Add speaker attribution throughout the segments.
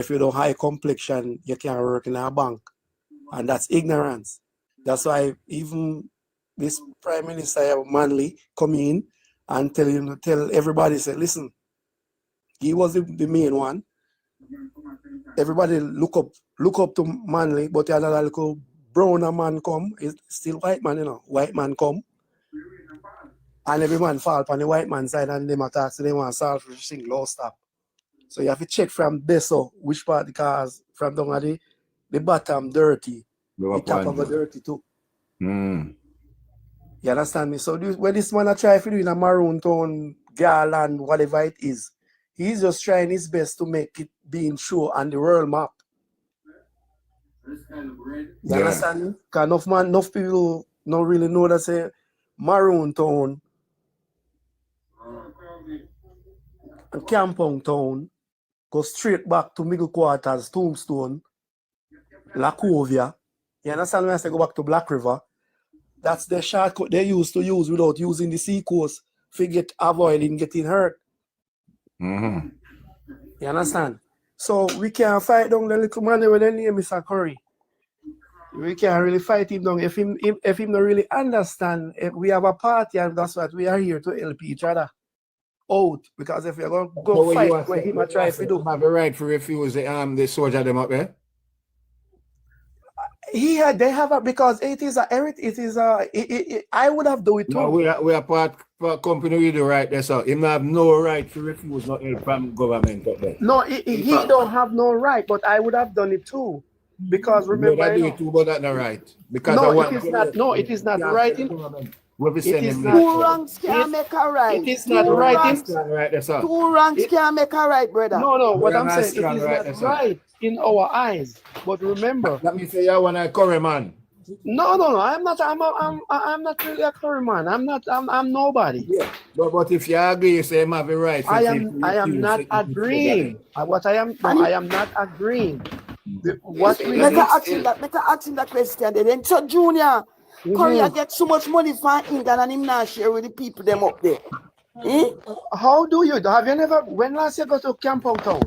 Speaker 1: if you don't high complexion, you can't work in a bank. And that's ignorance. That's why even this Prime Minister Manley come in and tell everybody, say, listen, he was the main one. Everybody look up to Manley, but another little browner man come, it's still white man, white man come. And every man fall on the white man side and them attack, so they want to solve for thing, low stop. So you have to check from this, so which part the cars from down at the bottom dirty, the top of the dirty too.
Speaker 2: Mm.
Speaker 1: You understand me? So when this man try to do in a maroon tone, Garland, whatever it is, he's just trying his best to make it being show on the world map. You understand me? Because enough people don't really know that say maroon tone and Accompong town go straight back to Middle Quarters, Tombstone, Lacovia. You understand when I say go back to Black River? That's the shortcut they used to use without using the sea coast to avoiding getting hurt.
Speaker 2: Mm-hmm.
Speaker 1: You understand? So we can't fight down the little man with the name Mr. Curry. We can't really fight him down if him don't really understand. If we have a party and that's what we are here to help each other out. Because if you're going to go fight where he might try to do.
Speaker 2: Have a right to refuse the soldier them up there?
Speaker 1: They have a, because I would have done it too.
Speaker 2: No, we are part company with the right there, so he have no right to refuse not help from government up there.
Speaker 1: No, he don't have no right, but I would have done it too. Because remember,
Speaker 2: I do it too, but that's not right. Because
Speaker 1: it is not right.
Speaker 3: Two ranks can't make a right.
Speaker 1: It is not right.
Speaker 3: Two ranks can't make a right, brother.
Speaker 1: No, what I'm saying, it is not right in our eyes. But remember,
Speaker 2: let me say you want a curry man.
Speaker 1: No, I'm not. I'm not really a curry man. I'm nobody.
Speaker 2: Yeah. But if you agree, you say you have a right.
Speaker 1: I am not agreeing. I am not agreeing.
Speaker 3: Make her ask him that question. Then so Junior, Korea get so much money from England and him not share with the people them up there.
Speaker 1: How do you? Have you never? When last you go to Accompong town?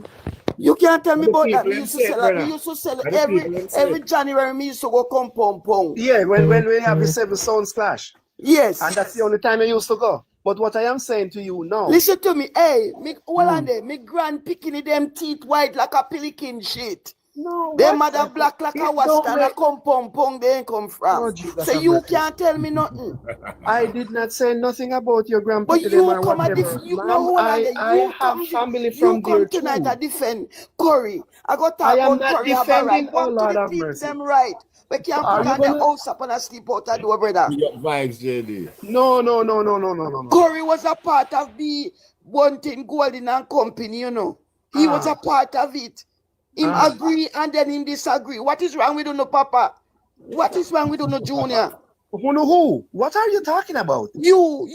Speaker 3: You can't tell me about that. We used to sell every January. We used to go Accompong.
Speaker 1: Yeah, when we have the 7 Sounds clash.
Speaker 3: Yes.
Speaker 1: And that's the only time I used to go. But what I am saying to you now.
Speaker 3: Listen to me. Hey, me grand picking them teeth white like a pelican shit.
Speaker 1: No.
Speaker 3: Their mother black like a wasp and a Accompong they ain't come from. So you can't tell me nothing.
Speaker 1: I did not say nothing about your grandpa.
Speaker 3: But you come at this,
Speaker 1: I have family from there too.
Speaker 3: Tonight I defend Curry. I got
Speaker 1: I am not defending all Lord of mercy.
Speaker 3: Them right. We can't put on the house up and a sleep out the door, brother.
Speaker 2: Vibes, JD.
Speaker 1: No.
Speaker 3: Curry was a part of the one thing Golden and Company, you know. He was a part of it. Him agree and then him disagree. What is wrong with no Papa? What is wrong with no Junior?
Speaker 1: Who? What are you talking about?
Speaker 3: You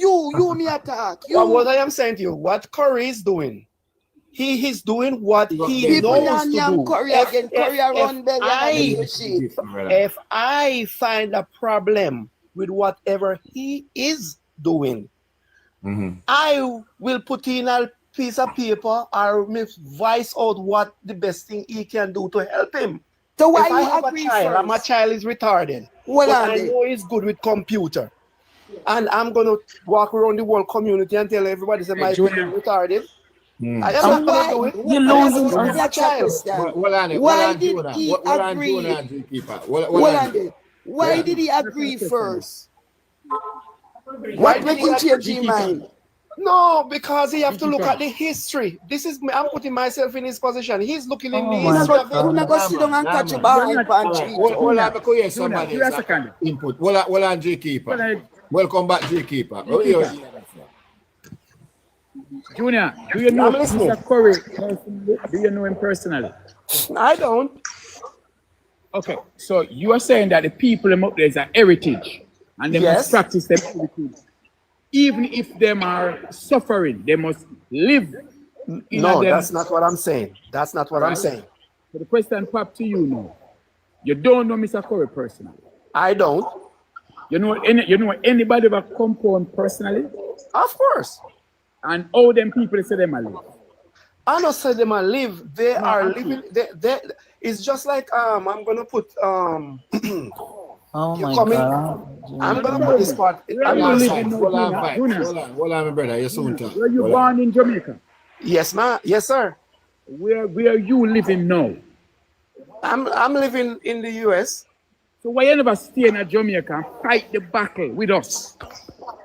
Speaker 3: me attack.
Speaker 1: What I am saying to you, what Curry is doing, he is doing what he knows to do. If I find a problem with whatever he is doing, I will put in a piece of paper or voice out what the best thing he can do to help him.
Speaker 3: So why
Speaker 1: if I
Speaker 3: you
Speaker 1: have
Speaker 3: agree
Speaker 1: a child,
Speaker 3: first?
Speaker 1: and my child is retarded, but I know he's good with computer, and I'm gonna walk around the whole community and tell everybody that my child is retarded. I am not gonna do it.
Speaker 3: You losing
Speaker 1: my child.
Speaker 3: Why did he agree? Why did he agree first? What made him change his mind?
Speaker 1: No, because he have to look at the history. This is me. I'm putting myself in his position. He's looking in the history of it.
Speaker 3: You're not going to sit down and catch a behind punch.
Speaker 2: Hold on, because yes, somebody input. Hold on, J Keeper. Welcome back, J Keeper.
Speaker 4: Junior, do you know Mr. Curry? Do you know him personally?
Speaker 1: I don't.
Speaker 4: Okay, so you are saying that the people up there is a heritage and they must practice their heritage. Even if them are suffering, they must live.
Speaker 1: No, that's not what I'm saying. That's not what I'm saying.
Speaker 4: So the question popped to you now. You don't know Mr. Curry personally.
Speaker 1: I don't.
Speaker 4: You know anybody about Accompong personally?
Speaker 1: Of course.
Speaker 4: And all them people say them are live.
Speaker 1: I don't say them are live. They
Speaker 4: No,
Speaker 1: are
Speaker 4: actually.
Speaker 1: living. It's just like I'm gonna put
Speaker 5: Oh
Speaker 1: you
Speaker 5: my
Speaker 1: come in.
Speaker 5: God.
Speaker 1: I'm gonna
Speaker 4: Tell
Speaker 1: put this
Speaker 4: me,
Speaker 1: part.
Speaker 4: where
Speaker 1: I'm
Speaker 4: you
Speaker 1: gonna
Speaker 4: live
Speaker 1: say,
Speaker 4: in
Speaker 2: Hold on,
Speaker 4: Junior?
Speaker 2: vibes.
Speaker 4: Junior,
Speaker 2: Hold on, my brother. You're soon talk.
Speaker 4: where you
Speaker 2: Hold on.
Speaker 4: born in Jamaica?
Speaker 1: yes, ma'am. Yes, sir.
Speaker 4: Where you living now?
Speaker 1: I'm living in the US.
Speaker 4: So why you never stay in Jamaica and fight the battle with us?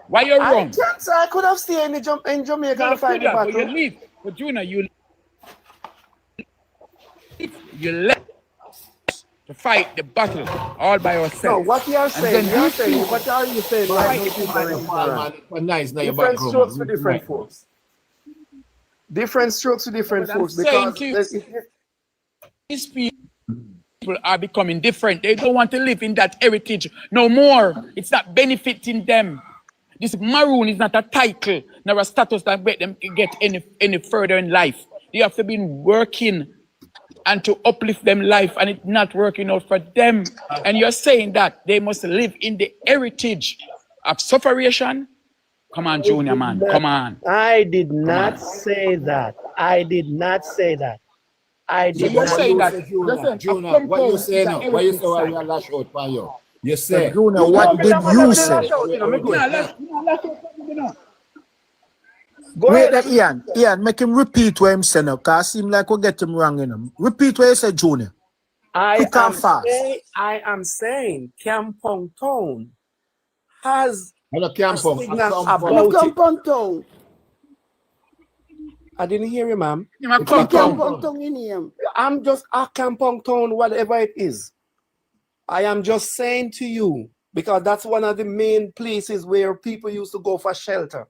Speaker 4: Why you
Speaker 1: I
Speaker 4: run?
Speaker 1: can't say I could have stayed in Jamaica
Speaker 4: You
Speaker 1: and fight
Speaker 4: could
Speaker 1: the
Speaker 4: have, but you
Speaker 1: battle.
Speaker 4: leave. But Junior, you left to fight the battle all by
Speaker 1: No,
Speaker 4: yourself.
Speaker 1: what you are
Speaker 4: And
Speaker 1: saying,
Speaker 4: then these
Speaker 1: what are you saying
Speaker 2: Man,
Speaker 1: right
Speaker 4: fight
Speaker 1: now
Speaker 4: the
Speaker 1: is
Speaker 2: you
Speaker 4: battle.
Speaker 1: very
Speaker 2: like a ball,
Speaker 1: ignorant.
Speaker 2: man. It's nice now your
Speaker 1: Different
Speaker 2: background, man.
Speaker 1: strokes for different folks. Different strokes for different
Speaker 4: But I'm
Speaker 1: folks
Speaker 4: saying
Speaker 1: because
Speaker 4: to you, these people are becoming different. They don't want to live in that heritage no more. It's not benefiting them. This maroon is not a title, nor a status that make them get any further in life. They have to be working and to uplift them life, and it's not working out for them. And you're saying that they must live in the heritage of sufferation. Come on, Junior, man. Come on.
Speaker 1: I did
Speaker 4: Come
Speaker 1: not
Speaker 4: on.
Speaker 1: say that. I did not say that. I
Speaker 4: So
Speaker 1: did
Speaker 4: you're
Speaker 1: not.
Speaker 2: What
Speaker 4: saying
Speaker 2: you
Speaker 4: that
Speaker 2: say,
Speaker 4: you're saying
Speaker 2: Junior, what you
Speaker 4: Accompong
Speaker 2: say
Speaker 4: is a
Speaker 2: now? What you
Speaker 4: heritage
Speaker 2: say while we
Speaker 4: site.
Speaker 2: are lash out for you? You
Speaker 5: So
Speaker 2: say,
Speaker 5: Junior,
Speaker 1: No,
Speaker 5: what
Speaker 1: me
Speaker 5: did
Speaker 1: not matter
Speaker 5: you
Speaker 1: with the
Speaker 5: say?
Speaker 1: lash out, me
Speaker 2: wait,
Speaker 1: good.
Speaker 4: Let's you know.
Speaker 1: Go
Speaker 5: Wait
Speaker 1: ahead.
Speaker 5: there, Ian. Ian, make him repeat what him saying now, because seem like we get him wrong in him. Repeat what you said, Junior. Quick and fast.
Speaker 1: I am saying Kampong Town has
Speaker 2: I'm a
Speaker 1: a
Speaker 2: Accompong.
Speaker 1: signal
Speaker 3: And a
Speaker 1: about it.
Speaker 3: Accompong town.
Speaker 1: I didn't hear you, ma'am.
Speaker 2: It's
Speaker 3: The
Speaker 4: Accompong.
Speaker 3: Accompong town in him.
Speaker 1: I'm just a Kampong Town, whatever it is. I am just saying to you, because that's one of the main places where people used to go for shelter.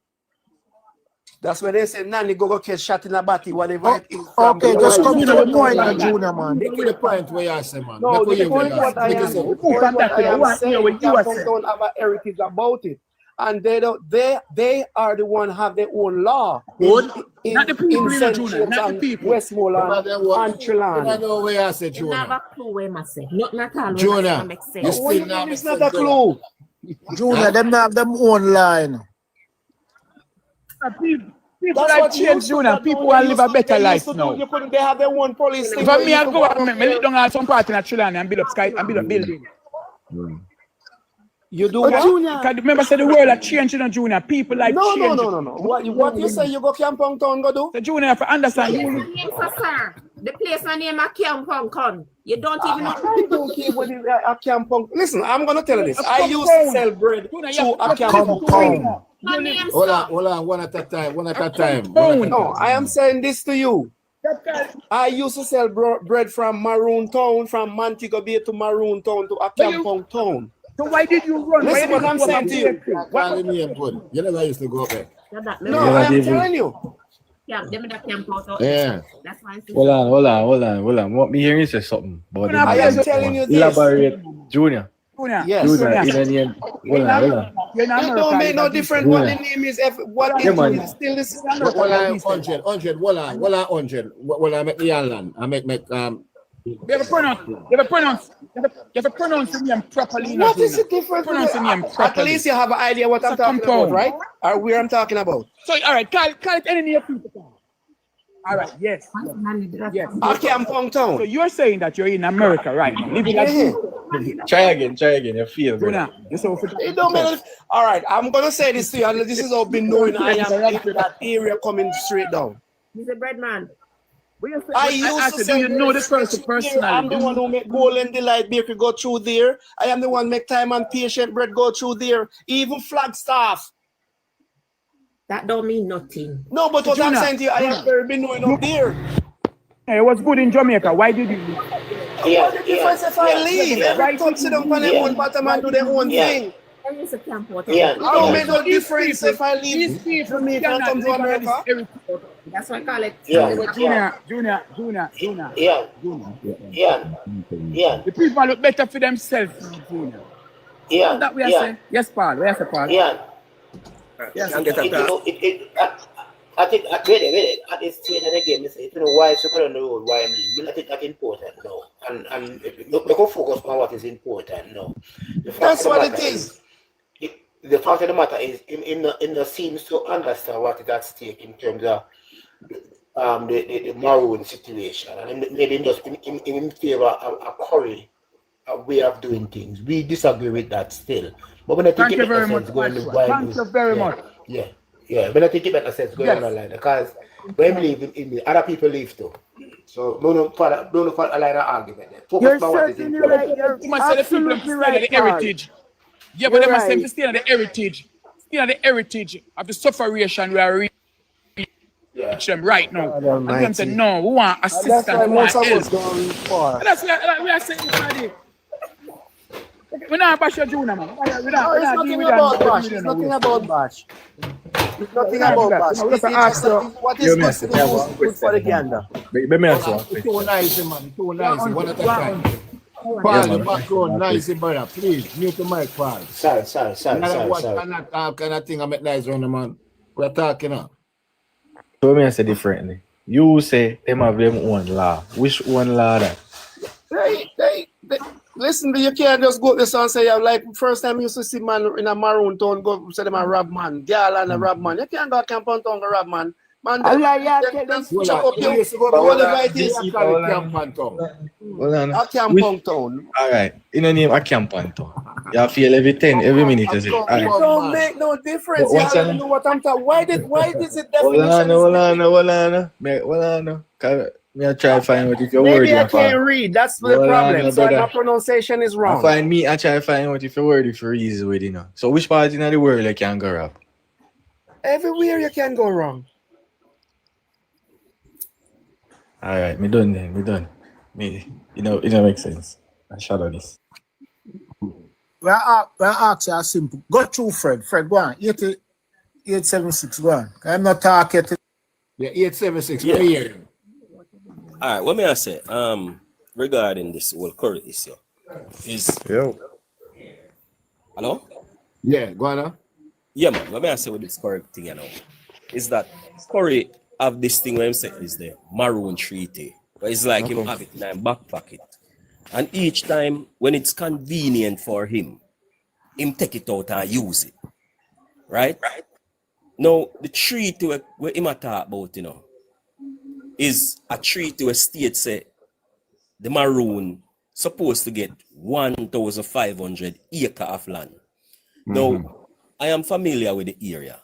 Speaker 1: That's where they say, Nanny, go catch shot in a body, whatever
Speaker 5: Oh,
Speaker 1: it is. From
Speaker 5: okay,
Speaker 1: the
Speaker 5: just
Speaker 1: white
Speaker 5: come to
Speaker 4: Junior,
Speaker 5: the
Speaker 4: we
Speaker 1: people
Speaker 4: move
Speaker 5: point
Speaker 1: down
Speaker 5: now,
Speaker 4: from
Speaker 1: like
Speaker 4: that.
Speaker 1: that.
Speaker 5: Junior, man.
Speaker 2: Make it the point where you say, man.
Speaker 1: No,
Speaker 2: Make
Speaker 1: the
Speaker 2: you
Speaker 1: point
Speaker 2: hear
Speaker 1: what I
Speaker 2: Make it
Speaker 1: am,
Speaker 2: say.
Speaker 1: the point what I am
Speaker 4: We
Speaker 1: saying,
Speaker 4: want to hear what you are
Speaker 1: Kampong
Speaker 4: saying.
Speaker 1: don't have a heritage about it. And they are the one have their own law
Speaker 4: Good.
Speaker 1: in
Speaker 4: Not the people, you know,
Speaker 1: St.
Speaker 4: Junior.
Speaker 1: James
Speaker 4: Not the
Speaker 1: and
Speaker 4: people.
Speaker 1: Westmoreland and
Speaker 2: You don't
Speaker 1: Trelawney.
Speaker 2: know where you say,
Speaker 6: You never
Speaker 2: Junior.
Speaker 6: clue where I say. Not at all when I say
Speaker 2: Junior,
Speaker 6: make
Speaker 2: you
Speaker 6: sense.
Speaker 1: What do
Speaker 2: still
Speaker 1: you
Speaker 2: not
Speaker 1: mean
Speaker 2: make
Speaker 1: it's not
Speaker 2: sense,
Speaker 1: a
Speaker 2: brother.
Speaker 1: clue?
Speaker 5: Junior, them not have them own line.
Speaker 4: People
Speaker 1: That's
Speaker 4: like
Speaker 1: what
Speaker 4: change,
Speaker 1: used to.
Speaker 4: Junior.
Speaker 1: That
Speaker 4: People
Speaker 1: no,
Speaker 4: want to live a better
Speaker 1: they used
Speaker 4: life
Speaker 1: to do.
Speaker 4: now.
Speaker 1: You couldn't. They have their one police thing
Speaker 4: If
Speaker 1: where
Speaker 4: I'm me,
Speaker 1: you
Speaker 4: I
Speaker 1: could
Speaker 4: go
Speaker 1: go
Speaker 4: and
Speaker 1: out
Speaker 4: me
Speaker 1: there.
Speaker 4: live down at some part in Trelawney and build up sky and build up building.
Speaker 1: You do
Speaker 3: But
Speaker 1: what?
Speaker 3: Junior,
Speaker 4: Because remember, say the world are changing, you know, Junior. People like change.
Speaker 1: No. What you say? You go Kampong Town go do?
Speaker 4: So Junior, if I understand,
Speaker 6: Yes,
Speaker 4: you
Speaker 6: name for sir. The place my name a Accompong Con. You don't even know.
Speaker 1: I don't care what is a Kampong. Listen, I'm gonna tell you this. I used to
Speaker 4: Accompong.
Speaker 1: sell bread
Speaker 4: Junior, you
Speaker 1: through a
Speaker 4: have to listen
Speaker 1: Kampong
Speaker 4: to me, you
Speaker 1: Town.
Speaker 4: know.
Speaker 6: My name
Speaker 2: Hold
Speaker 6: sir.
Speaker 2: on, one at a time, one at a
Speaker 4: Accompong.
Speaker 2: time, one at a
Speaker 1: No,
Speaker 2: time.
Speaker 1: I am saying this to you.
Speaker 4: That guy,
Speaker 1: I used to sell bread from Maroon Town, from Montego Bay to Maroon Town to a
Speaker 4: but you,
Speaker 1: Kampong Town.
Speaker 4: so why did you run? Why
Speaker 1: Listen
Speaker 4: did
Speaker 1: what
Speaker 4: you
Speaker 1: I'm
Speaker 4: go
Speaker 1: saying
Speaker 4: back
Speaker 1: to you.
Speaker 4: bakery?
Speaker 2: Call him name good. You never used to go back.
Speaker 6: That
Speaker 1: No,
Speaker 6: me
Speaker 1: I am telling you.
Speaker 6: camp. Them that camp out
Speaker 2: Yeah.
Speaker 6: there. That's why I say.
Speaker 7: Hold on. What me hearing say something about
Speaker 4: Junior,
Speaker 7: the
Speaker 1: I
Speaker 7: name.
Speaker 1: am
Speaker 4: please,
Speaker 1: telling you this.
Speaker 7: Elaborate, Junior.
Speaker 4: Junior,
Speaker 1: Yes.
Speaker 7: Junior,
Speaker 4: Junior.
Speaker 7: in the name.
Speaker 4: You're in America. You're in
Speaker 1: It
Speaker 4: America.
Speaker 1: don't make no
Speaker 4: live a
Speaker 1: difference
Speaker 4: decent.
Speaker 1: what the
Speaker 7: Junior.
Speaker 1: name is. What
Speaker 7: Yeah,
Speaker 1: it
Speaker 7: man.
Speaker 1: is still this.
Speaker 4: In America, live a decent.
Speaker 2: 100, hold on, 100. Well, I make the island. I make
Speaker 4: You have to pronounce. You have to pronounce the name properly. You know,
Speaker 1: What is
Speaker 4: Junior.
Speaker 1: the difference?
Speaker 4: Pronounce the name
Speaker 1: At
Speaker 4: properly.
Speaker 1: least you have an idea what
Speaker 4: It's
Speaker 1: I'm
Speaker 4: a
Speaker 1: talking about,
Speaker 4: compound.
Speaker 1: right? Or where I'm talking about.
Speaker 4: So, all right, call it any name people. All right, yes. Yes.
Speaker 1: A Kampong
Speaker 4: So
Speaker 1: Town.
Speaker 4: you're saying that you're in America right now, living a
Speaker 1: Yeah.
Speaker 7: Try again. You feel,
Speaker 4: Junior.
Speaker 7: brother.
Speaker 4: You say what for
Speaker 1: It don't make no. All right, I'm gonna say this to you, and this is how been knowing I am in that area coming straight down.
Speaker 6: He's a bread man.
Speaker 1: I used to
Speaker 4: do you
Speaker 1: sell
Speaker 4: know
Speaker 1: bread
Speaker 4: this person
Speaker 1: straight here.
Speaker 4: personally?
Speaker 1: I'm the one who make Golden Delight Bakery go through there. I am the one make Time and Patient Bread go through there. Even Flagstaff.
Speaker 6: That don't mean nothing.
Speaker 1: No, but what I'm
Speaker 4: Junior,
Speaker 1: saying to you, I am very been knowing up there.
Speaker 4: It was good in Jamaica. Why did you leave?
Speaker 1: What the difference if I leave? Every club sit down on their own bottom and do their own thing.
Speaker 6: There is a camp out
Speaker 1: It don't make no
Speaker 4: These
Speaker 1: difference
Speaker 4: people-
Speaker 1: if I
Speaker 4: These
Speaker 1: leave
Speaker 4: people
Speaker 1: Jamaica and
Speaker 4: cannot
Speaker 1: come to
Speaker 4: live under this
Speaker 1: America.
Speaker 4: heritage.
Speaker 6: That's why I call it.
Speaker 4: Junior. The people look better for themselves, Junior. That we are saying. Yes, Paul. Where say Paul?
Speaker 8: Yeah.
Speaker 4: Yes.
Speaker 8: I think really at this stage of the game, you know why it's on the road, why I'm leaving. I think that's important now. And we can focus on what is important now.
Speaker 1: That's what it is.
Speaker 8: The fact of the matter is, in the seems to understand what is at stake in terms of the Maroon situation, and made him just in favor of a Curry a way of doing things. We disagree with that still. But when I think
Speaker 4: Thank
Speaker 8: it
Speaker 4: you
Speaker 8: makes no
Speaker 4: very much,
Speaker 8: sense going
Speaker 4: Joshua.
Speaker 8: wild,
Speaker 4: Thank you very
Speaker 8: yeah,
Speaker 4: much.
Speaker 8: yeah, yeah. When I think it makes no sense going on
Speaker 4: Yes.
Speaker 8: online because when we leave in me, other people leave too. So don't for a line of argument. There.
Speaker 3: You're
Speaker 8: Focus on what is
Speaker 3: certainly
Speaker 8: important.
Speaker 3: right. You're
Speaker 4: You must say the people
Speaker 3: absolutely
Speaker 4: stay in
Speaker 3: right,
Speaker 4: the
Speaker 3: Paul.
Speaker 4: heritage. Yeah, but
Speaker 3: You're
Speaker 4: they must say
Speaker 3: right.
Speaker 4: stay in the heritage. Stay in the heritage of the sufferation we are
Speaker 8: Yeah.
Speaker 4: reach them right now.
Speaker 1: God
Speaker 4: And them say,
Speaker 1: Almighty.
Speaker 4: no, we want
Speaker 1: And that's
Speaker 4: assistance,
Speaker 1: why
Speaker 4: we want
Speaker 1: most of us
Speaker 4: help.
Speaker 1: don't reach far.
Speaker 4: And that's why we are saying, everybody. We're not bash your Junior, man. We're
Speaker 1: No,
Speaker 4: not
Speaker 1: it's
Speaker 4: dealing
Speaker 1: nothing
Speaker 4: with that.
Speaker 1: about
Speaker 4: Deal
Speaker 1: Bash.
Speaker 4: with
Speaker 1: It's
Speaker 4: them
Speaker 1: nothing
Speaker 4: away.
Speaker 1: about Bash. It's nothing
Speaker 4: We're not doing
Speaker 1: about
Speaker 4: that.
Speaker 1: Bash.
Speaker 4: We just
Speaker 1: It's
Speaker 4: ask
Speaker 1: just
Speaker 4: you.
Speaker 1: what
Speaker 7: You
Speaker 1: is
Speaker 7: may
Speaker 1: good
Speaker 7: say,
Speaker 1: for the
Speaker 7: yeah,
Speaker 1: goose
Speaker 7: one
Speaker 1: is good for the
Speaker 7: question, man.
Speaker 1: gander.
Speaker 7: Let me ask you one
Speaker 2: It's too
Speaker 7: question.
Speaker 2: nice, man. Too nice. One at a time.
Speaker 7: Yeah,
Speaker 2: Paul, the
Speaker 7: man.
Speaker 2: background, nice, brother. Please, mute the mic, Paul.
Speaker 8: Sorry.
Speaker 2: Another watch and that all kind of thing I make nice on the man. We're talking now.
Speaker 7: So me I say differently. You say them have them own law. Which one law that?
Speaker 1: They, listen, you can't just go to this and say, like, first time you used to see man in a maroon town go say them a rob man, girl and a rob man. You can't go to Accompong town and rob man. Man,
Speaker 3: Allah, yeah, tell them
Speaker 2: Well,
Speaker 1: chuck up
Speaker 2: we
Speaker 1: your
Speaker 2: used to go to
Speaker 1: whatever it
Speaker 2: we
Speaker 1: is.
Speaker 2: call it Camp Phantom.
Speaker 7: Hold on. Which,
Speaker 1: Accompong town.
Speaker 7: alright. In the name of Accompong. You feel every 10, every minute you say.
Speaker 2: Come,
Speaker 7: Alright.
Speaker 1: It
Speaker 2: come,
Speaker 1: don't
Speaker 2: man.
Speaker 1: make no difference.
Speaker 7: But
Speaker 1: You
Speaker 7: what's
Speaker 1: already
Speaker 7: that?
Speaker 1: know what I'm talking. Why is it
Speaker 7: Hold
Speaker 1: definition?
Speaker 7: on. Hold on. Me I try to find out if your word
Speaker 1: Maybe I
Speaker 7: you
Speaker 1: can't
Speaker 7: for.
Speaker 1: read. That's the
Speaker 7: Hold on,
Speaker 1: problem. So
Speaker 7: brother.
Speaker 1: my pronunciation is
Speaker 7: I
Speaker 1: wrong.
Speaker 7: find me, I try to find out if your word is for easy with, you know. So which part in the world you can go up?
Speaker 1: Everywhere you can go wrong.
Speaker 7: Alright, me done then, me done. Me, it don't make sense. I shadow this.
Speaker 5: We ask you a simple. Go through Fred. Fred, go on. 876, go on. I'm not talking.
Speaker 2: Yeah, 876.
Speaker 9: Yeah.
Speaker 2: Let me hear you.
Speaker 9: All right, what may I say? Regarding this whole Curry issue, is
Speaker 7: Yo.
Speaker 9: hello?
Speaker 2: Yeah, go on now.
Speaker 9: Yeah, man. What may I say with this Curry thing, is that Curry have this thing where him say is the Maroon Treaty, but it's like him have it in his back pocket, and each time when it's convenient for him take it out and use it, right? Now the treaty where him a talk about, is a treaty where states say the Maroon supposed to get 1,500 acre of land. Now, I am familiar with the area.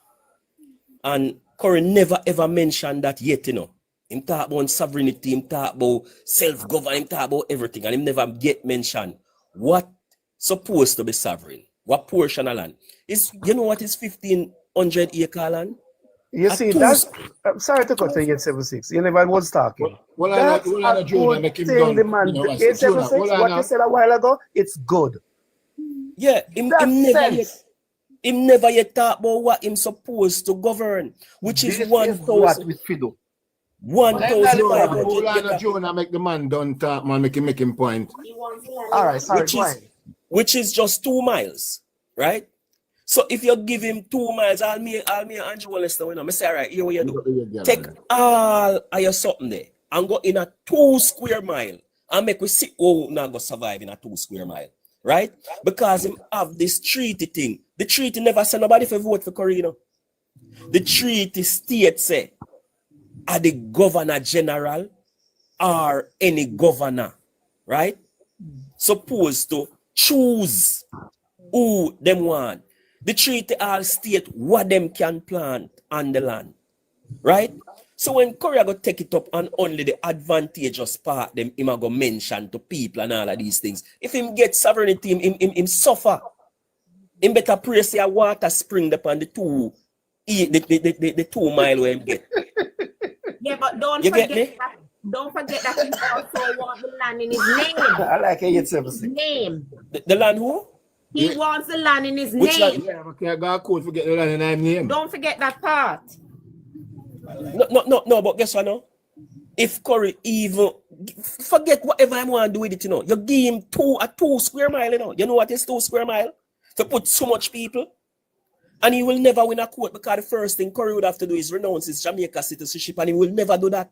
Speaker 9: And Curry never ever mentioned that yet, Him talk about sovereignty, him talk about self-government, him talk about everything. And him never yet mentioned what supposed to be sovereign, what portion of land. You know what is 1,500 acre land?
Speaker 1: You see, that's. I'm sorry to cut to 876. You never was talking.
Speaker 2: Well,
Speaker 1: That's a
Speaker 2: Junior,
Speaker 1: good
Speaker 2: make him
Speaker 1: thing,
Speaker 2: done.
Speaker 1: the man. 876, what you said a while ago, it's good.
Speaker 9: Yeah, him never yet talk about what him supposed to govern, which is 1,000.
Speaker 1: with Fido.
Speaker 9: 1,500
Speaker 2: Jonah, make the man done talk, man, make him point.
Speaker 1: All right, sorry,
Speaker 9: which is just 2 miles, right? So if you give him 2 miles, I'll me Andrew Lester, I say, all right, here what you do. Take all of your something there and go in a 2 square mile and make we see not go survive in a 2 square mile, right? Because him have this treaty thing. The treaty never say nobody for vote for Curry, The treaty states say are the governor general or any governor, right? Supposed to choose who them want. The treaty all state what them can plant on the land, right? So when Korea go take it up and only the advantageous part them him go mention to people and all of these things. If him get sovereignty, him suffer. Him better pray say a water spring upon the 2 mile where him get.
Speaker 6: Yeah, but don't forget that he also wants the land in his name.
Speaker 1: I like 876.
Speaker 6: Name.
Speaker 9: The land who?
Speaker 6: He wants the land in his
Speaker 9: Which
Speaker 6: name.
Speaker 9: land?
Speaker 2: Yeah, but can't go court forget the land in his name.
Speaker 6: Don't forget that part.
Speaker 9: No, but guess what now? If Curry even forget whatever I want to do with it, you give him 2 square mile, You know what is 2 square mile? To put so much people. And he will never win a court because the first thing Curry would have to do is renounce his Jamaica citizenship, and he will never do that.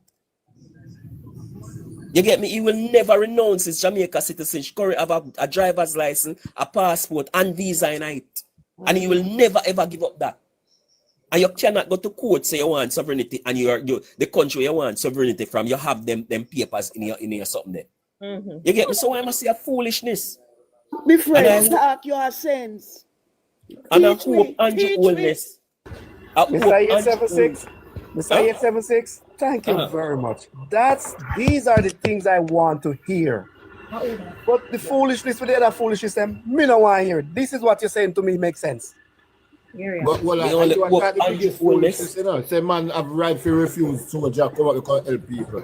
Speaker 9: You get me? He will never renounce his Jamaica citizenship. Curry have a driver's license, a passport, and visa in it. And he will never ever give up that. And you cannot go to court say you want sovereignty and you the country you want sovereignty from, you have them papers in your something there.
Speaker 6: Mhm.
Speaker 9: You get me? So I must say a foolishness.
Speaker 3: My
Speaker 9: And
Speaker 3: friend,
Speaker 9: I
Speaker 3: talk your sense.
Speaker 9: and I
Speaker 3: Teach
Speaker 9: hope
Speaker 3: me.
Speaker 9: Andrew
Speaker 3: Teach me.
Speaker 9: Wellness. I hope
Speaker 1: Mr.
Speaker 9: Andrew
Speaker 1: 876, Mr.
Speaker 9: Huh?
Speaker 1: 876, thank you
Speaker 9: Uh-huh.
Speaker 1: very much. These are the things I want to hear. But the foolishness with the other foolishness, me no want to hear. This is what you're saying to me makes sense.
Speaker 2: But well,
Speaker 9: Me
Speaker 2: I
Speaker 9: only
Speaker 2: do
Speaker 9: hope
Speaker 2: attack the
Speaker 9: Andrew
Speaker 2: biggest
Speaker 9: Wellness.
Speaker 2: foolishness, you know. Say man have right to refuse soldier come out because help people.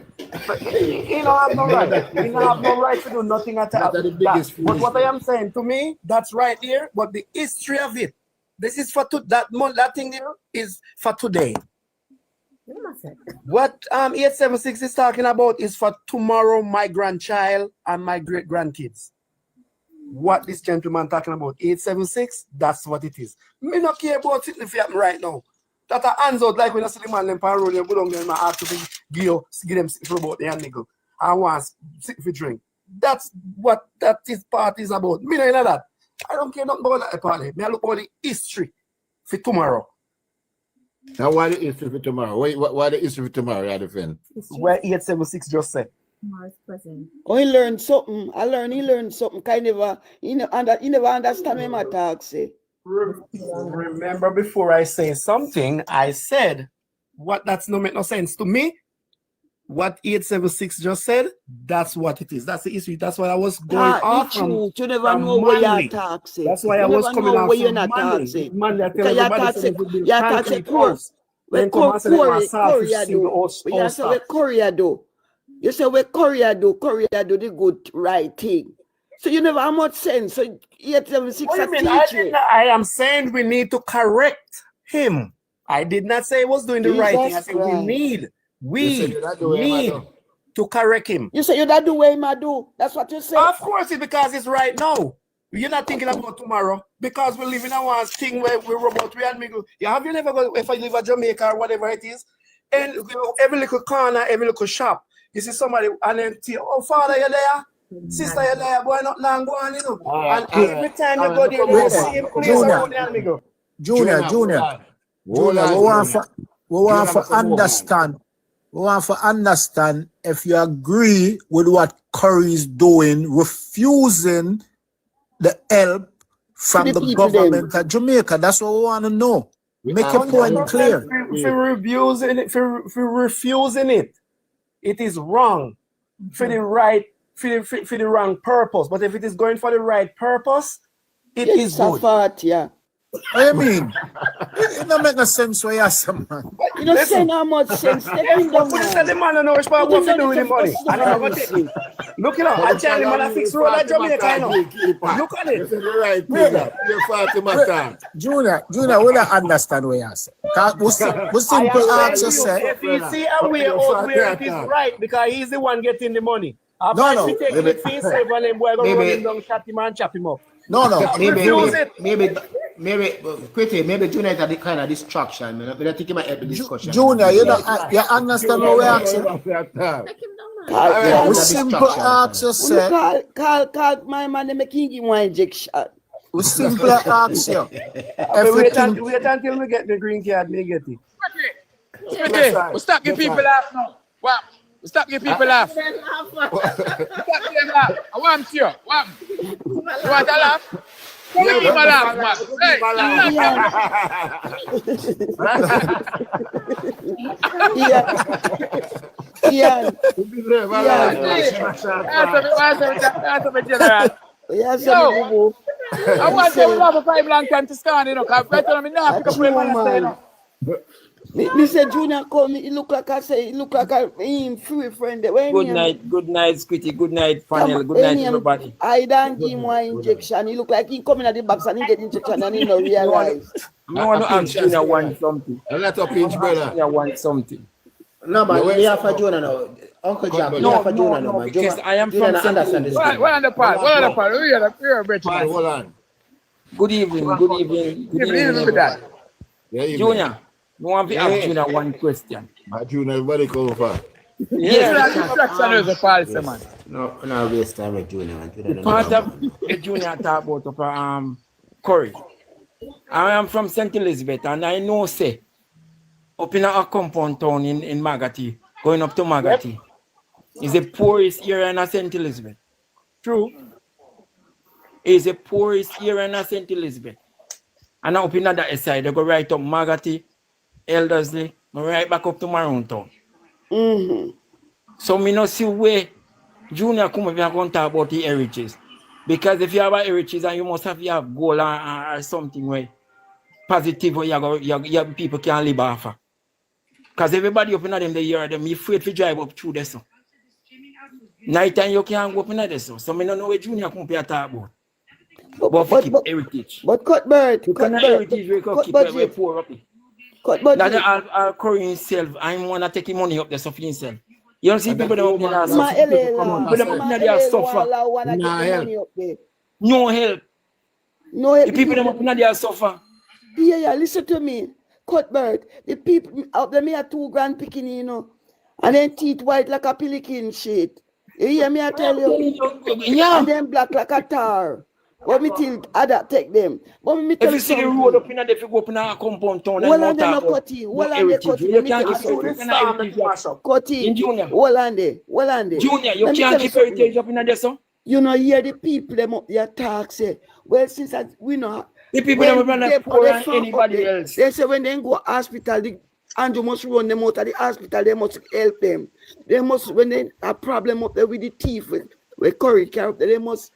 Speaker 1: He don't have no right. He don't have no right to do nothing at all.
Speaker 2: That's the biggest
Speaker 1: But what I
Speaker 2: foolishness.
Speaker 1: am saying, to me, that's right here. But the history of it, this is for that thing there is for today. What 876 is talking about is for tomorrow, my grandchild and my great grandkids. What this gentleman talking about, 876, that's what it is. Me not care about it if it happen right now. That a hands out like when I see the man them pan road, you go down there and I ask to give them for about the hand nigga. I want sit for drink. That's what that is part is about. Me not know that. I don't care nothing about that party. Me I look about the history for tomorrow.
Speaker 2: Now why the history for tomorrow? Why the history for tomorrow, you defend?
Speaker 1: Where 876 just said.
Speaker 6: Tomorrow's present.
Speaker 3: Oh, he learned something. He learned something. Kind of, he never understand me, my talk, say.
Speaker 1: Remember before I say something, I said what that's no make no sense to me. What 876 just said, that's what it is. That's the issue. That's why I was going off
Speaker 3: It's
Speaker 1: from.
Speaker 3: true. You never
Speaker 1: from
Speaker 3: know where
Speaker 1: Monday.
Speaker 3: your talk, say.
Speaker 1: That's why I
Speaker 3: You
Speaker 1: was
Speaker 3: never
Speaker 1: coming
Speaker 3: know
Speaker 1: off
Speaker 3: where you're
Speaker 1: from
Speaker 3: not
Speaker 1: Monday.
Speaker 3: talk, say.
Speaker 1: Monday, I tell
Speaker 3: Because your
Speaker 1: everybody
Speaker 3: talk,
Speaker 1: say
Speaker 3: say,
Speaker 1: we build
Speaker 3: your talk, say,
Speaker 1: concrete house. Then come and say they want salvage seal the house
Speaker 3: We say, we Korea do. You say, we Korea do the good, right thing. So you never have much sense. So 876
Speaker 1: What do you mean? I am saying we need to correct him. I did not say he was doing the right thing. I
Speaker 3: Jesus
Speaker 1: said we
Speaker 3: Christ.
Speaker 1: need
Speaker 2: You said you're not doing it,
Speaker 1: need
Speaker 2: madam.
Speaker 1: to correct him.
Speaker 3: You say you that do way I do. That's what you say.
Speaker 1: Of course, it's because it's right now. You're not thinking about tomorrow because we live in a one thing where we're about we and me go. Yeah, have you never go if I live in Jamaica or whatever it is, and you know, every little corner, every little shop, you see somebody and then oh father, you're there, sister, you're there, boy, not long go on, you know. And every time you go there, you see him place around there and me go.
Speaker 5: Junior, we want to understand. We want to understand if you agree with what Curry is doing, refusing the help from
Speaker 3: To the
Speaker 5: the
Speaker 3: people
Speaker 5: government of Jamaica. That's what we want to know. Make your point clear.
Speaker 1: For refusing it, it is wrong for the right for the wrong purpose. But if it is going for the right purpose, it is good.
Speaker 3: Fact, yeah.
Speaker 5: What do you mean? It don't make no sense where you are, man.
Speaker 3: You don't say how much sense. Take him down,
Speaker 1: What you
Speaker 3: man.
Speaker 1: say the man don't know what to do with the money? And I'm going to look it up. I tell the man I fix road at Jamaica, you know. Look at
Speaker 2: You
Speaker 1: it.
Speaker 2: said the right thing. You're far too much time.
Speaker 5: Junior, we don't understand what you are saying. We simply ask yourself.
Speaker 1: If he see a way out where it is right, because he's the one getting the money.
Speaker 5: No.
Speaker 1: He take it for himself and then boy go run him down, shot him and chop him up.
Speaker 5: No.
Speaker 8: Maybe quickly, maybe Junior had the kind of distraction. I think he might help the discussion.
Speaker 5: Junior, you understand what we are asking? We simply ask yourself.
Speaker 3: Call my man, they make him give one injection.
Speaker 5: We simply ask you.
Speaker 1: Wait until we get the green card, me get it.
Speaker 4: We stop giving people laugh now. What? We stop giving people laugh. Stop giving them laugh. I want you. What? You want to laugh? Come and give me a laugh, man. Hey,
Speaker 3: Ian.
Speaker 4: I want to laugh for 5 long time to stand, you know, because right now I'm not pick up my man.
Speaker 3: Me say Junior come, he look like him free friend.
Speaker 10: Good night, Squitty. Good night, panel. Good night, everybody.
Speaker 3: I don't give him one injection. He look like he coming at the box and he get injection and he no realize.
Speaker 10: I want to ask Junior want something.
Speaker 2: A lot of pinch, brother.
Speaker 10: Junior want something.
Speaker 8: No, but we have for Jonah now. Uncle Jack, we have for Jonah now, man.
Speaker 10: Because I am from
Speaker 8: understand this.
Speaker 4: What on the part?
Speaker 2: Hold on.
Speaker 10: Good evening. Good evening. Junior, you want to ask Junior one question?
Speaker 2: Junior, everybody come for.
Speaker 8: No, waste time with Junior.
Speaker 10: Part of the Junior talk about Curry. I am from St. Elizabeth and I know say up in a compound town in Magati, going up to Magati. It's the poorest area in St. Elizabeth. True. It's the poorest area in St. Elizabeth. And up in that side, they go right up Magati, Eldersley, go right back up to Maroon Town. So me not see where Junior come if you going to talk about the heritages. Because if you have a heritage and you must have your goal or something where positive where your people can live off of. Because everybody up in them, they hear them, you afraid to drive up through this. Night time you can't go up in this. So I don't know where Junior come to talk about. But keep heritage.
Speaker 3: But Cuthbert,
Speaker 10: you cannot heritage we can keep it poor up. That I'll curry himself. I'm want to take his money up there so for himself. You don't see people that up there suffer. No help. No help. The people that up there suffer.
Speaker 3: Yeah, listen to me. Cuthbert, the people out there me are 2 grand picking, you know. And then teeth white like a pelican shit. You hear me I tell you?
Speaker 10: Yeah.
Speaker 3: And then black like a tar. But me think other take them. But me tell
Speaker 10: if you see the road up in there, if you go up in a compound town,
Speaker 3: well and then cut it. Well and they cut it.
Speaker 10: You can't keep heritage up.
Speaker 3: Cut it.
Speaker 10: Junior.
Speaker 3: Well and they. Well and they.
Speaker 10: Junior, you can't keep heritage up in there, so?
Speaker 3: You know, hear the people them up their talk say, well, since we know
Speaker 10: the people them run like poor than anybody else.
Speaker 3: They say when they go to hospital, the Andrew must run them out of the hospital, they must help them. They must, when they have problem up there with the thief, with courage carry up there, they must,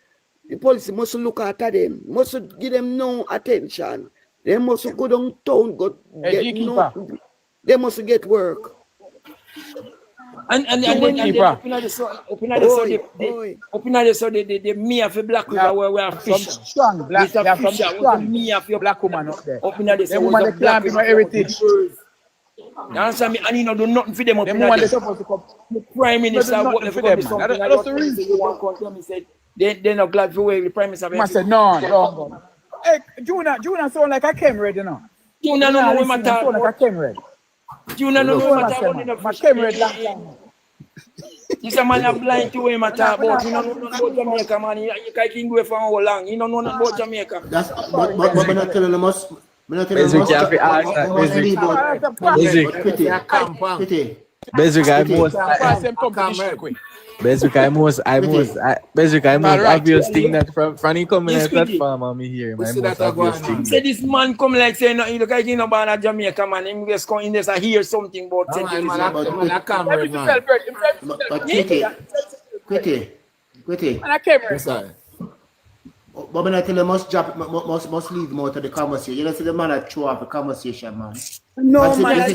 Speaker 3: the police must look after them, must give them no attention. They must go downtown, they must get work.
Speaker 10: And then open the me of a black river where we are fish.
Speaker 4: Strong black,
Speaker 10: me of your
Speaker 4: black woman up there.
Speaker 10: Open the
Speaker 4: Them woman they can't be my heritage.
Speaker 10: You understand me? And you know do nothing for them up in there. The Prime Minister what for them.
Speaker 4: That's the reason.
Speaker 10: They're not glad for where the Prime Minister.
Speaker 4: I said no. Hey, Junior sound like I came ready now.
Speaker 10: Junior no know where my talk.
Speaker 4: Like I came ready.
Speaker 10: Junior no know what talk about.
Speaker 4: I came ready.
Speaker 10: This a man are blind to him at about. You know nothing about Jamaica, man. You can't go for how long. You know nothing about Jamaica.
Speaker 8: That's but we're not telling them us. We're not telling
Speaker 7: Basically, I most obvious thing that from the coming platform on me here. My most obvious thing.
Speaker 10: Say this man come like saying you look like you know about Jamaica, man. Him just come in there and hear something about
Speaker 8: But when I tell them must leave more to the conversation. You know, see the man that throw off the conversation, man.
Speaker 3: No, man,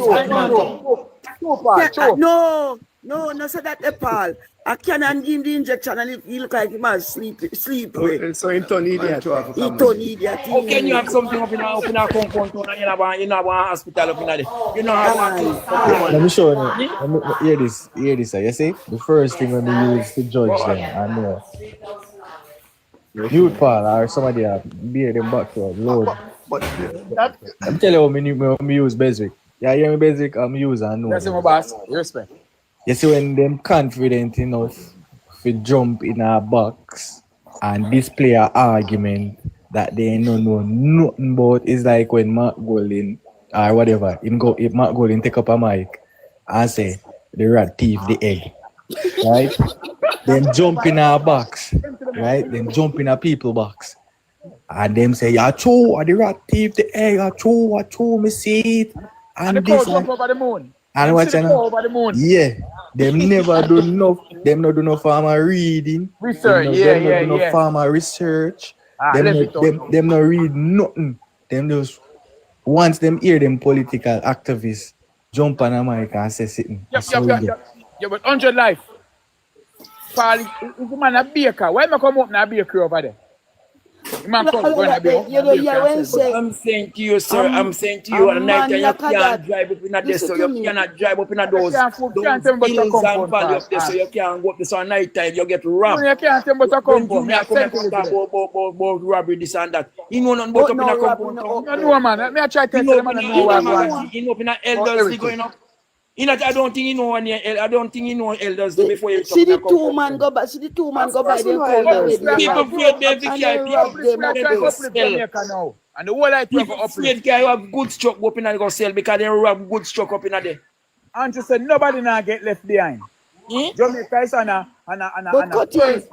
Speaker 3: no, so that Paul. I can't give him the injection and he look like he must sleep.
Speaker 1: So he turn idiot.
Speaker 10: How can you have something up in a compound town and you know one hospital up in there? You know how
Speaker 7: let me show you. Hear this. You see? The first thing when we use to judge them, I know. Youth Paul or somebody bear them back to a load. I'm telling you, me use basic. Yeah, hear me basic, I'm use and know.
Speaker 4: That's my boss. Respect.
Speaker 7: You see, when them confident enough to jump in a box and display an argument that they don't know nothing about, is like when Mark Golding or whatever, if Mark Golding take up a mic and say, the rat thief the egg, right? Them jump in a box, right? Them jump in a people box. And them say, yeah, true, the rat thief the egg, true, me see it.
Speaker 4: And the crowd jump over the moon.
Speaker 7: And what over the moon. Yeah, them never do enough. Them not do enough farmer reading.
Speaker 4: Research,
Speaker 7: them not do enough farmer research. Them not read nothing. Them just once them hear them political activists jump on a mic and say something.
Speaker 4: Yeah, but 100 life. Paul, is the man a baker? Why am I come up now a bakery over there?
Speaker 10: I'm saying to you, sir, I'm saying to you, at night you can't drive up in a so you cannot drive up in a those hills and valley up there, so you can't go up there, so at night time you get robbed.
Speaker 4: You can't tell me what a compound.
Speaker 10: Me come about robbery, this and that. You know nothing about up in a compound.
Speaker 4: No, man, I try to tell them I know what I'm going.
Speaker 10: You know up in a elders going up. I don't think you know any. I don't think you know elders before you
Speaker 3: see the two man go by. See the two man go by.
Speaker 10: People fear them.
Speaker 4: And the whole I pray for
Speaker 10: People
Speaker 4: uplift.
Speaker 10: afraid guy who have good stroke up in and go sell because they have good stroke up in there.
Speaker 4: Andrew said nobody now get left behind. Jamaica is on a
Speaker 3: But cut it.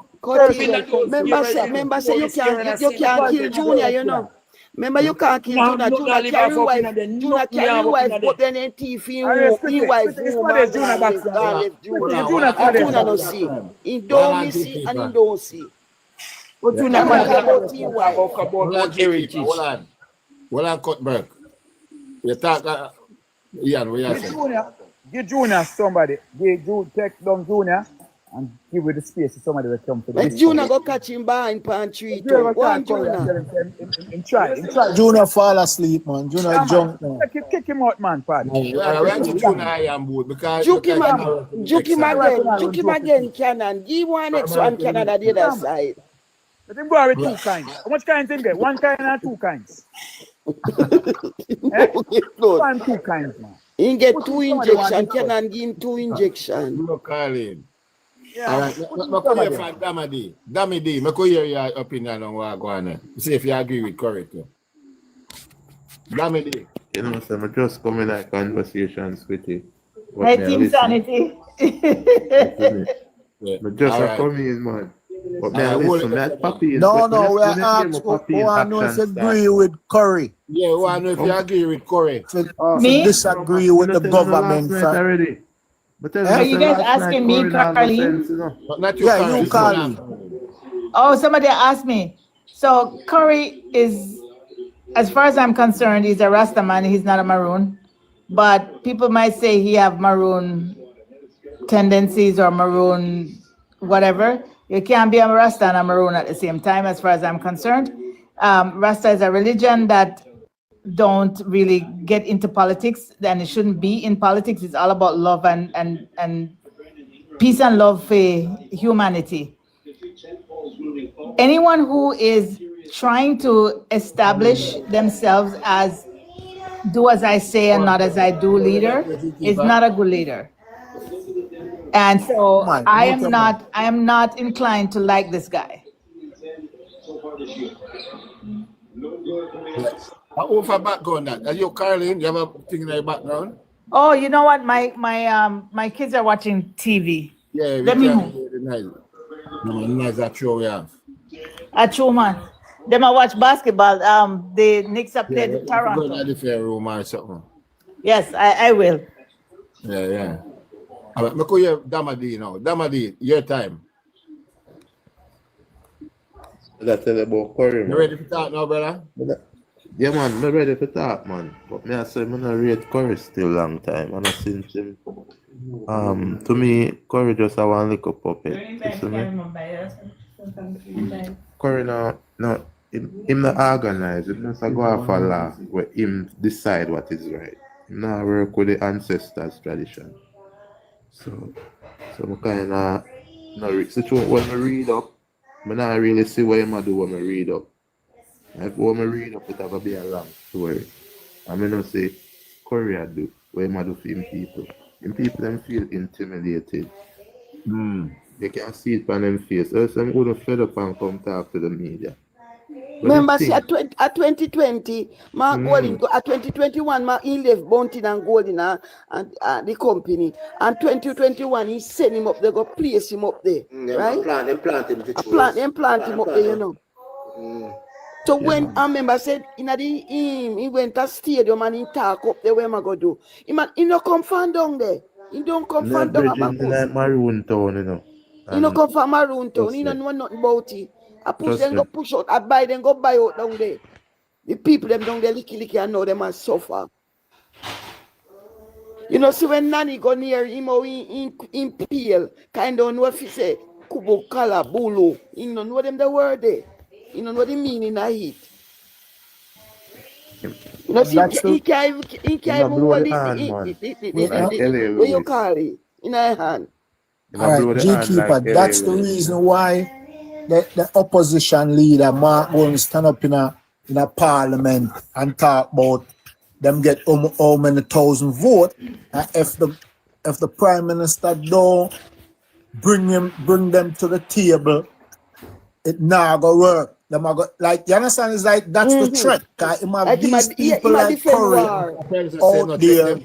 Speaker 3: Remember say you can't kill Junior, you know. Remember you can't kill Junior. Junior carry wife, but then a thief in wife woman and left Junior. And Junior no see. He don't miss it and he don't see.
Speaker 10: But Junior about his wife.
Speaker 2: About heritage. Hold on, Cuthbert. You talk, Ian, what you say?
Speaker 4: Give Junior somebody. Take down Junior and give with the space to somebody will come to the
Speaker 3: Let Junior go catch him behind pantry. Go on, Junior.
Speaker 4: Try.
Speaker 5: Junior fall asleep, man. Junior jump now.
Speaker 4: Kick him out, man, pad.
Speaker 3: Juke him again, Cannon. Give one next one, Cannon, at the other side.
Speaker 4: Let him go with 2 kinds. How much kinds in there? 1 kind and 2 kinds. 1, 2 kinds, man.
Speaker 3: He get 2 injections, Cannon give him 2 injections.
Speaker 2: Look, Carlin. All right, I hear from Damadi. Damadi, I hear your opinion on what going on. See if you agree with correct. Damadi.
Speaker 11: You know, so I'm just coming like conversations with you.
Speaker 12: My team sanity.
Speaker 11: But just come in, man. But me, listen, that Papi is...
Speaker 5: No, we are asked who I know if you agree with Curry.
Speaker 2: Yeah, who I know if you agree with Curry.
Speaker 12: Me?
Speaker 5: Disagree with the government.
Speaker 11: Already. But
Speaker 12: are you guys asking me, Carlene?
Speaker 5: Yeah, you, Carlene.
Speaker 12: Oh, somebody asked me. So Curry is, as far as I'm concerned, he's a Rasta man. He's not a Maroon. But people might say he have Maroon tendencies or Maroon whatever. You can't be a Rasta and a Maroon at the same time, as far as I'm concerned. Rasta is a religion that don't really get into politics, and it shouldn't be in politics. It's all about love and peace and love for humanity. Anyone who is trying to establish themselves as do as I say and not as I do leader is not a good leader. And so I am not inclined to like this guy.
Speaker 2: How far background that? Are you Carlin? You have a thing in your background?
Speaker 12: Oh, you know what? My kids are watching TV.
Speaker 2: Yeah,
Speaker 12: let me
Speaker 2: nice that show we have.
Speaker 12: A show, man. Them I watch basketball. The Knicks are played Toronto.
Speaker 2: Go to the fair room or something.
Speaker 12: Yes, I will.
Speaker 2: Yeah. All right, call you Damadi now. Damadi, your time.
Speaker 11: Let's tell about Curry, man.
Speaker 2: You ready to talk now, brother?
Speaker 11: Yeah, man, I'm ready to talk, man. But me, I say, I'm not rate Curry still long time. And I since him. To me, Curry just a one little puppet. Curry no, him not organized. Him just go off a law where him decide what is right. Him not work with the ancestors' tradition. So I kind of when I read up, I not really see what him do when I read up. If when I read up, it have to be a long story. I mean, I say, Curry do what him do for him people. Him people them feel intimidated. They can see it on them face. So I'm going to fed up and come talk to the media.
Speaker 3: Remember, see, at 2020, Mark Golding, at 2021, Mark he left Bunting and Golding and the company. And 2021, he sent him up there, go place him up there. Right?
Speaker 8: Plant him
Speaker 3: up there, you know. So when I remember said, he went to stadium and he talk up there, where am I going to do? He no come from down there. He don't come from down there.
Speaker 11: Like Maroon Town, you know.
Speaker 3: He no come from Maroon Town. He don't know nothing about it. I push them, go push out. I buy them, go buy out down there. The people them down there licky and know them and suffer. You know, see when Nanny go near him or in peel, kind of know if he say Kubo Kala Bulu. You don't know them the word there. You don't know the meaning of it. You know, see, he can't even hold it. What you call it? In a hand.
Speaker 5: All right, G-Keeper, that's the reason why the opposition leader Mark going to stand up in a parliament and talk about them get how many thousand votes, and if the prime minister don't bring them to the table, it not gonna work. them are like you understand is like that's the threat. Cause him have
Speaker 3: Like
Speaker 5: these people
Speaker 3: him a
Speaker 5: like
Speaker 3: defend
Speaker 5: Curry
Speaker 3: war.
Speaker 5: out there.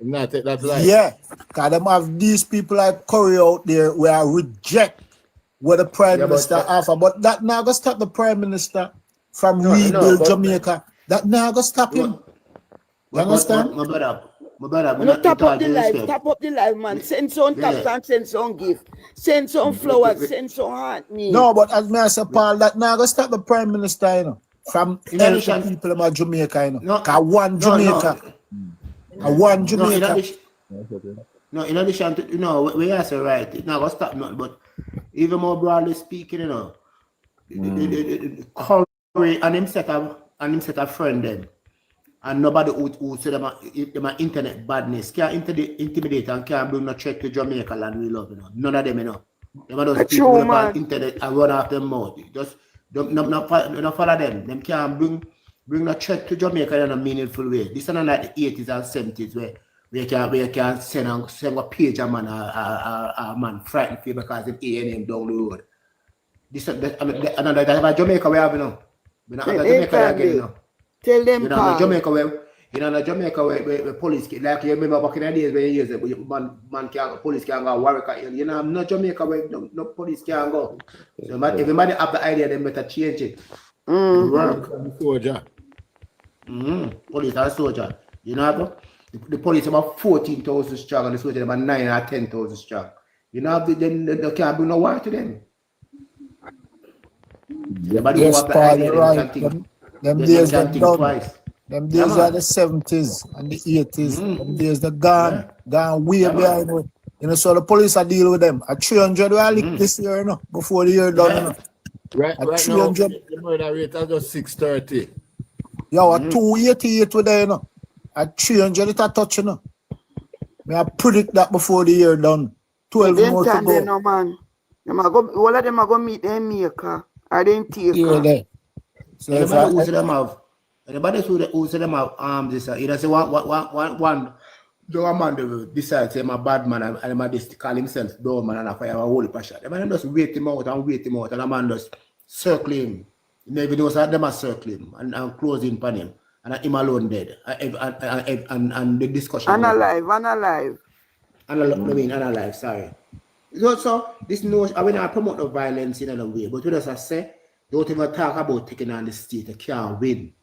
Speaker 2: Not take that life.
Speaker 5: Yeah, cause them have these people like Curry out there where reject what the Prime Minister offer. But that now gonna stop the Prime Minister from rebuild Jamaica. That now gonna stop him. You understand?
Speaker 8: My brother,
Speaker 3: No, tap up the live, man. Send some taps and send some gift. Send some flowers, send some heart me.
Speaker 5: No, but as me I say, Paul, that now gonna stop the Prime Minister, you know, from helping people in Jamaica, you know. Cause one Jamaica. One Jamaica.
Speaker 8: No, in addition to, you know, we are so right. It's not gonna stop nothing, but even more broadly speaking, you know, Curry and him set a friend then. And nobody who say them a internet badness can intimidate and can't bring no threat to Jamaica land we love, you know. None of them, you know. Them are those people who on internet and run off them mouth. Just don't follow them. Them can't bring no threat to Jamaica in a meaningful way. This is not like the 80s and 70s where we can send a page a man a man frightened for because of A&M down the road. This another that Jamaica we have, you know. We not Jamaica again, you know.
Speaker 3: Tell them,
Speaker 8: you know, Jamaica where police like you remember back in the days where you use police can't go Warwick. You know, not Jamaica where no police can't go. So everybody have the idea they better change it. Work.
Speaker 2: Soldier.
Speaker 8: Police and soldier. You know, the police about 14,000 strong and the soldier about 9 or 10,000 strong. You know, they can't bring no war to them.
Speaker 5: Yes, Paul, right. Them days are done. Them days are the 70s and the 80s. Them days they're gone way behind. You know, so the police are deal with them. At 300 we are licked this year, you know, before the year done. You know.
Speaker 2: Right,
Speaker 5: at
Speaker 2: right
Speaker 5: 300.
Speaker 2: Now, the murder rate is just 630.
Speaker 5: Yeah, at 288 today, you know. At 300 it a touch, you know. I predict that before the year done. 12 more to go.
Speaker 3: No, man. All of them are going to meet them maker. I didn't take
Speaker 5: her.
Speaker 8: So anybody who say them have arms, this you know say one the man decides say I'm a bad man and I'm just call himself door man and I fire a whole passion. The man just wait him out and the man just circle him. Maybe those are them are circle him and close in upon him and him alone dead. And the discussion.
Speaker 3: Unalive.
Speaker 8: Sorry. So this notion, I mean, I promote no violence in a way, but what does I say? Don't even talk about taking on the state. They can't win.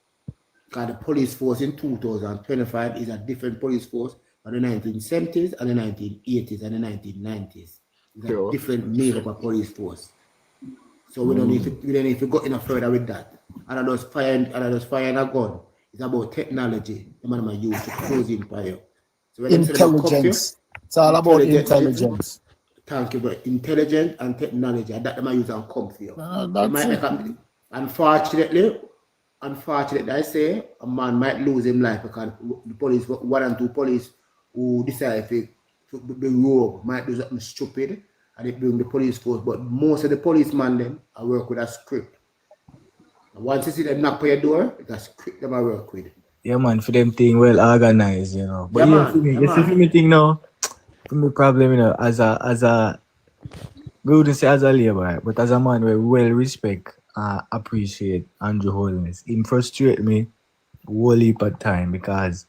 Speaker 8: Because the police force in 2025 is a different police force from the 1970s and the 1980s and the 1990s. It's a different makeup of police force. So we don't need to go any further with that. And I just firing a gun. It's about technology. The man might use to close in fire. So
Speaker 5: intelligence. It's all about intelligence.
Speaker 8: Thank you, but intelligence and technology, that they might use and come for you. Unfortunately, I say a man might lose his life because the police, 1 and 2 police who decide to be rogue might do something stupid and they bring the police force. But most of the policemen then I work with a script. And once you see them knock on your door, it's a script them I work with.
Speaker 7: Yeah, man, for them thing well organized, you know. But
Speaker 8: you
Speaker 7: see me thing now. For me problem, you know, as a we wouldn't say as a labor, but as a man we well respect appreciate Andrew Holness. He frustrate me whole heap of time because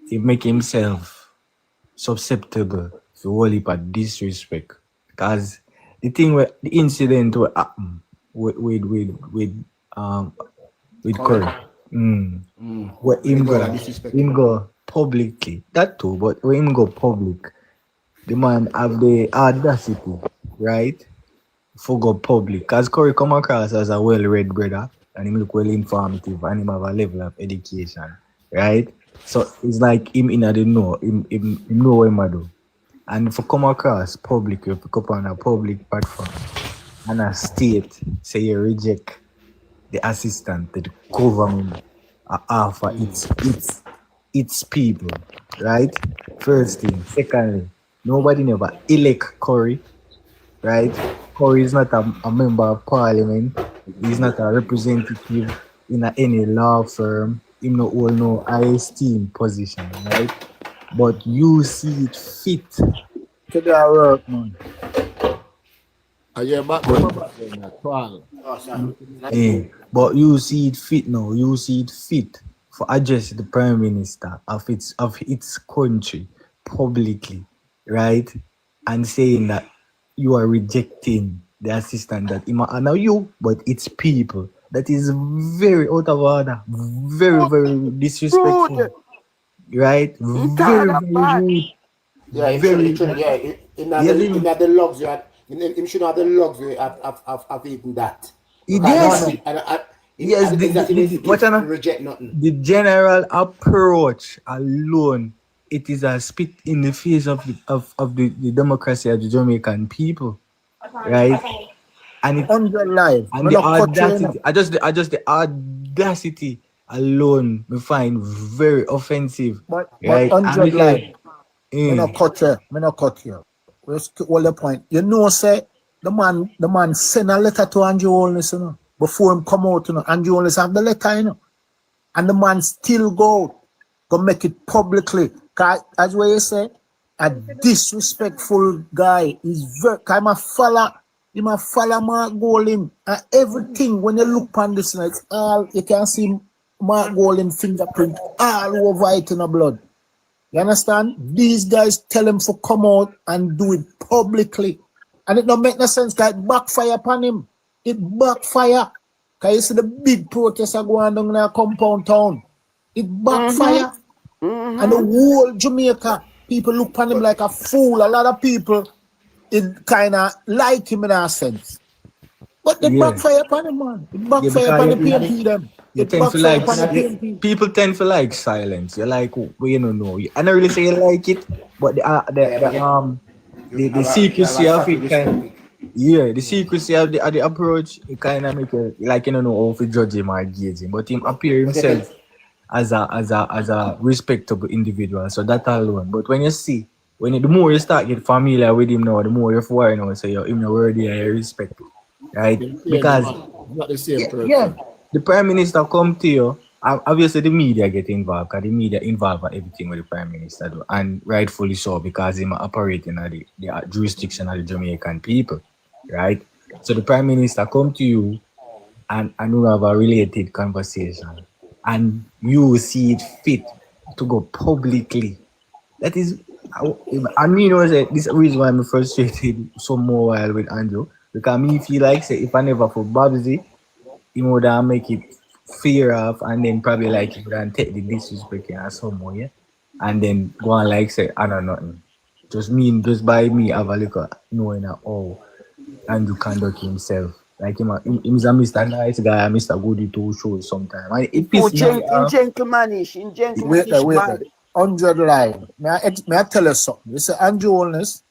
Speaker 7: he make himself susceptible to whole heap of disrespect. Because the incident what happened with Curry. Where him go publicly. That too, but when him go public, the man have the audacity, right? For go public. Because Curry come across as a well-read brother and him look well informative and him have a level of education, right? So it's like him in the know, him know what him do. And if you come across public, if you come on a public platform and a state say you reject the assistant to the government offer its people, right? First thing. Secondly, nobody never elect Curry, right? Curry is not a member of parliament. He's not a representative in any law firm. He no hold no high esteem position, right? But you see it fit to the work, man. But you see it fit now. You see it fit for address the prime minister of its country publicly, right? And saying that you are rejecting the assistance that ima honor you, but it's people. That is very out of order, very, very disrespectful,
Speaker 3: Rude.
Speaker 7: right? Very, very rude.
Speaker 8: Yeah, him
Speaker 7: Very,
Speaker 8: should, yeah, in the luxury, him should have the luxury of eating that.
Speaker 7: yes, yes,
Speaker 8: Reject nothing.
Speaker 7: the general approach alone, it is a spit in the face of the democracy of the Jamaican people, right? And it,
Speaker 5: On your life.
Speaker 7: and the audacity, I just the audacity alone we find very offensive,
Speaker 5: But
Speaker 7: right?
Speaker 5: on your life.
Speaker 7: Mm.
Speaker 5: Me no cut you. Let's hold the point. You know, say the man send a letter to Andrew Holness, you know, before him come out, you know. Andrew Holness have the letter, you know. And the man still go make it publicly. Cause as what you say, a disrespectful guy is very I'm a follow Mark Golding. And everything when you look on this, it's all you can see Mark Golding fingerprint all over it in the blood. You understand? These guys tell him to come out and do it publicly. And it don't make no sense that it backfire upon him. It backfire. Because you see the big protests are going on in our compound town. It backfire. And the whole Jamaica, people look upon him like a fool. A lot of people, it kind of like him in a sense. But it backfire upon him, man. It backfire upon the PNP them.
Speaker 7: People tend to like silence. You like, well, you know. I don't really say you like it, but the secrecy of it kind, the secrecy of the approach, it kind of make it like you don't know how to judge him or gauge him, but him appear himself as a respectable individual. So that alone. But when you see, the more you start get familiar with him now, the more you for now say you're him worthy and you respect it, right? Because
Speaker 2: not the same person.
Speaker 7: The prime minister come to you. Obviously, the media get involved because the media involved in everything with the prime minister do, and rightfully so because he's operating at the jurisdiction of the Jamaican people, right? So the prime minister come to you, and you have a related conversation, and you see it fit to go publicly. That is, I mean, this is the reason why I'm frustrated so more while with Andrew, because me feel like say if I never for Babsy, he would make it fear of, and then probably like he would take the disrespect and somewhere, yeah, and then go and like say I don't know nothing. Just by me have a look at knowing how Andrew conduct himself. Like he's a Mr. Nice guy, Mr. Goody too shows sometimes. And it pisses
Speaker 3: gentlemanish.
Speaker 5: 100 line. May I tell you something? You say Andrew Holness,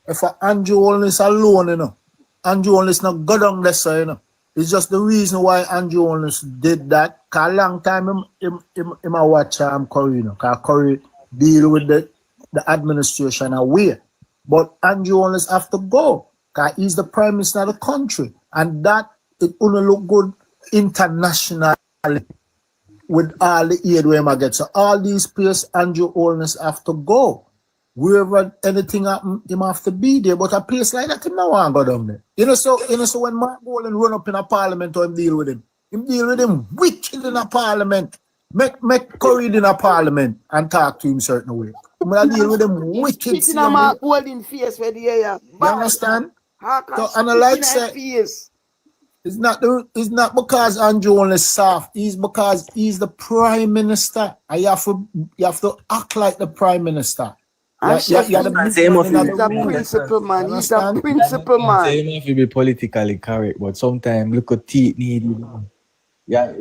Speaker 5: if Andrew Holness alone, you know, Andrew Holness not go down there, so, you know. It's just the reason why Andrew Holness did that. Cause a long time him watch Curry, you know, cause Curry deal with the administration away. But Andrew Holness have to go. Cause he's the prime minister of the country. And that it only look good internationally with all the aid we might get. So all these places Andrew Holness have to go. Wherever anything happen, him have to be there. But a place like that, him no want to go down there. You know, so when Mark Golding run up in a parliament or him deal with him wicked in a parliament. Make Curry in a parliament and talk to him certain way. When I deal with him wicked.
Speaker 3: It's in a Mark Golding face where the air.
Speaker 5: You understand? So, and I like say, it's not because Andrew Holness soft. It's because he's the prime minister. And you have to act like the prime minister.
Speaker 3: He's a principal man. He's a principal man.
Speaker 7: He have to be politically correct, but sometimes look at teeth needed. Yeah,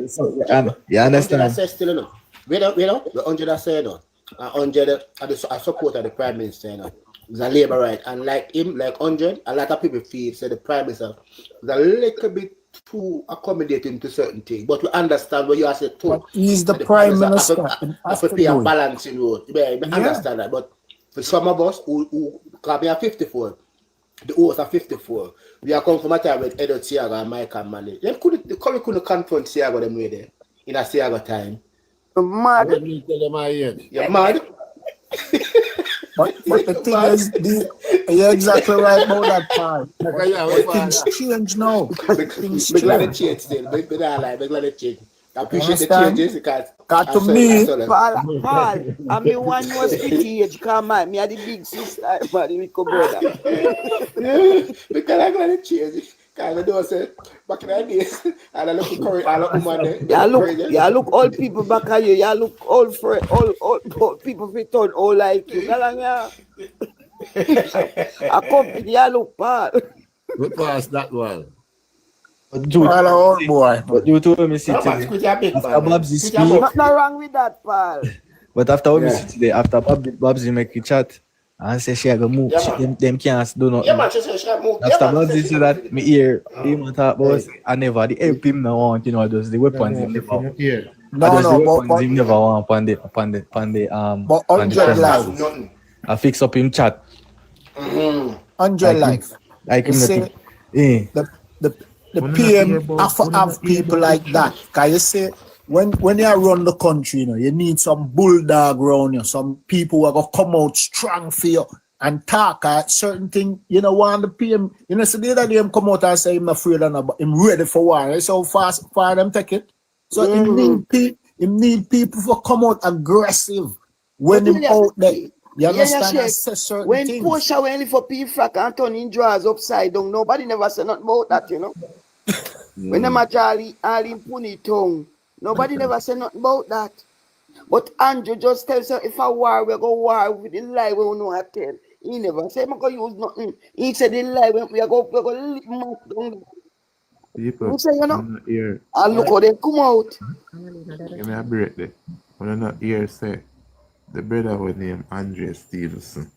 Speaker 7: you understand?
Speaker 8: I still the 100 I said, 100 I support the prime minister, you know. It's a labor right, and like him, like 100, a lot of people feel say the prime minister is a little bit too accommodating to certain things. But we understand what you are saying too.
Speaker 5: He's the prime minister.
Speaker 8: Have to play a balancing role. We understand that, but for some of us who can be at 54, the oath are 54. We are come from a time with Edward Siaga and Mike and Manley. They couldn't confront Siaga them way there in a Siaga time.
Speaker 3: Mad.
Speaker 8: You're mad.
Speaker 5: But the thing is, You're exactly right about that part.
Speaker 2: Because yeah,
Speaker 5: But things change now. Things
Speaker 8: Big glad
Speaker 5: change.
Speaker 8: it change still. Big glad like, big glad it change. I appreciate the
Speaker 5: Understand?
Speaker 8: changes because
Speaker 5: Got
Speaker 8: I
Speaker 5: to
Speaker 8: saw
Speaker 5: me.
Speaker 8: them.
Speaker 3: Paul, I'm the one who was pretty age. Come on, me are the big sister, but the little brother.
Speaker 8: Because I'm glad it change. Because I know say back in the days, and I look at current, I look woman there.
Speaker 3: Yeah, look old people back at you. Yeah, look old friend, old people fit on old like you. Galanga. A company, yeah, look Paul.
Speaker 2: We passed that one.
Speaker 7: But due
Speaker 5: All old boy.
Speaker 7: but due to me see
Speaker 8: No man,
Speaker 7: today,
Speaker 8: squeeze your big
Speaker 7: after
Speaker 8: man.
Speaker 7: Babsy
Speaker 8: Squeeze your
Speaker 7: speak,
Speaker 8: mouth.
Speaker 3: Nothing wrong with that, Paul.
Speaker 7: but after what me
Speaker 8: Yeah.
Speaker 7: see today, after Babsy make a chat and say she a go move,
Speaker 8: Yeah, man.
Speaker 7: them can't do
Speaker 8: Yeah,
Speaker 7: nothing.
Speaker 8: man, she said she have moved. Yeah,
Speaker 7: After
Speaker 8: man, she
Speaker 7: Babsy
Speaker 8: said she
Speaker 7: say
Speaker 8: moved
Speaker 7: that,
Speaker 8: to
Speaker 7: me
Speaker 8: the-
Speaker 7: hear him talk about I never the help him now want, just the weapons him never want.
Speaker 5: No,
Speaker 7: Just the weapons
Speaker 5: but
Speaker 7: him never want on the
Speaker 5: but
Speaker 7: on the
Speaker 5: hundred
Speaker 8: That's
Speaker 5: life.
Speaker 8: nothing.
Speaker 7: I fix up him chat
Speaker 5: 100 life.
Speaker 7: like
Speaker 5: You
Speaker 7: him
Speaker 5: see,
Speaker 7: not
Speaker 5: the the PM have to have people like that. Cause you see, when you run the country, you need some bulldog around you, some people who are gonna come out strong for you and talk at certain thing. Want the PM, so the other day him come out and say him not afraid of nobody, him ready for war. That's how fast for them take it. So him need people to come out aggressive when him out there. You understand? And say certain
Speaker 3: When
Speaker 5: things.
Speaker 3: Portia went for P-Frack and turning drawers upside down, nobody never said nothing about that, When them a jolly all in pony tongue, nobody never said nothing about that. But Andrew just tells us if a war, we go war with the lie we know I tell. He never said I'm gonna use nothing. He said the lie when we go live down there.
Speaker 11: People,
Speaker 3: You say,
Speaker 11: I'm not here.
Speaker 3: and look how they come out.
Speaker 11: Give me a break there. When I'm not here, say, the brother was named Andre Stevenson.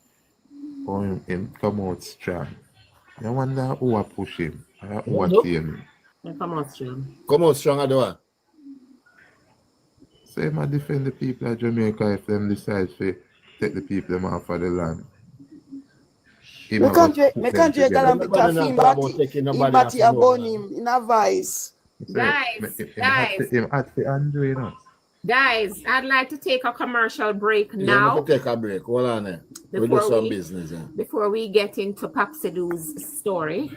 Speaker 11: Or him come out strong. I wonder who I push him. Who I team him.
Speaker 6: Come on, stream.
Speaker 2: Come out strong at the one.
Speaker 11: So him a defend the people of Jamaica if them decide to take the people them off of the land. Him
Speaker 3: Me
Speaker 11: a go
Speaker 3: can't
Speaker 11: put
Speaker 3: me
Speaker 11: them
Speaker 3: can't
Speaker 11: together.
Speaker 3: a bit of him, but him but he a burn him in a vice.
Speaker 11: Him at the Andre,
Speaker 6: Guys, I'd like to take a commercial break
Speaker 2: Yeah,
Speaker 6: now.
Speaker 2: we can take a break. Hold on there. We do some business. Yeah.
Speaker 6: Before we get into Papsidoo's story.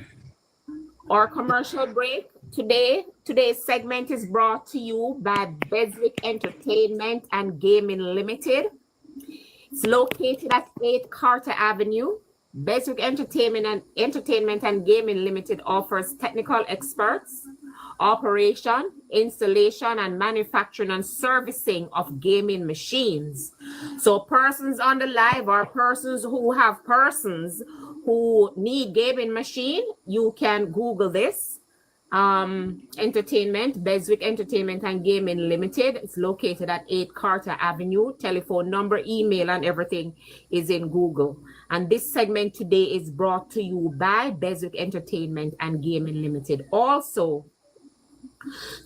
Speaker 6: Our commercial break today's segment is brought to you by Beswick Entertainment and Gaming Limited. It's located at 8 Carter Avenue. Beswick Entertainment and Gaming Limited offers technical experts, operation, installation, and manufacturing and servicing of gaming machines. So persons on the live or persons who need gaming machine, you can Google this. Entertainment, Beswick Entertainment and Gaming Limited. It's located at 8 Carter Avenue. Telephone number, email, and everything is in Google. And this segment today is brought to you by Beswick Entertainment and Gaming Limited. Also,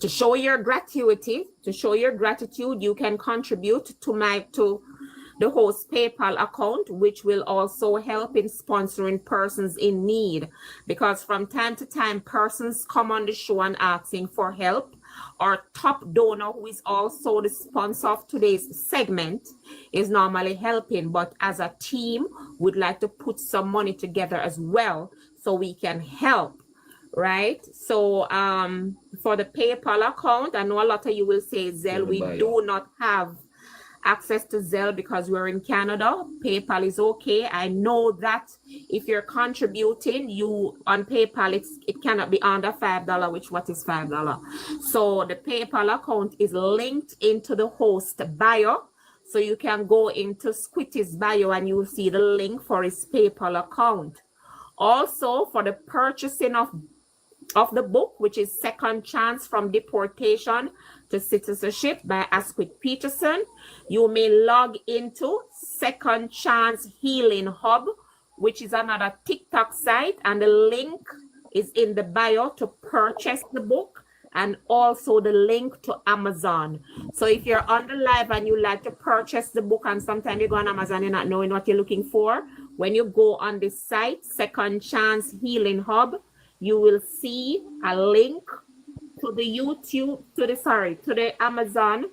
Speaker 6: to show your gratitude, you can contribute to the host PayPal account, which will also help in sponsoring persons in need. Because from time to time, persons come on the show and asking for help. Our top donor, who is also the sponsor of today's segment, is normally helping. But as a team, we'd like to put some money together as well so we can help. Right? So for the PayPal account, I know a lot of you will say, Zelle, we do not have access to Zelle because we're in Canada. PayPal is okay. I know that if you're contributing, you on PayPal, it cannot be under $5, which what is $5? So the PayPal account is linked into the host bio. So you can go into Squitty's bio and you will see the link for his PayPal account. Also, for the purchasing of the book, which is Second Chance from Deportation to Citizenship by Asquith Peterson, you may log into Second Chance Healing Hub, which is another TikTok site, and the link is in the bio to purchase the book, and also the link to Amazon. So if you're on the live and you like to purchase the book, and sometimes you go on Amazon, you're not knowing what you're looking for, when you go on this site, Second Chance Healing Hub, you will see a link to the Amazon,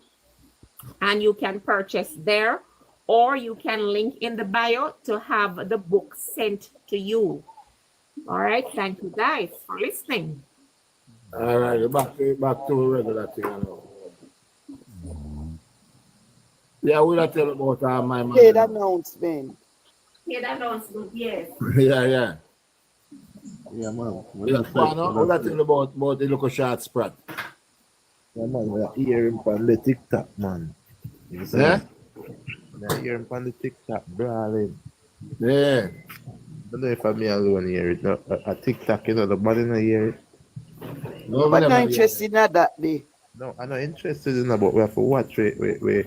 Speaker 6: and you can purchase there. or you can link in the bio to have the book sent to you. All right. Thank you guys for listening.
Speaker 2: All right, back to regular thing now. Yeah, we'll tell about my man.
Speaker 3: Paid announcement.
Speaker 6: Paid announcement, yes.
Speaker 2: Yeah.
Speaker 11: Yeah, man.
Speaker 2: We'll tell about the local short sprat.
Speaker 11: Yeah, man, we are hearing from the TikTok, man. You see?
Speaker 2: Yeah?
Speaker 11: We are hearing from the TikTok, brawling.
Speaker 2: Yeah.
Speaker 11: I don't know if I'm alone here. It's not a TikTok, you know, the body not hear it.
Speaker 2: No,
Speaker 3: But not interested in that day.
Speaker 11: No, I'm not interested in that, but we have to watch we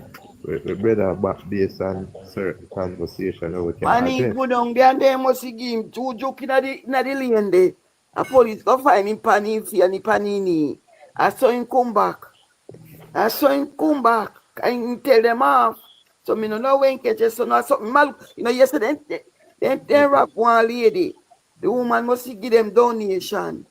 Speaker 11: brother back based on certain conversation that we can
Speaker 3: Man, he
Speaker 11: address.
Speaker 3: go down there and they must give him 2 joke in the lane there. A police go find him panini and he panini. I saw him come back. And he tell them off. So me no know when catch so now something mal. You know, yesterday they rap one lady. The woman must give them donation.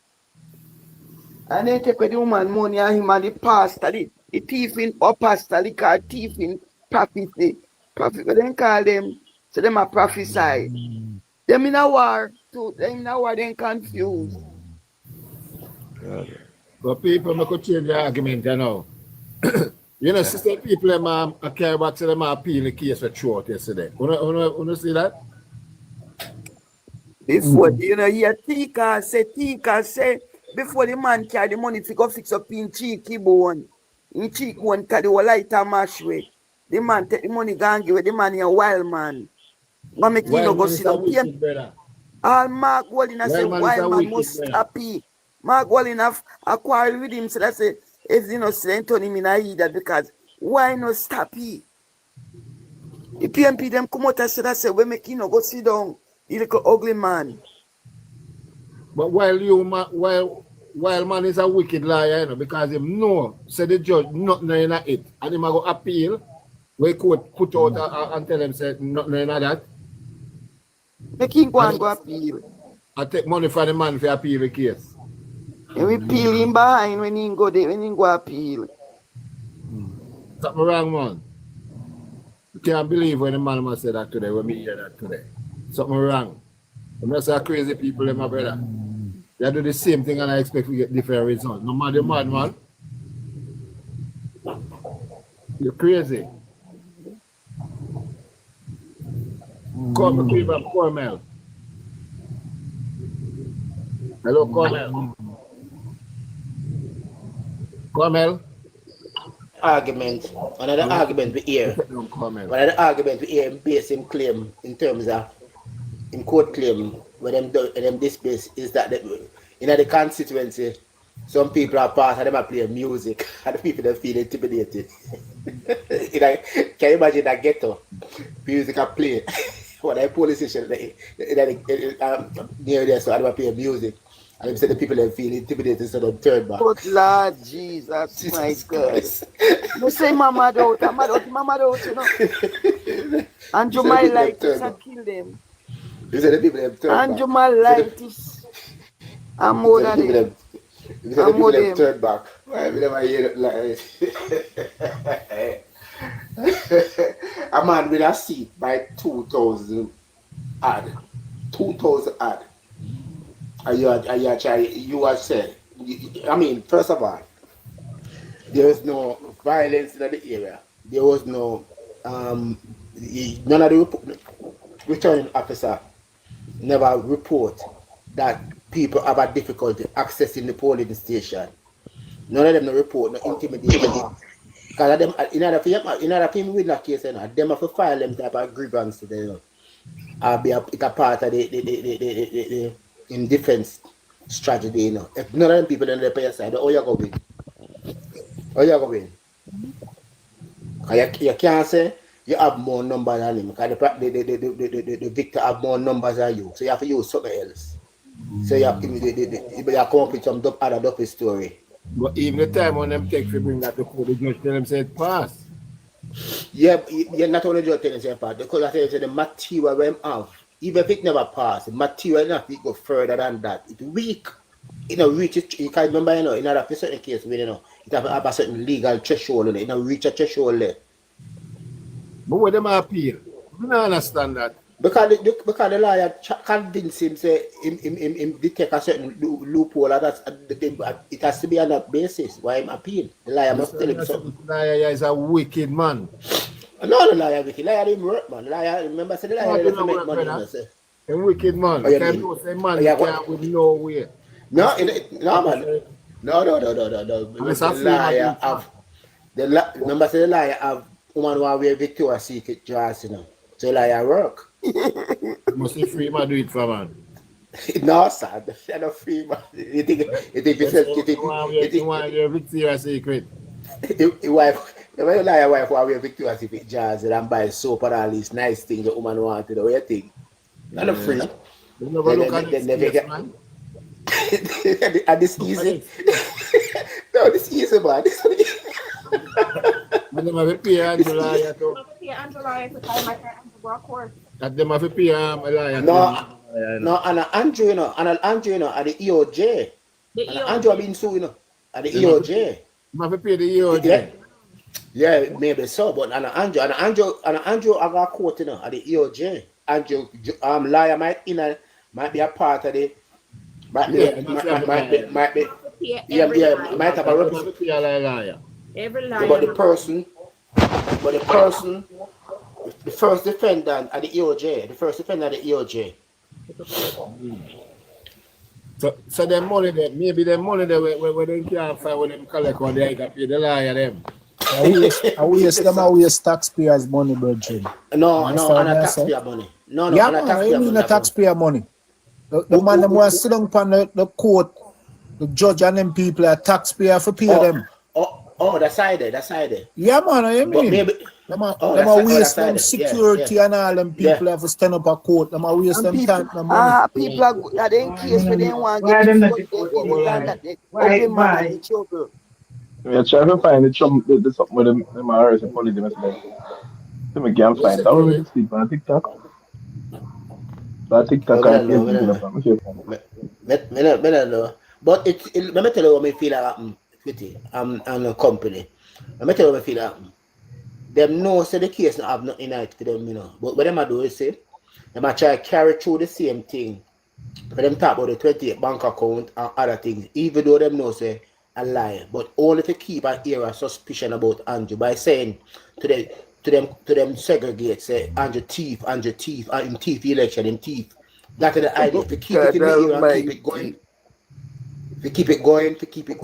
Speaker 3: And then take the woman money and him and the pastor, the thief in or pastor, the call thief in prophecy. Prophet, but then call them, so them a prophesy. Them in a war, too. Them in a war, then confused.
Speaker 2: But people make change the argument, you know. You know, sister people them care about them appeal the case for throughout yesterday. You see that?
Speaker 3: Before you know, Tika say before the man carry the money to go fix up in cheeky bone. In cheek bone carry the lighter mash way. The man take the money go and give it the man a wild man. What make you no go sit down? All Mark Wallin say wild man must stop it. Mark Wallin have a quarrel with him, so that's say if you know sent on him in a that because why not stop it? The PMP them come out and say that say we make you no go sit down. You little ugly man.
Speaker 2: But while man is a wicked liar, you know, because him know, say the judge nothing in it, and him a go appeal, we could put out and tell him say nothing in that.
Speaker 3: Make him go and go appeal.
Speaker 2: I take money from the man for appeal the case.
Speaker 3: And we peel him behind when he go there, when he go appeal.
Speaker 2: Something wrong, man. You can't believe when the man must say that today, when me hear that today. Something wrong. I'm not so crazy people, my brother. They do the same thing and I expect we get different results. No matter mad, man. You're crazy. Come to from Cornell. Hello, Cornell. Cornell.
Speaker 8: Argument. Another argument we hear. Another argument we hear based in claim in terms of in court claim where them displace is that in the constituency some people are part of them are playing music and the people that feel intimidated. Can you imagine that ghetto music are playing when a police station near there so they play music and they say the people that feel intimidated so they turn back.
Speaker 3: But Lord Jesus my God. You say mama out, you know. And you might like to kill them.
Speaker 8: You say the people that turn
Speaker 3: and
Speaker 8: back.
Speaker 3: you might like this. I'm more than them.
Speaker 8: You say the people that turn back. Why we never hear it like a man with a seat by 2,000 odd. 2,000 odd. And you are said, I mean, first of all, there was no violence in the area. There was no, none of the returning officer never report that people have a difficulty accessing the polling station. None of them no report, no intimidation. Because them, in order for him win that case, them have to file them type of grievance today, you know. It's a part of the in defense strategy, you know. If none of them people on the player side, how you go win? How you go win? You can't say you have more numbers than him because the victor have more numbers than you. So you have to use something else. So you have to come up with some other double story.
Speaker 2: But even the time when them take to bring that to court, the judge tell them say it pass.
Speaker 8: Yeah, not only judge tell them say it pass, because I say the material we have, even if it never pass, the material enough it go further than that. It's weak. You know, reach it, you can remember, you know, in a certain case, you know, it have a certain legal threshold, you know, reach a threshold there.
Speaker 2: But what them appeal? I don't understand that.
Speaker 8: Because the lawyer convinced him, say, him detect a certain loophole, and it has to be on that basis why him appeal. The lawyer must tell him something.
Speaker 2: The lawyer is a wicked man.
Speaker 8: No, the lawyer wicked. The lawyer didn't work, man. The lawyer, remember, say the lawyer didn't make money, you know, say.
Speaker 2: A wicked man.
Speaker 8: Oh, you
Speaker 2: Can
Speaker 8: mean?
Speaker 2: you say man
Speaker 8: Oh, yeah,
Speaker 2: can't with no way?
Speaker 8: No, no, man. No. Remember, say the lawyer have woman who wear Victoria's Secret dress, you know. So the lawyer work.
Speaker 2: You must be free man do it for man.
Speaker 8: No, sir. They're not free, man. You think
Speaker 2: you want your Victoria's Secret?
Speaker 8: Your wife, the liar wife who wear Victoria's Secret jazz and buy soap and all these nice things the woman wanted. What you think? They're not free.
Speaker 2: You never look at it, man.
Speaker 8: And this easy. No, this easy, man. This
Speaker 2: and them have to pay Andrew lawyer too. That them have to pay a lawyer.
Speaker 8: No, and Andrew, you know, at the EOJ. And Andrew have been sued, you know, at the EOJ.
Speaker 2: You have to pay the EOJ.
Speaker 8: Yeah, maybe so, but Andrew have a court, you know, at the EOJ. Andrew, lawyer might be a part of the. Might have a
Speaker 2: lawyer.
Speaker 6: Every lawyer.
Speaker 8: But the person, the first defendant at the EOJ,
Speaker 2: So them money there, maybe them money there when they can't find when them collect or they can pay the lawyer them.
Speaker 5: I waste taxpayers' money, Virgin.
Speaker 8: No, on a taxpayer money. No,
Speaker 5: yeah,
Speaker 8: on a
Speaker 5: man,
Speaker 8: taxpayer money.
Speaker 5: A taxpayer money. The man them want to sit down upon the court, the judge and them people are taxpayer for pay them.
Speaker 8: That's side there.
Speaker 5: Yeah, man, I mean.
Speaker 8: Maybe,
Speaker 5: them are waste them security and all them people have to stand up a court. Them are waste them time and money.
Speaker 3: People are in case where they want to get
Speaker 13: Yeah, try to find the something with them RS and police yesterday. So I can't find it. I already sleep on TikTok. But TikTok I can't
Speaker 8: know. But let me tell you what I feel happen with it. I'm a company. Let me tell you what I feel happen. Them know say the case not have nothing in it for them, you know. But what them a do is say, them a try carry through the same thing. For them talk about the 28 bank account and other things, even though them know say a lie, but only to keep an air of suspicion about Andrew by saying to them segregate, say Andrew thief, and him thief election, him thief. That's the idea. To keep it in the air and keep it going. To keep it going, to keep it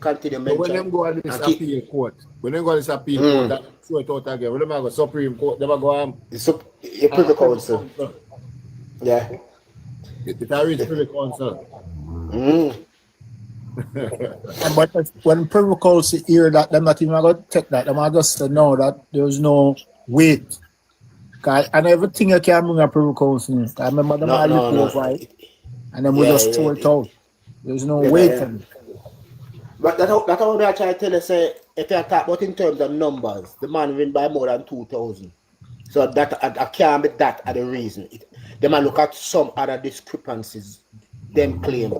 Speaker 8: continue.
Speaker 2: When them go on this appeal court, that throw it out again. When them go Supreme Court, they go on.
Speaker 8: The Privy Council. Yeah.
Speaker 2: It a reach Privy Council.
Speaker 5: But when Privy Council hear that, they're not even going to take that. They're just to know that there's no weight. And everything you can bring a Privy Council. I remember them all look over it. And then we just throw it out. There's no weight.
Speaker 8: But that's how I try to tell you, say, if you talk about in terms of numbers, the man win by more than 2,000. So that I can't be that at the reason. They might look at some other discrepancies, them claim.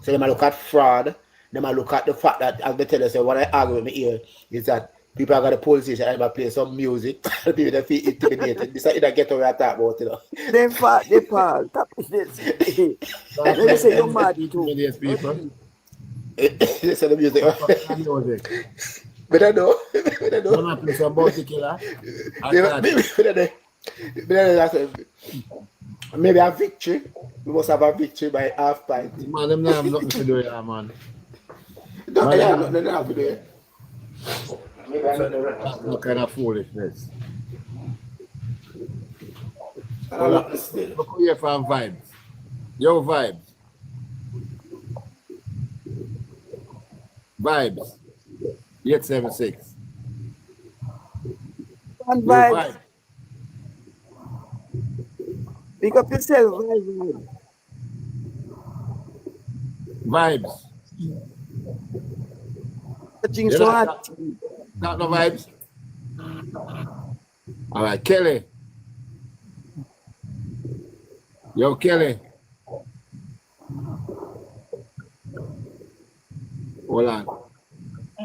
Speaker 8: So they might look at fraud. They might look at the fact that, as they tell us, what I argue with me here is that people are going to police station and play some music. People that feel intimidated. This is get what I talk about, you know.
Speaker 3: They fall. Tap this. Let me say you're mad too.
Speaker 8: They say the music. But I know.
Speaker 2: Wanna play some bounty killer?
Speaker 8: Maybe a victory. We must have a victory by half pint.
Speaker 2: Man, them not have nothing to do with that, man.
Speaker 8: No, they have nothing to do with
Speaker 2: What kind of foolishness? Look here from Vibes. Yo, Vibes. Vibes. 876.
Speaker 3: And Vibes. Pick up yourself,
Speaker 2: Vibes.
Speaker 3: Touching so hard.
Speaker 2: Not no Vibes. All right, Kelly. Yo, Kelly. Hold on.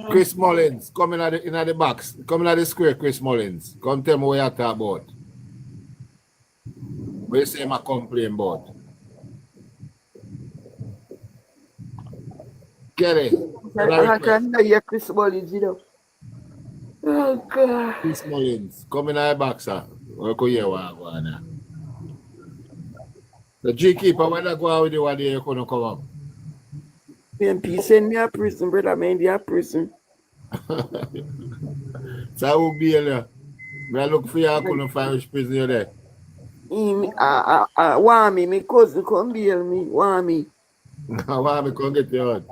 Speaker 2: Chris Mullins, come in the box. Come in the square, Chris Mullins. Come tell me what you talk about. What you say I complain about? Kelly.
Speaker 3: I can hear Chris Mullins, you know. Oh, God.
Speaker 2: Chris Mullins, come in the box, sir. We'll go here, one. The G keeper, when I go out with you one day, you couldn't come up.
Speaker 3: PMP send me a prison, brother. Man, they are prison.
Speaker 2: So I will be here. I look for you, I couldn't find which prison you're there.
Speaker 3: Want me, my cousin come bail me. Want me.
Speaker 2: Want me come get you out?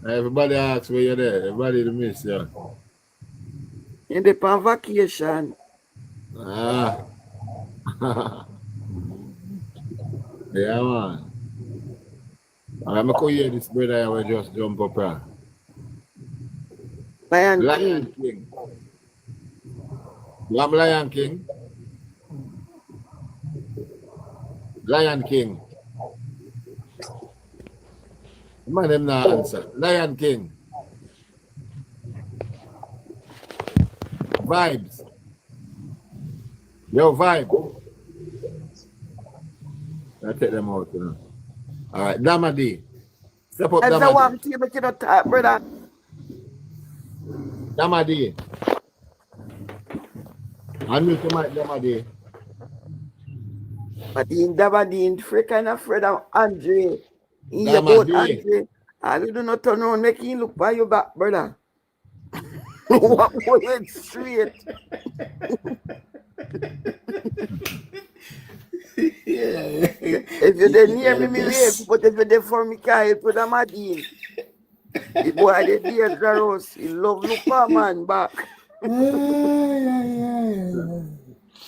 Speaker 2: Everybody asks where you're there. Everybody miss you.
Speaker 3: You're there on vacation.
Speaker 2: Ah. Yeah, man. I'm going to hear this brother I will just jump up here.
Speaker 3: Lion
Speaker 2: King. You have Lion King? Lion King. Man, them not answer. Lion King. Vibes. Yo, Vibe. I take them out, you know. All right, Damadi. Step up,
Speaker 3: That's
Speaker 2: Damadi.
Speaker 3: the one thing you cannot talk, brother.
Speaker 2: Damadi. Unmute the mic, Damadi.
Speaker 3: But in Damadi, freaking afraid of Andre. In your boat, Andre. I do not turn around, make him look by your back, brother. What going straight? If you didn't hear me, wave, but if you did for me, can't put a Madine. The boy did the Rose. He love look for man back.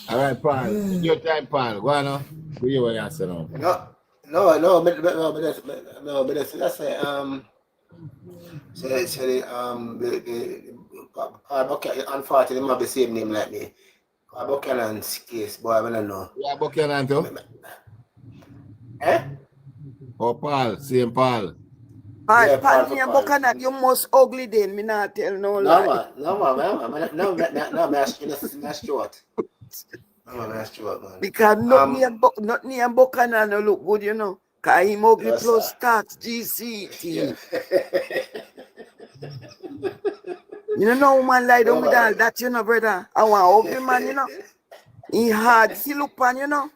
Speaker 2: All right, Paul. Your time, Paul. Go on now. Do you want to answer now?
Speaker 8: But that's unfortunately, they might be the same name like me. Buchanan's case, boy, I don't know.
Speaker 2: Yeah, Buchanan too?
Speaker 8: Eh?
Speaker 2: Oh, Paul, same Paul.
Speaker 3: Paul, me and Buchanan, you most ugly then, me not tell no lie.
Speaker 8: No, that's short. Man.
Speaker 3: Because not me and Buchanan no look good, you know. Because him ugly plus tax, GCT. You don't know man lie down with all that, you know, brother. I want ugly man, you know. He hard, he look pan, you know.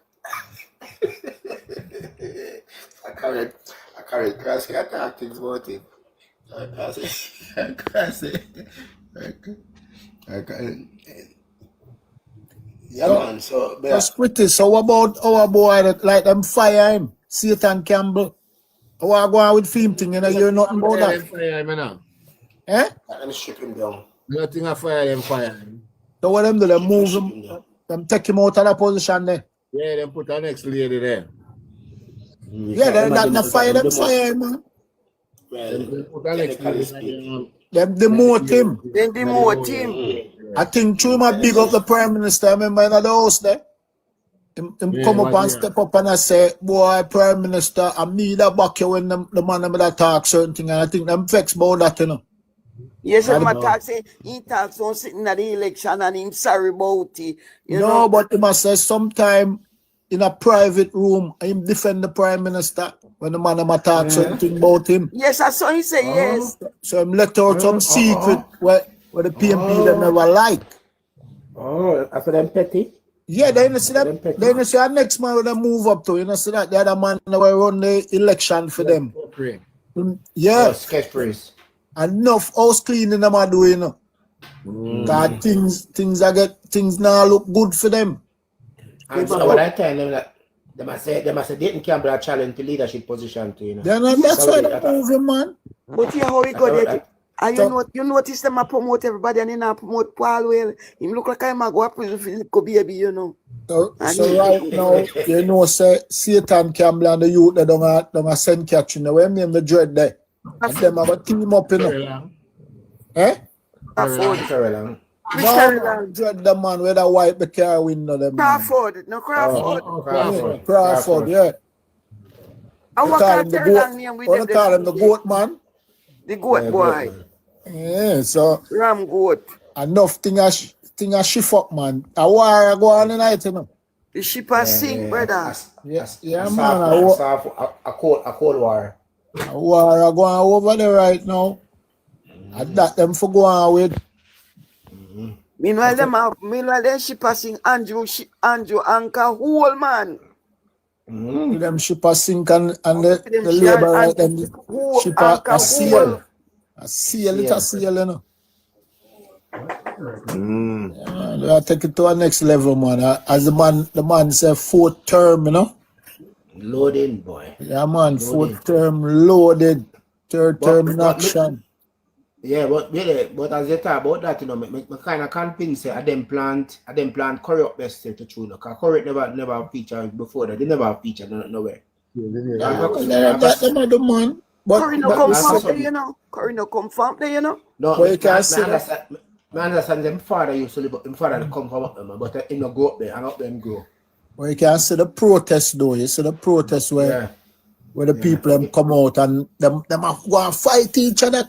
Speaker 8: I carry cross, I talk things about it. Yeah, man, so...
Speaker 5: That's pretty. So what about our boy that like them fire him? Satan Campbell. How I go on with film thing, you know, you hear nothing about that.
Speaker 2: Fire him now.
Speaker 5: Eh?
Speaker 8: Let me strip him down.
Speaker 2: Nothing of fire him.
Speaker 5: So what them do, they move him, them take him out of that position there.
Speaker 2: Yeah, them put our next lady there.
Speaker 5: Yeah, they're not fire him, man.
Speaker 2: Them put our next lady
Speaker 5: there. Them demote him.
Speaker 3: Then demote him.
Speaker 5: I think through my big up the Prime Minister, I remember in the house there. Him come up and step up and I say, boy, Prime Minister, I need that back here when the man that talk certain thing, and I think them vex about that, you know.
Speaker 3: Yes, I'm talk say he talks on sitting at the election and him sorry about it. You
Speaker 5: no,
Speaker 3: know?
Speaker 5: but he must say sometime in a private room, him defend the Prime Minister when the man talk certain thing about him.
Speaker 3: Yes, I saw him say yes.
Speaker 5: So him let out some secret where the PMP them never like.
Speaker 8: Oh, after them petty?
Speaker 5: Yeah, then you see that. Then you see our next man when they move up to. You know, see that the other man that will run the election for them. Yeah.
Speaker 8: Oh, sketch priest.
Speaker 5: Enough house cleaning them are doing, you know. Cause things now look good for them.
Speaker 8: And so what I tell them that they must say Dayton Campbell a challenge to leadership position too, you know.
Speaker 5: Then that's why they moving, man.
Speaker 3: But yeah, how he got it? And you notice them promote everybody and they not promote Paul well. Him look like I'm a go to prison for little baby, you know.
Speaker 5: So right now, you know, say Satan Campbell and the youth they don't send catching the way name the dread there. And them have a team up, you know. Eh?
Speaker 8: Crawford.
Speaker 5: No, dread the man with a wipe the car window. Them
Speaker 3: Crawford. No, Crawford.
Speaker 5: Crawford, yeah.
Speaker 3: I want to call him the goat man. The goat boy.
Speaker 5: Yeah, so
Speaker 3: Ram goat.
Speaker 5: enough thing a shift up, man. A war go on tonight, you know.
Speaker 3: The ship has sink, brother.
Speaker 5: Yeah, man. A
Speaker 8: cold war.
Speaker 5: war go on over there right now. And that them for go on with.
Speaker 3: Meanwhile, them ship has sink Andrew anchor whole man.
Speaker 5: Them ship a sink and the labor right them ship a sail. A sail, it a sail, you know. Yeah, they take it to a next level, man. As the man said, fourth term, you know.
Speaker 8: Loading, boy.
Speaker 5: Yeah, man, fourth term loaded, third term in action.
Speaker 8: Yeah, but as you talk about that, you know, me kind of convinced that them plant curry up best to true, because curry never featured before that. They never featured nowhere.
Speaker 5: That's the man. But
Speaker 3: Curry no come from there, you know. Curry no come from there, you know.
Speaker 5: No, you can't say that.
Speaker 8: I understand them father used to live, them father come from up them, but he no go up there and up them grow.
Speaker 5: Well, you can see the protest though. You see the protest where the people them come out and them have go and fight each other.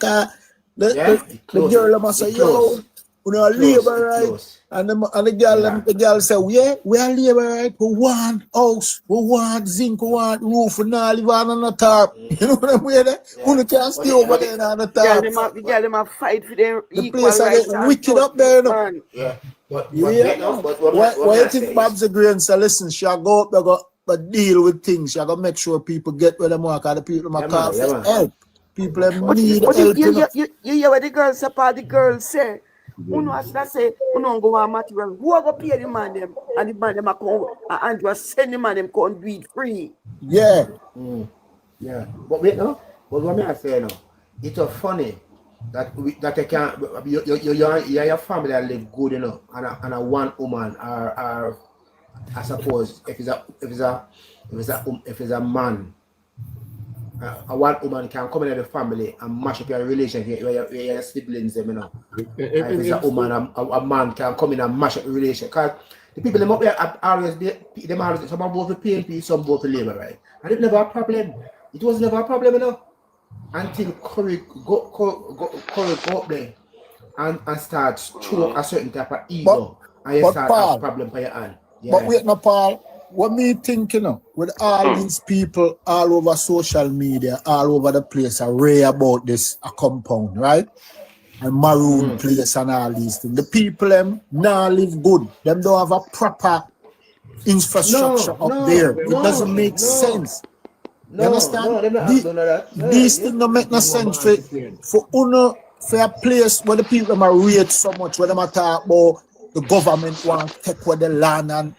Speaker 5: The girl must say, yo, we are labor right. And the girl say, we are labor right. We want house, we want zinc, we want roof, and all live on the top. You know what I'm saying? We can't stay over there on the top.
Speaker 3: The girl them fight for them
Speaker 5: the place I get wicked up there, you know.
Speaker 8: Yeah. But
Speaker 5: why you think Babs agree and say, listen, she'll go up there, but deal with things. She'll go make sure people get where they want, because the people might call for help. People need help.
Speaker 3: You hear what the girls say, the girls say. Uno as that say, uno go on material. Who are go pay the man them, and the man them a come, and Andrew send the man them come do it free.
Speaker 5: Yeah.
Speaker 8: Yeah. But wait no. But what me I say now, it's so funny that they can't. Your family that live good enough, and a one woman or I suppose if it's a man. A one woman can come in the family and mash up your relationship where your siblings, you know. If it's a woman, a man can come in and mash up the relationship. Because the people them up there always some both the PNP, some both the labor, right? And it's never a problem. It was never a problem, you know. Until Curry go up there and start throw a certain type of ego. And you start
Speaker 5: Paul,
Speaker 8: a problem for your hand. Yeah.
Speaker 5: But wait no, Paul. What me think, you know, with all these people all over social media, all over the place, are ray about this Accompong, right? And Maroon place and all these things. The people them now live good. Them don't have a proper infrastructure up there. It doesn't make sense. You understand? These things don't make no sense for a place where the people them are rate so much, where them are talk about the government want to take away the land and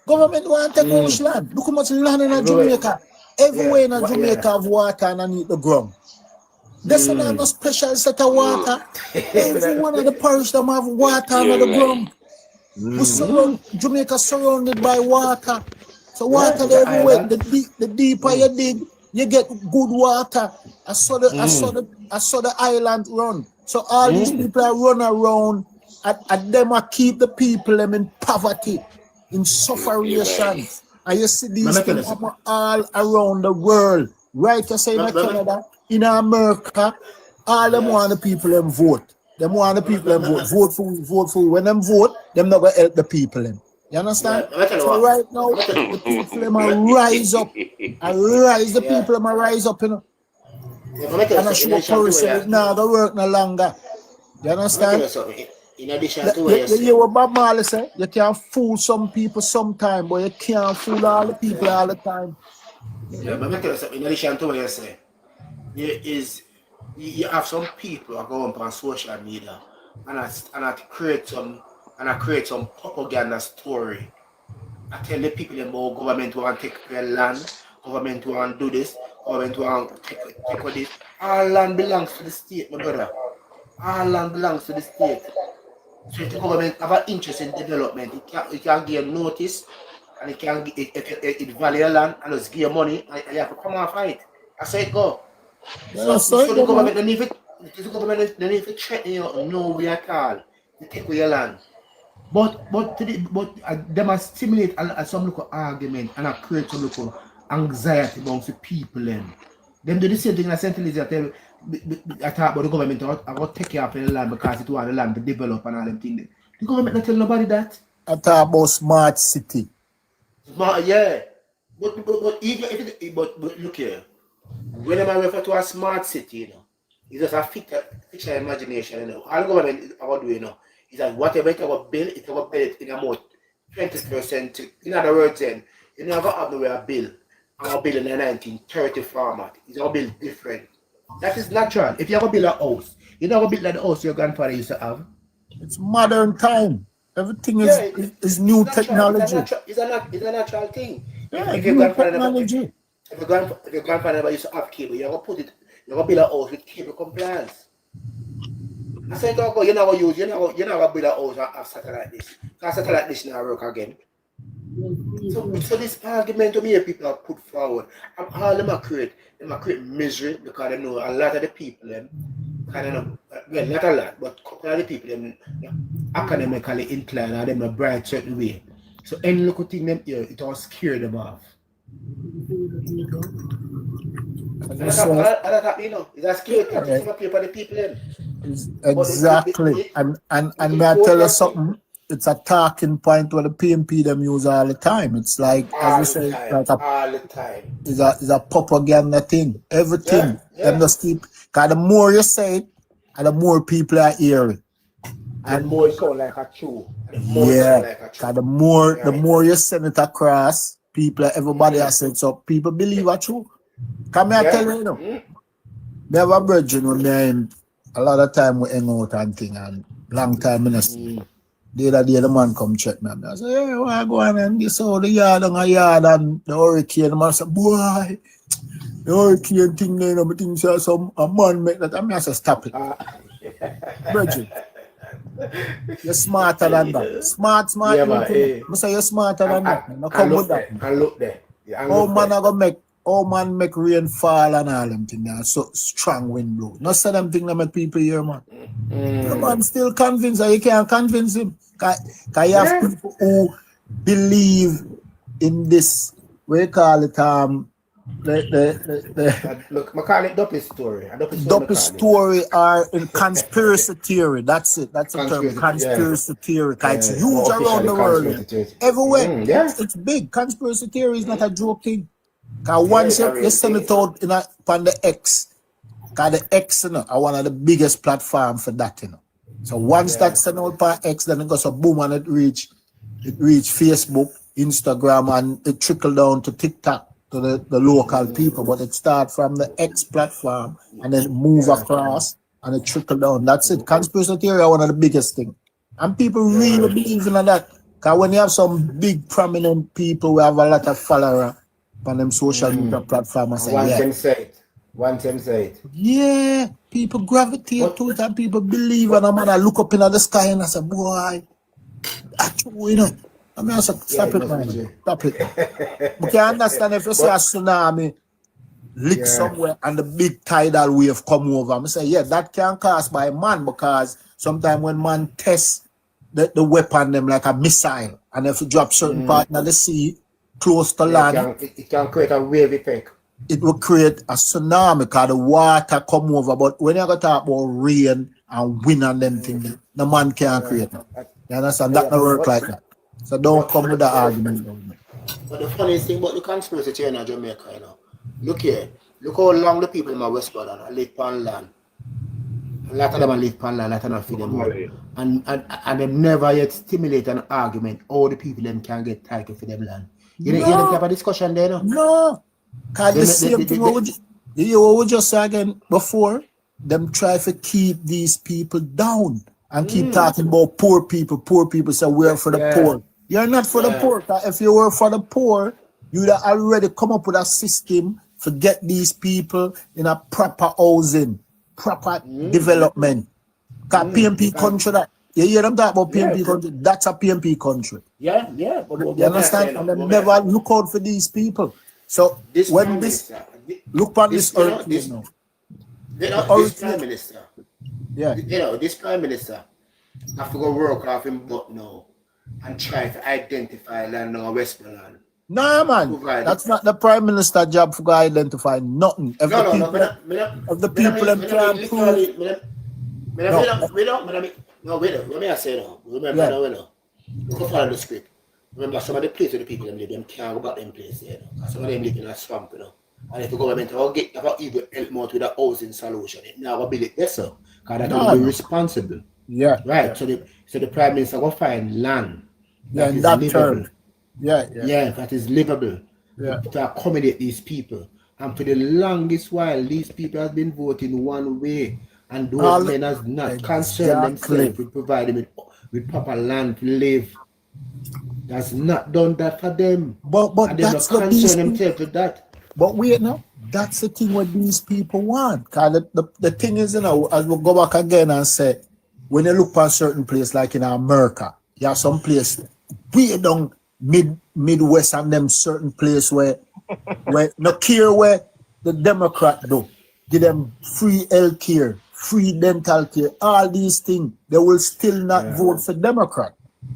Speaker 5: government want to take much land. Look how much land in Jamaica. Everywhere in Jamaica have water underneath the ground. There's not a special set of water. Every one of the parish them have water under the ground. Jamaica surrounded by water. So water everywhere. The deeper you dig, you get good water. I saw the island run. So all these people are run around and them are keep the people them in poverty, in suffering. And you see these things all around the world. Right, you say in Canada, in America, all them want the people them vote. Them want the people them vote for. When them vote, them not gonna help the people them. You understand? So right now, the people them rise up. The people them rise up, you know. And I show person now the work no longer. You understand?
Speaker 8: In addition to what
Speaker 5: you hear what Bob Marley say? You can fool some people sometime, but you can't fool all the people all the time.
Speaker 8: Yeah, but let me tell you something. In addition to what you say, you have some people who go on social media and I create some propaganda story. I tell the people about government want to take their land, government want to do this, government want to take this. All land belongs to the state, my brother. All land belongs to the state. So if the government have an interest in development, it can give notice and it value your land and just give you money and you have to come and fight. That's how it go. So the government don't need to threaten you no way at all to take away your land. But they must stimulate some local argument and create some local anxiety amongst the people. Them do the same thing as St. Elizabeth. I talk about the government, I got take care of the land because it want the land to develop and all them things. The government not tell nobody that.
Speaker 5: I talk about smart city.
Speaker 8: Smart, yeah. But even if it, but look here. Whenever I refer to a smart city, you know, it's just a fiction imagination, you know. All the government is about doing, you know, is that whatever it will build, it will build it in about 20%. In other words, then, you never have nowhere a bill. Our bill in the 1930 format. It's all built different. That is natural. If you ever build a house, you never build like the house your grandfather used to have.
Speaker 5: It's modern time. Everything
Speaker 8: Yeah,
Speaker 5: is new
Speaker 8: natural.
Speaker 5: technology.
Speaker 8: It's a natural thing.
Speaker 5: Yeah,
Speaker 8: If your
Speaker 5: new
Speaker 8: grandfather never,
Speaker 5: technology.
Speaker 8: if your grandfather never used to have cable, you ever put it, you ever build a house with cable compliance. I said, oh, you're not gonna build a house and have satellite dish. Because satellite dish now work again. So this argument to me people have put forward, all them create misery because they know a lot of the people them kind of well not a lot, but a couple of the people them academically inclined and them a bright certain way. So any little thing them here, it all scare them off. And that you know, it's a scary thing to some people, the people them.
Speaker 5: Exactly. And may I tell you something? It's a talking point where the PMP them use all the time. It's like, as we say, like
Speaker 8: all the time.
Speaker 5: It's a propaganda thing. Everything.
Speaker 8: Yeah.
Speaker 5: Them just keep, because the more you say it, and the more people are hearing.
Speaker 8: And the more it sound like a true.
Speaker 5: Because the more you send it across, everybody has said so. People believe it true. Come here, tell you, me have a brethren when me a lot of time we hang out and thing, and long time in the The other day the man come check me and I say, hey, why go on and this all the yard and a yard and the hurricane. The man say, boy, the hurricane thing there, I think so a man make that. I say, stop it. Bridget, you're smarter than that. Smart.
Speaker 8: Yeah, man, hey.
Speaker 5: I say you're smarter than that. Now come with that.
Speaker 8: And look there.
Speaker 5: Man make rain fall and all them things there. So strong wind blow. Not say them thing that make people hear, man. The man still convinced that you can't convince him. Cause you have people who believe in this, we call it
Speaker 8: look, I call it Duppy story.
Speaker 5: Duppy story or in conspiracy theory. That's it. That's the term. Conspiracy theory. It's huge around the world. Everywhere. It's big. Conspiracy theory is not a joke thing. Cause once you send it out on the X, cause the X, you know, are one of the biggest platforms for that, you know. So once that's sent out on X, then it goes a boom and it reach Facebook, Instagram, and it trickle down to TikTok to the local people. But it start from the X platform and then move across and it trickle down. That's it. Conspiracy theory are one of the biggest things. And people really believe in that. Cause when you have some big prominent people who have a lot of followers on them social media platforms,
Speaker 8: Once them say it.
Speaker 5: Yeah, people gravitate to it and people believe, and I look up in the sky and I say, boy, that's true, you know. I mean, I say, stop it, man. Stop it. But you understand if you see a tsunami lick somewhere and the big tidal wave come over, I say, yeah, that can cause by man, because sometimes when man tests the weapon them like a missile, and if you drop certain part of the sea close to land,
Speaker 8: it can create a wave effect.
Speaker 5: It will create a tsunami because the water come over. But when you talk about rain and wind and them things, the man can't create that. You understand? That don't work like that. So don't come with the argument.
Speaker 8: But the funniest thing about the conspiracy theory in Jamaica, you know, look here, look how long the people in my West Border live on land. A lot of them live on land, a lot of them feed them. And they never yet stimulate an argument how the people them can get title for them land. You didn't hear them have a discussion there, no?
Speaker 5: No. Because the same thing what we just said again before, them try to keep these people down and keep talking about poor people. Poor people say we're for the poor. You're not for the poor. If you were for the poor, you'd have already come up with a system to get these people in a proper housing, proper development. Because PMP country that. You hear them talk about PMP country? That's a PMP country.
Speaker 8: Yeah.
Speaker 5: You understand? And they never look out for these people. So
Speaker 8: this
Speaker 5: when this look at this earth,
Speaker 8: this prime minister, this prime minister have to go work off him butt now and try to identify land on Westmoreland
Speaker 5: Nah, man,
Speaker 8: Provide
Speaker 5: that's
Speaker 8: it.
Speaker 5: not the prime minister job for go identify nothing. If the people, if the people them can't prove, no,
Speaker 8: Let me say now. Remember
Speaker 5: yeah,
Speaker 8: now, look at follow the script. Remember some of the places the people them live, them can't go back them place there. Some of them live in a swamp, And if the government will get even help more with a housing solution, it now will build it there, so because that will be
Speaker 5: no.
Speaker 8: responsible.
Speaker 5: Yeah,
Speaker 8: Right. So the prime minister will find land
Speaker 5: yeah,
Speaker 8: that
Speaker 5: in
Speaker 8: is
Speaker 5: that
Speaker 8: livable.
Speaker 5: term. Yeah.
Speaker 8: Yeah, that is livable to accommodate these people. And for the longest while, these people have been voting one way, and those men has not concerned themselves with providing with proper land to live. That's not done that for them.
Speaker 5: But
Speaker 8: And they're not
Speaker 5: that's what these
Speaker 8: concerned
Speaker 5: people.
Speaker 8: themselves with that.
Speaker 5: But wait now, that's the thing what these people want. Cause the thing is, as we go back again and say, when you look at certain place like in America, you have some place way down Midwest and them certain place where no care where the Democrat do. Give them free health care, free dental care, all these things. They will still not vote for Democrat.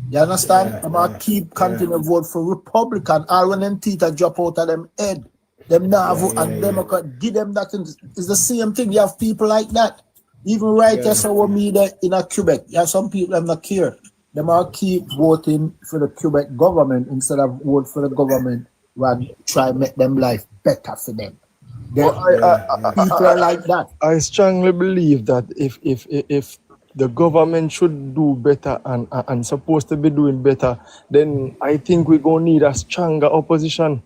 Speaker 5: You understand? I'm gonna keep continue vote for Republican. All when them teeth drop out of them head. Them now vote and Democrat give them that. It's the same thing. You have people like that. Even right yes, our media in a Quebec. You have some people that not care. They might keep voting for the Quebec government instead of vote for the government and try to make them life better for them. People are like that.
Speaker 7: I strongly believe that if the government should do better and supposed to be doing better, then I think we're gonna need a stronger opposition.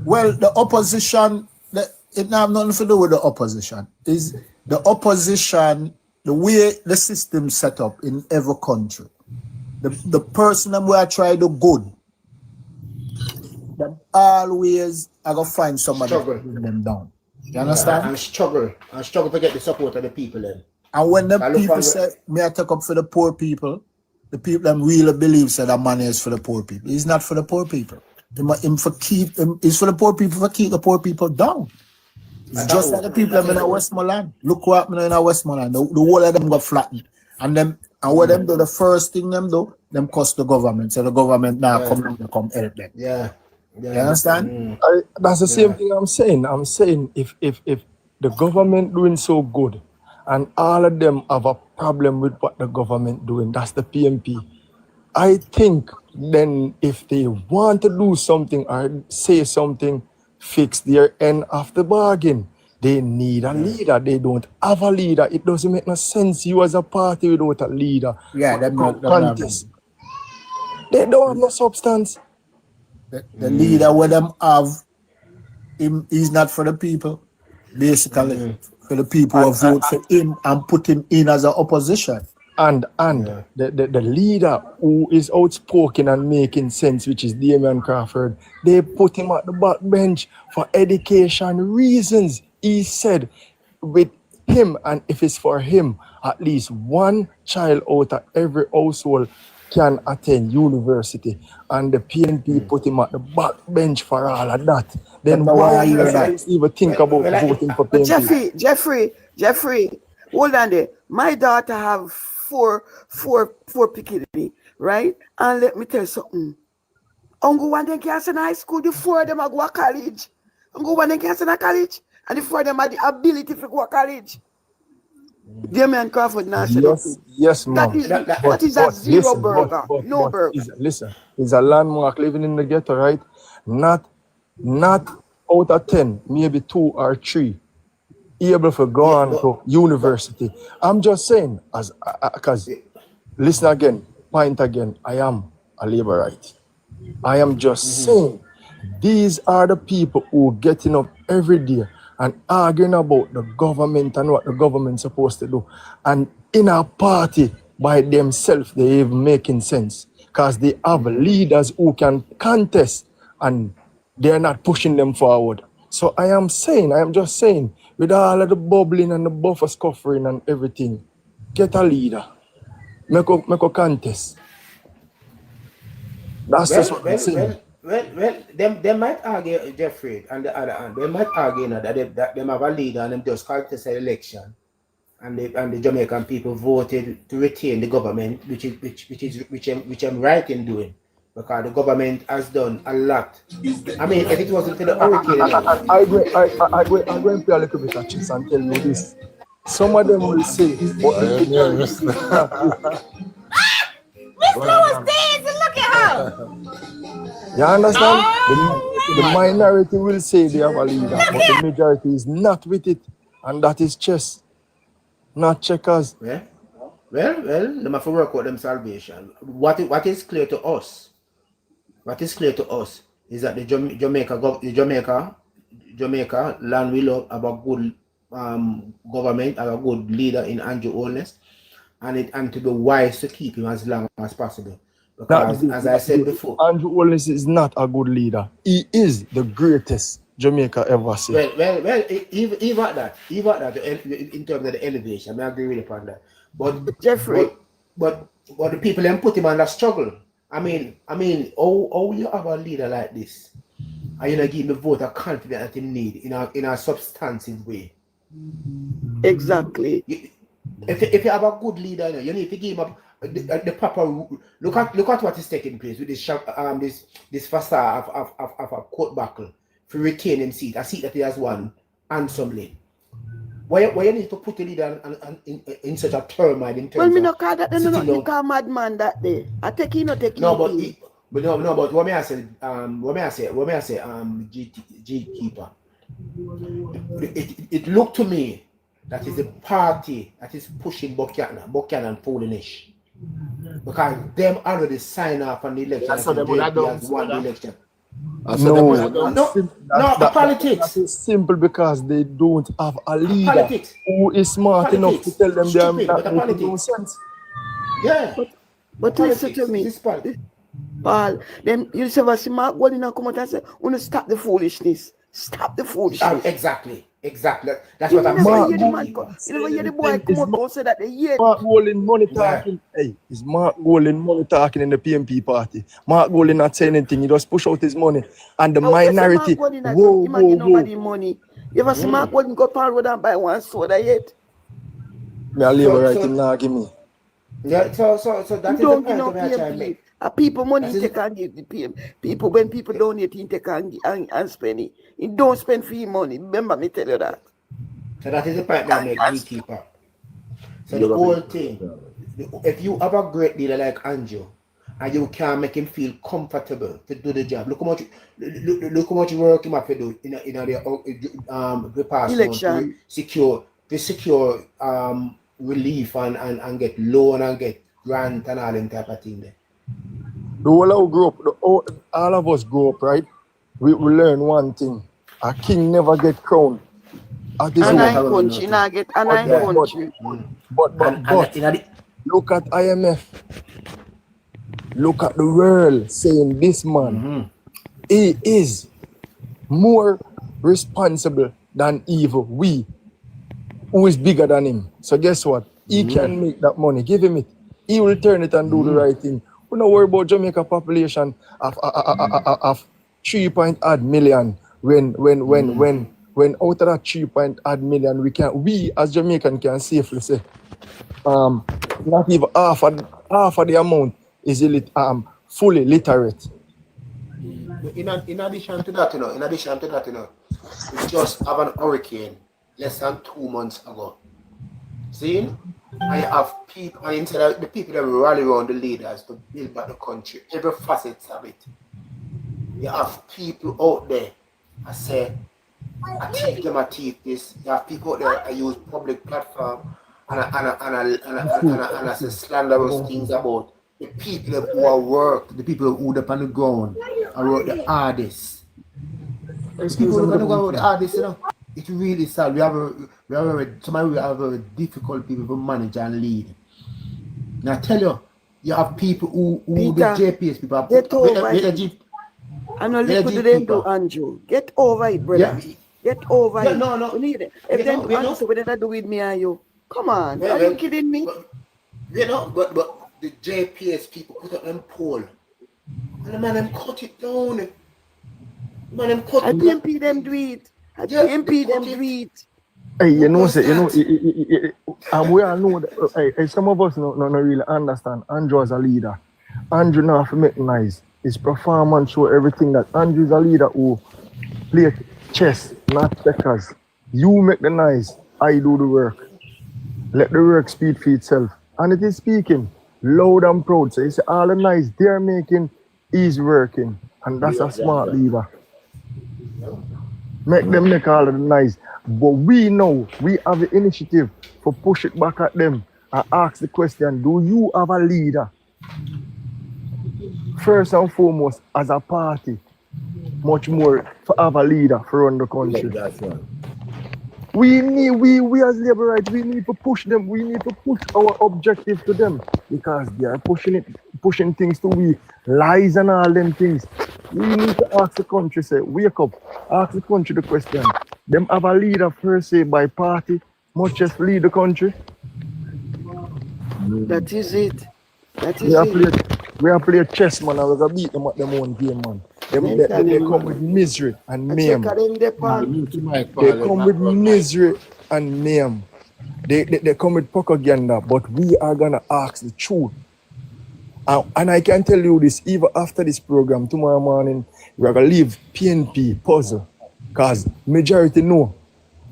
Speaker 5: Well, the opposition, it have nothing to do with the opposition. Is the opposition the way the system set up in every country? The person that we are trying to good, them always are gonna find somebody to bring them down. You understand?
Speaker 8: And struggle to get the support of the people then.
Speaker 5: And when the people say, "Me I take up for the poor people," the people them really believe that that money is for the poor people. It's not for the poor people. It's for the poor people to keep the poor people down. It's just like the people in Westmoreland. Look what happened in Westmoreland. The whole of them got flattened. And what them do, the first thing them do, them cost the government. So the government now come help them.
Speaker 8: Yeah.
Speaker 5: You understand?
Speaker 7: That's the same thing I'm saying. I'm saying if the government doing so good and all of them have a problem with what the government doing, that's the PMP. I think then if they want to do something or say something, fix their end of the bargain. They need a leader. They don't have a leader. It doesn't make no sense. You as a party without a leader.
Speaker 5: Yeah,
Speaker 7: they don't have no substance.
Speaker 5: The leader with them have him is not for the people, basically. For the people who vote for him and put him in as an opposition.
Speaker 7: And the leader who is outspoken and making sense, which is Damian Crawford, they put him at the back bench for education reasons. He said with him, and if it's for him, at least one child out of every household can attend university. And the PNP put him at the back bench for all of that. Then why you even think about voting for PNP?
Speaker 3: Jeffrey, hold on there. My daughter have four picking, right? And let me tell you something. Uncle one them can't send high school, the four of them are go to college. Uncle one them can't send a college, and the four of them have the ability to go to college. Damian Crawford now said
Speaker 7: yes, ma'am.
Speaker 3: That is a zero burger. No burger.
Speaker 7: Listen, it's a landmark living in the ghetto, right? Not out of 10, maybe 2 or 3 able to go on to university. I'm just saying, because listen again, point again, I am a laborite. I am just saying, these are the people who getting up every day and arguing about the government and what the government's supposed to do. And in a party by themselves, they even making sense because they have leaders who can contest and they're not pushing them forward. So I am just saying, with all of the bubbling and the buffer scuffering and everything, get a leader. Make a contest. That's just what I'm saying.
Speaker 8: Well, they might argue, Jeffrey, on the other hand, they might argue that they have a leader and them just contest an election, and the Jamaican people voted to retain the government, which I'm right in doing. because the government has done a lot. I mean, if it wasn't for the hurricane,
Speaker 7: I go and play a little bit of chess and tell you this. Some of them will say, but the majority is not it.
Speaker 6: Mr. was dancing. Look at her.
Speaker 7: You understand?
Speaker 6: Oh,
Speaker 7: The minority will say they have a leader, but the majority is not with it. And that is chess, not checkers.
Speaker 8: well, they have to work out them salvation. What is clear to us? What is clear to us is that the Jamaica land will have a good government, have a good leader in Andrew Holness, and to be wise to keep him as long as possible. Because as I said before,
Speaker 7: Andrew Holness is not a good leader. He is the greatest Jamaica ever seen.
Speaker 8: Well, even at that, in terms of the elevation, I agree with you on that. But
Speaker 3: Jeffrey,
Speaker 8: but the people then put him under struggle. I mean, how you have a leader like this, and you know give him the vote of confidence that he need in a substantive way.
Speaker 3: exactly.
Speaker 8: If you have a good leader, you need to give him the proper. Look at what is taking place with this facade of a court battle to retain him seat, a seat that he has won handsomely. Why you need to put the leader in such a turmoil in terms
Speaker 3: Well, me
Speaker 8: of
Speaker 3: no call that. No,
Speaker 8: sitting
Speaker 3: you
Speaker 8: down?
Speaker 3: call madman that day. I take him, no take him.
Speaker 8: No, but what may I say? G keeper. It looked to me that is a party that is pushing Buchanan foolish. Because them already sign off on the election.
Speaker 2: That's what they would have done.
Speaker 8: Won the election.
Speaker 7: That is simple because they don't have a leader who is smart enough to tell them they are not making no sense.
Speaker 8: Yeah.
Speaker 3: But listen to me, Paul. Then you say, "What's Mark Golding come out and say, want to stop the foolishness? Stop the foolishness."
Speaker 8: Exactly. That's what I'm saying.
Speaker 3: You never hear the boy come out and say that they hear.
Speaker 7: Mark Golding money talking. Hey, is Mark Golding money talking in the PMP party? Mark Golding not saying anything. He just push out his money, and the minority.
Speaker 3: Whoa. Nobody money. You ever see Mark Golding go to road and buy one soda yet?
Speaker 7: Me a labor right him now give me.
Speaker 8: Yeah. So that is the point of PMP.
Speaker 3: People money take and give the PM. People when people donate, he take and spend it. He don't spend free money. Remember me tell you that.
Speaker 8: So that is the point that make me keep up. So the whole thing, if you have a great leader like Andrew, and you can make him feel comfortable to do the job, look how much work him have to do in the past
Speaker 3: election
Speaker 8: to secure relief and get loan and get grant and all them type of thing there.
Speaker 7: The whole of grow up, all of us grow up, right? We learn one thing: a king never get crowned.
Speaker 3: And I country, not get and I country.
Speaker 7: But look at IMF. Look at the world saying this man, he is more responsible than even we, who is bigger than him. So guess what? He can make that money. Give him it. He will turn it and do the right thing. We don't worry about Jamaica population of 3.8 million. When out of that 3.8 million, we as Jamaican can safely say, not even half of the amount is fully literate.
Speaker 8: In addition to that, we just have an hurricane less than 2 months ago. See? And you have people, and instead of the people that rally around the leaders to build back the country, every facet of it. You have people out there that say, I teach this. You have people out there that use public platform and I say slanderous things about the people who are work, the people who are on the ground, and work the hardest. People who are go about the hardest, It's really sad. We have very difficult people to manage and lead. Now I tell you, you have people who
Speaker 3: Peter,
Speaker 8: the JPS people.
Speaker 3: Get over it. I know look what they do, Andrew. Get over it, brother.
Speaker 8: Yeah.
Speaker 3: Get over it.
Speaker 8: No.
Speaker 3: We need it. If they do answer, what did I do with me and you? Come on, are you kidding me?
Speaker 8: But the JPS people put up them poll. And the man them cut it down.
Speaker 3: I PMP them do it. I PMP them do it.
Speaker 7: Hey, we all know that some of us don't really understand Andrew as a leader. Andrew now have to make noise.
Speaker 13: His performance show everything that Andrew's a leader who play chess, not checkers. You make the noise, I do the work. Let the work speak for itself. And it is speaking loud and proud. So you see all the noise they're making is working. And that's a smart leader. Make them make all of the noise. But we know we have the initiative to push it back at them and ask the question, do you have a leader? First and foremost, as a party, much more to have a leader for run the country.
Speaker 2: Yeah, that's right.
Speaker 13: We as labor rights, we need to push them. We need to push our objective to them because they are pushing things to we lies and all them things. We need to ask the country, say, wake up, ask the country the question. Them have a leader first, say, by party, much just lead the country.
Speaker 3: That is it. That is it.
Speaker 13: We are play chess, man, and we're going to beat them at them own game, man. They come with misery and mayhem. They come with misery and mayhem. They come with propaganda, but we are going to ask the truth. And I can tell you this, even after this program, tomorrow morning, we're going to leave PNP puzzle. Because majority know.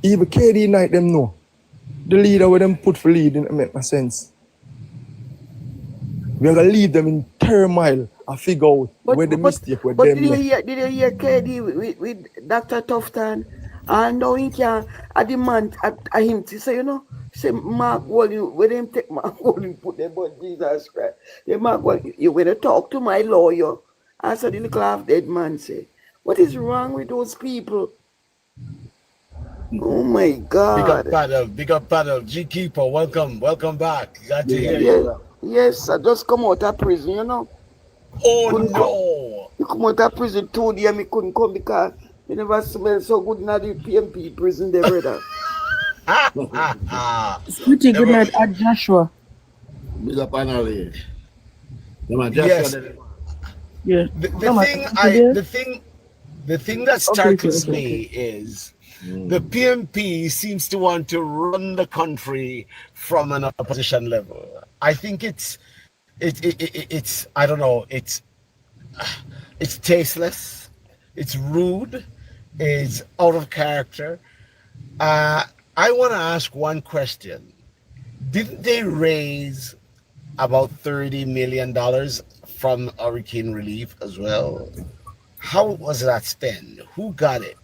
Speaker 13: Even KD Knight them know. The leader with them put for lead didn't make no sense. We're going to leave them in turmoil and figure out where the mistake with them.
Speaker 3: Did you hear KD with Dr. Tufton? And now he can demand at him to say, say Mark Walling, when them take Mark Walling, put them on Jesus Christ. They Mark Walling, you when talk to my lawyer. I said the little half dead man say, what is wrong with those people? Oh my God.
Speaker 14: Big up paddle, G Keeper, welcome back. Glad to hear you.
Speaker 3: Yes, I just come out of prison,
Speaker 14: Oh no!
Speaker 3: You come out of prison 2 days, I couldn't come because you never smell so good in the PMP prison there, brother.
Speaker 15: It's pretty good night at Joshua.
Speaker 2: Big up Annalie.
Speaker 14: Yes.
Speaker 15: Yeah.
Speaker 14: The thing that startles me is the PMP seems to want to run the country from an opposition level. I think it's I don't know, it's tasteless, it's rude, it's out of character. I want to ask one question. Didn't they raise about $30 million from hurricane relief as well? How was that spent? Who got it?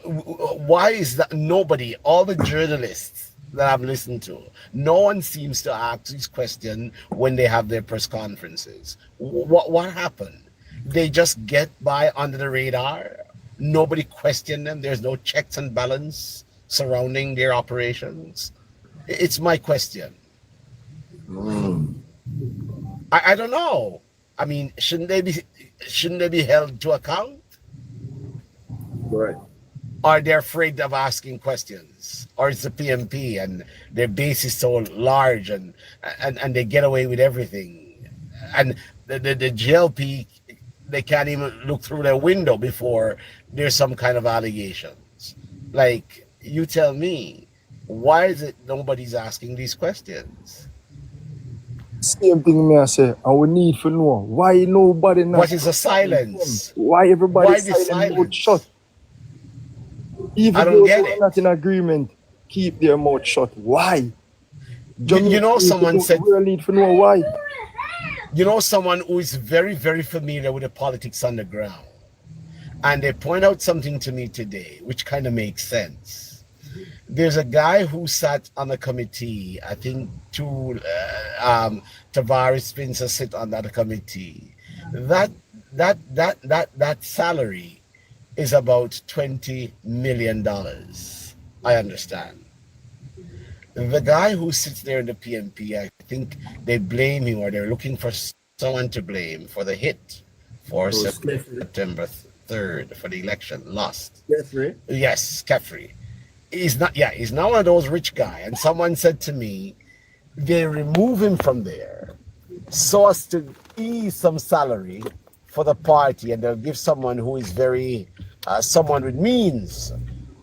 Speaker 14: Why is that nobody, all the journalists that I've listened to, no one seems to ask this question when they have their press conferences? What happened? They just get by under the radar? Nobody questioned them? There's no checks and balance surrounding their operations? It's my question. I don't know. I mean, shouldn't they be held to account?
Speaker 2: Right.
Speaker 14: Or they're afraid of asking questions? Or it's the PMP and their base is so large and they get away with everything. And the GLP, they can't even look through their window before there's some kind of allegations. Like, you tell me, why is it nobody's asking these questions?
Speaker 13: Same thing me I say, and we need to know why nobody not.
Speaker 14: What is the silence?
Speaker 13: Why everybody
Speaker 14: Why the silence?
Speaker 13: mouth shut? Even
Speaker 14: I don't
Speaker 13: those
Speaker 14: get
Speaker 13: who are
Speaker 14: it.
Speaker 13: not in agreement, keep their mouth shut. Why?
Speaker 14: Someone said
Speaker 13: we need to know why.
Speaker 14: Someone who is very, very familiar with the politics on the ground, and they point out something to me today, which kind of makes sense. There's a guy who sat on a committee. I think Tavares Spencer sit on that committee. That salary is about $20 million. I understand. The guy who sits there in the PMP, I think they blame him, or they're looking for someone to blame for the hit for September 3rd for the election. Lost.
Speaker 2: Jeffrey?
Speaker 14: Yes, Caffrey. He's not one of those rich guys. And someone said to me, they remove him from there so as to ease some salary for the party, and they'll give someone who is very, someone with means,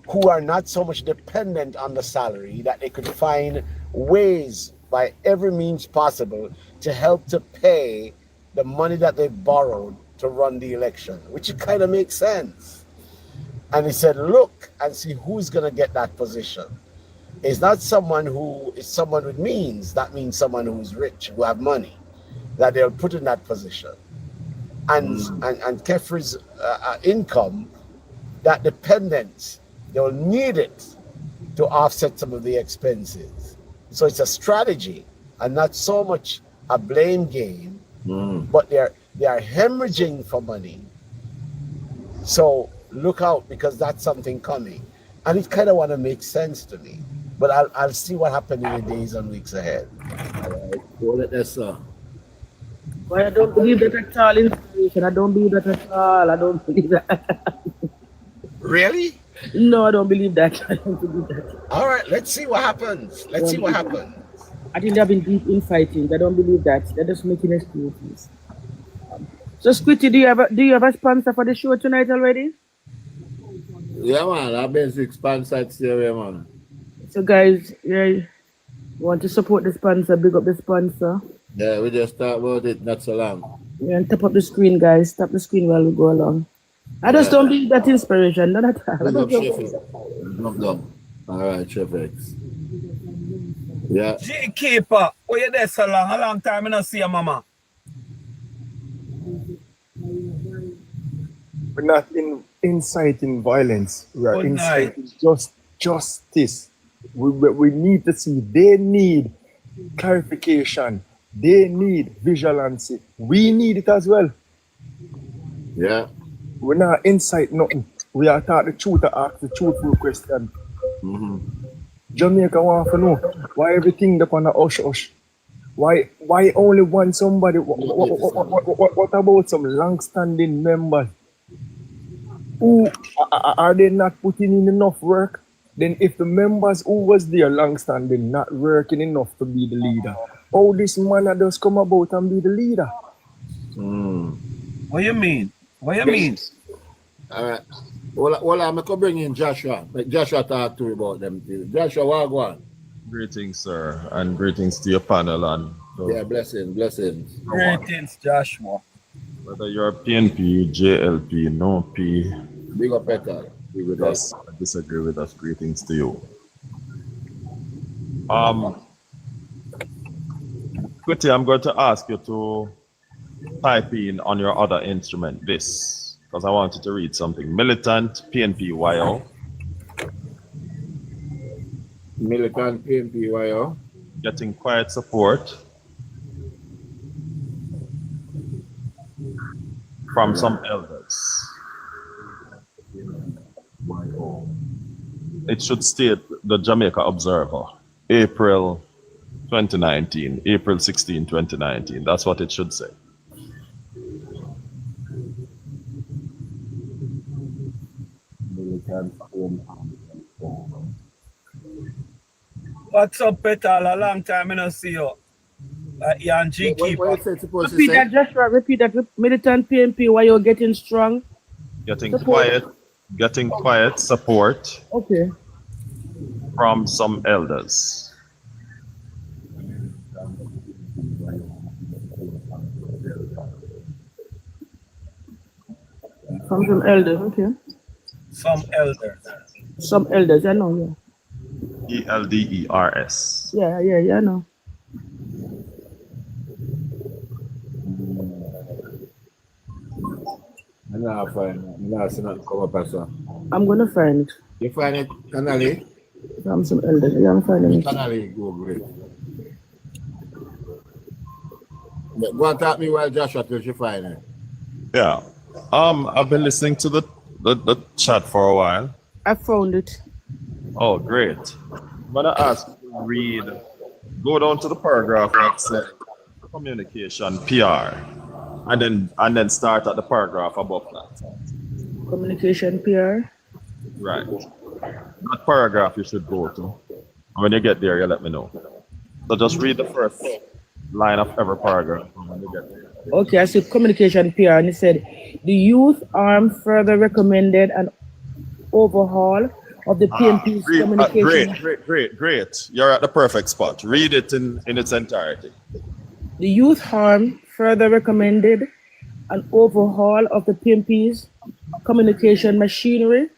Speaker 14: who are not so much dependent on the salary, that they could find ways by every means possible to help to pay the money that they borrowed to run the election, which kind of makes sense. And he said, look and see who's going to get that position. It's not someone who is someone with means. That means someone who's rich, who have money, that they'll put in that position. And Kefri's income, that dependence, they'll need it to offset some of the expenses. So it's a strategy and not so much a blame game, but they are hemorrhaging for money. So look out, because that's something coming. And it kind of want to make sense to me. But I'll see what happens in the days and weeks ahead.
Speaker 2: All right. Go let that, sir.
Speaker 15: But I don't believe that at all, inspiration. I don't believe that at all. I don't believe that.
Speaker 14: Really?
Speaker 15: No, I don't believe that. I don't believe that.
Speaker 14: All right, let's see what happens. Let's see what happens.
Speaker 15: I think they've been deep infighting. I don't believe that. They're just making excuses. So, Squitty, do you have a sponsor for the show tonight already?
Speaker 2: Yeah, man. I've been 6 sponsored here, man.
Speaker 15: So, guys, yeah, want to support the sponsor, big up the sponsor.
Speaker 2: Yeah, we just talked about it not so long.
Speaker 15: Yeah, and tap up the screen, guys. Tap the screen while we go along. I just don't believe that inspiration. Not at all.
Speaker 2: All right, Chef X. Yeah.
Speaker 16: J Keeper, where you there so long? A long time I don't see your mama.
Speaker 13: We're not inciting violence. We are inciting justice. We need to see. They need clarification. They need vigilance. We need it as well.
Speaker 2: Yeah.
Speaker 13: We're not incite nothing. We are taught the truth to ask the truthful question. Jamaica want to know why everything upon a hush. Why only one somebody? What about some long-standing members? Who are they not putting in enough work? Then if the members who was there long-standing not working enough to be the leader, how this man does come about and be the leader?
Speaker 16: What you mean? What you mean?
Speaker 2: All right. Well, I'm going to bring in Joshua. Like Joshua talk to you about them. Joshua, what go on?
Speaker 17: Greetings, sir, and greetings to your panel. And
Speaker 2: yeah, blessings.
Speaker 16: Greetings, Joshua.
Speaker 17: Whether you're PNP, JLP, no P,
Speaker 2: big up, Petal.
Speaker 17: Agree with us, disagree with us. Greetings to you. Quickly, I'm going to ask you to type in on your other instrument this, because I wanted to read something. Militant PNPYO.
Speaker 2: Militant PNPYO.
Speaker 17: Getting quiet support from some elders. It should state the Jamaica Observer, April 2019, April 16, 2019. That's what it should say.
Speaker 16: What's up, Petal? A long time I don't see you. Yan G Keeper.
Speaker 15: Repeat that, Joshua. Repeat that. Militant PNP, why you're getting strong?
Speaker 17: Getting
Speaker 15: support.
Speaker 17: quiet support.
Speaker 15: Okay.
Speaker 17: From some elders.
Speaker 15: From some elders, okay.
Speaker 16: Some elders.
Speaker 15: Some elders, I know, yeah.
Speaker 17: ELDERS.
Speaker 15: Yeah, I know. I'm gonna find it.
Speaker 2: You find it, Canali?
Speaker 15: From some elders, yeah, I'm finding it.
Speaker 2: Canali, go great. Go and talk me while Joshua till you find it.
Speaker 17: Yeah. I've been listening to the chat for a while.
Speaker 15: I found it.
Speaker 17: Oh, great. I'm gonna ask you to go down to the paragraph that says communication PR, and then start at the paragraph above that.
Speaker 15: Communication PR.
Speaker 17: Right. That paragraph you should go to. And when you get there, you let me know. So just read the first line of every paragraph when you get there.
Speaker 15: Okay, I see communication PR, and it said the youth arm further recommended an overhaul of the PNP's communication.
Speaker 17: Great. You're at the perfect spot. Read it in its entirety.
Speaker 15: The youth arm further recommended an overhaul of the PMP's communication machinery,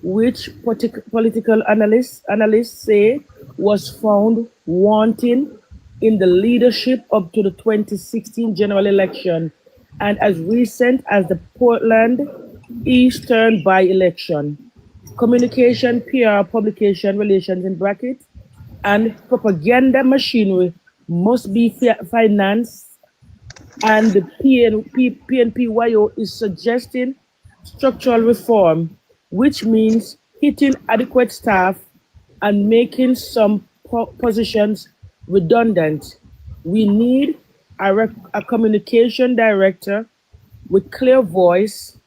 Speaker 15: which political analysts say was found wanting in the leadership up to the 2016 general election and as recent as the Portland Eastern by-election. Communication, PR, publication relations in brackets, and propaganda machinery must be financed, and the PNPYO is suggesting structural reform, which means hitting adequate staff and making some positions redundant. We need a communication director with a clear voice,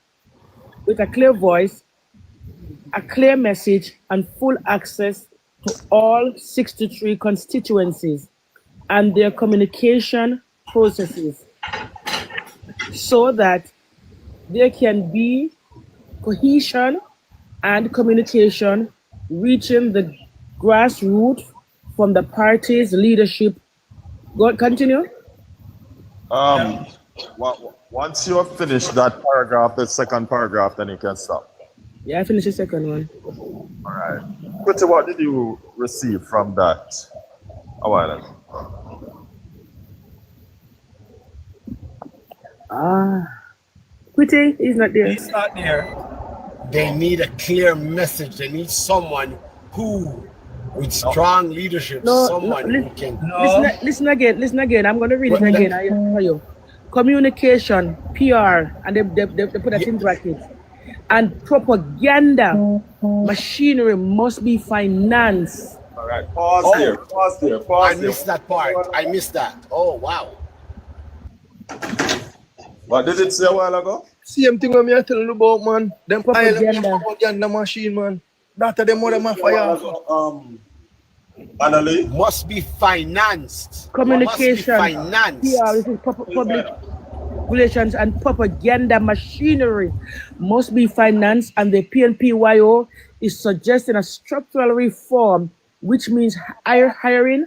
Speaker 15: a clear message, and full access to all 63 constituencies and their communication processes so that there can be cohesion and communication reaching the grassroots from the party's leadership. Go continue.
Speaker 17: Once you have finished that paragraph, the second paragraph, then you can stop.
Speaker 15: Yeah, I finished the second one.
Speaker 17: All right. Quitty, what did you receive from that a while ago?
Speaker 15: Quitty is not there.
Speaker 16: He's not there.
Speaker 14: They need a clear message. They need someone who, with strong leadership, who can.
Speaker 15: Listen again. I'm going to read it again for you. Communication, PR, and they put that in brackets. And propaganda machinery must be financed.
Speaker 17: All right, pause there.
Speaker 14: I missed that part. I missed that. Oh, wow.
Speaker 17: What did it say a while ago?
Speaker 13: Same thing when me tell you about, man. Them propaganda machine, man. That them more than fire.
Speaker 17: Annalie?
Speaker 14: Must be financed.
Speaker 15: Communication,
Speaker 14: must be financed.
Speaker 15: PR, this is public relations and propaganda machinery must be financed, and the PNPYO is suggesting a structural reform, which means hiring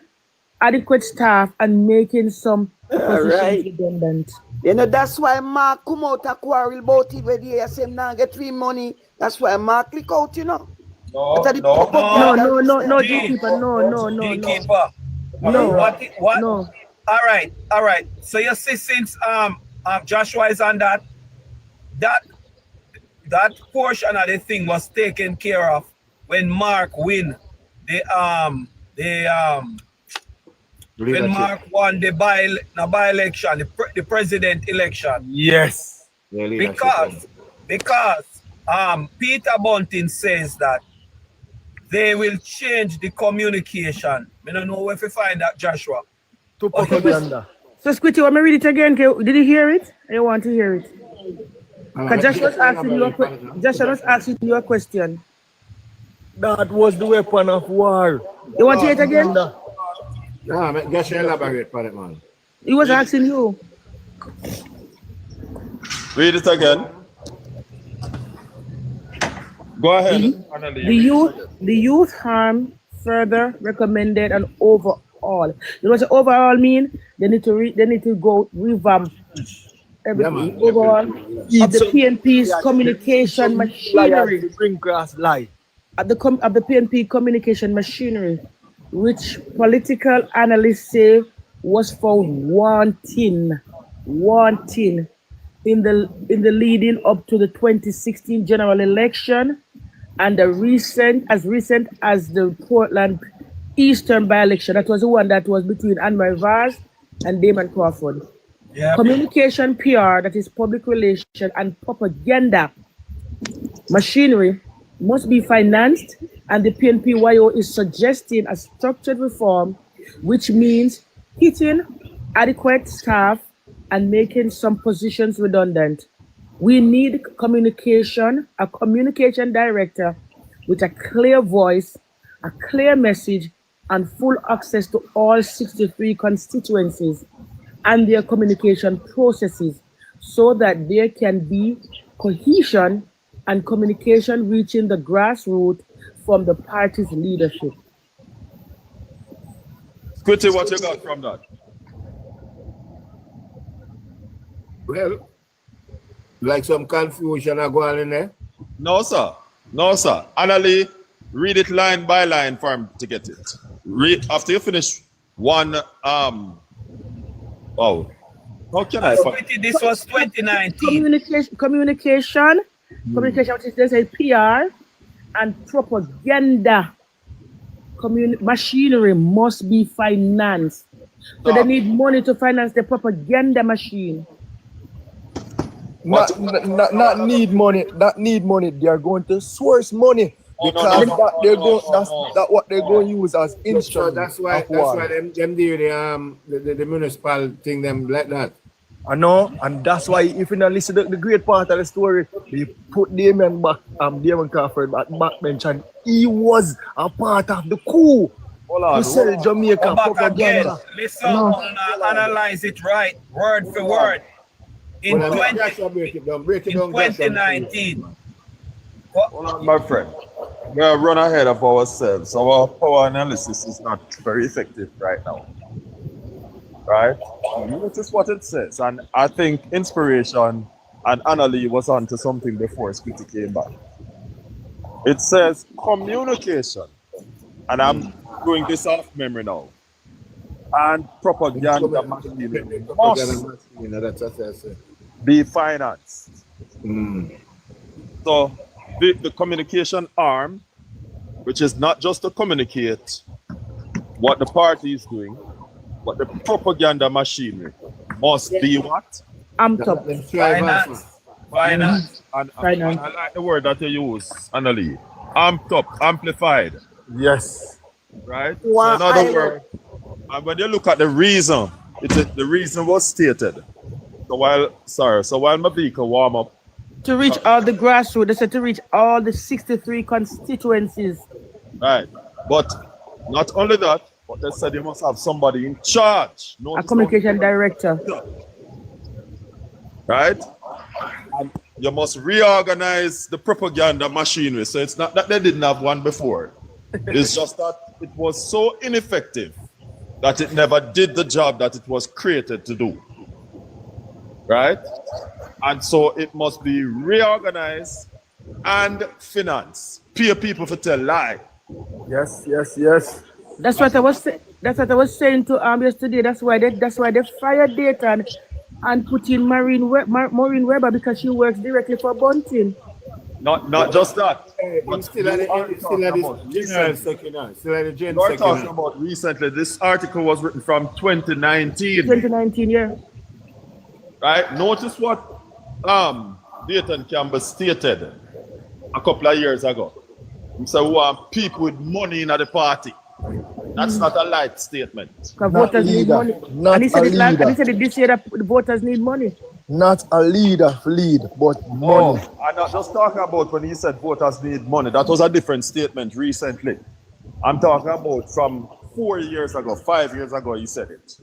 Speaker 15: adequate staff and making some positions redundant.
Speaker 3: You know, that's why Mark come out and quarrel about it when he say now get free money. That's why Mark click out, you know.
Speaker 15: No, Gatekeeper, no.
Speaker 16: What? No. All right. So you see, since Joshua is on that portion of the thing was taken care of when Mark win when Mark won the by-election, the president election.
Speaker 13: Yes.
Speaker 16: Because Peter Bunting says that they will change the communication. I don't know where to find that, Joshua.
Speaker 13: To propaganda.
Speaker 15: So Squitty, want me read it again? Did you hear it? I want to hear it. Because Joshua was asking you a question.
Speaker 13: That was the weapon of war.
Speaker 15: You want to hear it again?
Speaker 8: No, just elaborate for it, man.
Speaker 15: He was asking you.
Speaker 17: Read it again. Go ahead.
Speaker 15: The youth harm further recommended an overall. You know what overall mean? They need to go revamp everything. Overall of the PNP's communication machinery.
Speaker 13: Bring grass light.
Speaker 15: Of the PNP communication machinery, which political analysts say was found wanting in the leading up to the 2016 general election and as recent as the Portland Eastern by-election. That was the one that was between Anne-Marie Vaz and Damon Crawford. Yeah. Communication, PR, that is public relation and propaganda machinery must be financed, and the PNPYO is suggesting a structured reform, which means hitting adequate staff and making some positions redundant. We need a communication director with a clear voice, a clear message, and full access to all 63 constituencies and their communication processes so that there can be cohesion and communication reaching the grassroots from the party's leadership.
Speaker 17: Squitty, what you got from that?
Speaker 2: Well, like some confusion are going in there.
Speaker 17: No, sir. No, sir. Annalie, read it line by line for him to get it. Read after you finish one. Oh, how can I find?
Speaker 16: This was 2019.
Speaker 15: Communication, which is they say PR, and propaganda. Machinery must be financed. So they need money to finance the propaganda machine.
Speaker 13: Not need money. Not need money. They are going to source money because that's what they're going to use as instrument.
Speaker 2: So that's why them do the municipal thing them like that.
Speaker 13: I know, and that's why if you not listen to the great part of the story, they put Damien Crawford backbench, and he was a part of the coup to sell Jamaica propaganda.
Speaker 16: Listen, analyze it right, word for word. In 2019.
Speaker 17: Hold on, my friend. We are run ahead of ourselves. Our power analysis is not very effective right now. Right? Notice what it says. And I think Inspiration and Annalie was onto something before Spitty came back. It says communication. And I'm doing this off memory now. And propaganda machinery must be financed. So the communication arm, which is not just to communicate what the party is doing, but the propaganda machinery must be what?
Speaker 15: Amped up.
Speaker 16: Finance.
Speaker 17: And I like the word that you use, Annalie. Amped up, amplified.
Speaker 13: Yes.
Speaker 17: Right? So in other words, and when you look at the reason, the reason was stated. So while Mabika warm up.
Speaker 15: To reach all the grassroots, they said to reach all the 63 constituencies.
Speaker 17: Right. But not only that, but they said you must have somebody in charge.
Speaker 15: A communication director.
Speaker 17: Right? And you must reorganize the propaganda machinery. So it's not that they didn't have one before. It's just that it was so ineffective that it never did the job that it was created to do. Right? And so it must be reorganized and financed. Pay people for tell lie.
Speaker 13: Yes.
Speaker 15: That's what I was saying to yesterday. That's why they fired Dayton and put in Maureen Weber because she works directly for Bunting.
Speaker 17: Not just that. But
Speaker 2: Still at the general
Speaker 17: You're talking about recently. This article was written from 2019.
Speaker 15: 2019, yeah.
Speaker 17: Right? Notice what Dayton Campbell stated a couple of years ago. He said we want people with money in the party. That's not a light statement.
Speaker 15: Voters need money. And he said it this year that the voters need money.
Speaker 13: Not a leader for lead, but money.
Speaker 17: I'm not just talking about when he said voters need money. That was a different statement recently. I'm talking about from 4 years ago, 5 years ago, he said it.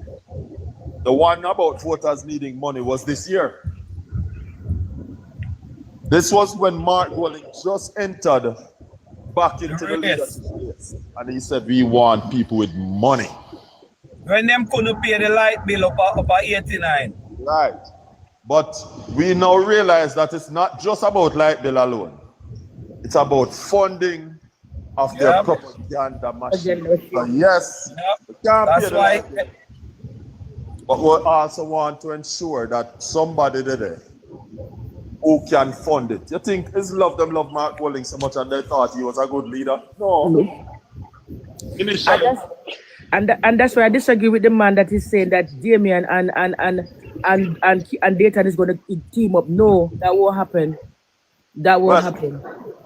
Speaker 17: The one about voters needing money was this year. This was when Mark Walling just entered back into the leadership, and he said, we want people with money.
Speaker 16: When them couldn't pay the light bill up 89.
Speaker 17: Right. But we now realize that it's not just about light bill alone. It's about funding of their propaganda machine. Yes.
Speaker 16: That's why.
Speaker 17: But we also want to ensure that somebody there who can fund it. You think it's love Mark Walling so much and they thought he was a good leader? No. Initially.
Speaker 15: And that's why I disagree with the man that is saying that Damien and Dayton is going to team up. No, that won't happen. That won't happen.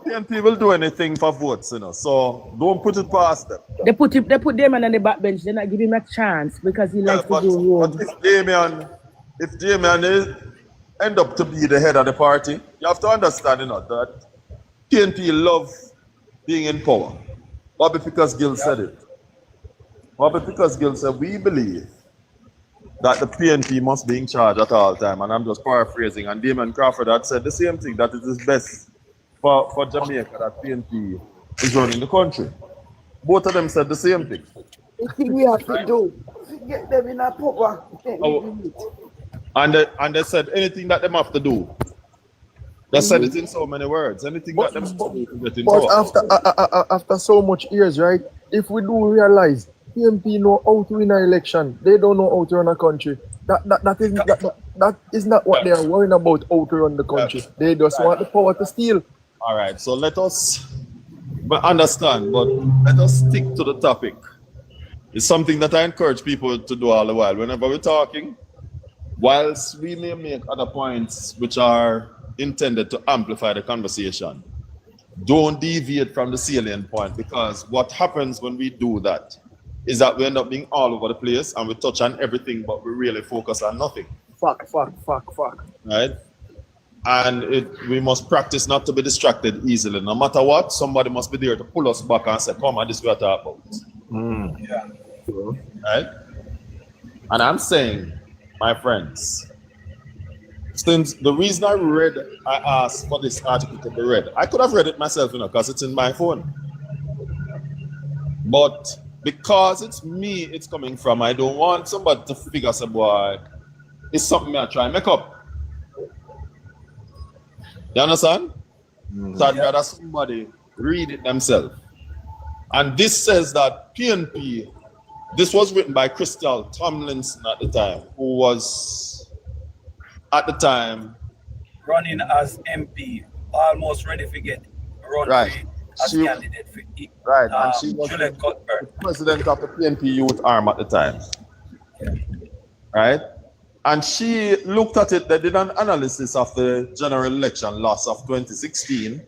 Speaker 17: PNP will do anything for votes, so don't put it past them.
Speaker 15: They put Damien on the backbench. They're not giving him a chance because he likes to do road.
Speaker 17: But if Damien end up to be the head of the party, you have to understand, that PNP love being in power. Bobby Pickersgill said it. Bobby Pickersgill said, we believe that the PNP must be in charge at all time. And I'm just paraphrasing. And Damien Crawford had said the same thing, that it is best for Jamaica that PNP is running the country. Both of them said the same thing.
Speaker 3: The thing we have to do is get them in a power.
Speaker 17: And they said anything that them have to do. They said it in so many words. Anything that them have to do to get in
Speaker 13: But
Speaker 17: power.
Speaker 13: after so much years, right? If we do realize PMP know how to win an election, they don't know how to run a country. That is not what they are worrying about, how to run the country. They just want the power to steal.
Speaker 17: All right, so let us understand, but let us stick to the topic. It's something that I encourage people to do all the while. Whenever we're talking, whilst we may make other points which are intended to amplify the conversation, don't deviate from the salient point, because what happens when we do that is that we end up being all over the place and we touch on everything, but we really focus on nothing.
Speaker 13: Fuck.
Speaker 17: Right? And we must practice not to be distracted easily. No matter what, somebody must be there to pull us back and say, come on, this is what we're talking about.
Speaker 16: Yeah.
Speaker 17: Right? And I'm saying, my friends, since the reason I asked for this article to be read, I could have read it myself, because it's in my phone. But because it's me it's coming from, I don't want somebody to figure, say, boy, it's something I try and make up. You understand? So I'd rather somebody read it themselves. And this says that PNP, this was written by Crystal Tomlinson at the time, who was, at the time,
Speaker 16: running as MP, almost ready to get run
Speaker 17: right.
Speaker 16: as candidate for
Speaker 17: right, and she was
Speaker 16: Juliet Cuthbert,
Speaker 17: the president of the PNP youth arm at the time. Right? And she looked at it, they did an analysis of the general election loss of 2016,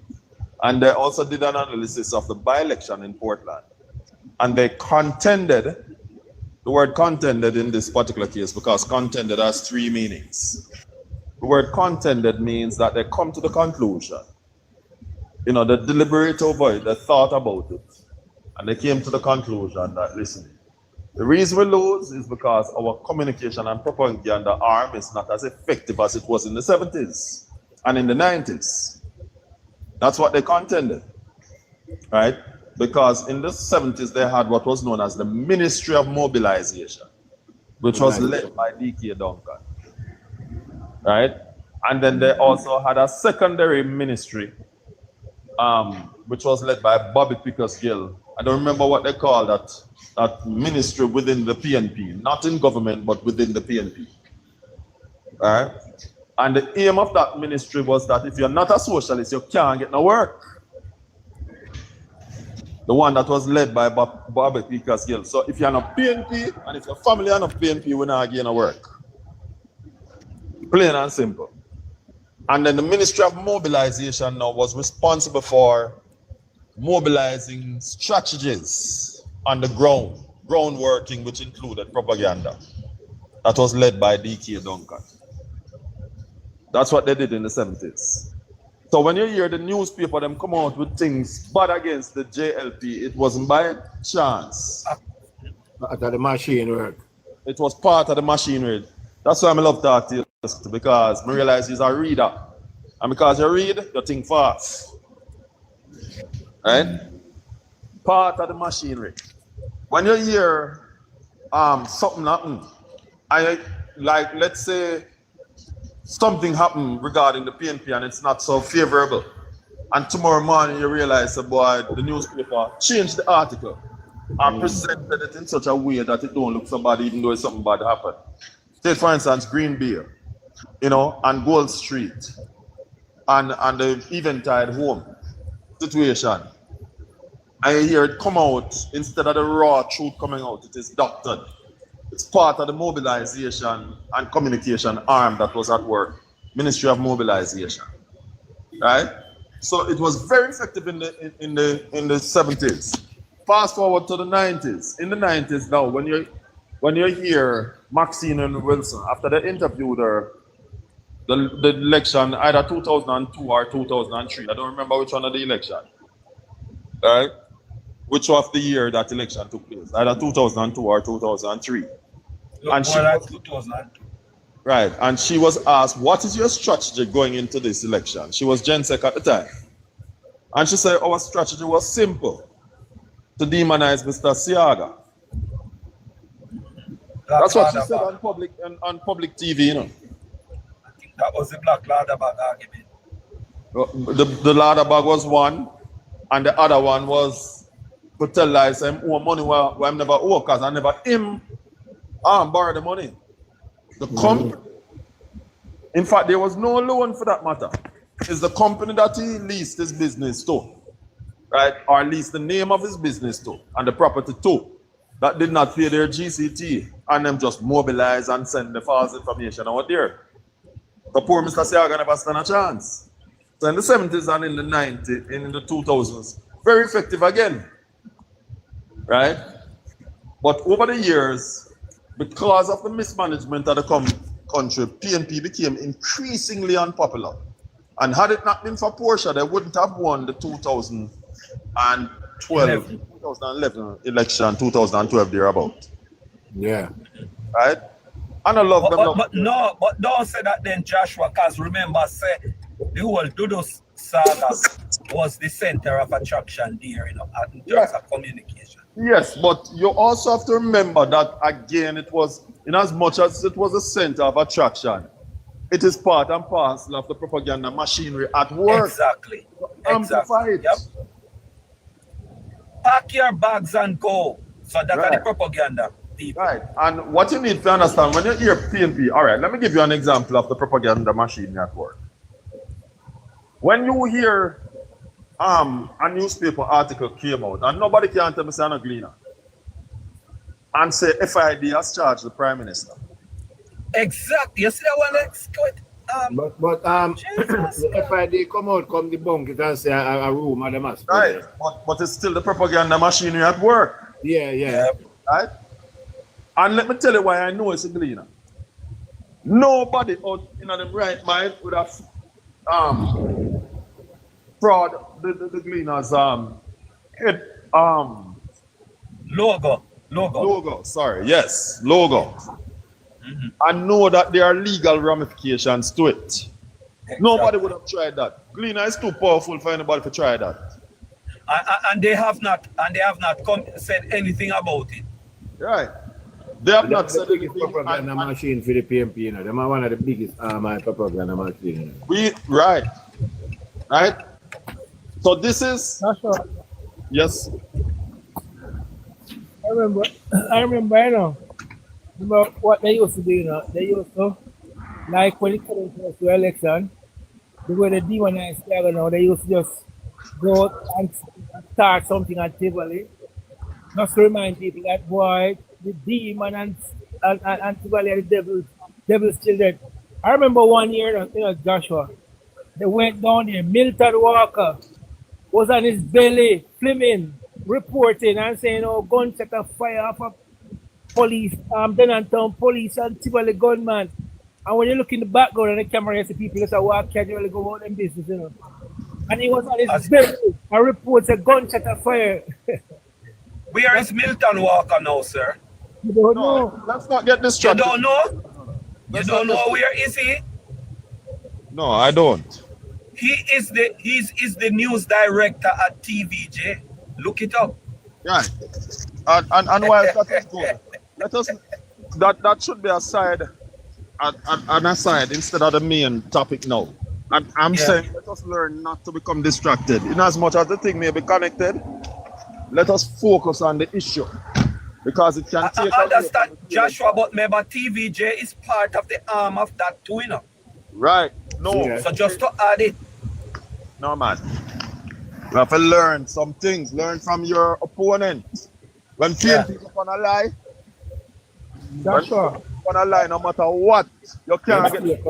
Speaker 17: and they also did an analysis of the by-election in Portland. And they contended, the word contended in this particular case, because contended has three meanings. The word contended means that they come to the conclusion. They deliberate over it, they thought about it, and they came to the conclusion that, listen, the reason we lose is because our communication and propaganda arm is not as effective as it was in the 70s and in the 90s. That's what they contended, right? Because in the 70s, they had what was known as the Ministry of Mobilization, which was led by D.K. Duncan, right? And then they also had a secondary ministry, which was led by Bobby Pickersgill. I don't remember what they call that ministry within the PNP, not in government, but within the PNP. All right? And the aim of that ministry was that if you're not a socialist, you can't get no work. The one that was led by Bobby Pickersgill. So if you're not PNP, and if your family are not PNP, we're not getting no work. Plain and simple. And then the Ministry of Mobilization now was responsible for mobilizing strategies on the ground working, which included propaganda. That was led by D.K. Duncan. That's what they did in the 70s. So when you hear the newspaper, them come out with things bad against the JLP, it wasn't by chance.
Speaker 8: The machine work.
Speaker 17: It was part of the machinery. That's why I love talk to you, because I realize he's a reader. And because you read, you think fast. Right? Part of the machinery. When you hear something happen, like let's say something happened regarding the PNP and it's not so favorable, and tomorrow morning you realize, boy, the newspaper changed the article and presented it in such a way that it don't look so bad, even though something bad happened. Take for instance Green Bay, and Gold Street, and the Eventide home situation. And you hear it come out, instead of the raw truth coming out, it is doctored. It's part of the mobilization and communication arm that was at work, Ministry of Mobilization, right? So it was very effective in the 70s. Fast forward to the 90s. In the 90s now, when you hear Maxine and Wilson, after they interviewed her, the election, either 2002 or 2003, I don't remember which one of the election, right? Which of the year that election took place, either 2002 or 2003. And she was,
Speaker 16: 2002.
Speaker 17: right, and she was asked, what is your strategy going into this election? She was GenSec at the time. And she said, our strategy was simple, to demonize Mr. Siaga. That's what she said on public TV,
Speaker 16: That was the black ladder bag argument.
Speaker 17: The ladder bag was one, and the other one was to tell lies him owe money where I'm never owe because I never him borrow the money. The company, in fact, there was no loan for that matter. It's the company that he leased his business to, right? Or leased the name of his business to and the property to, that did not pay their GCT, and them just mobilize and send the false information out there. So poor Mr. Siaga never stand a chance. So in the 70s and in the 90s, in the 2000s, very effective again, right? But over the years, because of the mismanagement of the country, PNP became increasingly unpopular. And had it not been for Portia, they wouldn't have won the 2011 election, 2012 thereabout.
Speaker 13: Yeah.
Speaker 17: Right? And I love them.
Speaker 16: But don't say that then, Joshua, because remember, say the whole Dudu saga was the center of attraction there, in terms of communication.
Speaker 17: Yes, but you also have to remember that again, it was, in as much as it was a center of attraction, it is part and parcel of the propaganda machinery at work.
Speaker 16: Exactly.
Speaker 17: Amplify it.
Speaker 16: Yep. Pack your bags and go. So that's the propaganda. People.
Speaker 17: Right. And what you need to understand, when you hear PNP, all right, let me give you an example of the propaganda machine at work. When you hear a newspaper article came out, and nobody can tell me say I'm a gleaner, and say FID has charged the Prime Minister.
Speaker 16: Exactly. You see that one? Let's go it.
Speaker 8: But the FID come out, come debunk it and say a room and the mask.
Speaker 17: Right. But it's still the propaganda machinery at work.
Speaker 8: Yeah.
Speaker 17: Right? And let me tell you why I know it's a gleaner. Nobody out in the right mind would have fraud the gleaners head logo. Sorry, yes, logo. I know that there are legal ramifications to it. Exactly. Nobody would have tried that. Gleaner is too powerful for anybody to try that.
Speaker 16: And they have not said anything about it.
Speaker 17: Right. They have not said
Speaker 8: anything. Propaganda machine for the PMP, you know. They are one of the biggest propaganda machine.
Speaker 17: Right. So this is yes.
Speaker 15: I remember, you know. Remember what they used to do, you know? They used to, like when it comes to the election, the way they demonize Tiago now, they used to just go and start something at Tivoli. Just to remind people that, boy, the demon and Tivoli are the devil's children. I remember one year, you know, Joshua, they went down there, Milton Walker was on his belly, filming, reporting, and saying, oh, gunshot of fire off of police, Denantown police and Tivoli gunman. And when you look in the background of the camera, you see people just walk casually go about them business, you know. And he was on his belly and reports a gunshot of fire.
Speaker 16: Where is Milton Walker now, sir?
Speaker 15: You don't know.
Speaker 17: Let's not get distracted.
Speaker 16: You don't know? You don't know where is he?
Speaker 17: No, I don't.
Speaker 16: He is the news director at TVJ. Look it up.
Speaker 17: Right. And while that is good, let us that should be aside an aside instead of the main topic now. I'm saying let us learn not to become distracted. In as much as the thing may be connected, let us focus on the issue. Because it can take
Speaker 16: I understand, Joshua, but remember TVJ is part of the arm of that too, you know.
Speaker 17: Right. No.
Speaker 16: So just to add it.
Speaker 17: No, man. You have to learn some things. Learn from your opponent. When people on a lie, on a lie, no matter what, you can't get it.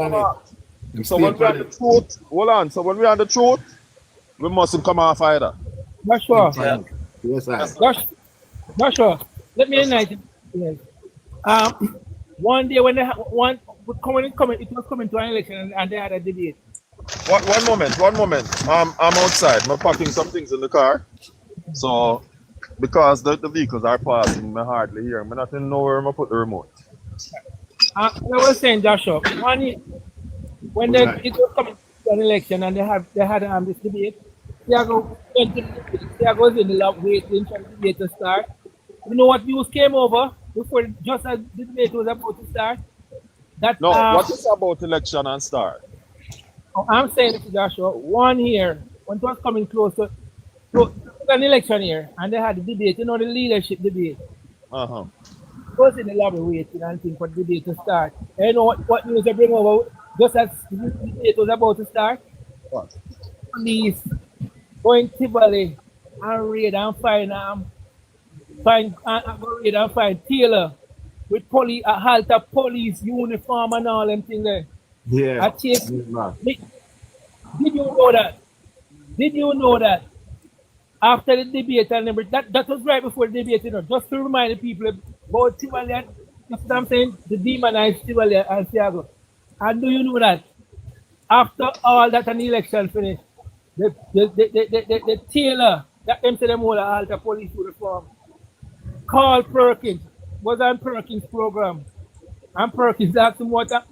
Speaker 17: So when we're on the truth, hold on. So when we're on the truth, we mustn't come off either.
Speaker 15: Joshua.
Speaker 8: Yes, sir.
Speaker 15: Joshua, let me enlighten you. One day when it was coming to an election and they had a debate.
Speaker 17: One moment. I'm outside. I'm packing some things in the car. So, because the vehicles are passing, I hardly hear. I don't know where I put the remote.
Speaker 15: I was saying, Joshua, when it was coming to an election and they had this debate, Tiago was in the lab waiting for the debate to start. You know what news came over before just as the debate was about to start? That
Speaker 17: No, what is about election and start?
Speaker 15: I'm saying it to Joshua, one year, when it was coming close to an election year, and they had the debate, the leadership debate.
Speaker 17: Uh-huh.
Speaker 15: Was in the lobby waiting and thing for the debate to start. And you know what news they bring over just as the debate was about to start?
Speaker 17: What?
Speaker 15: Police going Tivoli and raid and find Taylor with police a halter police uniform and all them things there.
Speaker 2: Yeah.
Speaker 15: Did you know that? Did you know that after the debate and everything, that was right before the debate, just to remind the people about Tivoli, you know what I'm saying? The demonized Tivoli and Thiago. And do you know that after all that an election finished, the Taylor, that them to them all alter police uniform, called Perkins, was on Perkins' program. And Perkins asked him what the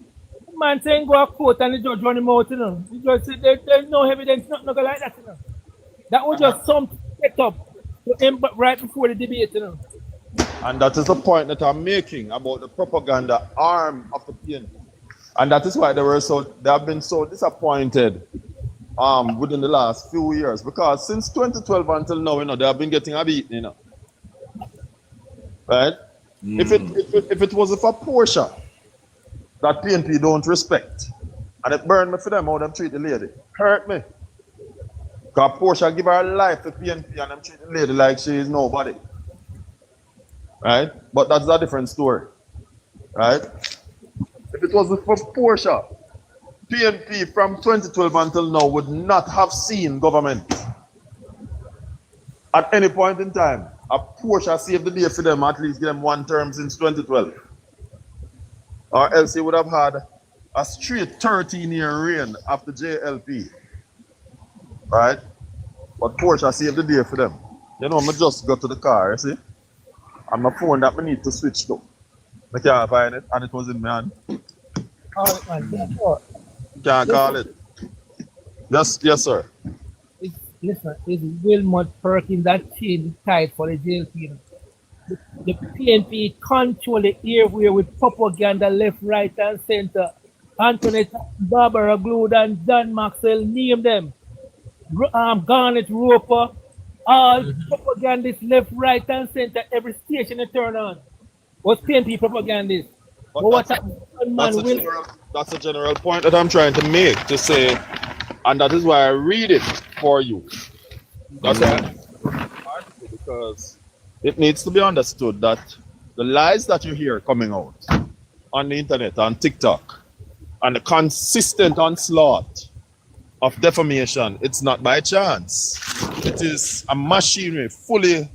Speaker 15: man saying go to court and the judge run him out, The judge said there's no evidence, nothing like that, That was just some set up to him right before the debate,
Speaker 17: And that is the point that I'm making about the propaganda arm of the PNP. And that is why they have been so disappointed within the last few years. Because since 2012 until now, they have been getting a beat, Right? If it was for Portia that PNP don't respect, and it burned me for them how them treat the lady. Hurt me. Because Portia give her life to PNP and them treat the lady like she is nobody. Right? But that's a different story. Right? If it was for Portia, PNP from 2012 until now would not have seen government at any point in time. A Portia saved the day for them, at least give them one term since 2012. Or else he would have had a straight 13-year reign after JLP. Right? But Portia saved the day for them. I just got to the car, you see? And my phone that I need to switch to. I can't find it, and it was in my hand. Can't call it. Yes, sir.
Speaker 15: Listen, it's Wilmot Perkins that changed the tide for the JLP. The PNP control the airway with propaganda left, right, and center. Antoinette, Barbara Gludan, Dan Maxwell, name them. Garnet Roper, all propagandists left, right, and center. Every station they turn on was PNP propagandists.
Speaker 17: That's a general point that I'm trying to make, to say, and that is why I read it for you. That's why because it needs to be understood that the lies that you hear coming out on the internet, on TikTok, and the consistent onslaught of defamation, it's not by chance. It is a machinery fully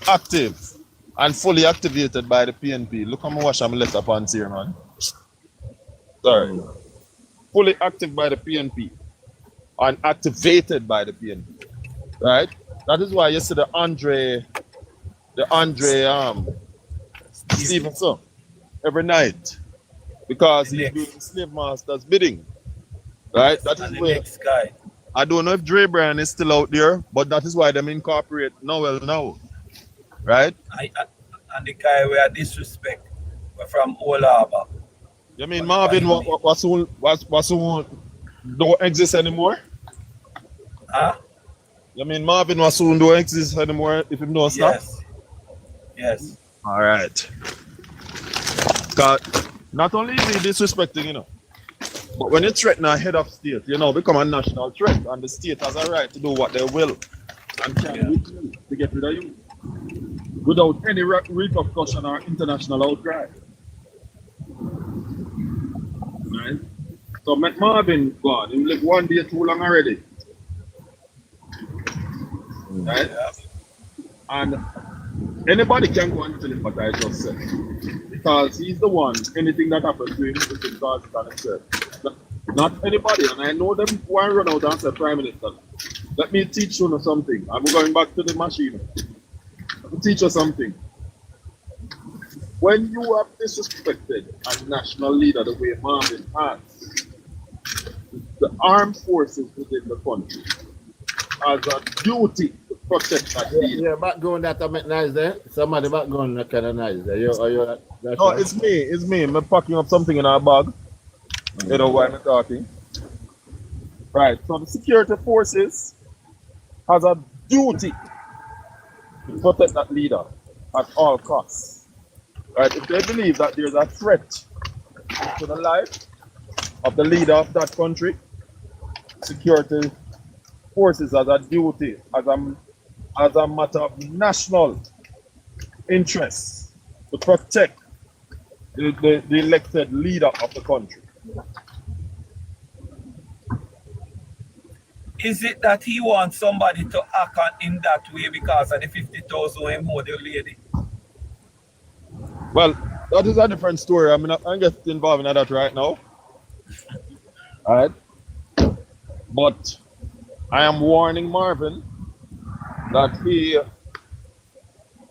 Speaker 17: active and fully activated by the PNP. Look how much I'm left up on here, man. Sorry. Fully active by the PNP and activated by the PNP. Right? That is why you see the Andre Stevenson every night. Because he's doing slave masters bidding. Right? That is where
Speaker 16: next guy.
Speaker 17: I don't know if Dre Bryan is still out there, but that is why them incorporate Noel now. Right?
Speaker 16: And the guy we are disrespect. We're from Old Harbor.
Speaker 17: You mean Marvin was don't exist anymore?
Speaker 16: Huh?
Speaker 17: You mean Marvin was soon don't exist anymore if him don't stop?
Speaker 16: Yes.
Speaker 17: All right. Because not only is he disrespecting, but when you threaten a head of state, become a national threat, and the state has a right to do what they will and can do to get rid of you without any repercussion or international outcry. Right? So Marvin gone. He lived one day too long already. Right? And anybody can go and tell him what I just said. Because he's the one, anything that happens to him is because of himself. Not anybody. And I know them who I run out and say, Prime Minister, let me teach you something. I'm going back to the machine. Let me teach you something. When you have disrespected a national leader the way Marvin has, the armed forces within the country has a duty to protect that leader.
Speaker 2: Yeah, background that I make nice there. Somebody background that kind of nice there.
Speaker 17: No, it's me. I'm packing up something in our bag. You know why I'm talking? Right. So the security forces has a duty to protect that leader at all costs. Right? If they believe that there's a threat to the life of the leader of that country, security forces has a duty as a matter of national interest to protect the elected leader of the country.
Speaker 16: Is it that he wants somebody to act in that way because of the 50,000 and more the lady?
Speaker 17: Well, that is a different story. I'm not getting involved in that right now. All right. But I am warning Marvin that he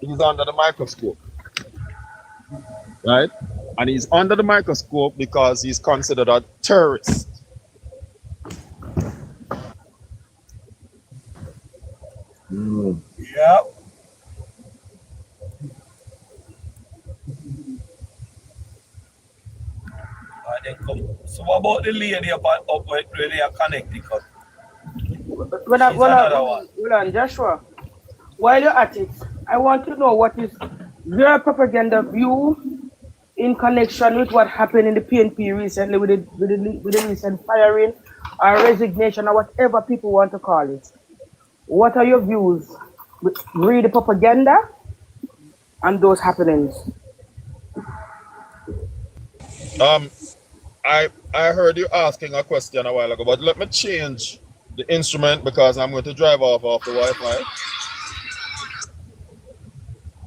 Speaker 17: is under the microscope. Right? And he's under the microscope because he's considered a terrorist.
Speaker 16: Yeah. So what about the lady up really a Connecticut?
Speaker 15: Hold on, Joshua. While you're at it, I want to know what is your propaganda view in connection with what happened in the PNP recently with the recent firing or resignation or whatever people want to call it. What are your views? Read the propaganda and those happenings.
Speaker 17: I heard you asking a question a while ago, but let me change the instrument because I'm going to drive off the Wi-Fi.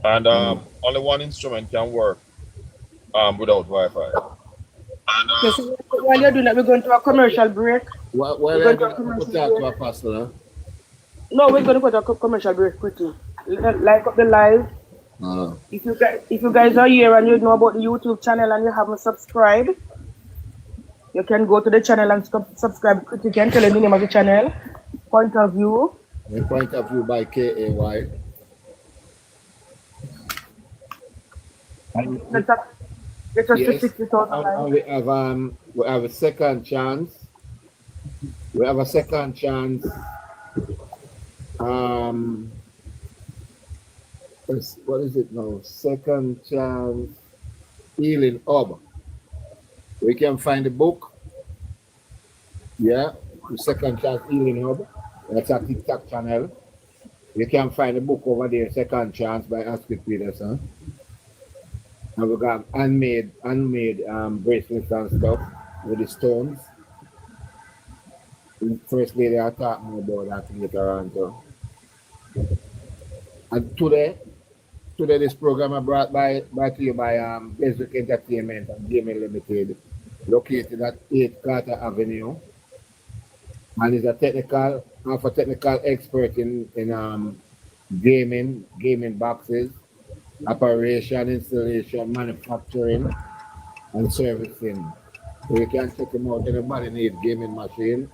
Speaker 17: And only one instrument can work without Wi-Fi.
Speaker 15: So while you're doing that, we're going to a commercial break.
Speaker 2: While you're going to talk to Apostle, huh?
Speaker 15: No, we're going to go to a commercial break quickly. Like up the live. If you guys are here and you know about the YouTube channel and you haven't subscribed, you can go to the channel and subscribe quickly. You can tell the name of the channel. Point of View.
Speaker 2: Point of View by KAY.
Speaker 15: Get us to 60,000.
Speaker 2: We have a second chance. We have a second chance. What is it now? Second chance healing hub. We can find the book. Yeah, the second chance healing hub. That's a TikTok channel. You can find the book over there, Second Chance by Ashley Peterson. And we got handmade bracelets and stuff with the stones. The First Lady I talk more about that later on too. And today this program is brought to you by Basic Entertainment and Gaming Limited, located at 8 Carter Avenue. And is a technical expert in gaming boxes, operation, installation, manufacturing, and servicing. So you can check him out. Anybody need gaming machine,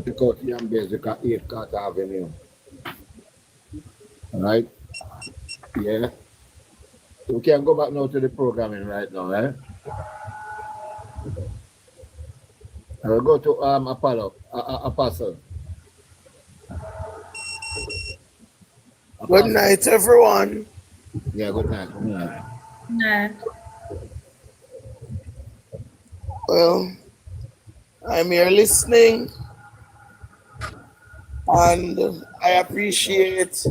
Speaker 2: check out him Basic at 8 Carter Avenue. All right? Yeah. We can go back now to the programming right now, right? I will go to Apostle.
Speaker 3: Good night, everyone.
Speaker 2: Yeah, good night. Good night.
Speaker 12: Night.
Speaker 3: Well, I'm here listening, and I appreciate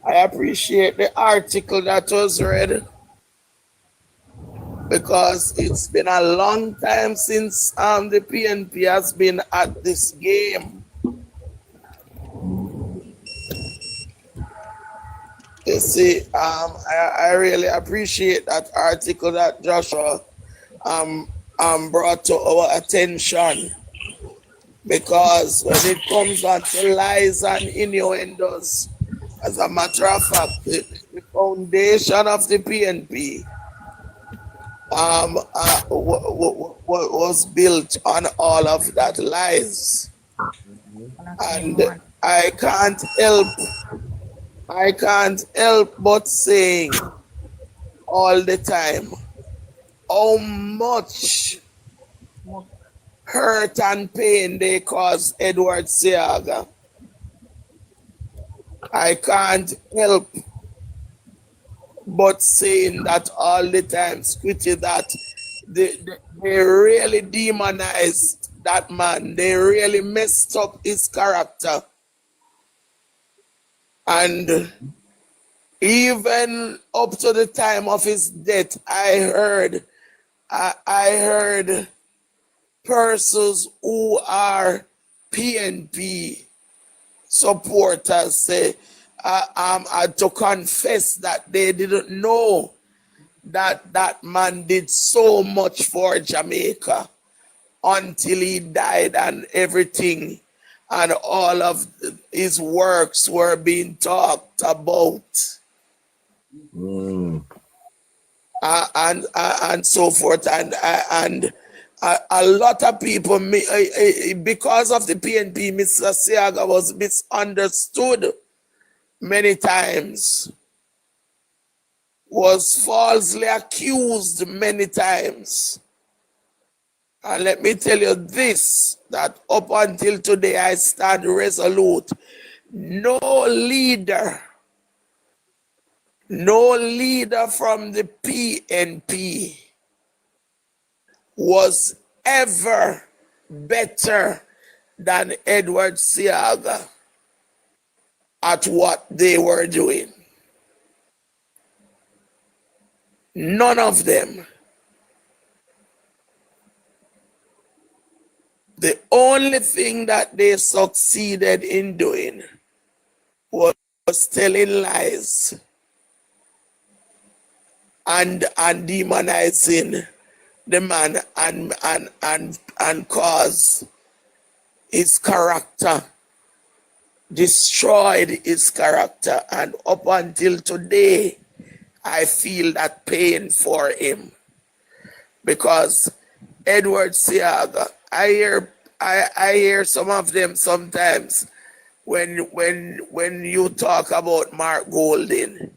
Speaker 3: the article that was read, because it's been a long time since the PNP has been at this game. You see, I really appreciate that article that Joshua brought to our attention, because when it comes down to lies and innuendos, as a matter of fact, the foundation of the PNP was built on all of that lies. And I can't help but saying all the time how much hurt and pain they cause Edward Seaga, I can't help but saying that all the time, Squitty, that they really demonized that man. They really messed up his character. And even up to the time of his death, I heard persons who are PNP supporters say to confess that they didn't know that that man did so much for Jamaica until he died and everything and all of his works were being talked about. And so forth, and a lot of people, because of the PNP, Mr. Seaga was misunderstood many times, was falsely accused many times. And let me tell you this, that up until today I stand resolute. No leader from the PNP was ever better than Edward Seaga at what they were doing. None of them. The only thing that they succeeded in doing was telling lies and demonizing the man and cause his character, destroyed his character. And up until today, I feel that pain for him, because Edward Seaga, I hear some of them sometimes when you talk about Mark Golding,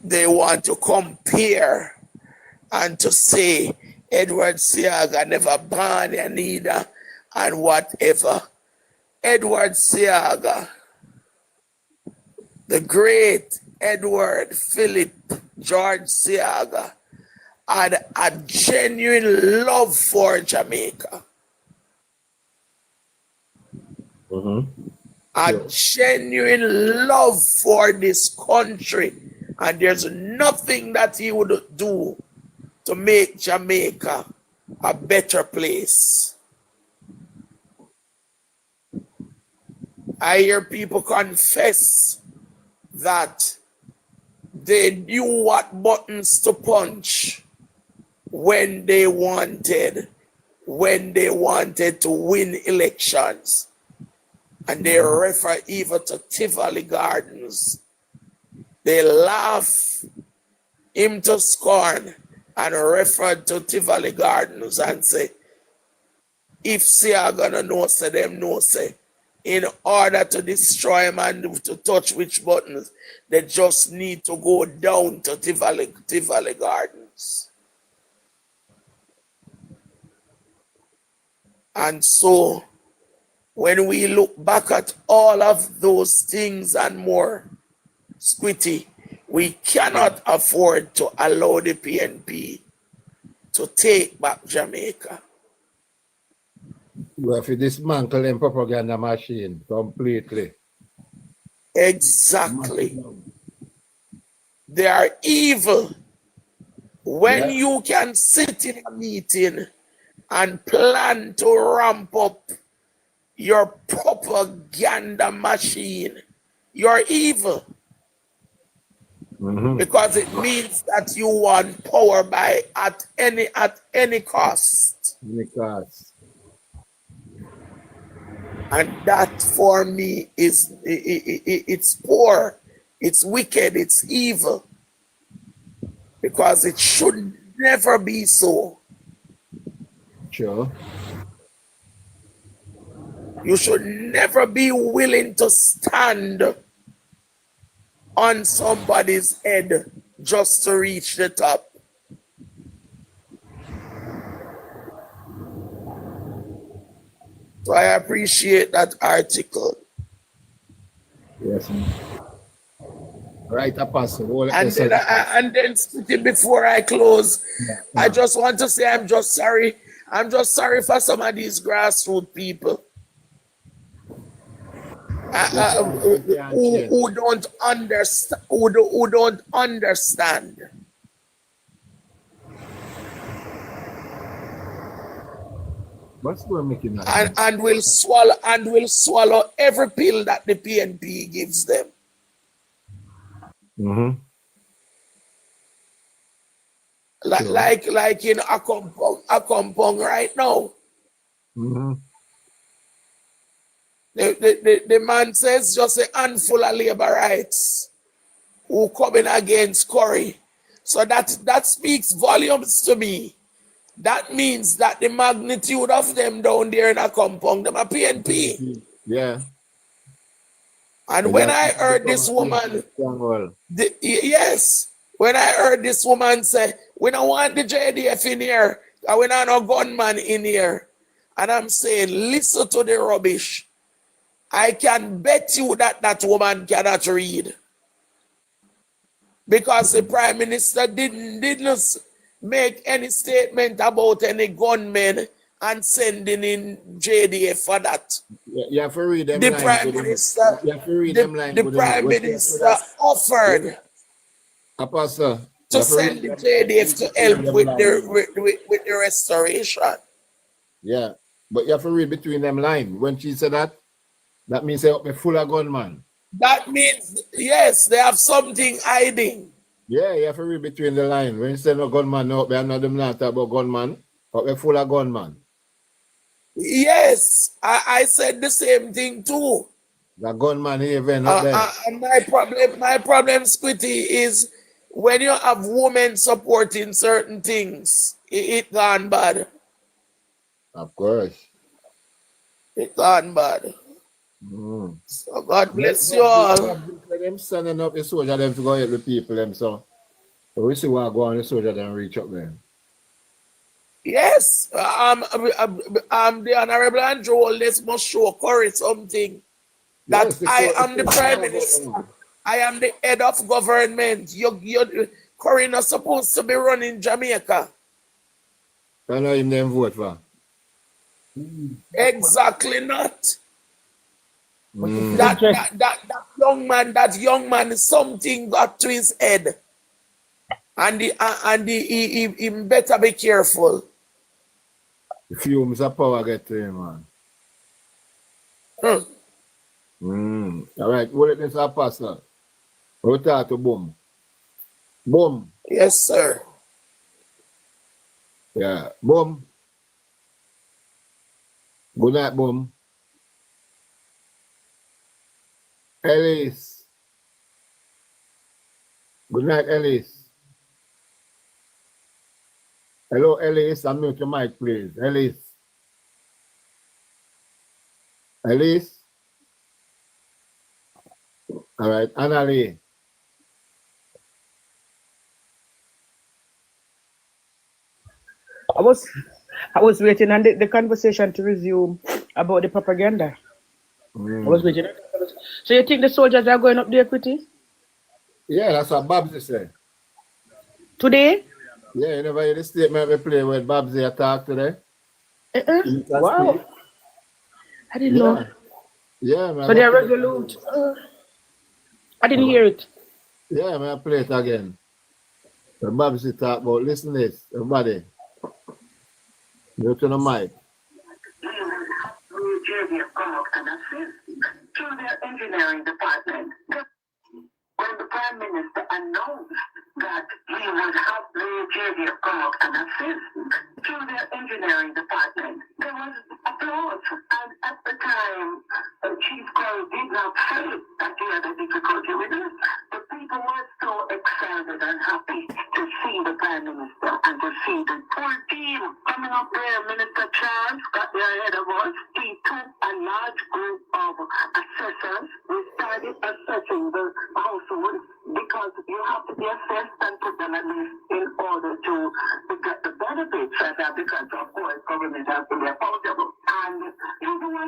Speaker 3: they want to compare and to say Edward Seaga never born and neither and whatever. Edward Seaga, the great Edward Philip George Seaga, had a genuine love for Jamaica. A genuine love for this country. And there's nothing that he would do to make Jamaica a better place. I hear people confess that they knew what buttons to punch when they wanted to win elections. And they refer even to Tivoli Gardens. They laugh him to scorn and refer to Tivoli Gardens and say, if Seaga gonna know, say them know, say, in order to destroy him and to touch which buttons, they just need to go down to Tivoli Gardens. And so, when we look back at all of those things and more, Squitty, we cannot afford to allow the PNP to take back Jamaica.
Speaker 2: We have to dismantle them propaganda machine completely.
Speaker 3: Exactly. They are evil. When you can sit in a meeting and plan to ramp up your propaganda machine, you're evil. Because it means that you want power at any cost.
Speaker 2: Any cost.
Speaker 3: And that for me is it's poor, it's wicked, it's evil. Because it should never be so.
Speaker 2: Sure.
Speaker 3: You should never be willing to stand on somebody's head just to reach the top. So I appreciate that article.
Speaker 2: Yes, man. Right, Apostle.
Speaker 3: And then speaking before I close, I just want to say I'm just sorry. I'm just sorry for some of these grassroots people who don't understand. Who don't understand.
Speaker 2: What's going to make it that?
Speaker 3: And will swallow every pill that the PNP gives them.
Speaker 2: Mm-hmm.
Speaker 3: Like in Accompong right now.
Speaker 2: Mm-hmm.
Speaker 3: The man says just a handful of labor rights who coming against Curry. So that speaks volumes to me. That means that the magnitude of them down there in Accompong, them a PNP.
Speaker 2: Yeah.
Speaker 3: And when I heard this woman, when I heard this woman say, we don't want the JDF in here, and we don't no gunman in here. And I'm saying, listen to the rubbish. I can bet you that woman cannot read. Because the Prime Minister didn't make any statement about any gunmen and sending in JDF for that.
Speaker 2: You have to read them
Speaker 3: the
Speaker 2: lines.
Speaker 3: Prime Minister, the Prime Minister offered
Speaker 2: Apostle,
Speaker 3: to send the JDF to help with the restoration.
Speaker 2: Yeah, but you have to read between them lines. When she said that means they're full of gunman.
Speaker 3: That means, yes, they have something hiding.
Speaker 2: Yeah, you have to read between the lines. When you say no gunman, no, they're not them not about gunman, but they're full of gunman.
Speaker 3: Yes, I said the same thing too.
Speaker 2: The gunman even not there.
Speaker 3: And my problem, Squitty, is when you have women supporting certain things, it gone bad.
Speaker 2: Of course.
Speaker 3: It gone bad.
Speaker 2: Mm.
Speaker 3: So God bless you all.
Speaker 2: Them sending up the soldier them to go help the people them, so we see what go on the soldier them reach up there.
Speaker 3: Yes, the Honorable Andrew Wallace must show Curry something. That yes, I am the Prime Minister. I am the head of government. Curry not supposed to be running Jamaica.
Speaker 2: I know him them vote for.
Speaker 3: Exactly not. That young man, something got to his head. And he better be careful.
Speaker 2: The fumes of power get to him, man. All right, what it is, Apostle? We'll talk to Boom. Boom.
Speaker 3: Yes, sir.
Speaker 2: Yeah, Boom. Good night, Boom. Ellis. Good night, Ellis. Hello, Ellis. Unmute your mic, please. Ellis. Ellis. All right, Annalie.
Speaker 15: I was waiting on the conversation to resume about the propaganda. I was waiting. So you think the soldiers are going up there, Quitty?
Speaker 2: Yeah, that's what Babsy said.
Speaker 15: Today?
Speaker 2: Yeah, you never hear the statement we play with Babsy attack today?
Speaker 15: Wow. I didn't know.
Speaker 2: Yeah, man.
Speaker 15: So they're resolute. I didn't hear it.
Speaker 2: Yeah, man, play it again. The Babsy talk about, listen to this, everybody. Go to the mic.
Speaker 18: JDF come out and assist through their engineering department. When the Prime Minister announced that he would have the JDF come out and assist through their engineering department, there was applause. And at the time, Chief Curry did not say that he had a difficulty with it. The people were so excited and happy to see the Prime Minister and to see the full team coming up there. Minister Charles got there ahead of us. He took a large group of assessors. We started assessing the household because you have to be assessed and put them at least in order to get the benefits of that, because of course government has to be accountable. And he's the one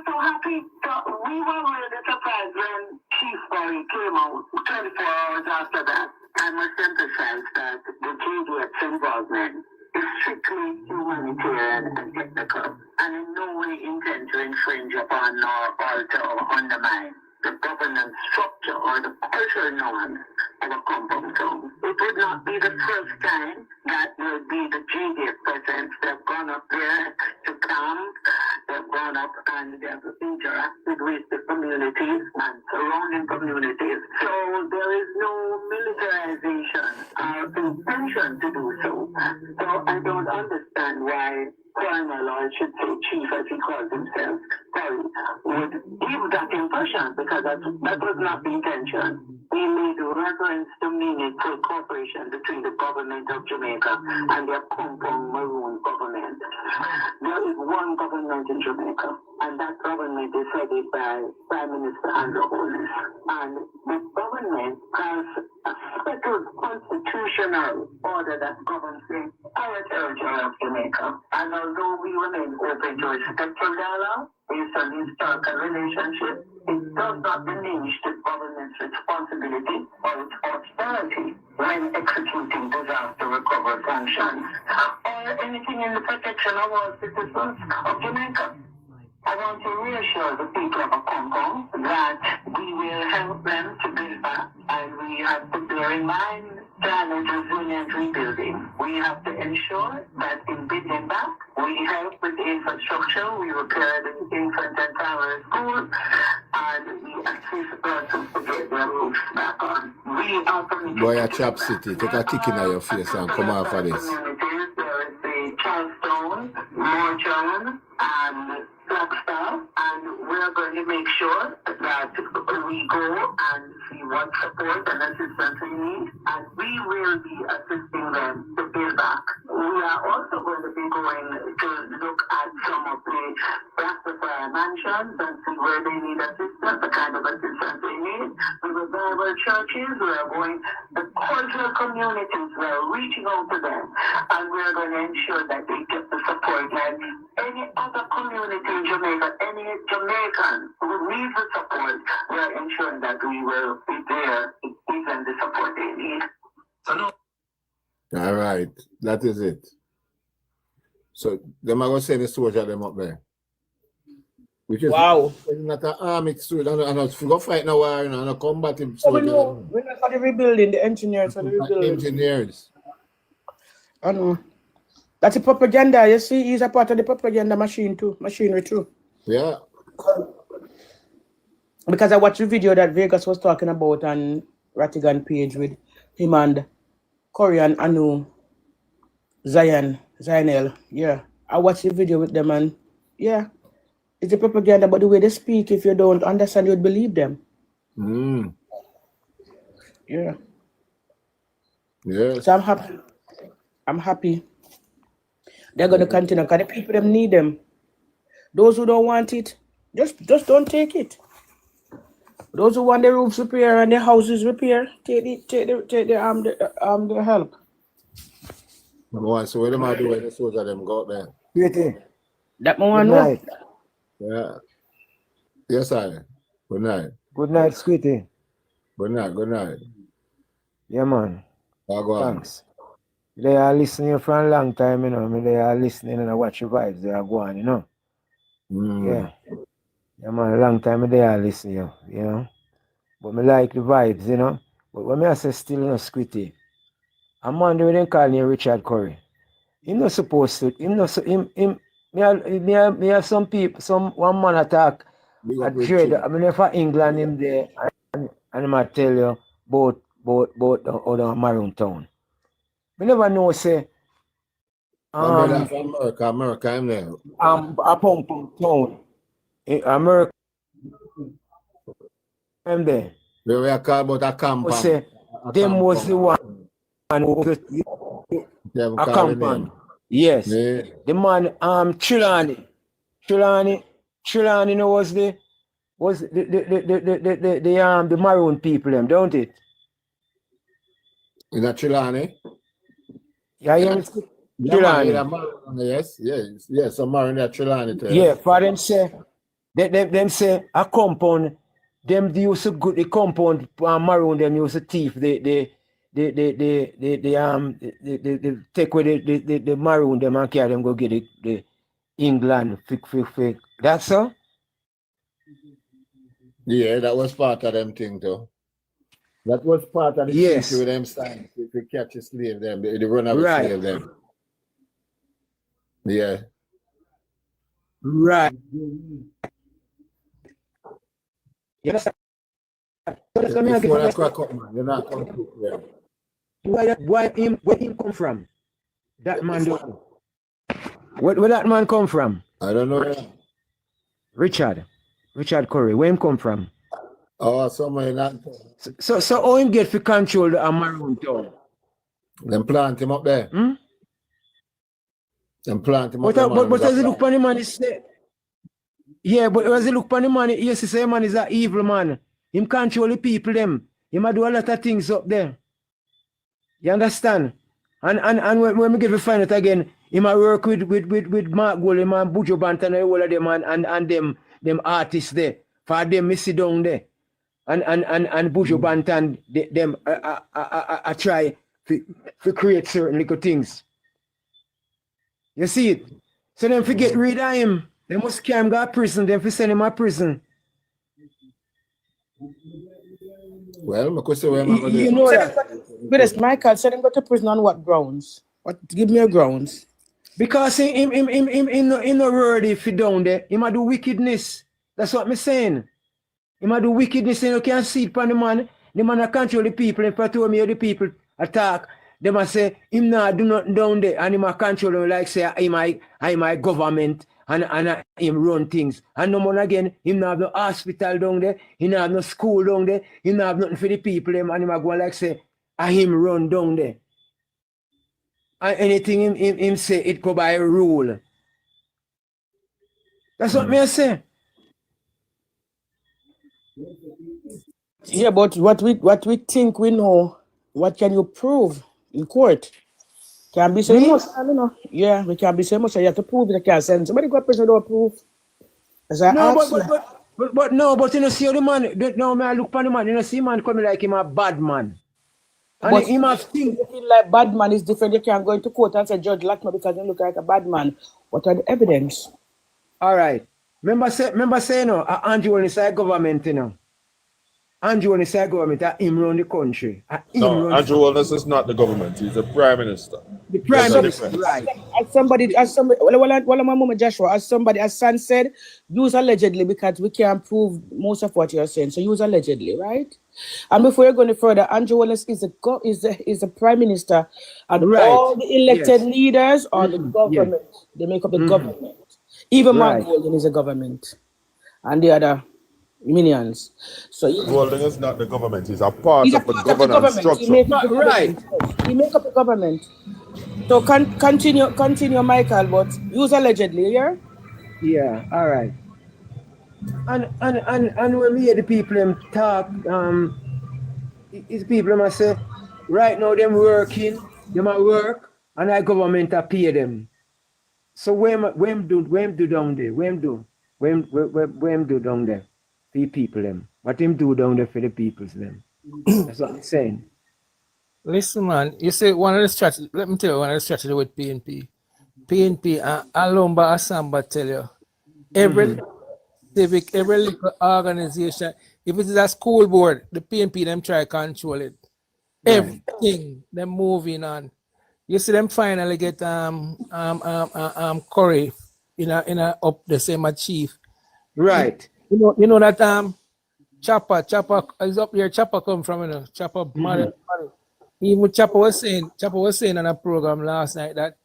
Speaker 18: strictly humanitarian and technical, and in no way intend to infringe upon or alter or undermine the governance structure or the cultural norms of a compound zone. It would not be the first time that will be the JDF presence. They've gone up there to camp, they've gone up and they've interacted with the communities and surrounding communities. So there is no militarization or intention to do so. So I don't understand why Colonel, or I should say Chief as he calls himself, would give that impression, because that was not the intention. He made reference to meaningful cooperation between the government of Jamaica and the Accompong Maroon government. There is one government in Jamaica, and that government is headed by Prime Minister Andrew Holness. And the government has a settled constitutional order that governs the entire territory of Jamaica. And although we remain open to respectful dialogue based on historical relationship, it does not diminish the government's responsibility or its authority when executing disaster recovery functions or anything in the protection of all citizens of Jamaica. I want to reassure the people of Accompong that we will help them to build back, and we have to bear in mind climate resilient rebuilding. We have to ensure that in building back, we help with the infrastructure, we repair the infant and primary schools, and we assist persons to get their roofs back on. We are committed.
Speaker 2: Boy, a Chop City, take a tick in your face and come out for this.
Speaker 18: There is the Charleston, Morton, and Flagstaff, and we're going to make sure that we go and see what support and assistance we need, and we will be assisting them to build back. We are also going to be going to look at some of the Rastafari mansions and see where they need assistance, the kind of assistance they need. The revival churches, we are going, the cultural communities, we are reaching out to them, and we are going to ensure that they get the support like any other community in Jamaica, any Jamaican who needs the support, we are ensuring that we will be there to give them the support they need. So no.
Speaker 2: All right, that is it. So them are going to send the soldier them up there. Which is
Speaker 15: wow.
Speaker 2: Not an army soldier, and if you go fight now, you know, and a combative
Speaker 15: Oh, we
Speaker 2: soldier.
Speaker 15: know. We're not for the rebuilding, the engineers for the rebuilding.
Speaker 2: Engineers.
Speaker 15: I know. That's a propaganda. You see, he's a part of the propaganda machine too, machinery too.
Speaker 2: Yeah.
Speaker 15: Because I watched the video that Vegas was talking about on Rattigan page with him and Corey and Anu, Zionel. Yeah. I watched the video with them, and yeah, it's a propaganda, but the way they speak, if you don't understand, you'd believe them. Yeah.
Speaker 2: Yes.
Speaker 15: So I'm happy. I'm happy. They're gonna continue because the people them need them. Those who don't want it, just don't take it. Those who want the roofs repair and the houses repair, take the help.
Speaker 2: So what am I doing when the soldier them go out there?
Speaker 13: Waiting.
Speaker 15: That one know.
Speaker 2: Yeah. Yes, sir. Good night.
Speaker 13: Good night, Squitty.
Speaker 2: Good night. Good night.
Speaker 13: Yeah, man.
Speaker 2: Thanks.
Speaker 13: They are listening for a long time, you know. They are listening and I watch the vibes. They are going, you know. Yeah. Yeah, man. A long time they are listening, you know. But me like the vibes, you know. But when I say still no Squitty, I'm wondering they call me Richard Curry. Him not supposed to. Me have some people, one man attack at trade. I mean, for England him there, and I might tell you about the Maroon Town. We never know, say.
Speaker 2: America, I'm there.
Speaker 13: Accompong Town. America. I'm there.
Speaker 2: We are called about Accompong.
Speaker 13: Say, them was the one who Accompong. Yes. Yeah. The man Trelawney you know, was the Maroon people them, don't it?
Speaker 2: Is that Trelawney?
Speaker 13: Yeah, Trelawney.
Speaker 2: Yes, I'm marrying that Trelawney.
Speaker 13: Yeah, for them say them say a compound, them used to go the compound Maroon, them used to thief the
Speaker 19: they take away the maroon them and carry them go get the England fake. That's so?
Speaker 2: Yeah, that was part of them thing too. That was part of the
Speaker 19: Yes.
Speaker 2: treaty with them signed to catch a slave them, the run of a
Speaker 19: Right.
Speaker 2: slave them. Yeah.
Speaker 19: Right. Yes.
Speaker 2: Before that crack up, man, you're not coming to them.
Speaker 19: Where him come from? That man don't know. Where that man come from?
Speaker 2: I don't know.
Speaker 19: Richard Curry, where him come from?
Speaker 2: Oh, somewhere not.
Speaker 19: So how him get to control the Maroon town?
Speaker 2: Them plant him up there.
Speaker 19: Hmm?
Speaker 2: Them plant him up
Speaker 19: But
Speaker 2: there, man.
Speaker 19: as he look on the man, he say, yeah, but as he look on the man, yes, he say man is an evil man. Him control the people them. He might do a lot of things up there. You understand? And when we get to find it again, he might work with Mark Golding and Bujo Banton and all of them and them artists there. For them, me sit down there. And Bujo Banton, them I try to create certain little things. You see it? So then if you get rid of him, they must carry him to prison, then if you send him to prison.
Speaker 2: Well, I say where
Speaker 15: you know that. But it's Michael, send him go to prison on what grounds? Give me a grounds.
Speaker 19: Because him no worthy if he down there. He might do wickedness. That's what I'm saying. He might do wickedness and you can't see it upon the man. The man control the people. If I told me the people attack, they must say, him not do nothing down there. And he might control them like say, I my government and him run things. And no more again, him not have no hospital down there. He not have no school down there. He not have nothing for the people. Them, and he might go like say, him run down there. And anything him say, it go by a rule. That's what me I say.
Speaker 15: Yeah, but what we think we know, what can you prove in court? Can be so much, I don't know. Yeah, we can be so much. You have to prove it. I can't send somebody go prison don't prove. As I
Speaker 19: No,
Speaker 15: ask
Speaker 19: but you know, see how the man, no, man, I look upon the man, you know, see man coming like him a bad man. And
Speaker 15: but
Speaker 19: him have things.
Speaker 15: you feel like bad man is different. You can't go into court and say, Judge, lock me because you look like a bad man. What are the evidence?
Speaker 19: All right. Remember say, you know, Andrew on the side government, you know. Andrew on the side government, him run the country.
Speaker 17: No, Andrew Wallace is not the government. He's the prime minister.
Speaker 19: The prime minister, right.
Speaker 15: As somebody, well, my mama Joshua, as Son said, use allegedly because we can't prove most of what you're saying. So use allegedly, right? And before you're going further, Andrew Wallace is the prime minister, and
Speaker 19: right.
Speaker 15: all the elected leaders are the government. Yes. They make up the government. Even Mark Golding is a government, and the other minions. So
Speaker 17: Golding is not the government. He's a part of the governance structure.
Speaker 15: He make up the government. So continue, Michael, but use allegedly, yeah?
Speaker 19: Yeah, all right. And when we hear the people them talk, it's people must say, right now them working, them at work, and our government pay them. So when do down there? When do down there? The people them. What him do down there for the peoples them? That's what I'm saying.
Speaker 20: Listen, man, you say one of the strategies, let me tell you one of the strategies with PNP. PNP and Alomba Asamba tell you, every civic, every little organization, if it is a school board, the PNP them try to control it. Right. Everything, them moving on. You see them finally get Curry in a up the same chief.
Speaker 19: Right.
Speaker 20: You know that Chopper is up here. Chopper come from, you know, Chopper money. Even Chopper was saying on a program last night that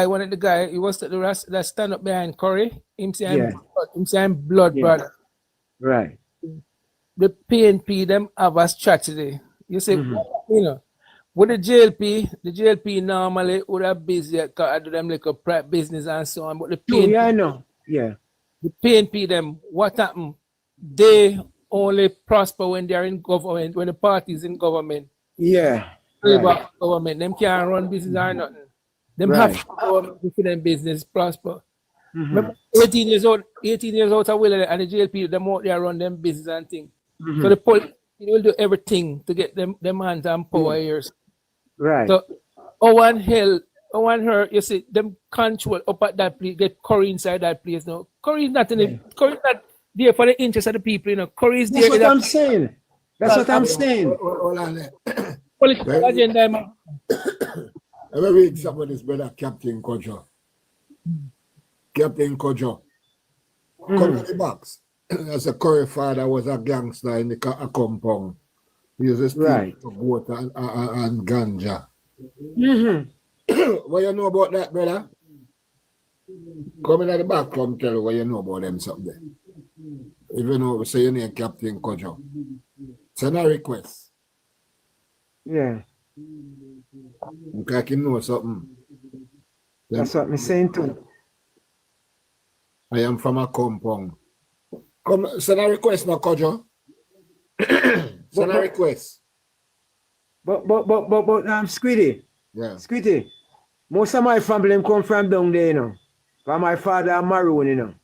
Speaker 20: one of the guy, he was that stand up behind Curry, him saying blood brother.
Speaker 19: Right.
Speaker 20: The PNP them have a strategy. You say, you know, with the JLP normally would have busy do them like a private business and so on. But the PNP,
Speaker 19: I know. Yeah.
Speaker 20: The PNP them, what happened? They only prosper when they're in government, when the party is in government.
Speaker 19: Yeah.
Speaker 20: Right. Government, them can't run business or nothing. Them have to government for them business prosper. Remember, 18 years old, I will, and the JLP, them out there run them business and things. So He will do everything to get them hands and power here.
Speaker 19: Right.
Speaker 20: So Owen Hill, Owen her, you see, them control up at that place, get Curry inside that place now. Curry is not in it. Curry is not there for the interest of the people, you know. Curry is
Speaker 19: That's
Speaker 20: there.
Speaker 19: what I'm saying. That's what I'm saying.
Speaker 2: Hold on there.
Speaker 20: Political agenda, man.
Speaker 2: Let me read some of this brother, Captain Kojo. Captain Kojo. Come to the box. As a Curry father was a gangster in the Accompong. He used to steal goat and ganja. What you know about that, brother? Come in at the back, come tell you what you know about them something. If you know, say your name Captain Kojo. Send a request.
Speaker 19: Yeah.
Speaker 2: Okay, I can know something.
Speaker 19: That's what I'm saying too.
Speaker 2: I am from Accompong. Come, send a request now, Kojo. Send a request.
Speaker 19: But Squiddy.
Speaker 2: Yeah.
Speaker 19: Squiddy. Most of my family come from down there, you know. But my father Maroon, you know.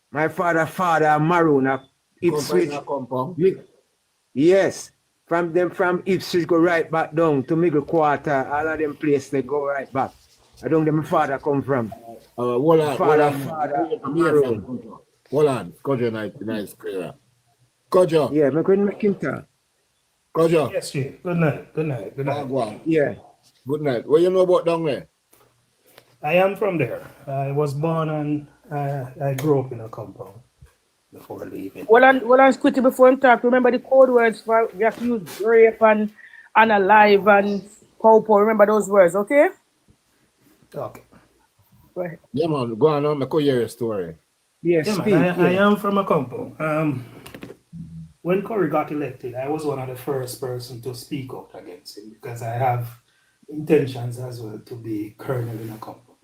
Speaker 19: My father Maroon. Ipswich. Yes. From Ipswich go right back down to Middle Quarter. All of them places they go right back. I don't know where my father come from.
Speaker 2: Hold on.
Speaker 19: Maroon.
Speaker 2: Hold on. Kojo nice clear. Kojo.
Speaker 19: Yeah, I couldn't make him talk.
Speaker 2: Kojo.
Speaker 21: Yes, sir. Good night.
Speaker 19: Yeah.
Speaker 2: Good night. What you know about down there?
Speaker 21: I am from there. I was born and I grew up in Accompong before leaving.
Speaker 15: Well, I'm Squitty before him talk. Remember the code words for we have to use grape and alive and pawpaw. Remember those words, okay?
Speaker 21: Okay.
Speaker 15: Go ahead.
Speaker 2: Yeah, man. Go on, I could hear your story.
Speaker 19: Yes,
Speaker 21: yeah, I am from Accompong. When Curry got elected, I was one of the first person to speak out against him because I have intentions as well to be colonel in Accompong.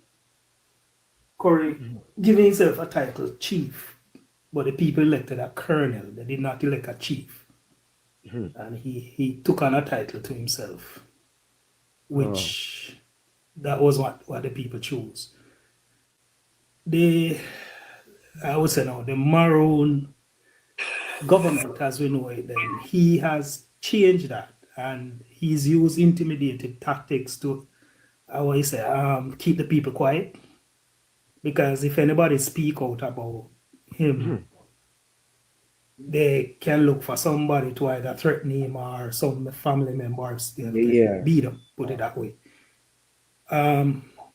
Speaker 21: Curry giving himself a title chief, but the people elected a colonel. They did not elect a chief. And he took on a title to himself, which that was what the people chose. I would say now, the Maroon government, as we know it, then he has changed that, and he's used intimidating tactics to, keep the people quiet. Because if anybody speak out about him, they can look for somebody to either threaten him or some family members beat him, put it that way.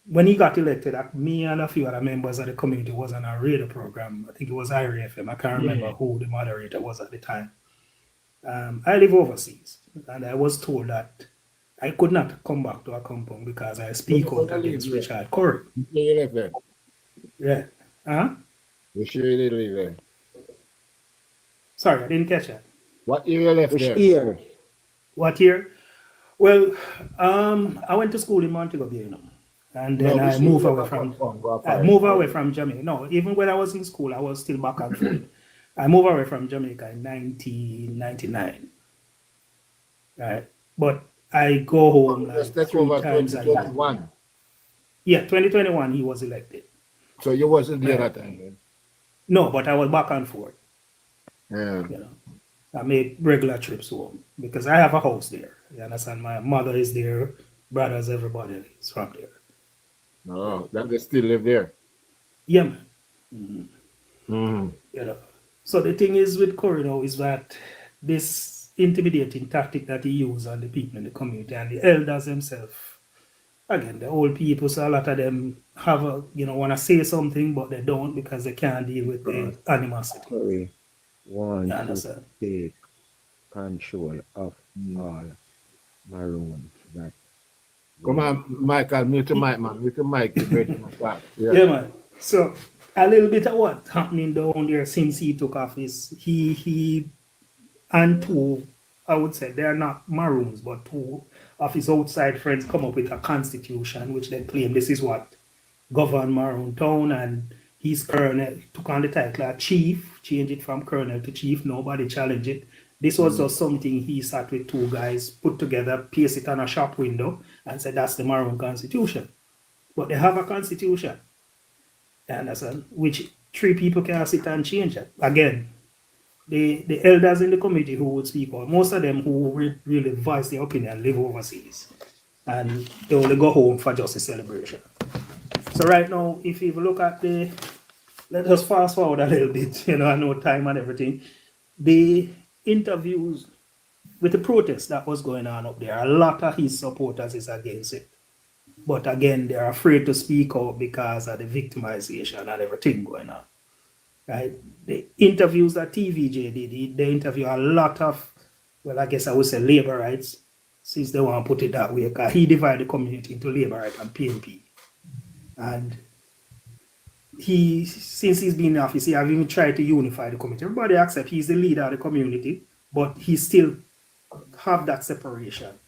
Speaker 21: When he got elected, me and a few other members of the community was on a radio program. I think it was IRA FM. I can't remember who the moderator was at the time. I live overseas, and I was told that I could not come back to Accompong because I speak out against Richard Curry.
Speaker 2: You live there?
Speaker 21: Yeah. Huh?
Speaker 2: You sure you did live there?
Speaker 21: Sorry, I didn't catch that.
Speaker 2: What year you left there?
Speaker 19: Year?
Speaker 21: What year? Well, I went to school in Montego Bay, you know. And then I moved away from Jamaica. No, even when I was in school, I was still back and forth. I moved away from Jamaica in 1999. Right? But I go home like 3 times a year. Yeah, 2021 he was elected.
Speaker 2: So you wasn't there that time then?
Speaker 21: No, but I was back and forth.
Speaker 2: Yeah.
Speaker 21: You know, I made regular trips home because I have a house there. You understand? My mother is there, brothers, everybody is from there.
Speaker 2: No, that they still live there.
Speaker 21: Yeah, man. You know. So the thing is with Curry now is that this intimidating tactic that he used on the people in the community and the elders themselves, again, the old people, so a lot of them have want to say something, but they don't because they can't deal with the animosity.
Speaker 19: Curry wants to take control of all Maroons. That
Speaker 2: come on, Michael, mute the mic, man. Mute the mic.
Speaker 21: Yeah, man. So a little bit of what happening down there since he took office, he and two, I would say they're not Maroons, but two of his outside friends come up with a constitution which they claim this is what govern Maroon Town, and his colonel took on the title of chief, changed it from colonel to chief, nobody challenged it. This was just something he sat with two guys, put together, paste it on a shop window, and said that's the Maroon Constitution. But they have a constitution, you understand, which 3 people can sit and change it. Again, the elders in the committee who would speak out, most of them who really voice their opinion live overseas. And they only go home for just a celebration. So right now, if you look at let us fast forward a little bit, I know time and everything. The interviews with the protest that was going on up there, a lot of his supporters is against it. But again, they're afraid to speak out because of the victimization and everything going on. Right? The interviews that TVJ did, they interview a lot of, well, I guess I would say labor rights, since they want to put it that way, because he divided the community into labor rights and PNP. And since he's been in office, he has even tried to unify the community. Everybody accepts he's the leader of the community, but he still have that separation.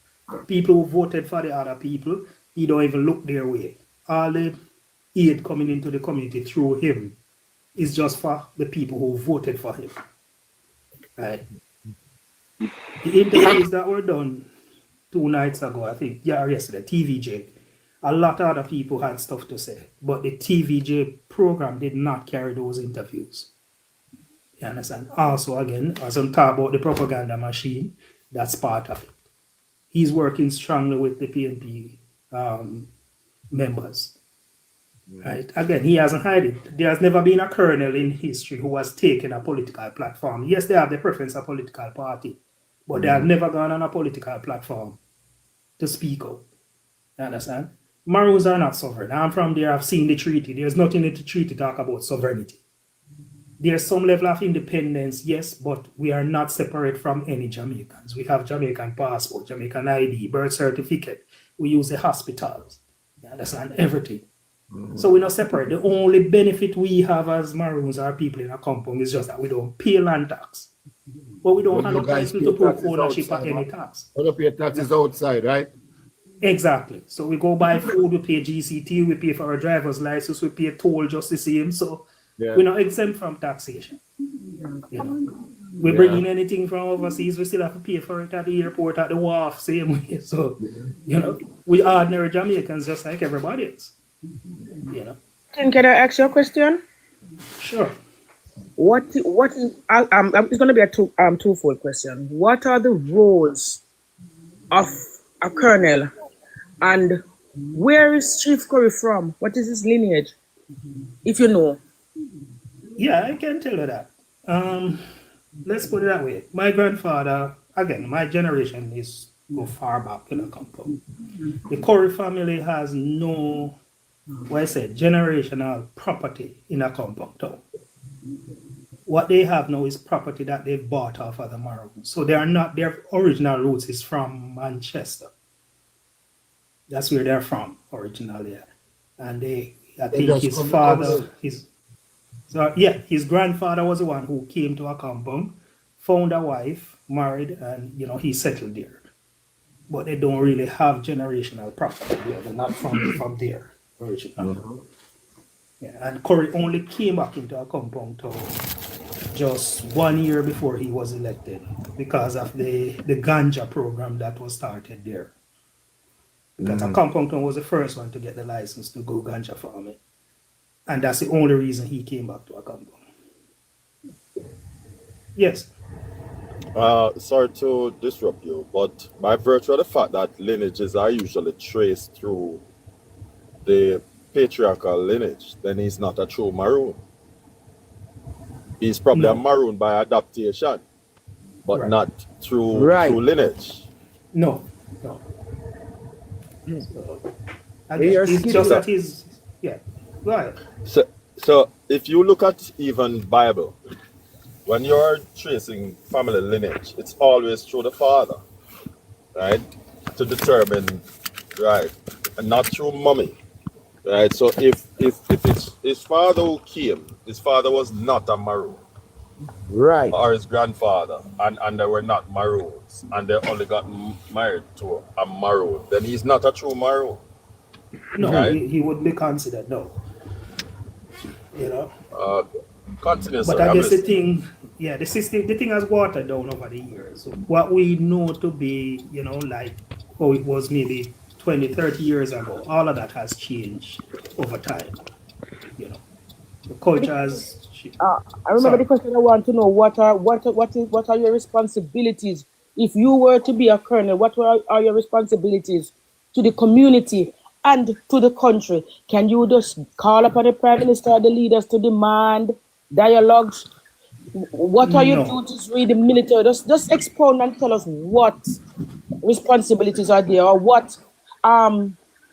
Speaker 21: People who voted for the other people, he don't even look their way. All the aid coming into the community through him is just for the people who voted for him. Right? The interviews that were done 2 nights ago, I think, yesterday, TVJ, a lot of other people had stuff to say, but the TVJ program did not carry those interviews. You understand? Also, again, as I'm talking about the propaganda machine, that's part of it. He's working strongly with the PNP members. Right? Again, he hasn't hid it. There has never been a colonel in history who has taken a political platform. Yes, they have the preference of political party, but they have never gone on a political platform to speak out. You understand? Maroons are not sovereign. I'm from there, I've seen the treaty. There's nothing in the treaty talk about sovereignty. There's some level of independence, yes, but we are not separate from any Jamaicans. We have Jamaican passport, Jamaican ID, birth certificate. We use the hospitals. You understand? Everything. So we're not separate. The only benefit we have as Maroons, our people in Accompong, is just that we don't pay land tax. But we don't have no title to prove ownership of any tax.
Speaker 2: We don't pay taxes outside, right?
Speaker 21: Exactly. So we go buy food, we pay GCT, we pay for our driver's license, we pay toll just the same. So we're not exempt from taxation. We bring in anything from overseas, we still have to pay for it at the airport, at the wharf, same way. So, we ordinary Jamaicans just like everybody else.
Speaker 15: Can I ask you a question?
Speaker 21: Sure.
Speaker 15: What is it's going to be a twofold question. What are the roles of a colonel, and where is Chief Curry from? What is his lineage, if you know?
Speaker 21: Yeah, I can tell you that. Let's put it that way. My grandfather, again, my generation is go far back in the Accompong. The Curry family has no, generational property in Accompong town. What they have now is property that they've bought off of the Maroons. So they are not, their original roots is from Manchester. That's where they're from originally. And I think his father, his grandfather was the one who came to Accompong, found a wife, married, and he settled there. But they don't really have generational property there. They're not from there originally. Yeah, and Curry only came back into Accompong town just 1 year before he was elected because of the ganja program that was started there. Because Accompong town was the first one to get the license to go ganja farming. And that's the only reason he came back to Accompong. Yes.
Speaker 17: Sorry to disrupt you, but by virtue of the fact that lineages are usually traced through the patriarchal lineage, then he's not a true Maroon. He's probably a Maroon by adaptation, but not through lineage.
Speaker 21: No. It's just that he's, right.
Speaker 17: So if you look at even Bible, when you're tracing family lineage, it's always through the father, right? To determine, right, and not through mommy, right? So if it's his father who came, his father was not a Maroon,
Speaker 19: right? Or
Speaker 17: his grandfather, and they were not Maroons, and they only got married to a Maroon, then he's not a true Maroon.
Speaker 21: No,
Speaker 17: right?
Speaker 21: he wouldn't be considered, no.
Speaker 17: Continue,
Speaker 21: but I guess the thing has watered down over the years. So what we know to be, like how it was maybe 20, 30 years ago, all of that has changed over time. The culture has
Speaker 15: I remember the question I want to know, what are your responsibilities? If you were to be a colonel, what are your responsibilities to the community and to the country? Can you just call upon the Prime Minister or the leaders to demand dialogues? What are your duties with the military? Just expound and tell us what responsibilities are there, or what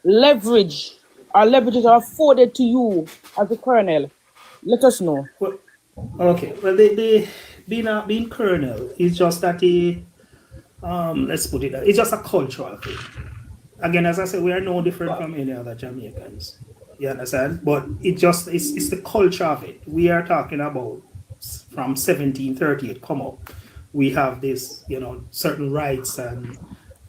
Speaker 15: leverages are afforded to you as a colonel. Let us know.
Speaker 21: Well, okay. Well, they being colonel is just that let's put it. It's just a cultural thing. Again, as I said, we are no different from any other Jamaicans. You understand? But it's the culture of it. We are talking about from 1738 come up. We have this, certain rights, and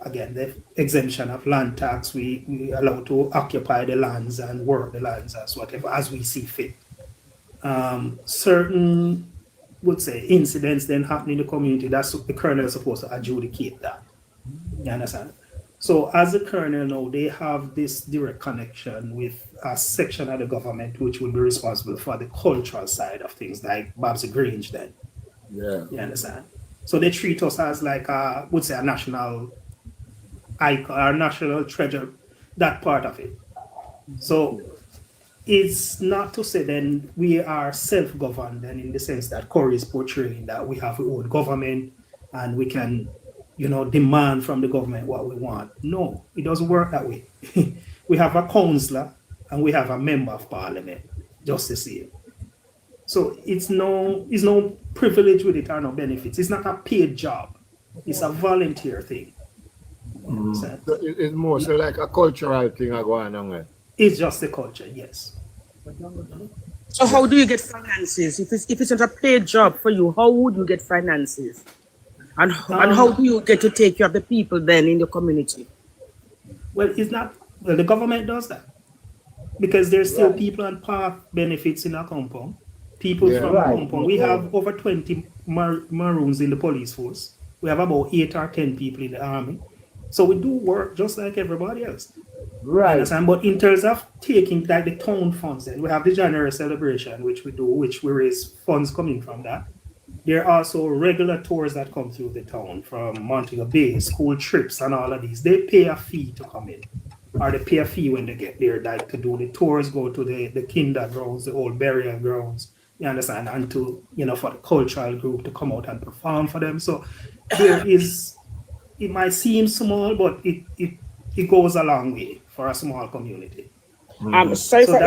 Speaker 21: again, the exemption of land tax. We allow to occupy the lands and work the lands as we see fit. Certain, would say, incidents then happen in the community. That's the colonel is supposed to adjudicate that. You understand? So as a colonel now, they have this direct connection with a section of the government which will be responsible for the cultural side of things, like Babs Grange then.
Speaker 2: Yeah.
Speaker 21: You understand? So they treat us as like a national icon, our national treasure, that part of it. So it's not to say then we are self-governed, and in the sense that Corey is portraying that we have our own government and we can, demand from the government what we want. No, it doesn't work that way. We have a councillor and we have a member of parliament, just the same. So it's no privilege with it or no benefits. It's not a paid job. It's a volunteer thing.
Speaker 2: So it's more so like a cultural thing going on.
Speaker 21: It's just a culture, yes.
Speaker 15: So how do you get finances? If it's not a paid job for you, how would you get finances? And how do you get to take care of the people then in the community?
Speaker 21: Well, the government does that. Because there's still people on park benefits in Accompong. People from Accompong. We have over 20 Maroons in the police force. We have about 8 or 10 people in the army. So we do work just like everybody else.
Speaker 19: Right.
Speaker 21: But in terms of taking like the town funds, then we have the January celebration, which we raise funds coming from that. There are also regular tours that come through the town from Montego Bay, school trips and all of these. They pay a fee to come in. Or they pay a fee when they get there, like to do the tours, go to the kinder grounds, the old burial grounds, you understand, and to, for the cultural group to come out and perform for them. So it might seem small, but it goes a long way for a small community.
Speaker 15: Sorry for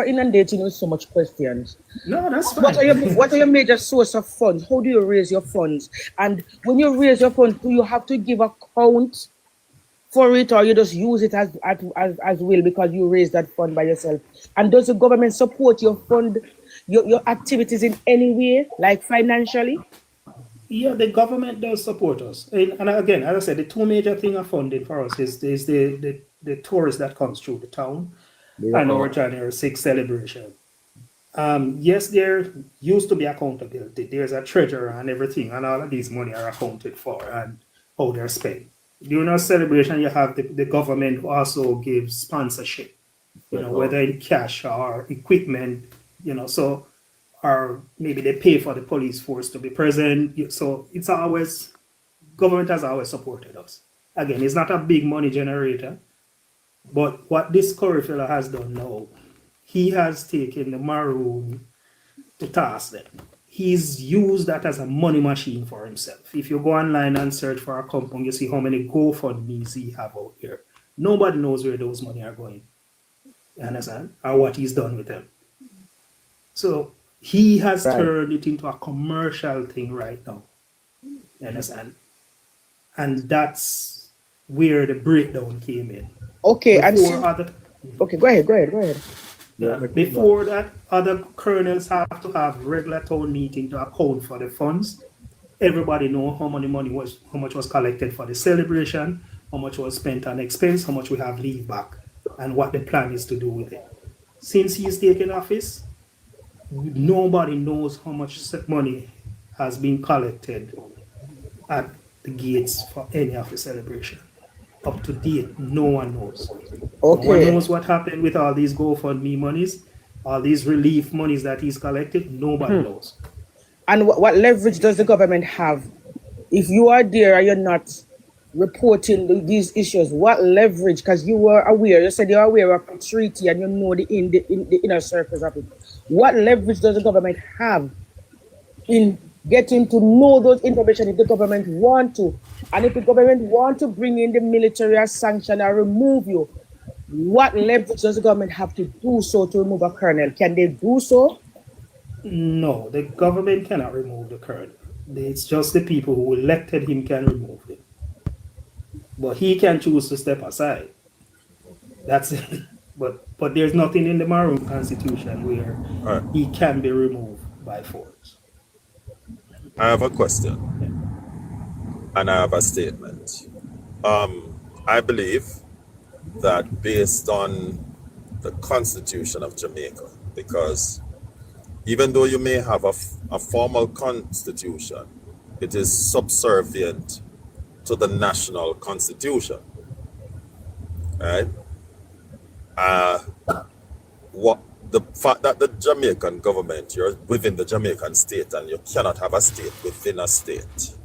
Speaker 15: inundating you with so much questions.
Speaker 21: No, that's fine.
Speaker 15: What are your major source of funds? How do you raise your funds? And when you raise your funds, do you have to give account for it, or you just use it as will because you raise that fund by yourself? And does the government support your fund, your activities in any way, like financially?
Speaker 21: Yeah, the government does support us. And again, as I said, the two major things of funding for us is the tourists that comes through the town and our January 6th celebration. Yes, there used to be accountability. There's a treasurer and everything, and all of these money are accounted for and how they're spent. During our celebration, you have the government who also gives sponsorship, whether in cash or equipment, or maybe they pay for the police force to be present. So it's always, government has always supported us. Again, it's not a big money generator, but what this Curry fellow has done now, he has taken the Maroon to task them. He's used that as a money machine for himself. If you go online and search for Accompong, you see how many GoFundMes he have out here. Nobody knows where those money are going. You understand? Or what he's done with them. So he has turned it into a commercial thing right now. You understand? And that's where the breakdown came in.
Speaker 15: Okay, go ahead.
Speaker 21: Yeah. Before that, other colonels have to have regular town meeting to account for the funds. Everybody know how much was collected for the celebration, how much was spent on expense, how much we have leave back, and what the plan is to do with it. Since he's taken office, nobody knows how much money has been collected at the gates for any of the celebration. Up to date, no one knows. Okay. No one knows what happened with all these GoFundMe monies. All these relief monies that he's collected, nobody knows.
Speaker 15: And what leverage does the government have? If you are there and you're not reporting these issues, what leverage? Because you were aware, you said you're aware of the treaty and you know the inner circles of it. What leverage does the government have in getting to know those information if the government want to? And if the government want to bring in the military as sanction or remove you, what leverage does the government have to do so to remove a colonel? Can they do so?
Speaker 21: No, the government cannot remove the colonel. It's just the people who elected him can remove him. But he can choose to step aside. That's it. But there's nothing in the Maroon Constitution where he can be removed by force.
Speaker 17: I have a question and I have a statement. I believe that based on the Constitution of Jamaica, because even though you may have a formal constitution, it is subservient to the national constitution, right? What the fact that the Jamaican government, you're within the Jamaican state and you cannot have a state within a state,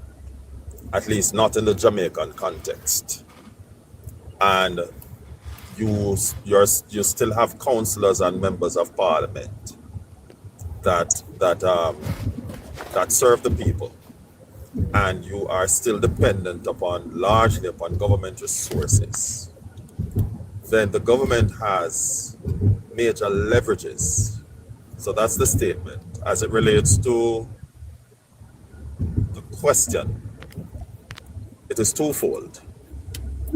Speaker 17: at least not in the Jamaican context. And you still have councillors and members of parliament that serve the people, and you are still dependent largely upon government resources. Then the government has major leverages. So that's the statement. As it relates to the question, it is twofold.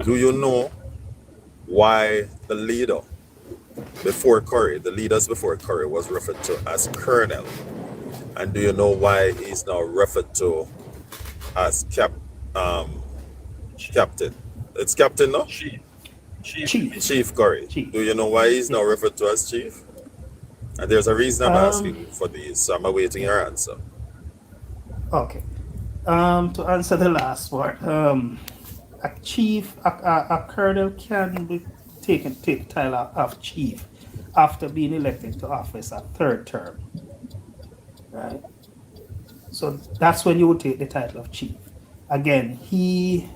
Speaker 17: Do you know why the leaders before Curry was referred to as Colonel? And do you know why he's now referred to as Captain? It's Captain, no? Chief Curry. Do you know why he's now referred to as Chief? And there's a reason I'm asking for these, so I'm awaiting your answer.
Speaker 21: Okay. To answer the last part, a colonel can take the title of chief after being elected to office a third term, right? So that's when you would take the title of chief. Again, he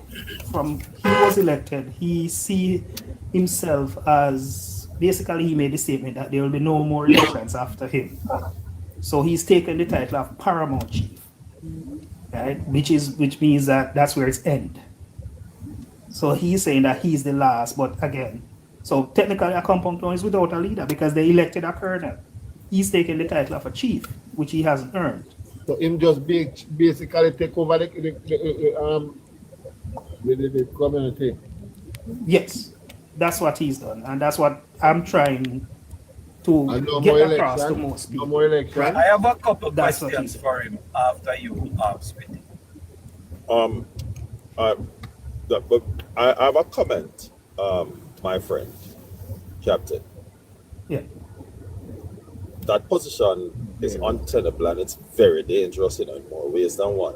Speaker 21: was elected, he see himself as, basically he made the statement that there will be no more elections after him. So he's taken the title of paramount chief, right? Which means that that's where it's end. So he's saying that he's the last, but again, so technically Accompong is without a leader because they elected a colonel. He's taken the title of a chief, which he hasn't earned.
Speaker 2: So him just basically take over the community.
Speaker 21: Yes, that's what he's done, and that's what I'm trying to get across to most people.
Speaker 2: No more election.
Speaker 21: Right?
Speaker 16: I have a couple questions for him after you speak.
Speaker 17: I have a comment, my friend, Captain.
Speaker 21: Yeah.
Speaker 17: That position is untenable and it's very dangerous in more ways than one.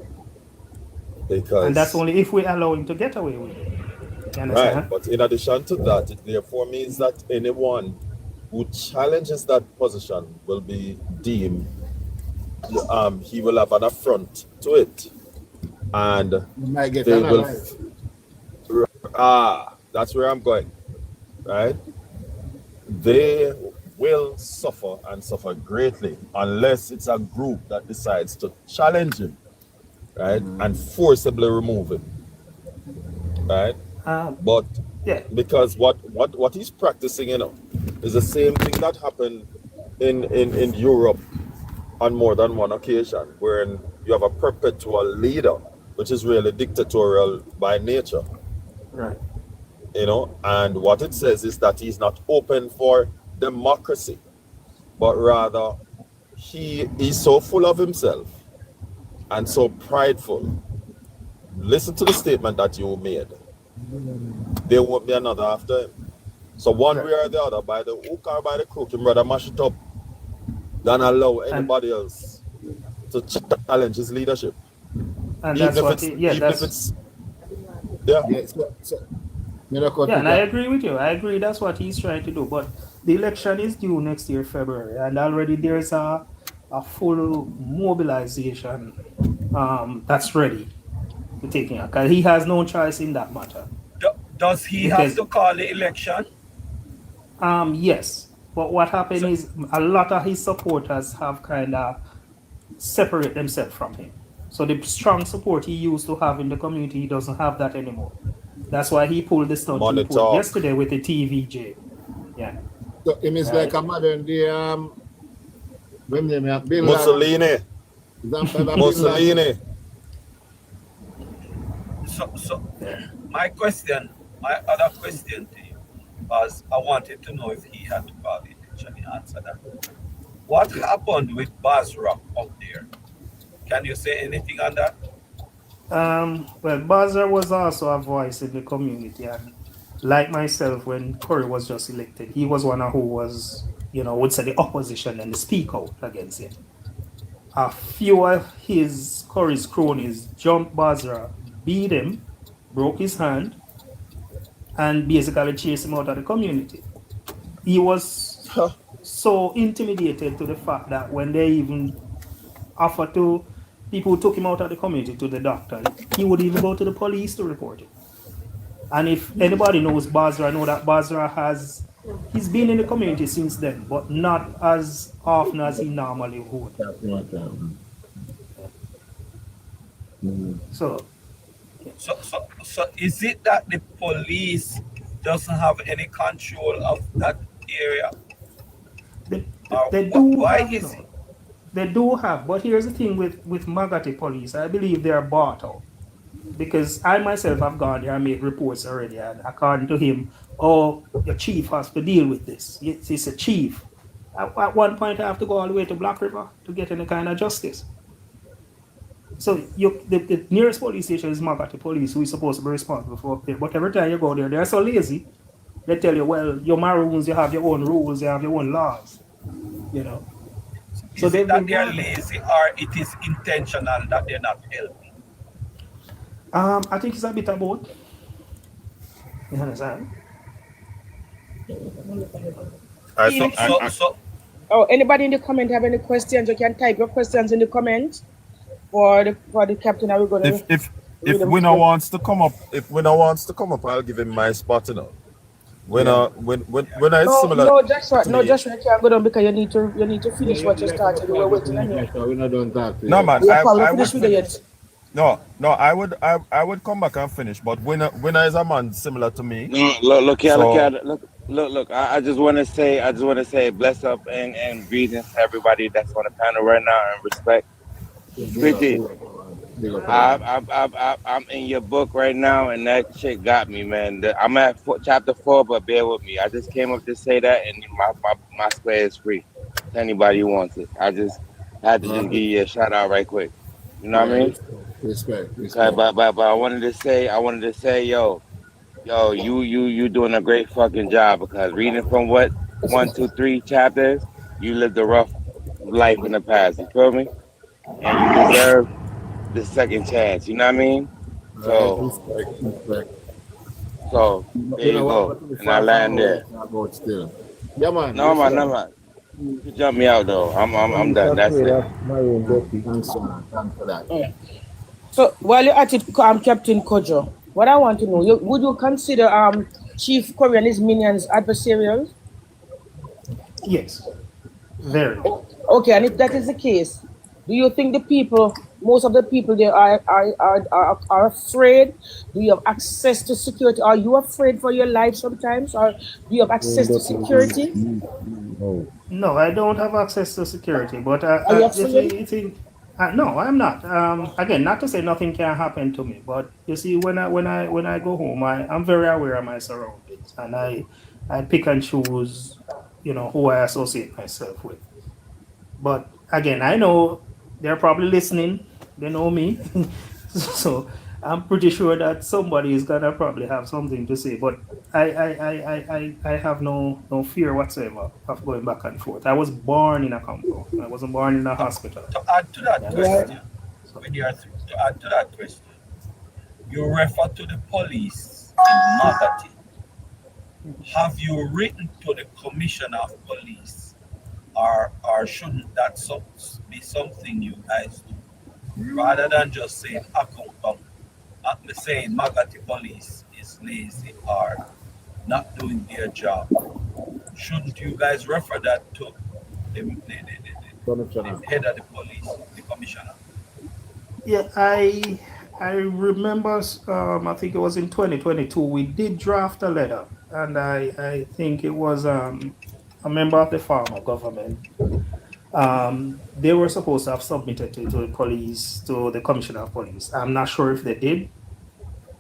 Speaker 17: Because,
Speaker 21: and that's only if we allow him to get away with it. You understand?
Speaker 17: Right, but in addition to that, it therefore means that anyone who challenges that position will be deemed, he will have an affront to it. And they will, that's where I'm going, right? They will suffer and suffer greatly unless it's a group that decides to challenge him, right, and forcibly remove him, right? But
Speaker 21: yeah,
Speaker 17: because what he's practicing, is the same thing that happened in Europe on more than one occasion, wherein you have a perpetual leader, which is really dictatorial by nature,
Speaker 21: right?
Speaker 17: And what it says is that he's not open for democracy, but rather he's so full of himself and so prideful. Listen to the statement that you made. There won't be another after him. So one way or the other, by the hook or by the crook, him rather mash it up than allow anybody else to challenge his leadership.
Speaker 21: And that's what and I agree with you. I agree that's what he's trying to do. But the election is due next year, February, and already there's a full mobilization that's ready to take him, because he has no choice in that matter.
Speaker 16: Does he have to call the election?
Speaker 21: Yes, but what happened is a lot of his supporters have kind of separate themselves from him. So the strong support he used to have in the community, he doesn't have that anymore. That's why he pulled the stunt he pulled yesterday with the TVJ. Yeah.
Speaker 2: So him is like a modern day
Speaker 17: Mussolini. Mussolini.
Speaker 16: So my other question to you was, I wanted to know if he had to call the election. He answered that. What happened with Basra up there? Can you say anything on that?
Speaker 21: Well, Basra was also a voice in the community, and like myself, when Curry was just elected, he was one who was, would say the opposition and speak out against it. A few of Curry's cronies jumped Basra, beat him, broke his hand, and basically chased him out of the community. He was so intimidated to the fact that when they even offered to people who took him out of the community to the doctor, he would even go to the police to report it. And if anybody knows Basra, know that Basra he's been in the community since then, but not as often as he normally would. So
Speaker 16: is it that the police doesn't have any control of that area?
Speaker 21: They do have, but here's the thing with Magati police. I believe they are bought out. Because I myself have gone there and made reports already, and according to him, your chief has to deal with this. It's a chief. At one point, I have to go all the way to Black River to get any kind of justice. So the nearest police station is Magati Police, who is supposed to be responsible for up there. But every time you go there, they're so lazy. They tell you, well, you're Maroons, you have your own rules, you have your own laws.
Speaker 16: So that they're lazy, or it is intentional that they're not helping?
Speaker 21: I think it's a bit of both. You understand?
Speaker 15: Anybody in the comment have any questions? You can type your questions in the comments for the captain. Are we gonna?
Speaker 17: If winner wants to come up, I'll give him my spot. When I similar.
Speaker 15: No, Joshua, you can't go down because you need to finish what you started. We're waiting on you.
Speaker 17: No, man,
Speaker 15: I finish with it yet.
Speaker 17: No, I would come back and finish, but winner is a man similar to me.
Speaker 9: No, look. I just want to say bless up and greetings to everybody that's on the panel right now, and respect. Pretty. I'm in your book right now, and that shit got me, man. I'm at chapter 4, but bear with me. I just came up to say that, and my square is free to anybody who wants it. I just had to just give you a shout out right quick. You know what I mean?
Speaker 2: Respect.
Speaker 9: But I wanted to say, yo, you doing a great fucking job, because reading from 1, 2, 3 chapters, you lived a rough life in the past. You feel me? And you deserve the second chance. You know what I mean?
Speaker 2: Respect.
Speaker 9: So there you go, and I land there.
Speaker 2: Yeah, man.
Speaker 9: No, man. You jump me out though. I'm done. That's it.
Speaker 2: Thanks for that.
Speaker 15: So while you're at it, Captain Kojo, what I want to know, would you consider Chief Curry and his minions adversarial?
Speaker 21: Yes, very.
Speaker 15: Okay, and if that is the case, do you think most of the people there are afraid? Do you have access to security? Are you afraid for your life sometimes, or do you have access to security?
Speaker 21: No, I don't have access to security, but
Speaker 15: are you afraid?
Speaker 21: No, I'm not. Again, not to say nothing can happen to me, but you see, when I go home, I'm very aware of my surroundings, and I pick and choose, who I associate myself with. But again, I know they're probably listening. They know me, so I'm pretty sure that somebody is gonna probably have something to say. But I have no fear whatsoever of going back and forth. I was born in Accompong. I wasn't born in a hospital.
Speaker 16: To add to that question, you refer to the police in Magati. have you written to the commissioner of police, or shouldn't that be something you guys do, rather than just saying Accompong, saying Magati police is lazy or not doing their job? Shouldn't you guys refer that to the head of the police, the commissioner?
Speaker 21: Yeah, I remember. I think it was in 2022. We did draft a letter, and I think it was a member of the former government. They were supposed to have submitted to the police, to the commissioner of police. I'm not sure if they did,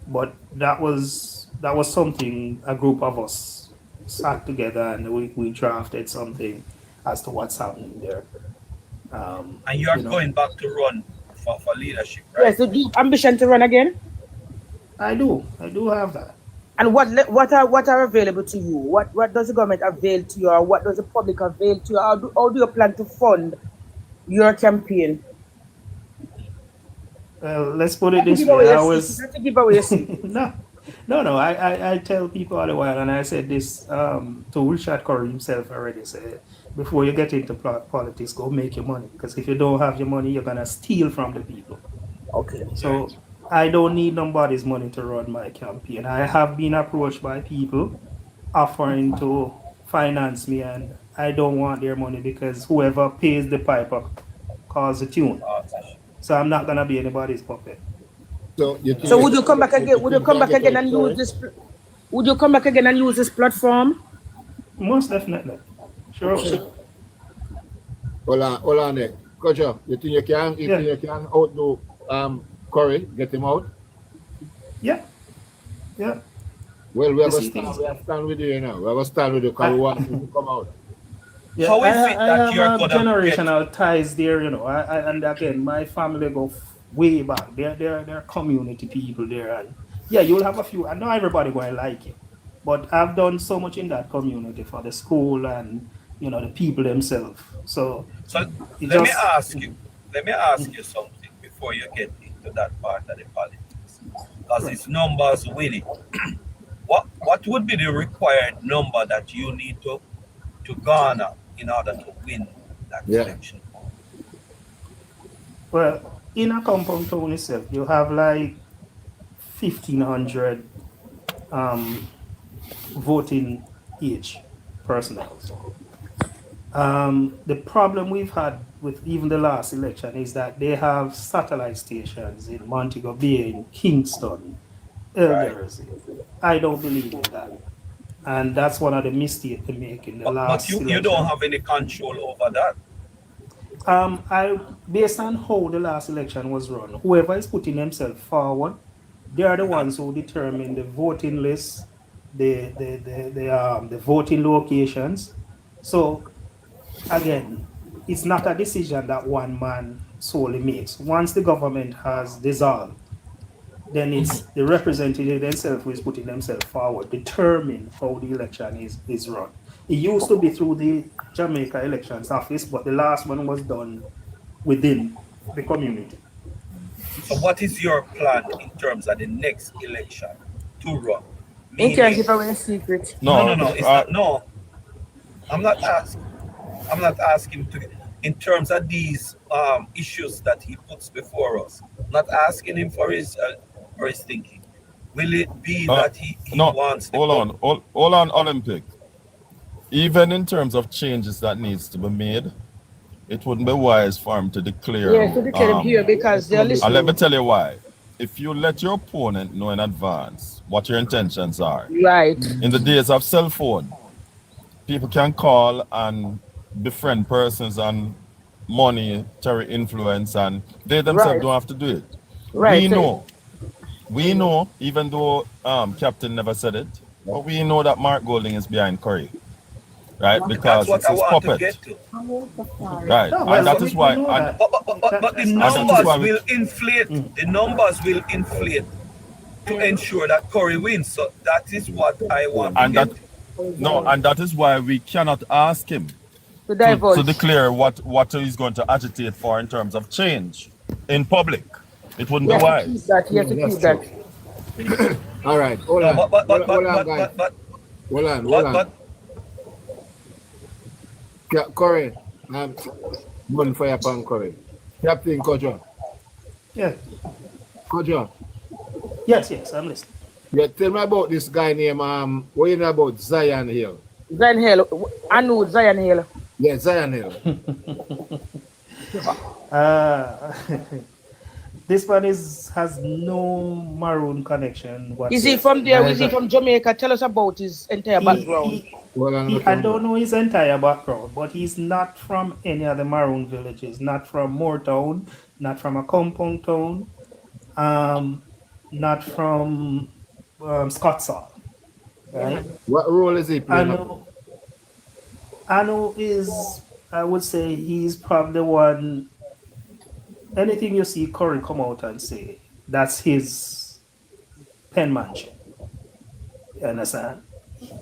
Speaker 21: but that was something a group of us sat together and we drafted something as to what's happening there.
Speaker 16: And you are going back to run for leadership,
Speaker 15: Yes,
Speaker 16: right?
Speaker 15: so do you have ambition to run again?
Speaker 21: I do have that.
Speaker 15: And what are available to you? What does the government avail to you, or what does the public avail to you? How do you plan to fund your campaign?
Speaker 21: Well, let's put it this way.
Speaker 15: Not to give away your secret.
Speaker 21: No. I tell people all the while, and I said this to Richard Curry himself already. Said before you get into politics, go make your money, because if you don't have your money, you're gonna steal from the people.
Speaker 15: Okay.
Speaker 21: So I don't need nobody's money to run my campaign. I have been approached by people offering to finance me, and I don't want their money, because whoever pays the piper calls the tune. So I'm not gonna be anybody's puppet.
Speaker 2: So
Speaker 21: would you come back again?
Speaker 15: Would you come back again and use this? Would you come back again and use this platform?
Speaker 21: Most definitely. Sure.
Speaker 2: Hold on there. Coach, you think you can outdo Curry, get him out?
Speaker 21: Yeah.
Speaker 2: Well, we have to stand with you now. We have to stand with you because we want him to come out.
Speaker 21: Yeah,
Speaker 16: How is
Speaker 21: I
Speaker 16: it that you're
Speaker 21: have
Speaker 16: gonna
Speaker 21: generational ties there, and again, my family go way back. They're community people there, and yeah, you'll have a few. I know everybody going to like it, but I've done so much in that community for the school and the people themselves. So
Speaker 16: let me ask you something before you get into that part of the politics, because it's numbers winning. What would be the required number that you need to garner in order to win that election?
Speaker 21: Well, in Accompong town itself, you have like 1,500 voting age personnel. The problem we've had with even the last election is that they have satellite stations in Montego Bay, in Kingston, Elders. I don't believe in that. And that's one of the mistakes they make in the last election.
Speaker 16: But you don't have any control over that.
Speaker 21: Based on how the last election was run, whoever is putting themselves forward, they are the ones who determine the voting list, the voting locations. So again, it's not a decision that one man solely makes. Once the government has dissolved, then it's the representative themselves who is putting themselves forward, determine how the election is run. It used to be through the Jamaica Elections Office, but the last one was done within the community.
Speaker 16: So what is your plan in terms of the next election to run?
Speaker 15: You can't give away a secret.
Speaker 16: No. It's not. No, I'm not asking to. In terms of these issues that he puts before us, I'm not asking him for his thinking. Will it be that he wants?
Speaker 17: Hold on, Olympic. Even in terms of changes that needs to be made, it wouldn't be wise for him to declare.
Speaker 15: Yeah, to declare here because they're listening.
Speaker 17: And let me tell you why. If you let your opponent know in advance what your intentions are,
Speaker 15: right?
Speaker 17: In the days of cell phone, people can call and befriend persons and monetary influence, and they themselves don't have to do it.
Speaker 15: Right.
Speaker 17: We know, even though Captain never said it, but we know that Mark Golding is behind Curry. Right, because it's his puppet. Right, and that is why.
Speaker 16: But the numbers will inflate. The numbers will inflate to ensure that Curry wins. So that is what I want.
Speaker 17: And that is why we cannot ask him
Speaker 15: to
Speaker 17: declare what he's going to agitate for in terms of change in public. It wouldn't be wise.
Speaker 15: You have to keep that.
Speaker 2: All right, hold on. Hold on.
Speaker 16: But
Speaker 2: Corey, one fire upon Corey. Captain Kojo.
Speaker 21: Yeah.
Speaker 2: Kojo.
Speaker 21: Yes, I'm listening.
Speaker 2: Yeah, tell me about this guy named what you know about Zion Hill?
Speaker 15: Zion Hill. I know Zion Hill.
Speaker 2: Yeah, Zion Hill.
Speaker 21: This one has no Maroon connection whatsoever.
Speaker 15: Is he from there? Is he from Jamaica? Tell us about his entire background.
Speaker 21: I don't know his entire background, but he's not from any other Maroon villages. Not from Moortown, not from Accompong town, not from Scottsall. Right?
Speaker 2: What role is he playing?
Speaker 21: Anu is, I would say, he's probably one. Anything you see Curry come out and say, that's his penmanship. You understand?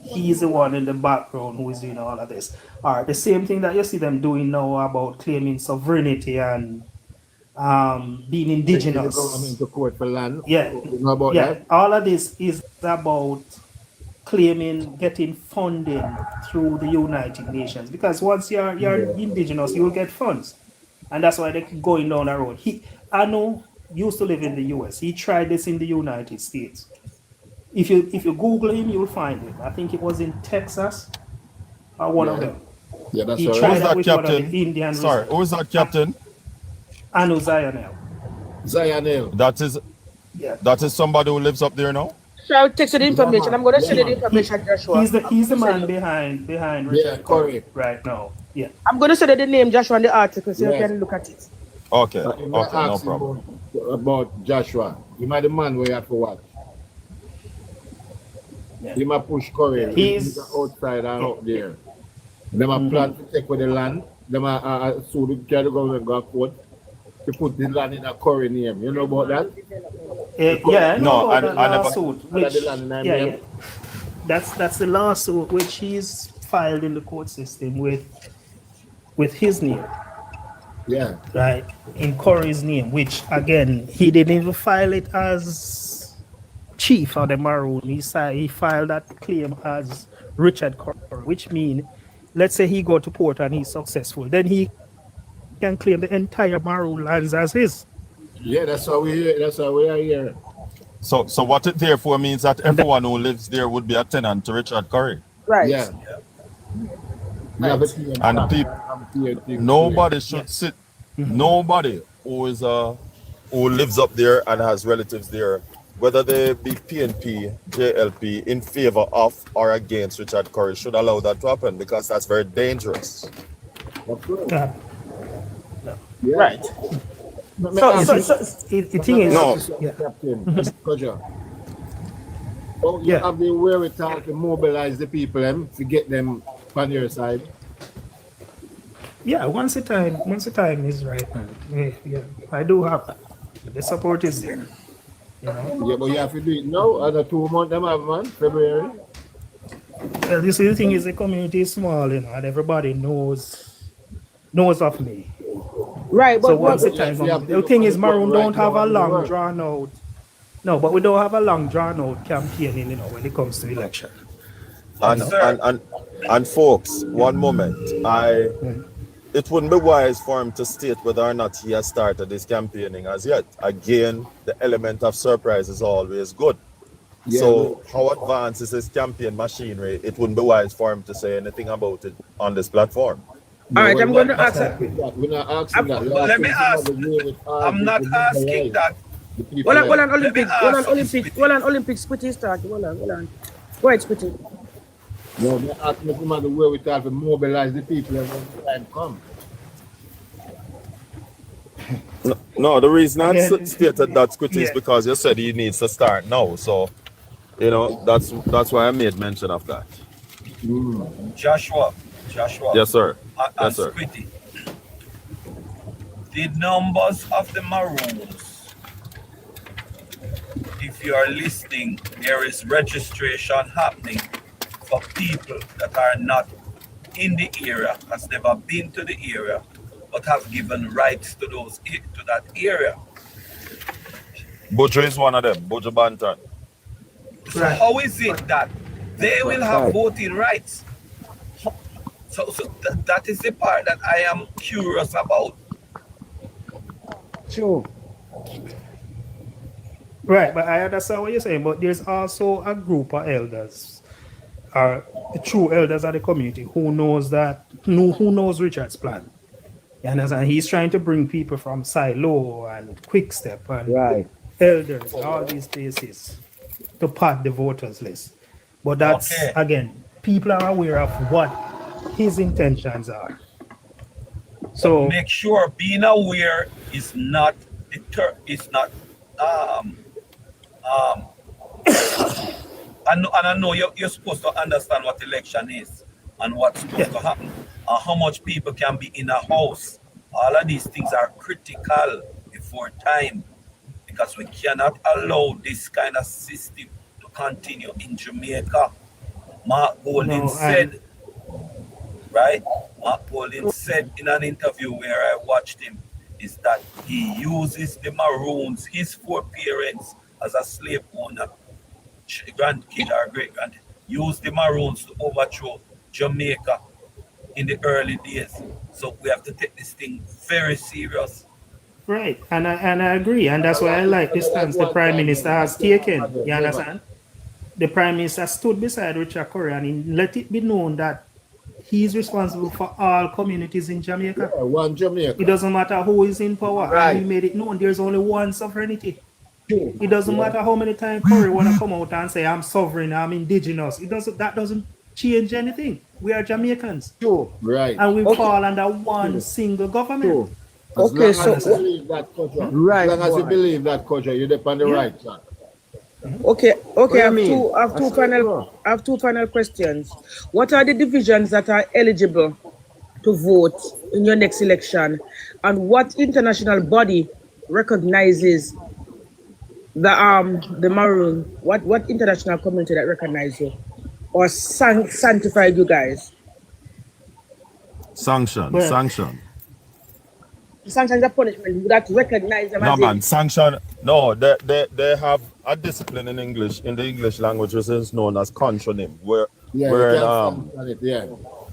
Speaker 21: He's the one in the background who is doing all of this. All right, the same thing that you see them doing now about claiming sovereignty and being indigenous.
Speaker 2: Taking the court for land.
Speaker 21: Yeah,
Speaker 2: that?
Speaker 21: All of this is about claiming getting funding through the United Nations, because once you're indigenous, you will get funds. And that's why they're going down the road. I know used to live in the US. He tried this in the United States. If you Google him, you'll find him. I think it was in Texas or one of them.
Speaker 2: Yeah, that's
Speaker 17: right. Who's that captain? Sorry, who is that captain?
Speaker 21: Anu Zionel.
Speaker 17: That is somebody who lives up there now?
Speaker 15: So I'll text you the information. I'm going to send you the information, Joshua.
Speaker 21: He's the man behind Richard Curry right now. Yeah.
Speaker 15: I'm going to send you the name, Joshua, and the article so you can look at it.
Speaker 17: Okay, no problem.
Speaker 2: About Joshua, he might the man where you have to watch. Yeah. He might push Curry. He's outside and out there. They might plan to take with the land. They might sue the government go court to put the land in a Curry name. You know about that?
Speaker 21: I never. Lawsuit, that's the lawsuit which he's filed in the court system with his name.
Speaker 2: Yeah.
Speaker 21: Right. In Curry's name, which again he didn't even file it as chief of the Maroon. He filed that claim as Richard Curry, which means, let's say he go to court and he's successful, then he can claim the entire Maroon lands as his.
Speaker 2: Yeah, that's how we are here.
Speaker 17: So what it therefore means that everyone who lives there would be a tenant to Richard Curry.
Speaker 15: Right.
Speaker 2: Yeah.
Speaker 17: Right. And people, nobody should sit. Nobody who lives up there and has relatives there, whether they be PNP, JLP, in favor of or against Richard Curry, should allow that to happen, because that's very dangerous.
Speaker 21: Right. The thing is,
Speaker 2: you have the wherewithal to mobilize the people to get them on your side.
Speaker 21: Yeah, once a time is right, man. Yeah, I do have that. The support is there. You know?
Speaker 2: Yeah, but you have to do it now. Other 2 months, them have, man. February.
Speaker 21: Well, you see, the thing is, the community is small, you know, and everybody knows of me.
Speaker 15: Right, but
Speaker 21: so once the time, the thing is, Maroon don't have a long drawn out. No, but we don't have a long drawn out campaigning, you know, when it comes to election.
Speaker 17: And folks, one moment. It wouldn't be wise for him to state whether or not he has started his campaigning as yet. Again, the element of surprise is always good. Yeah, so how advanced is his campaign machinery? It wouldn't be wise for him to say anything about it on this platform.
Speaker 15: All right, I'm going to ask that.
Speaker 2: We're not asking that.
Speaker 16: Let me ask. I'm not asking that.
Speaker 15: Hold on, Olympics, Squitty start. Hold on. Go ahead, Squitty.
Speaker 2: No, we're asking if the wherewithal to mobilize the people and when the time comes.
Speaker 17: No, the reason I stated that, Squitty, is because you said he needs to start now. So, you know, that's why I made mention of that.
Speaker 16: Joshua.
Speaker 17: Yes, sir.
Speaker 16: Yes, sir. Squitty. The numbers of the Maroons, if you are listening, there is registration happening for people that are not in the area, has never been to the area, but have given rights to that area.
Speaker 17: Bojo is one of them, Bojo Banton.
Speaker 16: So how is it that they will have voting rights. So that is the part that I am curious about.
Speaker 19: True.
Speaker 21: Right, but I understand what you're saying, but there's also a group of elders, the true elders of the community who knows Richard's plan. You understand? He's trying to bring people from Silo and Quickstep and elders, all these places, to pad the voters list. But that's, again, people are aware of what his intentions are. So
Speaker 16: make sure being aware is not and I know you're supposed to understand what election is and what's supposed to happen and how much people can be in a house. All of these things are critical before time because we cannot allow this kind of system to continue in Jamaica. Mark Golding said in an interview where I watched him, is that he uses the Maroons, his foreparents as a slave owner, grandkid or great grand, used the Maroons to overthrow Jamaica in the early days. So we have to take this thing very serious.
Speaker 21: right, and I agree, and that's why I like the stance the Prime Minister has taken. You understand? The Prime Minister stood beside Richard Curry and he let it be known that he's responsible for all communities in Jamaica.
Speaker 2: Yeah, one Jamaica.
Speaker 21: It doesn't matter who is in power. Right. And he made it known there's only one sovereignty. It doesn't matter how many times Curry want to come out and say I'm sovereign, I'm indigenous. That doesn't change anything. We are Jamaicans.
Speaker 2: Right.
Speaker 21: And we fall under one single government.
Speaker 2: As long as you believe that culture,
Speaker 21: Right,
Speaker 2: as long as you
Speaker 21: boy.
Speaker 2: believe that culture, you're on the right track.
Speaker 15: Okay,
Speaker 2: What
Speaker 15: I
Speaker 2: do
Speaker 15: have
Speaker 2: you mean?
Speaker 15: I have two final questions. What are the divisions that are eligible to vote in your next election, and what international body recognizes the Maroon? What international community that recognize you or sanctified you guys?
Speaker 17: Sanction.
Speaker 15: Sanction is a punishment that recognize them
Speaker 17: No
Speaker 15: as
Speaker 17: man, sanction. No, they have a discipline in English, in the English language, which is known as contronym. Where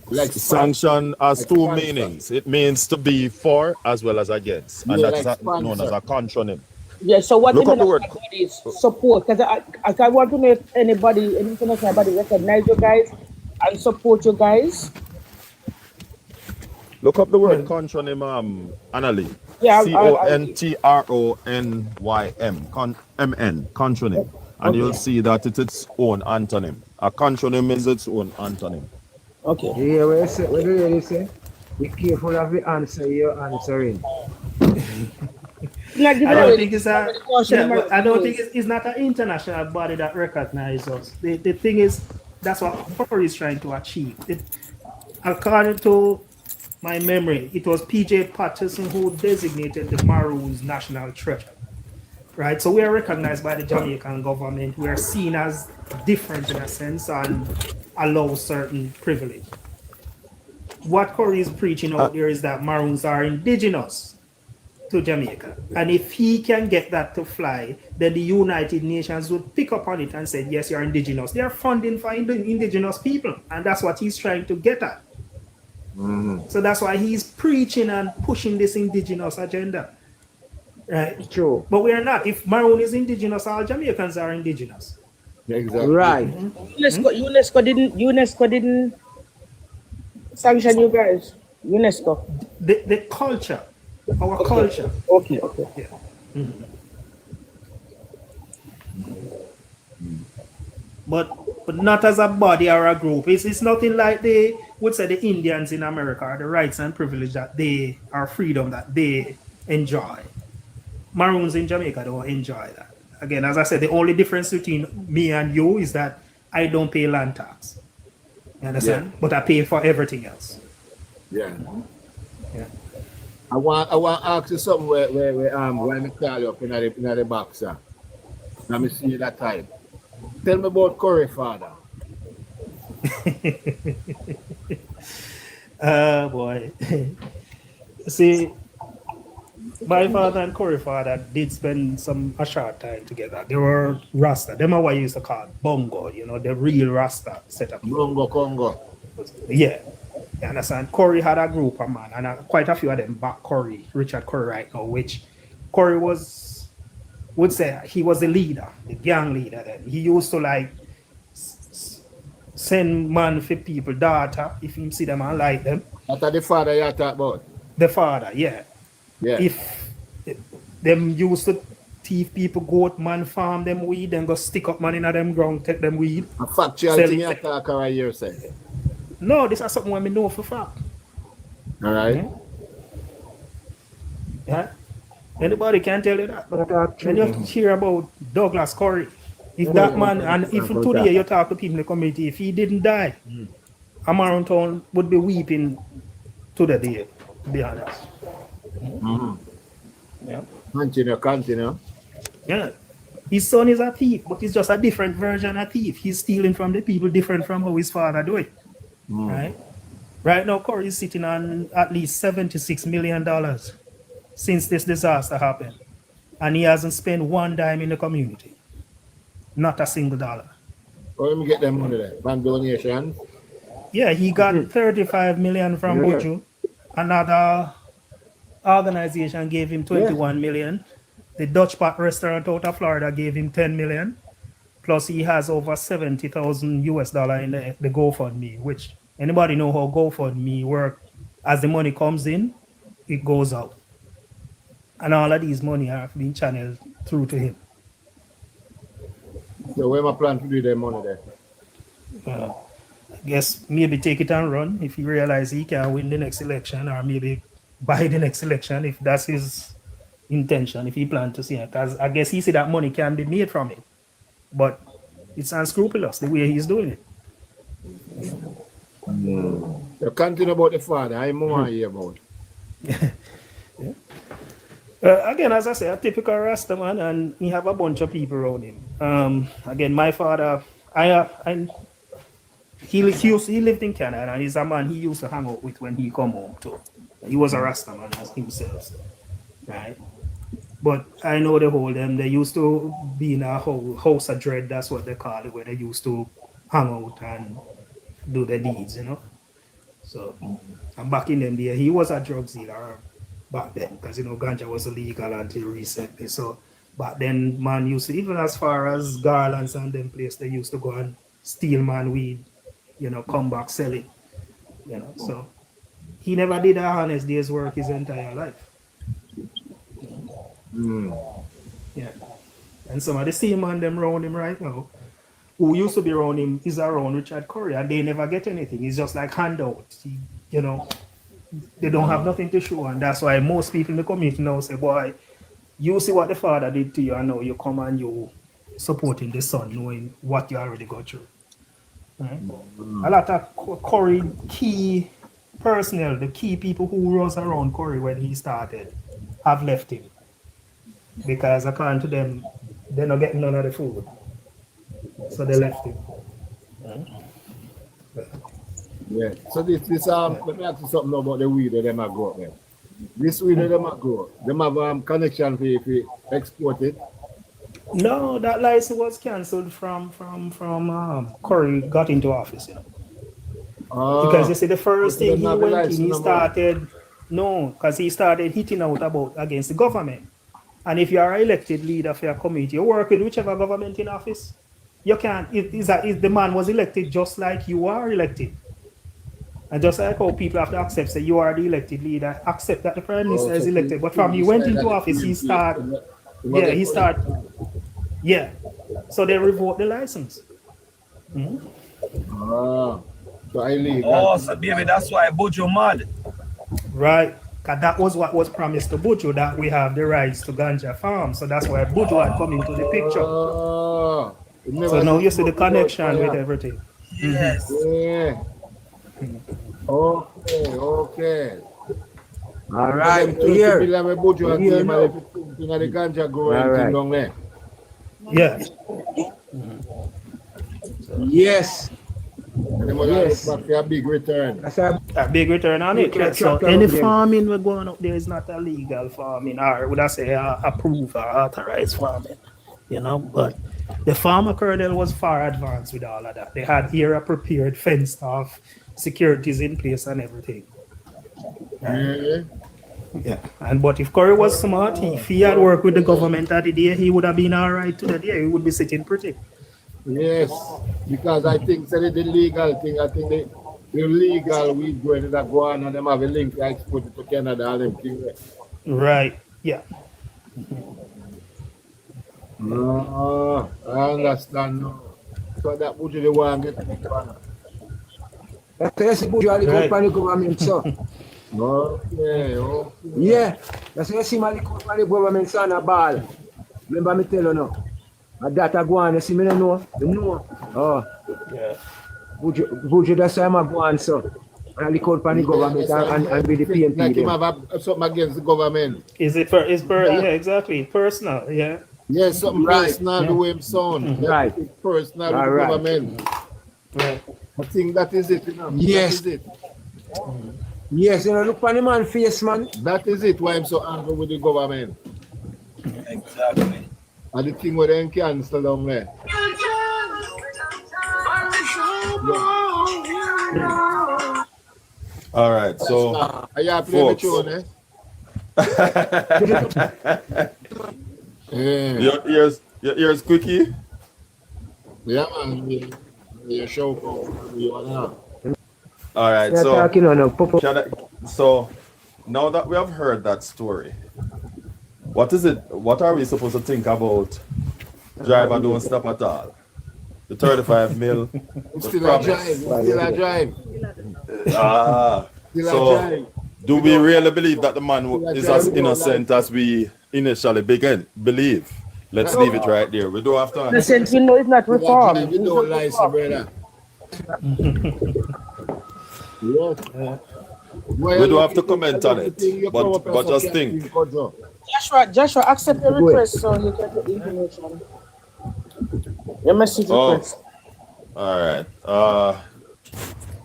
Speaker 2: Like
Speaker 17: sanction has two meanings. It means to be for as well as against, and
Speaker 2: Yeah,
Speaker 17: that's
Speaker 2: like
Speaker 17: known as a contronym.
Speaker 15: Yeah, so what
Speaker 17: Look up the
Speaker 15: international
Speaker 17: word.
Speaker 15: bodies support? Because I want to know if any international body recognize you guys and support you guys.
Speaker 17: Look up the word contronym, Annalie.
Speaker 15: Yeah,
Speaker 17: CONTRONYM, MN, contronym. And you'll see that it's its own antonym. A contronym is its own antonym.
Speaker 15: Okay.
Speaker 19: Yeah, what do you say? Be careful of the answer you're answering.
Speaker 21: I don't think it's I don't think it's not an international body that recognizes us. The thing is, that's what Curry is trying to achieve. According to my memory, it was PJ Patterson who designated the Maroons national treasure. Right? So we are recognized by the Jamaican government. We are seen as different in a sense and allow certain privilege. What Curry is preaching out there is that Maroons are indigenous to Jamaica. And if he can get that to fly, then the United Nations would pick up on it and say, yes, you're indigenous. They are funding for indigenous people. And that's what he's trying to get at. So that's why he's preaching and pushing this indigenous agenda. Right?
Speaker 19: True.
Speaker 21: But we are not. If Maroon is indigenous, all Jamaicans are indigenous.
Speaker 2: Exactly.
Speaker 19: Right.
Speaker 15: UNESCO didn't sanction you guys. UNESCO.
Speaker 21: The culture. Our culture.
Speaker 15: Okay.
Speaker 21: Yeah. But not as a body or a group. It's nothing like they would say the Indians in America are the rights and privilege that they are freedom that they enjoy. Maroons in Jamaica don't enjoy that. Again, as I said, the only difference between me and you is that I don't pay land tax. You understand? Yeah. But I pay for everything else.
Speaker 2: Yeah. I want to ask you something where me call you up in the box, sir. Let me see that time. Tell me about Curry, father.
Speaker 21: Boy. See, My father and Corey father did spend a short time together. They were Rasta. Them are what you used to call Bongo, you know, the real Rasta set of people.
Speaker 2: Bongo Congo.
Speaker 21: Yeah. You understand? Corey had a group of man, and quite a few of them back Corey, Richard Corey right now, which Corey would say he was the leader, the gang leader then. He used to like send man for people, data, if you see them and like them.
Speaker 2: That's the father you talk about?
Speaker 21: The father, yeah.
Speaker 2: Yeah.
Speaker 21: If them used to thief people, goat man, farm them weed, then go stick up man in them ground, take them weed.
Speaker 2: A factual thing you talk right here, say.
Speaker 21: No, this is something I know for fact.
Speaker 2: All right.
Speaker 21: Yeah. Anybody can tell you that. But when you hear about Douglas Corey, if that man, and if today you talk to people in the community, if he didn't die, Amaron Town would be weeping to the day, to be honest. Yeah.
Speaker 2: Continue.
Speaker 21: Yeah. His son is a thief, but he's just a different version of thief. He's stealing from the people different from how his father do it. Right? Right now, Corey is sitting on at least $76 million since this disaster happened. And he hasn't spent one dime in the community. Not a single dollar.
Speaker 2: Where do you get them money there? From donations?
Speaker 21: Yeah, he got 35 million from Buju. Another organization gave him 21 million. The Dutch Pot restaurant out of Florida gave him 10 million. Plus he has over 70,000 US dollar in the GoFundMe, which anybody know how GoFundMe work. As the money comes in, it goes out. And all of these money have been channeled through to him.
Speaker 2: So where am I plan to do their money there?
Speaker 21: I guess maybe take it and run if he realize he can win the next election, or maybe buy the next election if that's his intention, if he plans to see it. Because I guess he see that money can be made from it. But it's unscrupulous the way he's doing it.
Speaker 2: You continue about the father, I'm more here about.
Speaker 21: Again, as I say, a typical Rasta man, and he have a bunch of people around him. Again, my father, he lived in Canada, and he's a man he used to hang out with when he come home too. He was a Rasta man as himself, right? But I know the whole them. They used to be in a house of dread. That's what they call it, where they used to hang out and do the deeds, you know. So, and back in them day, he was a drug dealer back then, because you know ganja was illegal until recently. So back then, man used to, even as far as Garlands and them place, they used to go and steal man weed, you know, come back sell it, you know. So he never did a honest day's work his entire life. Yeah. And some of the same man them around him right now, who used to be around him, is around Richard Corey, and they never get anything. It's just like handouts, you know. They don't have nothing to show, and that's why most people in the community now say, boy, you see what the father did to you, and now you come and you supporting the son, knowing what you already got through. Right? A lot of Corey key personnel, the key people who was around Corey when he started, have left him. Because according to them, they're not getting none of the food. So they left him.
Speaker 2: Yeah. So this let me ask you something about the weed that them a grow up there. This weed that them a grow, them have connection for export it.
Speaker 21: No, that license was cancelled from Corey got into office, you know. Because you see, the first thing he went in, he started because he started hitting out against the government. And if you are an elected leader for your community, you work with whichever government in office. You can't. If the man was elected just like you are elected. And just like how people have to accept, say you are the elected leader, accept that the prime minister is elected. But from he went into office, he started. Yeah. So they revoked the license.
Speaker 2: So illegal.
Speaker 16: Oh, so baby, that's why Buju mad. Right.
Speaker 21: Because that was what was promised to Buju, that we have the rights to ganja farm. So that's why Buju had come into the picture. So now you see the connection with everything.
Speaker 16: Yes.
Speaker 2: Yeah. Okay.
Speaker 19: All right, here.
Speaker 21: Yeah.
Speaker 19: Yes.
Speaker 2: And then
Speaker 19: Yes.
Speaker 2: look back for a big return.
Speaker 19: That's
Speaker 21: A big return on it. Yeah. So
Speaker 19: Tractor
Speaker 21: any
Speaker 19: up there.
Speaker 21: farming we're going up there is not illegal farming, or would I say approved or authorized farming, you know. But the farmer kernel was far advanced with all of that. They had era prepared, fenced off, securities in place and everything.
Speaker 2: Really?
Speaker 21: Yeah. And but if Curry was smart, if he had worked with the government at the day, he would have been all right today. He would be sitting pretty.
Speaker 2: Yes, because I think that it's the legal thing. I think the legal weed growing that go on and them have a link to export it to Canada and them things.
Speaker 21: Right. Yeah.
Speaker 2: I understand now. So that would you the one get
Speaker 19: That's the Buju
Speaker 21: Right.
Speaker 19: the government, so.
Speaker 2: Okay, okay.
Speaker 19: Yeah. That's why you see my the government son a ball. Remember me tell you now. A data go on, you see me no know. You know. Oh.
Speaker 21: Yeah.
Speaker 19: Buju that's why I'm a go on, so. And look out for the government and be the PNP.
Speaker 2: Like him
Speaker 19: them.
Speaker 2: have something against the government.
Speaker 21: Is it yeah, exactly. Personal, yeah.
Speaker 2: Yes, something
Speaker 19: Right.
Speaker 2: personal the way him sound.
Speaker 19: Right.
Speaker 2: It's personal with
Speaker 19: All
Speaker 2: the
Speaker 19: right.
Speaker 2: government.
Speaker 21: Right.
Speaker 2: I think that is it, you know.
Speaker 19: Yes.
Speaker 2: That is it.
Speaker 19: Yes, you know, look for the man face, man.
Speaker 2: That is it why I'm so angry with the government.
Speaker 16: Exactly.
Speaker 2: And the thing where they cancel down there.
Speaker 17: All right, so
Speaker 2: Are you playing the
Speaker 17: folks.
Speaker 2: tune, eh? Yeah.
Speaker 17: your ears quickie.
Speaker 2: Yeah, man. You show you wanna know.
Speaker 17: All right,
Speaker 19: You're
Speaker 17: so
Speaker 19: talking on a pop.
Speaker 17: so now that we have heard that story, what is it? What are we supposed to think about drive and don't stop at all? The 35 mil. the
Speaker 2: Still a
Speaker 17: promise.
Speaker 2: drive. Still a drive.
Speaker 17: Ah,
Speaker 2: Still a
Speaker 17: so
Speaker 2: drive.
Speaker 17: do we really believe that the man is as innocent as we initially believe? Let's leave it right there. We don't have to.
Speaker 15: Listen, you know it's not
Speaker 2: Still a
Speaker 15: reform.
Speaker 2: drive. You don't lie, so brother. Yes.
Speaker 17: We don't have to comment on it, but just think.
Speaker 15: Joshua, accept the request so you get the information. Your message
Speaker 17: Oh,
Speaker 15: request.
Speaker 17: all right.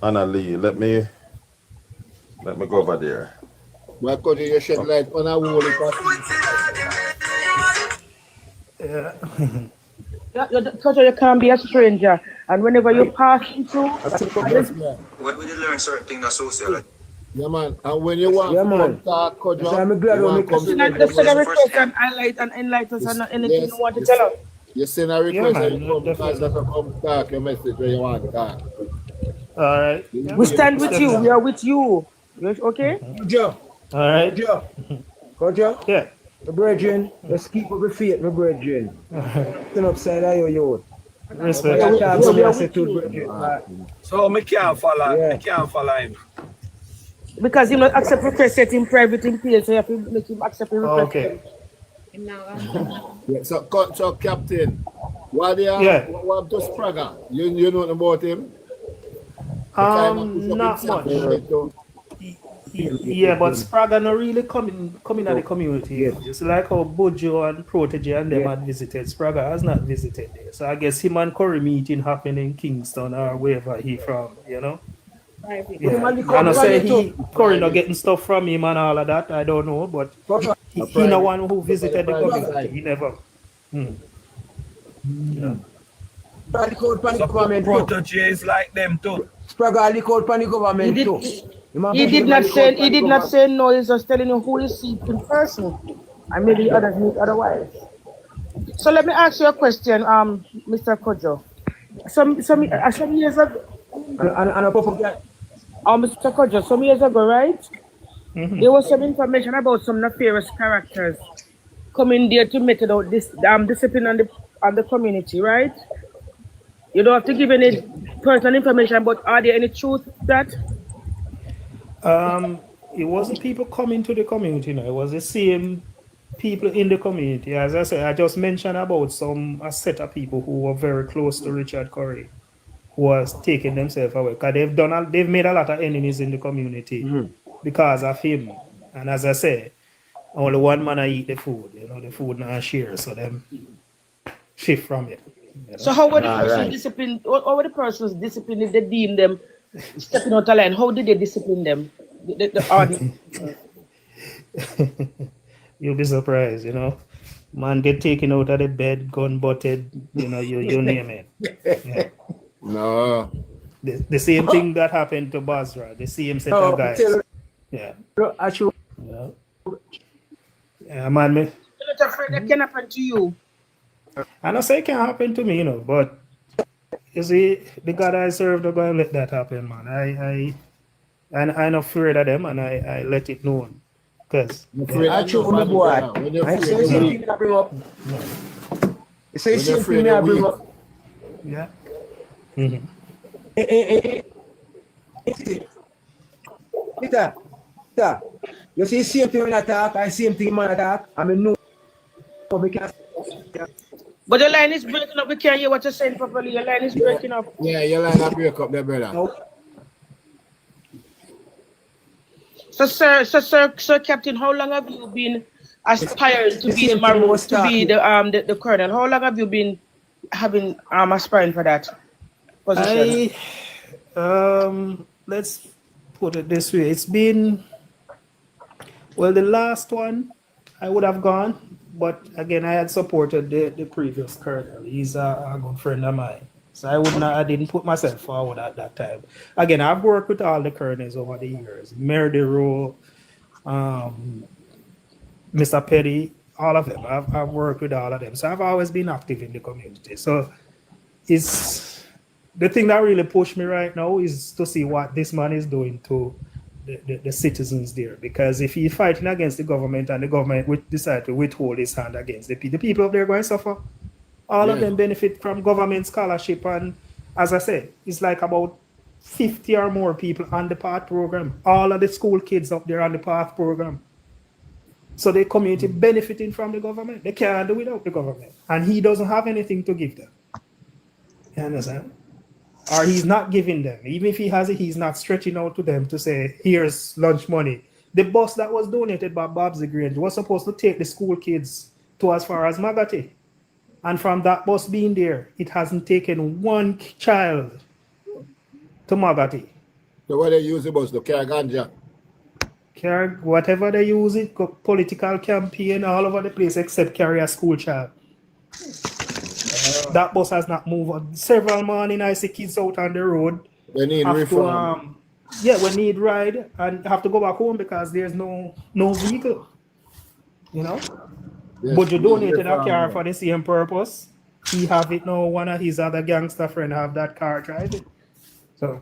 Speaker 17: Anna Lee, let me go over there.
Speaker 2: Why could you shed light on a whole
Speaker 15: Because you can't be a stranger, and whenever you pass through,
Speaker 1: What we did learn certain things that's sociology.
Speaker 2: Yeah, man. And when you want to talk,
Speaker 19: So I'm glad
Speaker 2: you
Speaker 19: we
Speaker 2: want
Speaker 19: make
Speaker 2: to
Speaker 15: not just send a request and highlight and enlighten us on anything you want to tell us.
Speaker 2: You send a request
Speaker 21: man,
Speaker 2: and you come because that's a come talk your message where you want to talk.
Speaker 21: All right.
Speaker 15: We stand with you. We are with you. Okay?
Speaker 19: Joe.
Speaker 21: All right.
Speaker 19: Joe. Joe.
Speaker 21: Yeah.
Speaker 19: My brethren, let's keep up with faith, my brethren. Turn upside down, yo.
Speaker 21: Respect.
Speaker 16: So me can't follow. Me can't follow him.
Speaker 15: Because he not accept request set in private in PL, so you have to make him accept a request.
Speaker 21: Okay.
Speaker 2: Yeah, so Captain, what what to Spraga? You know about him?
Speaker 21: Not much. Yeah, but Spraga not really coming at the community. It's like how Bojo and Protege and them had visited. Spraga has not visited there. So I guess him and Curry meeting happened in Kingston or wherever he from, you know? Yeah. And I say Curry not getting stuff from him and all of that. I don't know, but he no one who visited the community. He never. Yeah.
Speaker 16: Protege is like them too.
Speaker 19: Spraga look out for the government too.
Speaker 15: He did not say no, he's just telling you who he sees in person. And maybe others meet otherwise. So let me ask you a question, Mr. Kojo. Some years ago, Mr. Kojo, some years ago, right? There was some information about some nefarious characters coming there to mete out this discipline on the community, right? You don't have to give any personal information, but are there any truth to that?
Speaker 21: It wasn't people coming to the community, no. It was the same people in the community. As I said, I just mentioned about a set of people who were very close to Richard Curry, who was taking themselves away. Because they've made a lot of enemies in the community because of him. And as I said, only one man I eat the food, you know, the food not share, so them shift from it.
Speaker 15: So how were the
Speaker 8: All
Speaker 15: person
Speaker 8: right.
Speaker 15: disciplined? How were the persons disciplined if they deemed them stepping out of line? How did they discipline them? The audience.
Speaker 21: You'll be surprised, you know. Man get taken out of the bed, gun butted, you know, you name it. Yeah.
Speaker 2: No.
Speaker 21: The same thing that happened to Basra, the same set
Speaker 19: No,
Speaker 21: of guys.
Speaker 19: tell
Speaker 21: Yeah.
Speaker 19: I should.
Speaker 21: Yeah, yeah man.
Speaker 15: You're not afraid that can happen to you.
Speaker 21: I don't say it can't happen to me, you know, but you see, the God I serve, don't gonna let that happen, man. I'm not afraid of them, and I let it known. Because
Speaker 19: I choose my boy. I say the same thing I bring up. You say the same thing I bring up.
Speaker 21: Yeah.
Speaker 19: Peter, you see the same thing when I talk, I same thing when I talk. I mean, no, we can't.
Speaker 15: But the line is breaking up. We can't hear what you're saying properly. Your line is breaking up.
Speaker 2: Yeah, your line will break up there, brother.
Speaker 15: So, sir, Captain, how long have you been aspiring to be the Maroon, to be the colonel? How long have you been having aspiring for that position?
Speaker 21: Let's put it this way. It's been, well, the last one I would have gone, but again, I had supported the previous colonel. He's a good friend of mine. So I didn't put myself forward at that time. Again, I've worked with all the colonels over the years. Merdero, Mr. Petty, all of them. I've worked with all of them. So I've always been active in the community. So it's the thing that really pushed me right now is to see what this man is doing to the citizens there. Because if he's fighting against the government and the government would decide to withhold his hand against the people up there are going to suffer. All of them benefit from government scholarship, and as I said, it's like about 50 or more people on the PATH program. All of the school kids up there on the PATH program. So the community benefiting from the government. They can't do without the government. And he doesn't have anything to give them. You understand? Or he's not giving them. Even if he has it, he's not stretching out to them to say, here's lunch money. The bus that was donated by Babsy Grange was supposed to take the school kids to as far as Magati. And from that bus being there, it hasn't taken one child to Magati.
Speaker 2: So what they use the bus to carry ganja?
Speaker 21: Carry whatever they use it, political campaign all over the place except carry a school child. That bus has not moved. Several morning I see kids out on the road.
Speaker 2: They need reform.
Speaker 21: We need ride and have to go back home because there's no vehicle. You know? Yes, but you donated a car for the same purpose. He have it now. One of his other gangster friend have that car driving. So,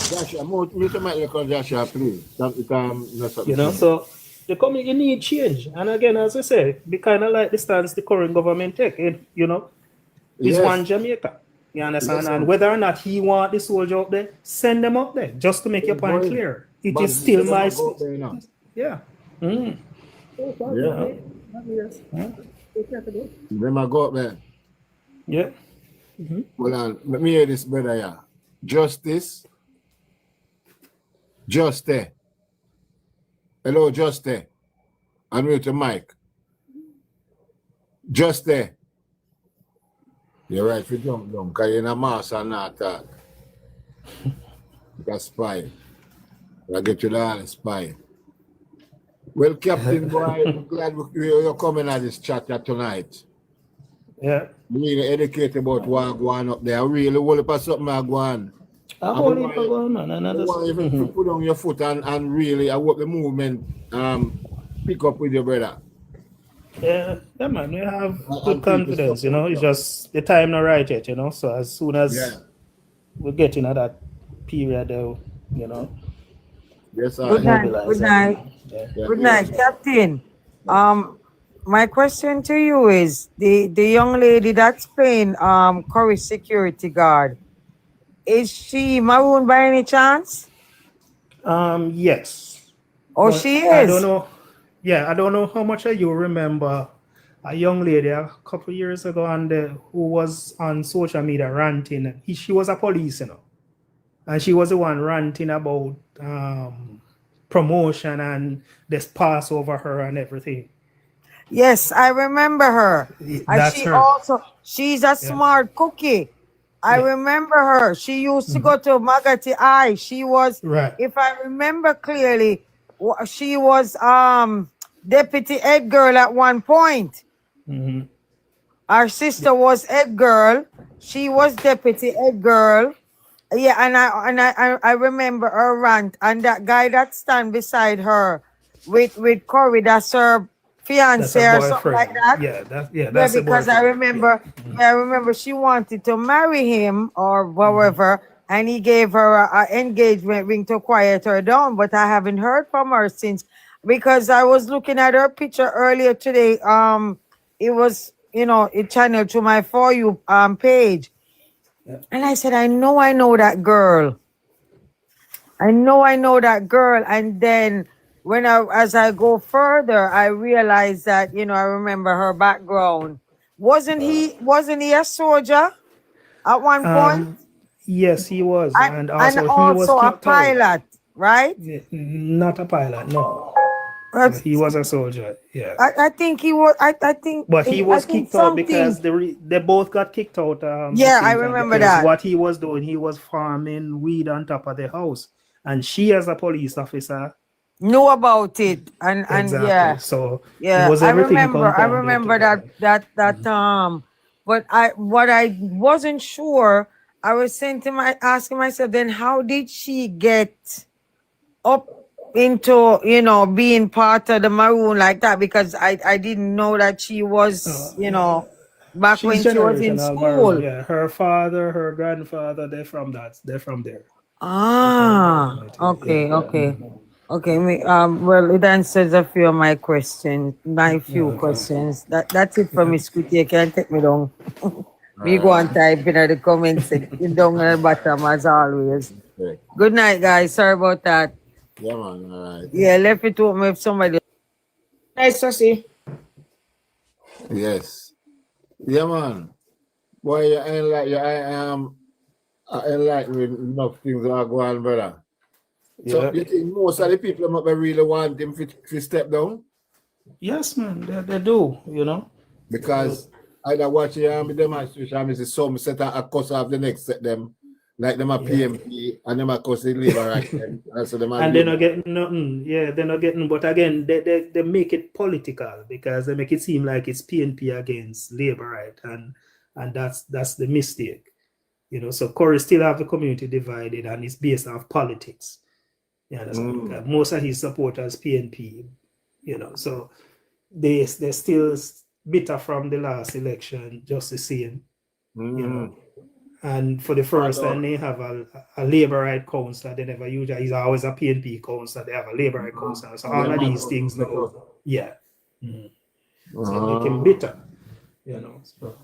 Speaker 2: Joshua, mute mic record, Joshua, please.
Speaker 21: You know, so the community need change. And again, as I say, be kind of like the stance the current government take. You know, it's one Jamaica. You understand?
Speaker 2: Yes,
Speaker 21: and whether or not he want the soldier up there, send them up there. Just to make your point clear. It is still my space. Yeah.
Speaker 2: Yeah. Them I go up there.
Speaker 21: Yeah.
Speaker 2: Well, let me hear this, brother. Yeah. Justice. Juste. Hello, Juste. Unmute your mic. Juste. You're right, for jump down, because you're in a mass and not talk. You're a spy. I get you down, spy. Well, Captain, boy, I'm glad you're coming at this chat tonight.
Speaker 21: Yeah.
Speaker 2: Really educated about what going up there. Really, hold up something going
Speaker 21: I hold it going on. And I
Speaker 2: just put on your foot and really, I hope the movement pick up with your brother.
Speaker 21: Yeah, man, we have good confidence, you know. It's just the time not right yet, you know. So as soon as we get into that period, you know.
Speaker 2: Yes, sir.
Speaker 10: Good night. Good night.
Speaker 21: Yeah.
Speaker 10: Good night, Captain. My question to you is the young lady that's playing Curry security guard. Is she maroon by any chance?
Speaker 21: Yes.
Speaker 10: Oh,
Speaker 21: but
Speaker 10: she is.
Speaker 21: I don't know. Yeah, I don't know how much of you remember a young lady a couple of years ago who was on social media ranting. She was a police, you know, and she was the one ranting about promotion and this pass over her and everything.
Speaker 10: Yes, I remember her. And
Speaker 21: That's
Speaker 10: she
Speaker 21: her.
Speaker 10: also, she's a smart cookie. I
Speaker 21: Yeah.
Speaker 10: remember her. She used to go to Magati Eye. She was,
Speaker 21: Right.
Speaker 10: if I remember clearly, she was deputy head girl at one point.
Speaker 21: Mhm.
Speaker 10: Our sister was head girl. She was deputy head girl. Yeah, and I remember her rant, and that guy that stand beside her with Corey, that's her
Speaker 21: That's
Speaker 10: fiance
Speaker 21: a
Speaker 10: or something like
Speaker 21: boyfriend.
Speaker 10: that.
Speaker 21: Yeah,
Speaker 10: Yeah,
Speaker 21: that's a
Speaker 10: because I
Speaker 21: boyfriend.
Speaker 10: remember, I remember she wanted to marry him or whatever, and he gave her a engagement ring to quiet her down. But I haven't heard from her since, because I was looking at her picture earlier today. It was, you know, it channeled to my For You page, and I said, I know that girl. I know that girl. And then as I go further, I realized that, you know, I remember her background. Wasn't he a soldier at one point?
Speaker 21: Yes, he was, and
Speaker 10: And
Speaker 21: also he was
Speaker 10: also a
Speaker 21: kicked out.
Speaker 10: pilot, right?
Speaker 21: Yeah, not a pilot, no.
Speaker 10: But
Speaker 21: He was a soldier. Yeah.
Speaker 10: I think he was. I think.
Speaker 21: But he
Speaker 10: I
Speaker 21: was
Speaker 10: think
Speaker 21: kicked out
Speaker 10: something.
Speaker 21: because they both got kicked out the
Speaker 10: Yeah, I
Speaker 21: same time,
Speaker 10: remember
Speaker 21: because
Speaker 10: that.
Speaker 21: what he was doing, he was farming weed on top of the house, and she, as a police officer,
Speaker 10: Knew about it, and
Speaker 21: exactly.
Speaker 10: yeah,
Speaker 21: So it
Speaker 10: yeah.
Speaker 21: was everything compounded together.
Speaker 10: that. But what I wasn't sure. I was saying to asking myself, then how did she get up into, you know, being part of the Maroon like that? Because I didn't know that she was, you know, back
Speaker 21: She's
Speaker 10: when she was in
Speaker 21: generational Maroon.
Speaker 10: school.
Speaker 21: Yeah, her father, her grandfather, they're from that. They're from there.
Speaker 10: Okay,
Speaker 21: Yeah.
Speaker 10: okay. Okay, well, it answers a few of my questions,
Speaker 21: Okay.
Speaker 10: questions. That's it for me, Scooty. You can't take me down. Me go and type in the comments section down at the bottom as always.
Speaker 2: Okay.
Speaker 10: Good night, guys. Sorry about that.
Speaker 2: Yeah, man. All right.
Speaker 10: Yeah, left it open if somebody.
Speaker 15: Nice to see.
Speaker 2: Yes. Yeah, man. Boy, you ain't like you. I ain't like with enough things that are going on, brother. So
Speaker 21: Yeah.
Speaker 2: you think most of the people might really want him to step down?
Speaker 21: Yes, man, they do, you know.
Speaker 2: Because I watch the demonstration, I see some set a cuss off the next set them, like them a PMP and them a cuss the labor right then.
Speaker 21: And they're not getting nothing. Yeah, they're not getting. But again, they make it political, because they make it seem like it's PNP against labor right, and that's the mistake, you know. So Corey still have the community divided, and it's based off politics. Yeah, that's most of his supporters PNP, you know. So they're still bitter from the last election, just the same, you know. And for the first time, they have a labor right council. They never usually, it's always a PNP council. They have a labor right council. So all of these things now, yeah. So make him bitter, you know. So.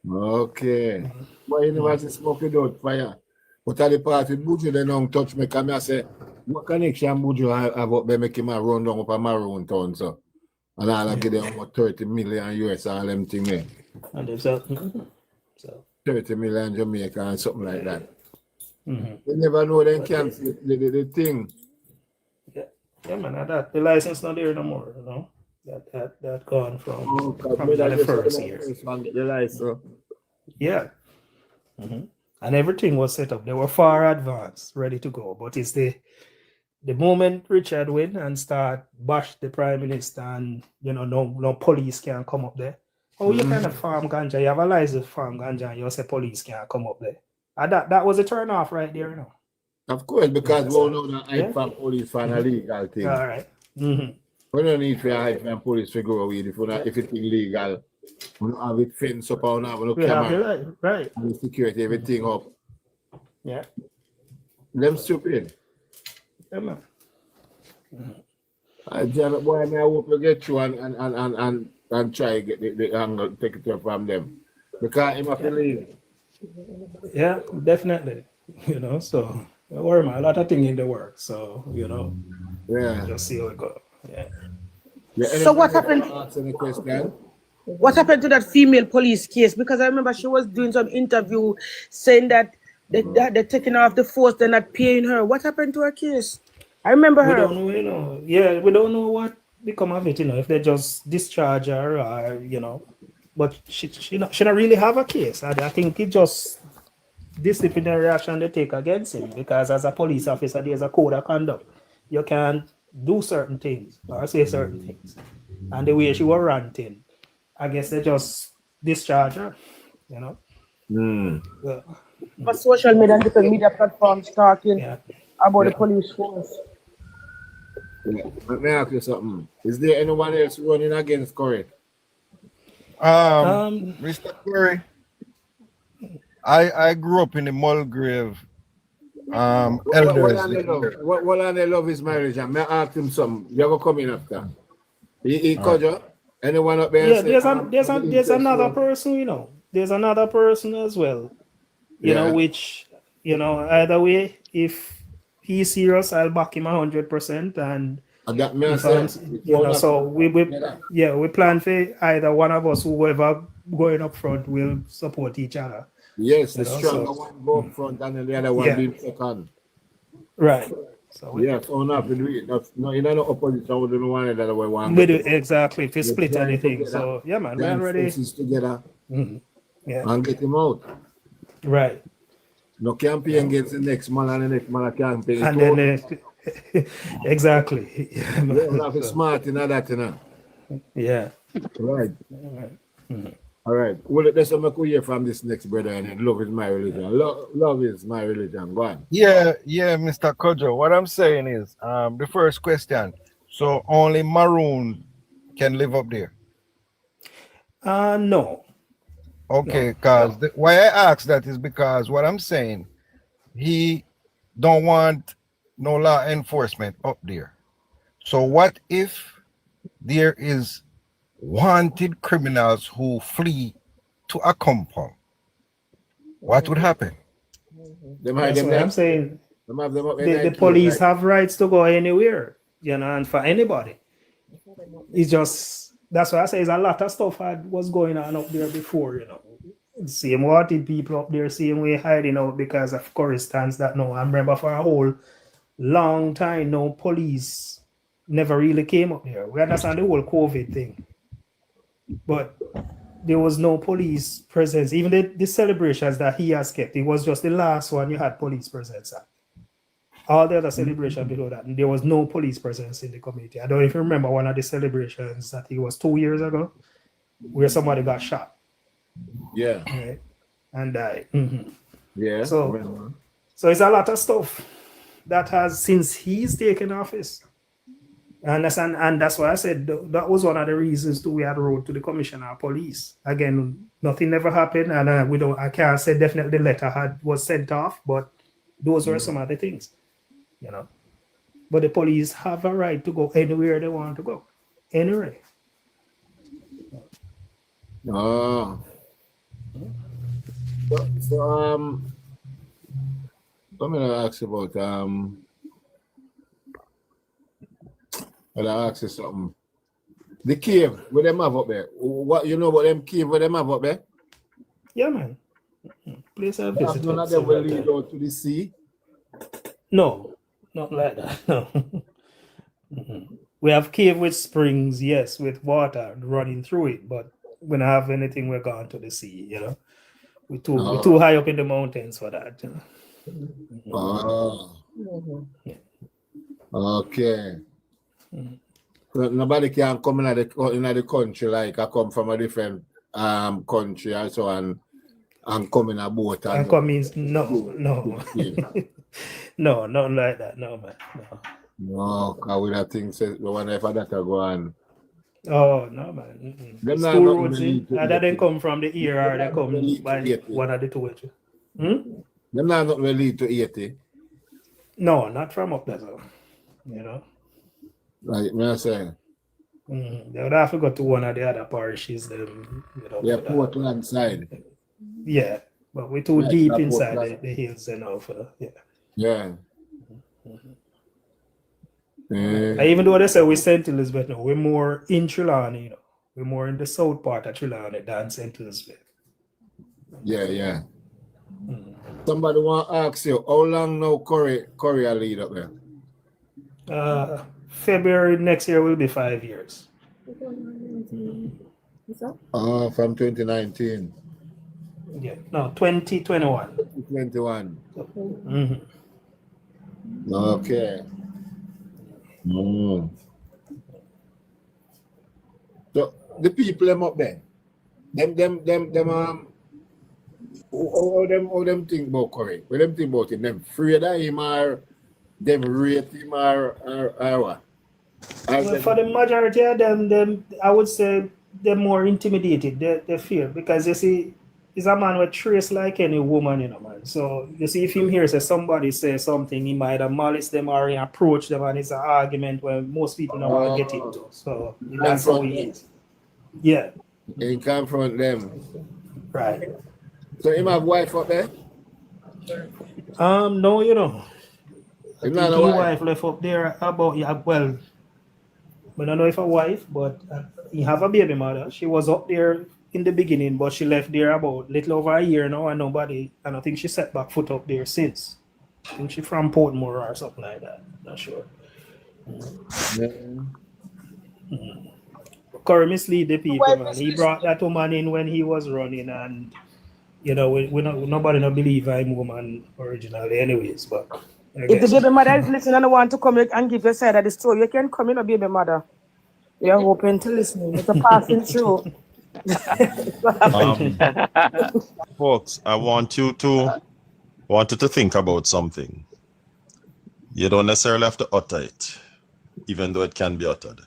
Speaker 2: Okay. But you never see smoke without fire. But at the party, Buju, they don't touch me. Come here, say, what connection Buju have up there make him a run down up a Maroon town, so? And I'll give them about 30 million US and all them thing there.
Speaker 21: And they've said,
Speaker 2: 30 million Jamaica and something like that. You never know they cancel the thing.
Speaker 21: Yeah, man, that the license not there no more, you know. That gone from the first year.
Speaker 2: The license.
Speaker 21: Yeah. And everything was set up. They were far advanced, ready to go. But it's the moment Richard win and start bash the prime minister, and you know, no police can come up there. Oh, you kind of farm ganja, you have a license to farm ganja, and you say police can't come up there. And that was a turn off right there, you know.
Speaker 2: Of course, because we all know that I from police for a legal thing.
Speaker 21: All right.
Speaker 2: We don't need to hide from police to go away if it's illegal. We don't have it fence up or not, we don't camera.
Speaker 21: Right.
Speaker 2: And security, everything up.
Speaker 21: Yeah.
Speaker 2: Them stupid.
Speaker 21: Yeah, man.
Speaker 2: Boy, I hope you get through and try to get the angle, take it up from them. Because he must leave.
Speaker 21: Yeah, definitely. You know, so don't worry, man. A lot of things in the works. So, you know, just see how it goes. Yeah.
Speaker 15: So what happened? What happened to that female police case? Because I remember she was doing some interview saying that they're taking her off the force, they're not paying her. What happened to her case? I remember her.
Speaker 21: We don't know, you know. Yeah, we don't know become of it, if they just discharge her, or, but she not really have a case. I think it just disciplinary action they take against him, because as a police officer, there's a code of conduct. You can't do certain things or say certain things. And the way she was ranting, I guess they just discharge her, Yeah.
Speaker 15: But social media and different media platforms talking about the police force.
Speaker 2: Yeah. Let me ask you something. Is there anyone else running against Corey?
Speaker 4: Mr. Curry, I grew up in the Mulgrave elders.
Speaker 2: What on they love his marriage? And may I ask him something? You ever come in after? He Kojo? Anyone up there?
Speaker 21: Yeah, there's another person, There's another person as well. Which, either way, if he's serious, I'll back him 100%. And
Speaker 2: that means,
Speaker 21: so we plan for either one of us, whoever going up front, will support each other.
Speaker 2: Yes, the stronger one go up front and the other one being second.
Speaker 21: Right. So
Speaker 2: not to do it. That's no, in no opposition with the one that other one.
Speaker 21: Exactly, if you split anything. So man, we're already
Speaker 2: together.
Speaker 21: Yeah.
Speaker 2: And get him out.
Speaker 21: Right.
Speaker 2: No campaign gets the next man and the next man a campaign.
Speaker 21: And then exactly.
Speaker 2: You have to smart in that,
Speaker 21: Yeah.
Speaker 2: Right. All right. Well, let's make we hear from this next brother, and love is my religion. Love is my religion. Go on.
Speaker 4: Yeah, Mr. Kojo. What I'm saying is, the first question. So only Maroon can live up there?
Speaker 21: No.
Speaker 4: Okay, because why I ask that is because what I'm saying, he don't want no law enforcement up there. So what if there is wanted criminals who flee to Accompong? What would happen?
Speaker 21: That's what I'm saying. The police have rights to go anywhere, and for anybody. It's just, that's why I say there's a lot of stuff that was going on up there before, Same wanted people up there, same way hiding out because of correspondence that no. I remember for a whole long time, no police never really came up there. We understand the whole COVID thing. But there was no police presence. Even the celebrations that he has kept, it was just the last one you had police presence at. All the other celebrations below that, there was no police presence in the community. I don't even remember one of the celebrations that it was 2 years ago, where somebody got shot.
Speaker 2: Yeah.
Speaker 21: Right? And died.
Speaker 2: Yeah.
Speaker 21: So it's a lot of stuff that has, since he's taken office. And that's why I said that was one of the reasons we had wrote to the commissioner of police. Again, nothing ever happened, and I can't say definitely the letter was sent off, but those were some of the things, But the police have a right to go anywhere they want to go, anywhere.
Speaker 2: Oh. So I'm gonna ask you about I'll ask you something. The cave where them have up there. What you know about them cave where them have up there?
Speaker 21: Yeah, man. Place I visited.
Speaker 2: None of them will lead out to the sea.
Speaker 21: No, not like that. No. We have cave with springs, yes, with water running through it, but we don't have anything we're going to the sea, We're too high up in the mountains for that.
Speaker 2: Oh. Okay. So nobody can come in the country like I come from a different country and so and come in a boat and
Speaker 21: come in. No, no, nothing like that. No, man.
Speaker 2: No, because we have things the one if that go on.
Speaker 21: Oh no, man. School roads that didn't come from the ear or they come by one of the two.
Speaker 2: Them not really lead to 80.
Speaker 21: No, not from up there, so.
Speaker 2: Like me saying.
Speaker 21: They would have to go to one of the other parishes.
Speaker 2: Portland side.
Speaker 21: Yeah, but we're too deep inside the hills for
Speaker 2: Yeah.
Speaker 21: Even though they say we're St. Elizabeth, no, we're more in Trelawney, We're more in the south part of Trelawney than St. Elizabeth.
Speaker 2: Yeah. Somebody want to ask you, how long now Corey lead up there?
Speaker 21: February next year will be 5 years.
Speaker 2: From 2019.
Speaker 21: Yeah, no, 2021.
Speaker 2: 2021.
Speaker 21: Mhm.
Speaker 2: Okay. So the people them up there, how them think about Curry? What them think about him? Them afraid of him or them rate him or what?
Speaker 21: Well, for the majority of them, I would say they're more intimidated. They fear because you see, he's a man with trace like any woman, man. So you see, if him here say somebody say something, he might have malice them or he approach them, and it's an argument where most people don't want to get into. So that's how he is. Yeah.
Speaker 2: He confront them.
Speaker 21: Right.
Speaker 2: So him have wife up there?
Speaker 21: No, you know. I
Speaker 2: Him
Speaker 21: think
Speaker 2: not a
Speaker 21: his
Speaker 2: wife?
Speaker 21: wife left up there about, well, I don't know if a wife, but he have a baby mother. She was up there in the beginning, but she left there about little over a year now, and I don't think she set back foot up there since. I think she from Portmore or something like that. Not sure. Curry mislead the people, man. He brought that woman in when he was running, and nobody not believe I'm woman originally, anyways. But
Speaker 15: if the baby mother is listening and want to come and give your side of the story, you can come in, a baby mother. You're open to listening. It's a passing through.
Speaker 17: Folks, I want you to think about something. You don't necessarily have to utter it, even though it can be uttered.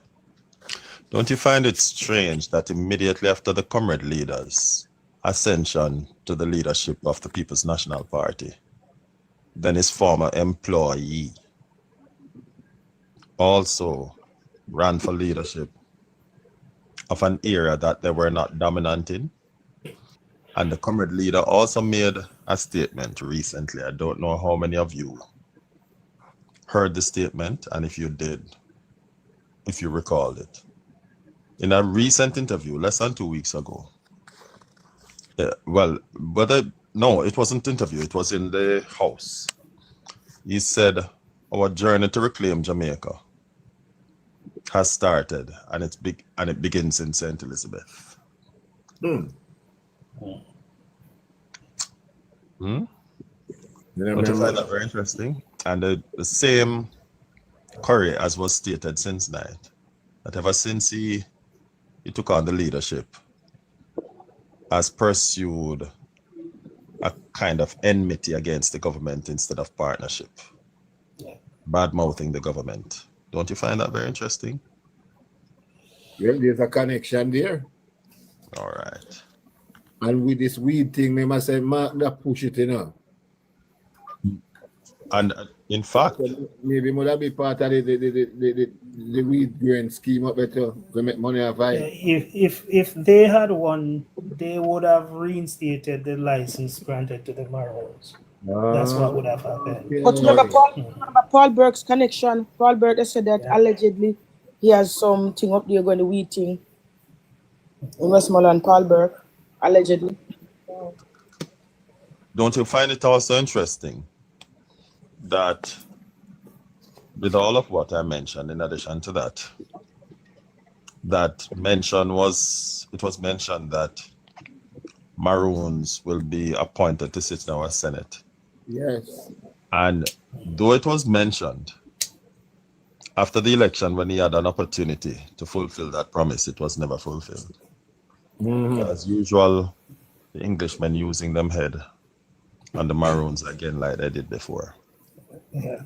Speaker 17: Don't you find it strange that immediately after the comrade leader's ascension to the leadership of the People's National Party, then his former employee also ran for leadership of an area that they were not dominant in? And the comrade leader also made a statement recently. I don't know how many of you heard the statement, and if you did, if you recalled it. In a recent interview, less than 2 weeks ago, no, it wasn't an interview, it was in the House. He said, our journey to reclaim Jamaica has started, and it begins in St. Elizabeth. Don't you find that very interesting? And the same Curry, as was stated since night, that ever since he took on the leadership, has pursued a kind of enmity against the government instead of partnership, bad-mouthing the government. Don't you find that very interesting?
Speaker 2: Well, there's a connection there.
Speaker 17: All right.
Speaker 2: And with this weed thing, they must say, Mark, that push it,
Speaker 17: And in fact,
Speaker 2: maybe would be part of the weed growing scheme up there to make money off it.
Speaker 21: If they had won, they would have reinstated the license granted to the Maroons. That's what would have happened.
Speaker 15: But remember Paul Burke's connection. Paul Burke said that allegedly he has something up there going to weed thing in Westmoreland. Paul Burke, allegedly.
Speaker 17: don't you find it also interesting that with all of what I mentioned, in addition to that, it was mentioned that Maroons will be appointed to sit in our Senate.
Speaker 2: Yes.
Speaker 17: And though it was mentioned after the election when he had an opportunity to fulfill that promise, it was never fulfilled. As usual, the Englishmen using them head and the Maroons again like they did before.
Speaker 21: Yeah.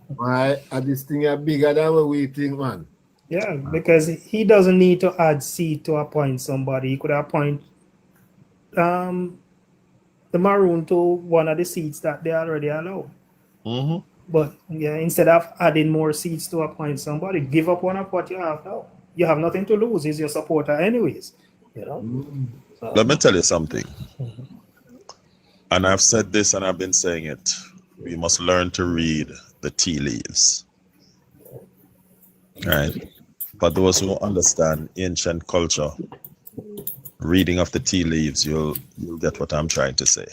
Speaker 2: Why are this thing bigger than what we think, man?
Speaker 21: Yeah, because he doesn't need to add seat to appoint somebody. He could appoint the Maroon to one of the seats that they already allow. But yeah, instead of adding more seats to appoint somebody, give up one of what you have now. You have nothing to lose. He's your supporter anyways. You know? So,
Speaker 17: let me tell you something. And I've said this and I've been saying it. We must learn to read the tea leaves. Right? For those who understand ancient culture, reading of the tea leaves, you'll get what I'm trying to say.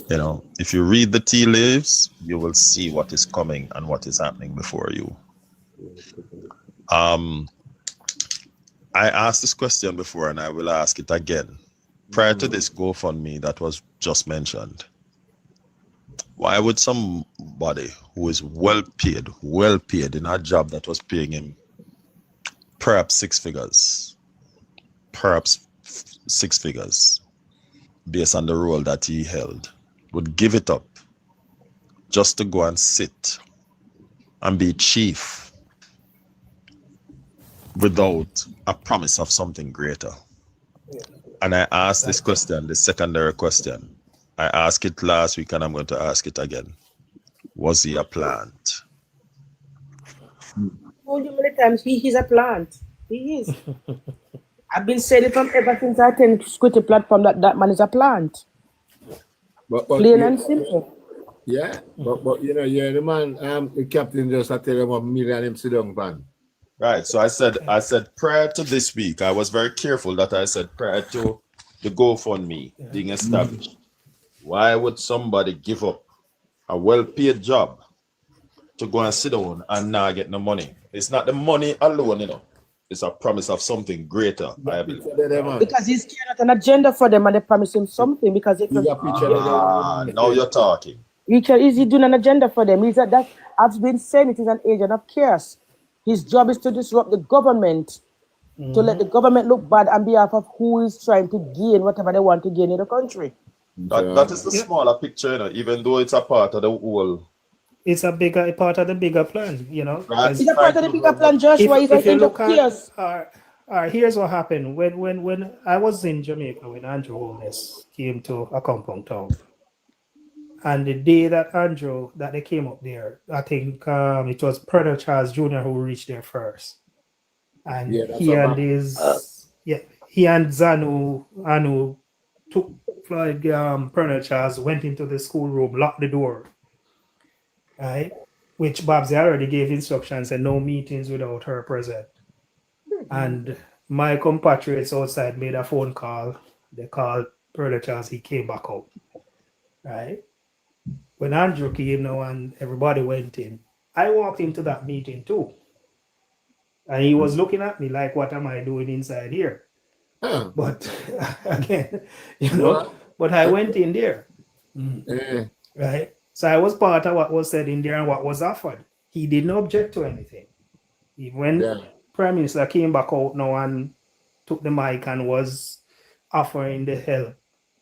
Speaker 17: You know, if you read the tea leaves, you will see what is coming and what is happening before you. I asked this question before and I will ask it again. Prior to this GoFundMe that was just mentioned, why would somebody who is well paid in a job that was paying him perhaps six figures, based on the role that he held, would give it up just to go and sit and be chief without a promise of something greater? And I asked this question, the secondary question. I asked it last week and I'm going to ask it again. Was he a plant?
Speaker 15: Told you many times, he is a plant. He is. I've been saying it from ever since I attended Squidty platform that man is a plant.
Speaker 2: But
Speaker 15: Plain and simple.
Speaker 2: Yeah, but you know, yeah, the man, the captain just tell him $1 million him sit down, man.
Speaker 17: Right. So I said prior to this week, I was very careful that I said prior to the GoFundMe being established. Why would somebody give up a well-paid job to go and sit down and not get no money? It's not the money alone, you know. It's a promise of something greater, I believe.
Speaker 15: Because he's carrying out an agenda for them and they promise him something because if
Speaker 17: now you're talking.
Speaker 15: Is he doing an agenda for them? He's that I've been saying it is an agent of chaos. His job is to disrupt the government, to let the government look bad on behalf of who is trying to gain whatever they want to gain in the country.
Speaker 17: That is the smaller picture, you know, even though it's a part of the whole.
Speaker 21: It's a bigger part of the bigger plan, you know.
Speaker 17: Right.
Speaker 15: It's a part of the bigger plan, Joshua.
Speaker 21: If you look at, here's what happened when I was in Jamaica when Andrew Holness came to Accompong town, and the day that they came up there, I think it was Colonel Charles Jr. who reached there first, and he and Zanu took Colonel Charles, went into the schoolroom, locked the door. Right, which Babsy already gave instructions and no meetings without her present. And my compatriots outside made a phone call. They called Pearl Charles. He came back out. Right. When Andrew came now and everybody went in, I walked into that meeting too. And he was looking at me like, what am I doing inside here? But again, you know, but I went in there. Right. So I was part of what was said in there and what was offered. He didn't object to anything. When Prime Minister came back out now and took the mic and was offering the help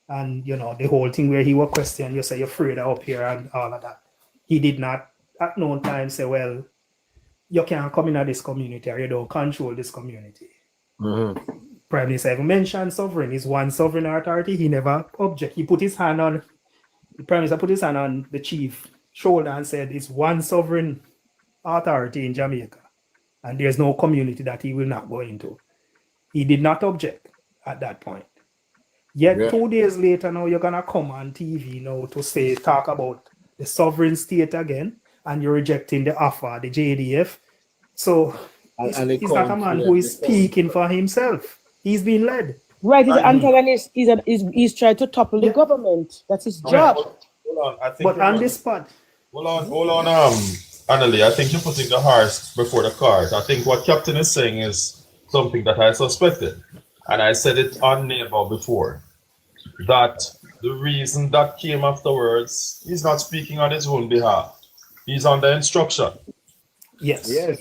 Speaker 21: and, you know, the whole thing where he was questioned, you say you're afraid up here and all of that. He did not at no time say, well, you can't come into this community or you don't control this community. Prime Minister even mentioned sovereign. Is one sovereign authority. He never object. He put his hand on the Prime Minister put his hand on the chief shoulder and said, it's one sovereign authority in Jamaica, and there's no community that he will not go into. He did not object at that point. Yet 2 days later, now you're going to come on TV now to talk about the sovereign state again, and you're rejecting the offer, the JDF. So he's not a man who is speaking for himself. He's being led.
Speaker 15: Right, he's an antagonist. He's trying to topple the government. That's his job.
Speaker 17: Hold on, I think.
Speaker 21: But on this spot.
Speaker 17: Hold on, Annalie. I think you're putting the horse before the cart. I think what Captain is saying is something that I suspected, and I said it on Neighbor before. That the reason that came afterwards, he's not speaking on his own behalf. He's under instruction.
Speaker 21: Yes. Yeah.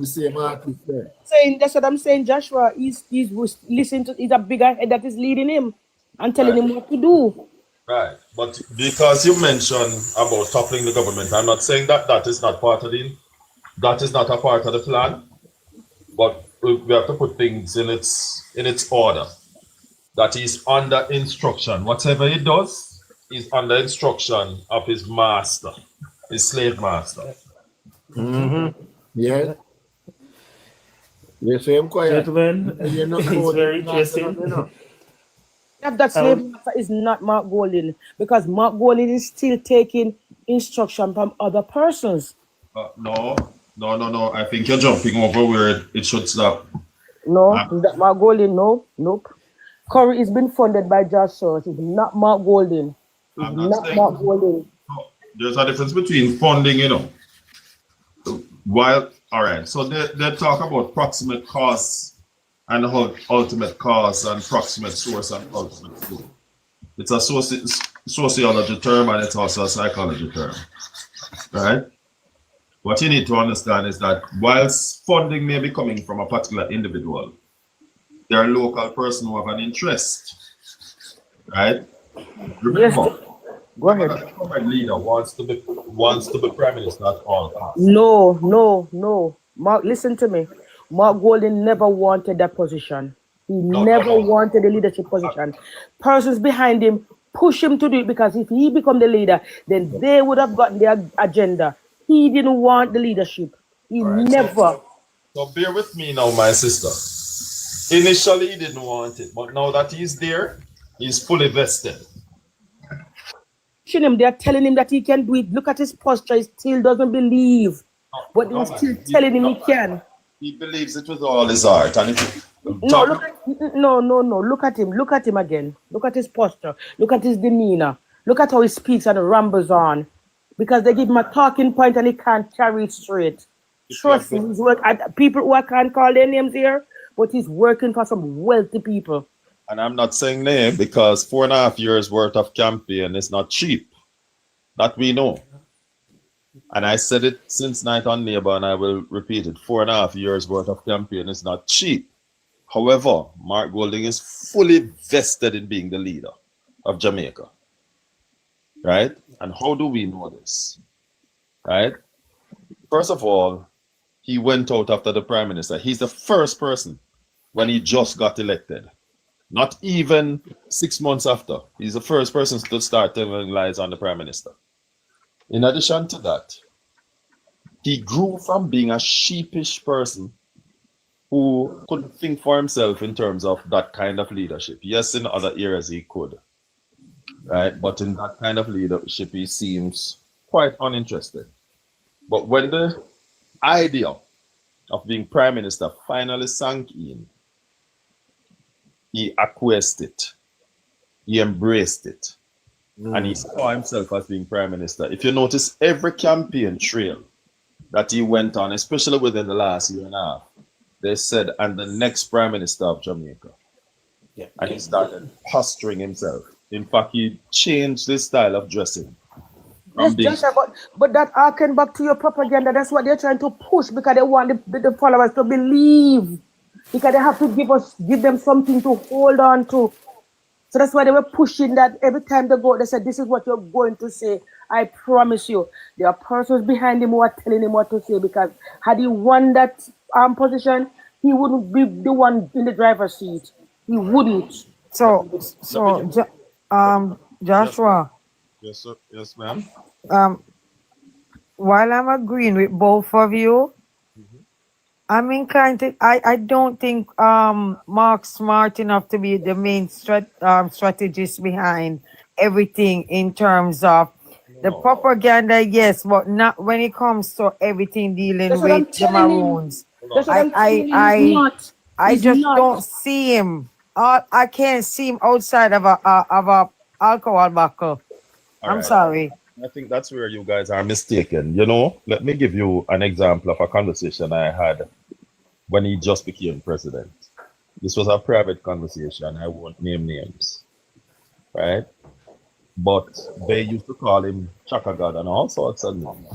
Speaker 15: Saying that's what I'm saying, Joshua. He's listening to. He's a bigger head that is leading him and telling him what to do.
Speaker 17: Right, but because you mentioned about toppling the government, I'm not saying that is not part of that is not a part of the plan. But we have to put things in its order. That he's under instruction. Whatever he does, he's under instruction of his master, his slave master.
Speaker 2: Yeah. You say I'm quiet.
Speaker 21: Gentlemen, it's very interesting.
Speaker 15: That slave master is not Mark Golding, because Mark Golding is still taking instruction from other persons.
Speaker 17: No. I think you're jumping over where it should stop.
Speaker 15: No, that Mark Golding, nope. Curry is being funded by Josh Soros. It's not Mark Golding. It's not Mark Golding.
Speaker 17: There's a difference between funding, you know. While, all right, so they talk about proximate costs and ultimate costs and proximate source and ultimate flow. It's a sociology term and it's also a psychology term, right? What you need to understand is that whilst funding may be coming from a particular individual, there are local person who have an interest, right? Remember,
Speaker 15: Go ahead.
Speaker 17: the current leader wants to be prime minister at all costs.
Speaker 15: No. Mark, listen to me. Mark Golding never wanted that position. He never wanted the leadership position. Persons behind him push him to do it because if he become the leader, then they would have gotten their agenda. He didn't want the leadership. He never.
Speaker 17: So bear with me now, my sister. Initially, he didn't want it, but now that he's there, he's fully vested.
Speaker 15: They're telling him that he can do it. Look at his posture. He still doesn't believe. But they're still telling him he can.
Speaker 17: He believes it with all his heart. And
Speaker 15: No. Look at him. Look at him again. Look at his posture. Look at his demeanor. Look at how he speaks and rambles on. Because they give him a talking point and he can't carry it straight. Trust me, he's people who I can't call their names here, but he's working for some wealthy people.
Speaker 17: And I'm not saying name because 4.5 years worth of campaign is not cheap. That we know. And I said it since Night on Neighbor and I will repeat it. 4.5 years worth of campaign is not cheap. However, Mark Golding is fully vested in being the leader of Jamaica. Right? And how do we know this? Right? First of all, he went out after the prime minister. He's the first person when he just got elected. Not even 6 months after. He's the first person to start telling lies on the prime minister. In addition to that, he grew from being a sheepish person who couldn't think for himself in terms of that kind of leadership. Yes, in other areas he could. Right? But in that kind of leadership, he seems quite uninterested. But when the idea of being prime minister finally sank in, he acquiesced it. He embraced it. And he saw himself as being prime minister. If you notice, every campaign trail that he went on, especially within the last year and a half, they said, and the next prime minister of Jamaica. Yeah. And he started posturing himself. In fact, he changed his style of dressing.
Speaker 15: Yes, Joshua, but that harken back to your propaganda. That's what they're trying to push because they want the followers to believe. Because they have to give them something to hold on to. So that's why they were pushing that every time they go, they said, this is what you're going to say. I promise you. There are persons behind him who are telling him what to say because had he won that position, he wouldn't be the one in the driver's seat. He wouldn't.
Speaker 10: So Joshua.
Speaker 17: Yes, sir. Yes, ma'am.
Speaker 10: While I'm agreeing with both of you, I'm inclined to, I don't think Mark's smart enough to be the main strategist behind everything in terms of the propaganda, yes, but not when it comes to everything dealing with the Maroons. I just don't see him. I can't see him outside of a alcohol bottle. I'm sorry.
Speaker 17: I think that's where you guys are mistaken. You know, let me give you an example of a conversation I had when he just became president. This was a private conversation. I won't name names, right? But they used to call him Chaka God and all sorts of names.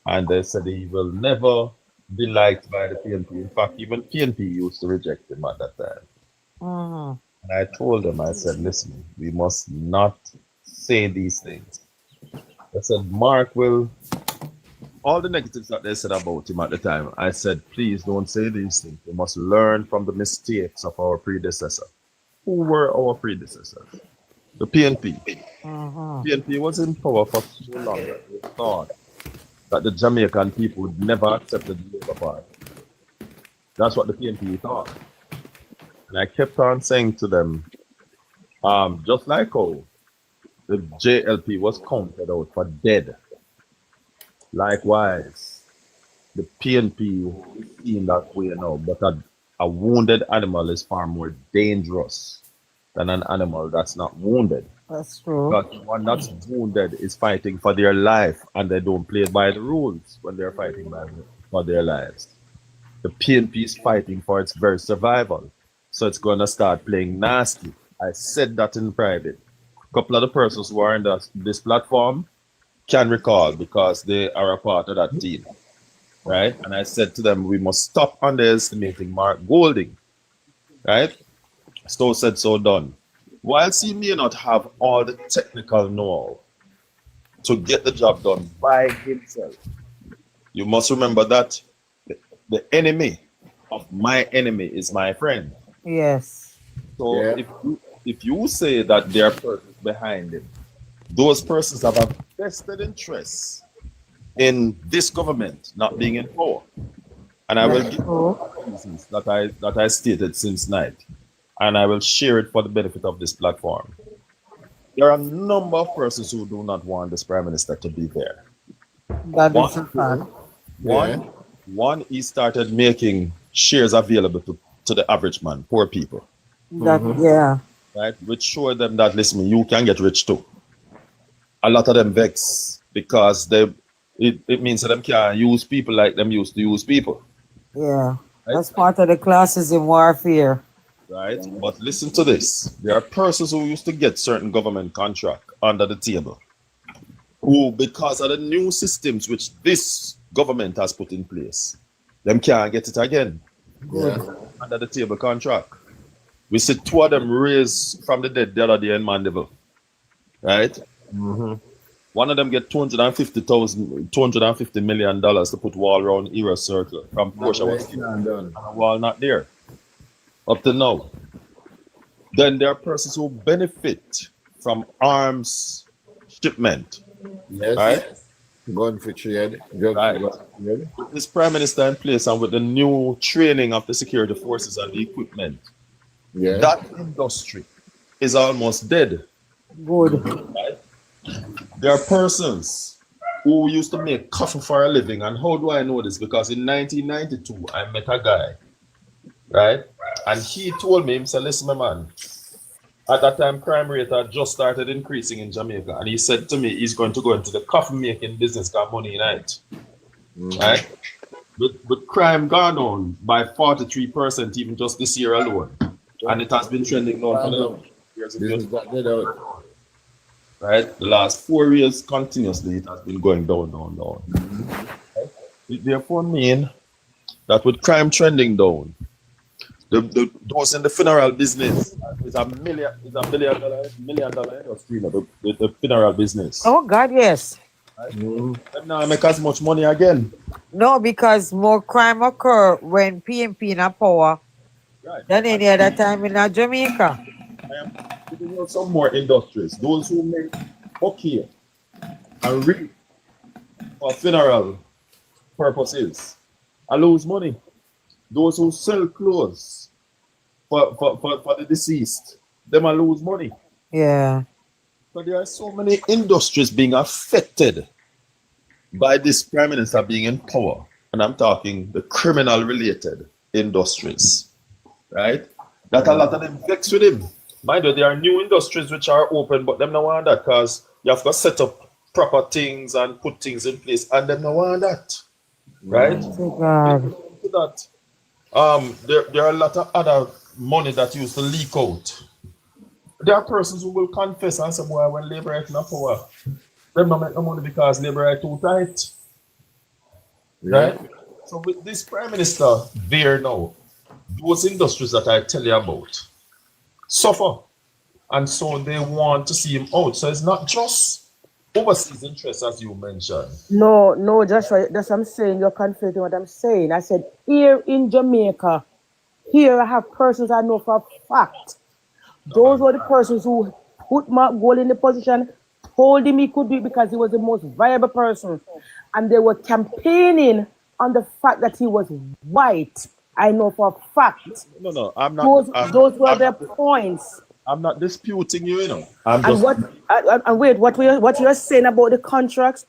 Speaker 17: And they said he will never be liked by the PNP. In fact, even PNP used to reject him at that time. And I told them, I said, listen, we must not say these things. I said, Mark will, all the negatives that they said about him at the time, I said, please don't say these things. We must learn from the mistakes of our predecessor. Who were our predecessors? The PNP. PNP was in power for so long that they thought that the Jamaican people would never accept the Labour Party. That's what the PNP thought. And I kept on saying to them, just like how the JLP was counted out for dead, likewise, the PNP is seen that way now, but a wounded animal is far more dangerous than an animal that's not wounded.
Speaker 10: That's true.
Speaker 17: But the one that's wounded is fighting for their life, and they don't play by the rules when they're fighting for their lives. The PNP is fighting for its very survival, so it's going to start playing nasty. I said that in private. A couple of the persons who are in this platform can recall because they are a part of that team, right? And I said to them, we must stop underestimating Mark Golding, right? So said, so done. Whilst he may not have all the technical know-how to get the job done by himself, you must remember that the enemy of my enemy is my friend.
Speaker 10: Yes.
Speaker 17: So if you say that there are persons behind him, those persons have a vested interest in this government not being in power. And I will give you reasons that I stated since night. And I will share it for the benefit of this platform. There are a number of persons who do not want this Prime Minister to be there.
Speaker 10: That is a fact.
Speaker 17: One, he started making shares available to the average man, poor people.
Speaker 10: Yeah.
Speaker 17: Right? Which showed them that, listen, you can get rich too. A lot of them vex because it means that them can't use people like them used to use people.
Speaker 10: Yeah. That's part of the classism warfare.
Speaker 17: Right? But listen to this. There are persons who used to get certain government contract under the table who, because of the new systems which this government has put in place, them can't get it again. Under the table contract. We see two of them raised from the dead the other day in Mandeville. Right? One of them get $250 million to put wall around Era Circle from Portia was and a wall not there. Up to now. Then there are persons who benefit from arms shipment.
Speaker 2: Yes.
Speaker 17: Right?
Speaker 2: Gun for trade.
Speaker 17: Right. With this Prime Minister in place and with the new training of the security forces and the equipment, that industry is almost dead.
Speaker 10: Good.
Speaker 17: Right? There are persons who used to make coffee for a living. And how do I know this? Because in 1992, I met a guy, right? And he told me, he said, listen, my man, at that time, crime rate had just started increasing in Jamaica. And he said to me, he's going to go into the coffee making business, got money in it. Right? With crime gone down by 43% even just this year alone. And it has been trending down for the years. Right? The last 4 years continuously, it has been going down. Right? It therefore mean that with crime trending down, those in the funeral business is a million dollar industry, the funeral business.
Speaker 10: Oh God, yes.
Speaker 17: Right? Them now make as much money again.
Speaker 10: No, because more crime occur when PNP in a power than any other time in Jamaica.
Speaker 17: I am giving you some more industries. Those who make bouquet and read for funeral purposes, I lose money. Those who sell clothes for the deceased, them I lose money.
Speaker 10: Yeah.
Speaker 17: But there are so many industries being affected by this Prime Minister being in power. And I'm talking the criminal related industries, right? That a lot of them vex with him. Mind you, there are new industries which are open, but them don't want that because you have to set up proper things and put things in place, and them don't want that, right?
Speaker 10: Oh God.
Speaker 17: That there are a lot of other money that used to leak out. There are persons who will confess and say, boy, when Labour is not power, them not make no money because Labour is too tight. Right? So with this Prime Minister there now, those industries that I tell you about suffer. And so they want to see him out. So it's not just overseas interests as you mentioned.
Speaker 15: No, Joshua, that's what I'm saying. You're confusing what I'm saying. I said, here in Jamaica, here I have persons I know for a fact. Those were the persons who put Mark Gold in the position, told him he could do it because he was the most viable person. And they were campaigning on the fact that he was white. I know for a fact.
Speaker 17: No, I'm not.
Speaker 15: Those were their points.
Speaker 17: I'm not disputing you, you know.
Speaker 15: What you're saying about the contracts,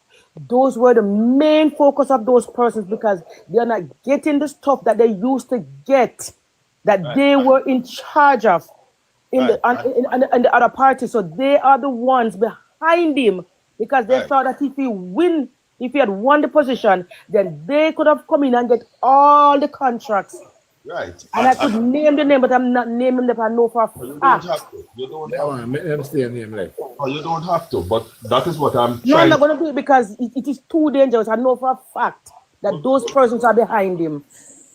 Speaker 15: those were the main focus of those persons because they're not getting the stuff that they used to get, that they were in charge of in the and the other party. So they are the ones behind him because they thought that if he had won the position, then they could have come in and get all the contracts.
Speaker 17: Right.
Speaker 15: And I could name the name, but I'm not naming them. I know for a fact.
Speaker 17: You don't have to. You don't have to.
Speaker 2: Make them stay a name like.
Speaker 17: Oh, you don't have to, but that is what I'm
Speaker 15: No,
Speaker 17: trying.
Speaker 15: I'm not going to do it because it is too dangerous. I know for a fact that those persons are behind him.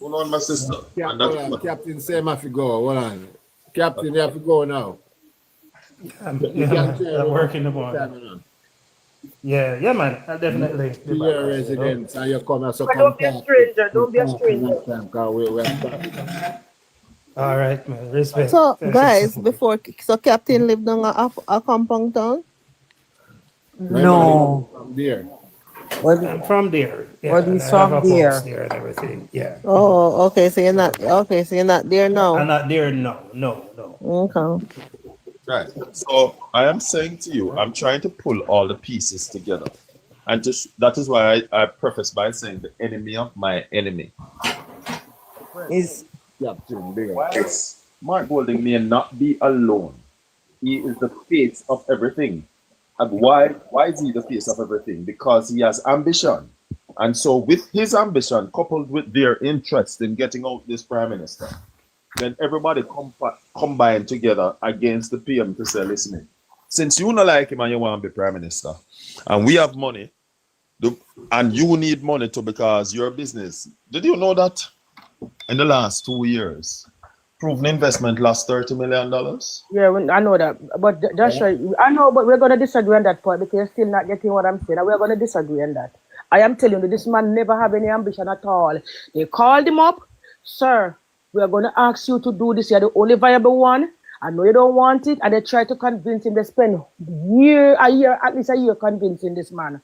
Speaker 17: Hold on, my sister.
Speaker 2: Captain, say I have to go. Hold on. Captain, you have to go now.
Speaker 21: I'm working the morning. Yeah, man. I definitely.
Speaker 2: Your residents and you come as a
Speaker 15: Don't be a stranger. Don't be a stranger.
Speaker 21: All right, man. Respect.
Speaker 11: So, guys, Captain lived on a compound town?
Speaker 10: No.
Speaker 2: From there.
Speaker 21: I'm from there. Yeah,
Speaker 10: What is
Speaker 21: I have a
Speaker 10: from there?
Speaker 21: house there and everything. Yeah.
Speaker 11: Oh, okay. So you're not there now.
Speaker 21: I'm not there. No.
Speaker 11: Okay.
Speaker 17: Right. So I am saying to you, I'm trying to pull all the pieces together. And that is why I preface by saying the enemy of my enemy
Speaker 10: is
Speaker 17: Captain Big. Mark Golding may not be alone. He is the face of everything. And why is he the face of everything? Because he has ambition. And so with his ambition, coupled with their interest in getting out this prime minister, then everybody combine together against the PM to say, listen, since you don't like him and you want to be prime minister, and we have money, and you need money too because your business. Did you know that in the last 2 years, proven investment lost $30 million?
Speaker 15: Yeah, I know that. But that's right. I know, but we're going to disagree on that point because you're still not getting what I'm saying. We're going to disagree on that. I am telling you, this man never have any ambition at all. They called him up, sir, we are going to ask you to do this. You're the only viable one. I know you don't want it. And they try to convince him. They spend at least a year convincing this man.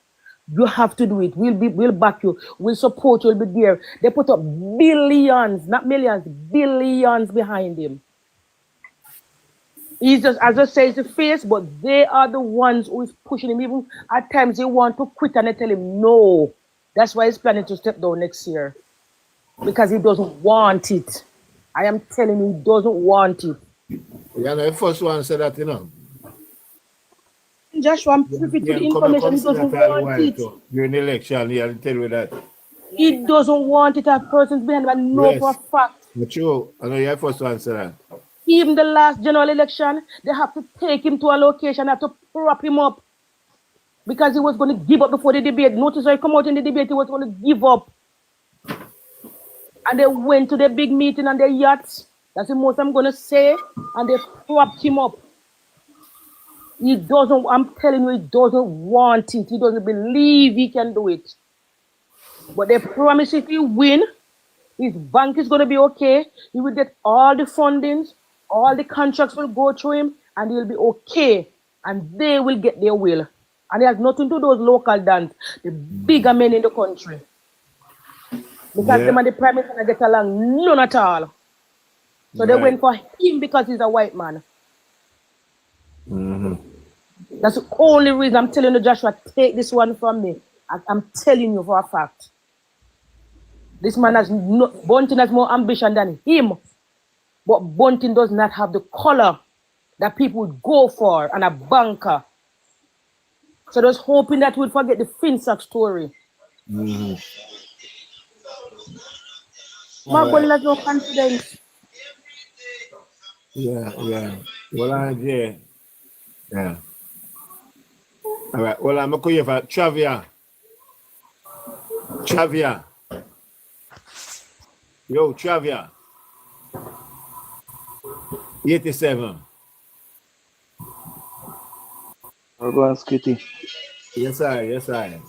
Speaker 15: You have to do it. We'll back you. We'll support you. We'll be there. They put up billions, not millions, billions behind him. He's just, as I say, it's the face, but they are the ones who is pushing him. Even at times they want to quit and they tell him no. That's why he's planning to step down next year. Because he doesn't want it. I am telling you, he doesn't want it.
Speaker 2: You know, the first one said that, you know.
Speaker 15: Joshua, I'm privy to the information. He doesn't want it.
Speaker 2: During the election, I'll tell you that.
Speaker 15: He doesn't want it. That person's behind him. I know for a fact.
Speaker 2: But you, I know you're the first one said that.
Speaker 15: Even the last general election, they have to take him to a location, have to prop him up. Because he was going to give up before the debate. Notice when he come out in the debate, he was going to give up. And they went to the big meeting on their yachts. That's the most I'm going to say. And they propped him up. He doesn't, I'm telling you, he doesn't want it. He doesn't believe he can do it. But they promise if he win, his bank is going to be okay. He will get all the fundings. All the contracts will go through him. And he'll be okay. And they will get their will. And it has nothing to do with those local dance. The bigger men in the country. Because them and the prime minister get along none at all. So they went for him because he's a white man. That's the only reason I'm telling you, Joshua, take this one from me. I'm telling you for a fact. This man has Bunting has more ambition than him. But Bunting does not have the color that people would go for and a banker. So just hoping that we'll forget the Finsack story. Mark Golding has no confidence.
Speaker 2: Yeah. Well, yeah. All right. Well, I'm going to for Travia. Yo, Travia. 87.
Speaker 22: I'll go ask Kitty.
Speaker 2: Yes, I.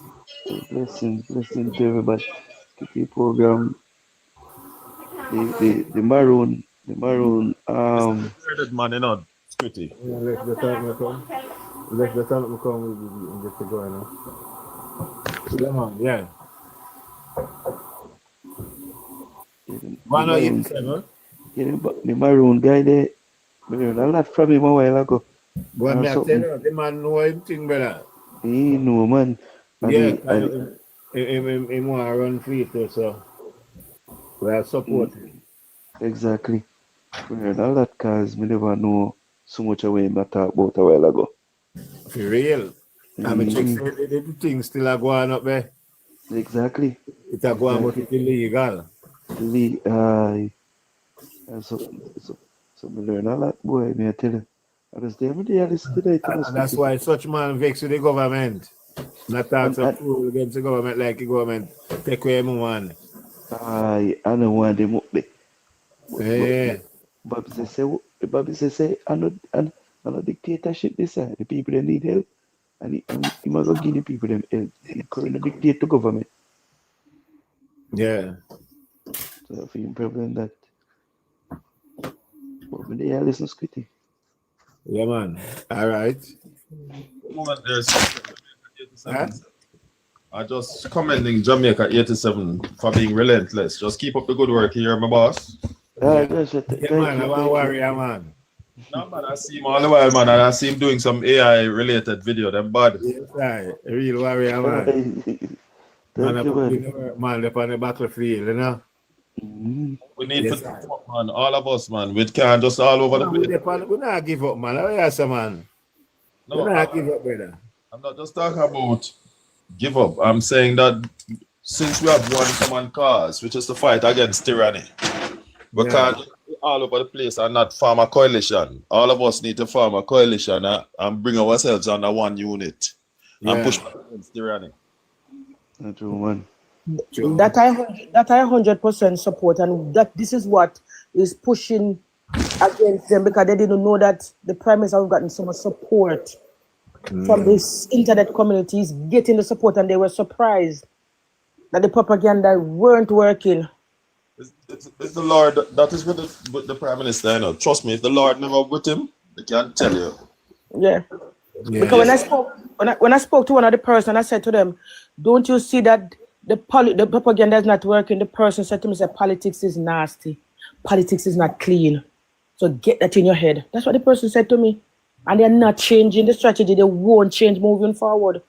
Speaker 22: Blessings to everybody. Kitty program. The maroon.
Speaker 17: Credit man, you know, Skitty.
Speaker 2: Let the time come and get to go now. Come on, yeah. 187.
Speaker 22: The maroon guy there. I learned a lot from him a while ago.
Speaker 2: But I tell you, the man know everything, brother.
Speaker 22: He know, man.
Speaker 2: Yeah, he want to run free too, so we are supporting.
Speaker 22: Exactly. I learned a lot because I never know so much away I talk about a while ago.
Speaker 2: For real. I mean, check the things still are going up there.
Speaker 22: Exactly.
Speaker 2: It's a going, but it's illegal.
Speaker 22: So me learn a lot, boy, me I tell you. I was there with the listen today.
Speaker 2: And that's why such man vex with the government. Not talk so fool against the government like the government take away my one.
Speaker 22: I don't want them up there.
Speaker 2: Yeah.
Speaker 22: Bobby say, I know dictatorship this side. The people that need help. And he must go give the people them help. He couldn't dictate to government.
Speaker 2: Yeah.
Speaker 22: So I feel problem that. But when they listen squitty.
Speaker 2: Yeah, man. All right.
Speaker 17: Moment there's I just commending Jamaica 87 for being relentless. Just keep up the good work here, my boss.
Speaker 2: Yeah, man, I want warrior, man.
Speaker 17: No, man, I see him all the while, man, and I see him doing some AI-related video. Them bad.
Speaker 2: Yes, right. A real warrior, man. Man, they're on the battlefield, you know?
Speaker 17: We need to give up, man. All of us, man. We can't just all over the place.
Speaker 2: We not give up, man. Yes, man.
Speaker 17: No,
Speaker 2: we not give up, brother.
Speaker 17: I'm not just talking about give up. I'm saying that since we have one common cause, which is to fight against tyranny, we can't be all over the place and not form a coalition. All of us need to form a coalition and bring ourselves under one unit and push back against tyranny.
Speaker 22: That's true, man.
Speaker 15: That I 100% support, and that this is what is pushing against them, because they didn't know that the Prime Minister have gotten so much support from this internet communities, getting the support, and they were surprised that the propaganda weren't working.
Speaker 17: It's the Lord that is with the Prime Minister, you know. Trust me, if the Lord never with him, they can't tell you.
Speaker 15: Yeah. Because when I spoke to one of the person, I said to them, don't you see that the propaganda is not working? The person said to me, politics is nasty. Politics is not clean. So get that in your head. That's what the person said to me. And they're not changing the strategy. They won't change moving forward.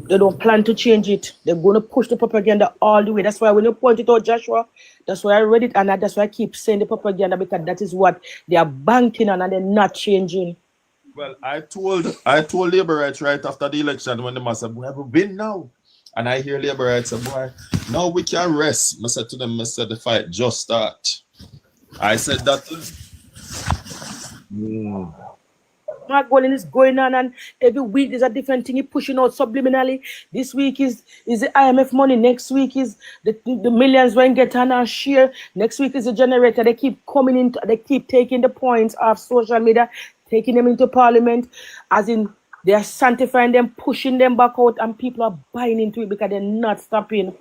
Speaker 15: They don't plan to change it. They're going to push the propaganda all the way. That's why when you point it out, Joshua, that's why I read it, and that's why I keep saying the propaganda, because that is what they are banking on, and they're not changing.
Speaker 17: Well, I told Laborites right after the election when they said, "We have win now," and I hear Laborites say, "Boy, now we can rest." I said to them, "I said the fight just start." I said that.
Speaker 15: Mark Golden is going on, and every week there's a different thing. He's pushing out subliminally. This week is the IMF money. Next week is the millions when get on our share. Next week is the generator. They keep coming into. They keep taking the points of social media, taking them into parliament, as in they are sanctifying them, pushing them back out, and people are buying into it because they're not stopping.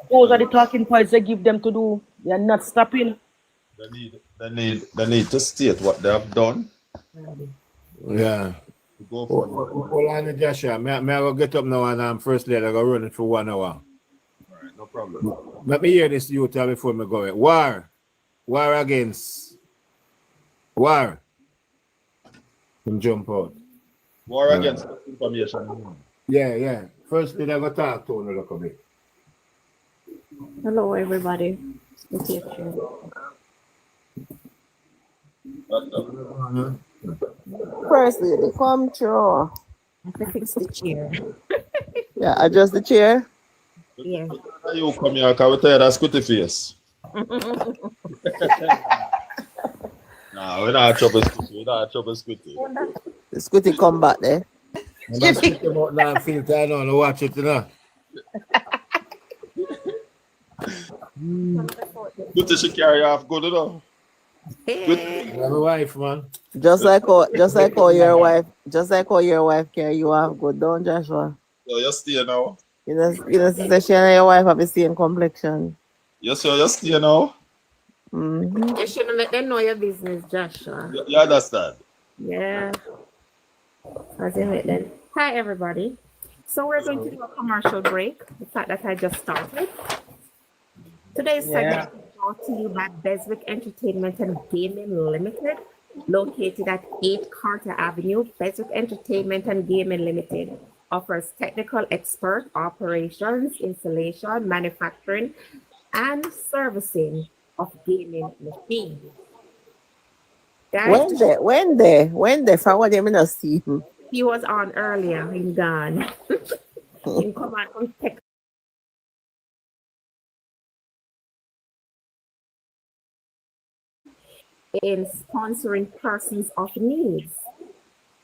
Speaker 15: Those are the talking points they give them to do. They are not stopping.
Speaker 17: They need to state what they have done.
Speaker 2: Yeah. Hold on, Joshua. May I go get up now and first let I go run it for 1 hour.
Speaker 17: All right, no problem.
Speaker 2: Let me hear this you tell before me go. War against. War. From jump out.
Speaker 17: War against information.
Speaker 2: Yeah. Firstly, they go talk to you a little bit.
Speaker 11: Hello, everybody. Firstly, they come through.
Speaker 5: I fix the chair.
Speaker 11: Yeah, adjust the chair.
Speaker 5: Yeah.
Speaker 17: You come here, can we tell you that scooty face? Nah, we're not trouble scooty. We're not trouble scooty.
Speaker 11: The scooty come back there.
Speaker 2: And that's scooty about now filter, I know, watch it, you know.
Speaker 17: Good she carry off good enough.
Speaker 2: Good. My wife, man.
Speaker 11: Just like how your wife carry you off good, don't Joshua?
Speaker 17: So you stay now.
Speaker 11: You know, sister, she and your wife have the same complexion.
Speaker 17: Yes, sir, you stay now.
Speaker 5: You shouldn't let them know your business, Joshua.
Speaker 17: You understand?
Speaker 5: Yeah. As in it then. Hi, everybody. So we're going to do a commercial break. The fact that I just started. Today's segment is brought to you by Beswick Entertainment and Gaming Limited, located at 8 Carter Avenue. Beswick Entertainment and Gaming Limited offers technical expert operations, installation, manufacturing, and servicing of gaming machines. Guys,
Speaker 11: When they for what they may not see him.
Speaker 5: he was on earlier. He's gone. He come on tech. In sponsoring persons of needs.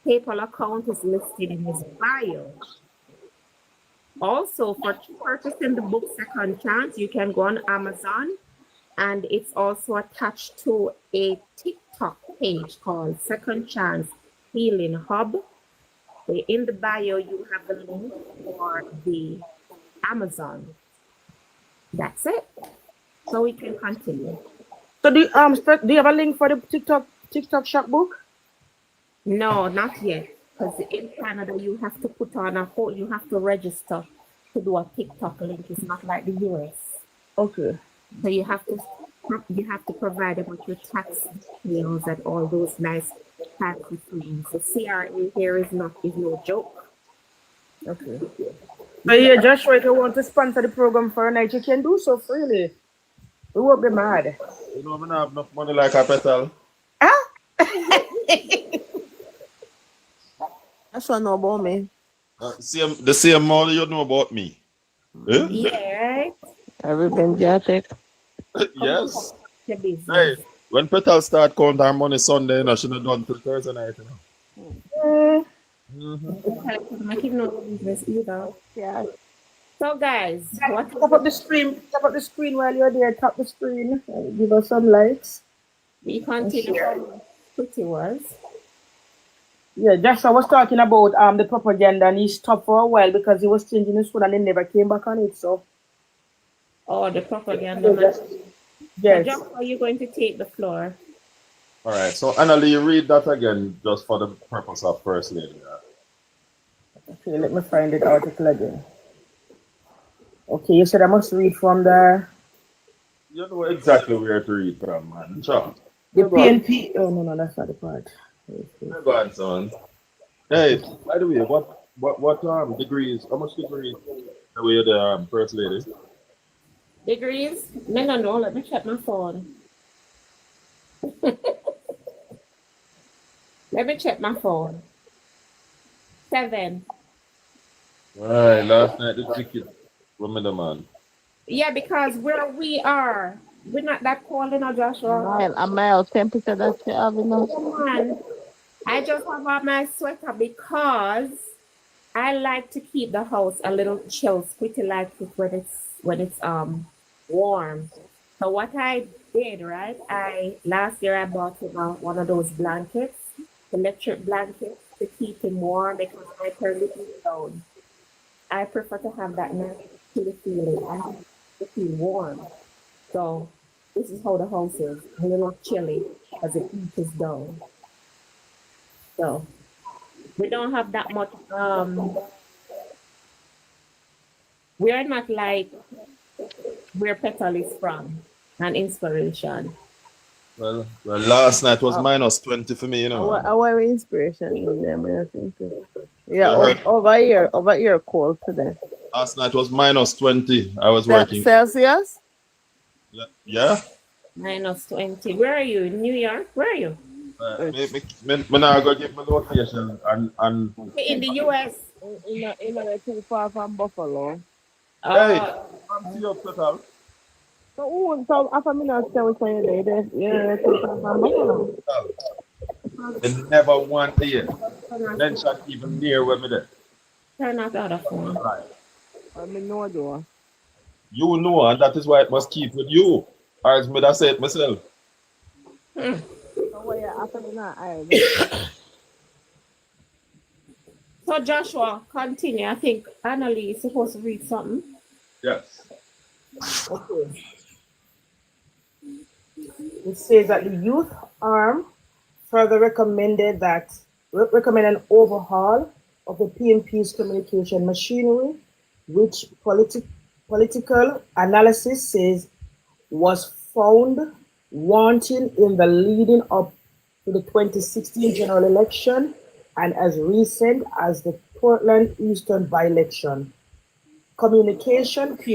Speaker 5: PayPal account is listed in his bio. Also, for purchasing the book Second Chance, you can go on Amazon, and it's also attached to a TikTok page called Second Chance Healing Hub. In the bio, you have the link for the Amazon. That's it. So we can continue.
Speaker 15: So do you have a link for the TikTok shop book?
Speaker 5: No, not yet. Because in Canada, you have to put on a whole, you have to register to do a TikTok link. It's not like the US.
Speaker 15: Okay.
Speaker 5: So you have to provide about your tax details and all those nice fancy things. The CRA here is no joke.
Speaker 15: Okay. But yeah, Joshua, if you want to sponsor the program for a night, you can do so freely. We won't be mad.
Speaker 17: You know, I don't have enough money like a petal.
Speaker 11: That's what know about me.
Speaker 17: The same more you know about me. Eh?
Speaker 5: Yeah.
Speaker 11: Every Benjatic.
Speaker 17: Yes. Hey, when petal start counting our money Sunday, I should have done till Thursday night.
Speaker 5: Yeah. So guys, what
Speaker 15: tap up the screen? Tap up the screen while you're there. Tap the screen. Give us some likes.
Speaker 5: We continue from pretty was.
Speaker 15: Yeah, Joshua was talking about the propaganda, and he stopped for a while because he was changing his phone and he never came back on it. So.
Speaker 5: Oh, the propaganda.
Speaker 15: Yes.
Speaker 5: Joshua, are you going to take the floor?
Speaker 17: All right. So Annalie, read that again, just for the purpose of First Lady.
Speaker 15: Okay, let me find the article again. Okay, you said I must read from the.
Speaker 17: You know exactly where to read from, man. Sure.
Speaker 15: The PNP. Oh no, that's not the part.
Speaker 17: Go on, son. Hey, by the way, what degrees? How much degrees are you the First Lady?
Speaker 5: Degrees? No. Let me check my phone. Let me check my phone. 7.
Speaker 17: Right, last night the ticket. Remember, man.
Speaker 5: Yeah, because where we are, we're not that cold, you know, Joshua.
Speaker 11: A mild temperature that you have, you know.
Speaker 5: Come on. I just have on my sweater because I like to keep the house a little chill, pretty like it when it's warm. So what I did, right? Last year I bought one of those blankets, electric blankets, to keep him warm because I turn the heat down. I prefer to have that nice chilly feeling. I have to feel warm. So this is how the house is, a little chilly as the heat is down. So we don't have that much. We are not like where Petal is from, an inspiration.
Speaker 17: Well, last night was minus 20 for me, you know.
Speaker 11: Our inspiration in them, I think. Yeah, over here cold today.
Speaker 17: Last night was minus 20. I was working.
Speaker 11: Celsius?
Speaker 17: Yeah.
Speaker 5: Minus 20. Where are you? In New York? Where are you?
Speaker 17: Me now go get my location and
Speaker 5: in the US.
Speaker 11: In a too far from Buffalo.
Speaker 17: Hey, I'm to your Petal.
Speaker 11: So after me not say what you did, yeah, too far from Buffalo.
Speaker 17: And never one day. Then shot even near where me there.
Speaker 5: Turn off the other phone.
Speaker 17: Right.
Speaker 11: I mean, no, though.
Speaker 17: You know, and that is why it must keep with you. Or as me that say it myself.
Speaker 5: So Joshua, continue. I think Annalie is supposed to read something.
Speaker 17: Yes.
Speaker 15: Okay. It says that the youth arm further recommended an overhaul of the PNP's communication machinery, which political analysis says was found wanting in the leading up to the 2016 general election and as recent as the Portland Eastern by-election. Communication PR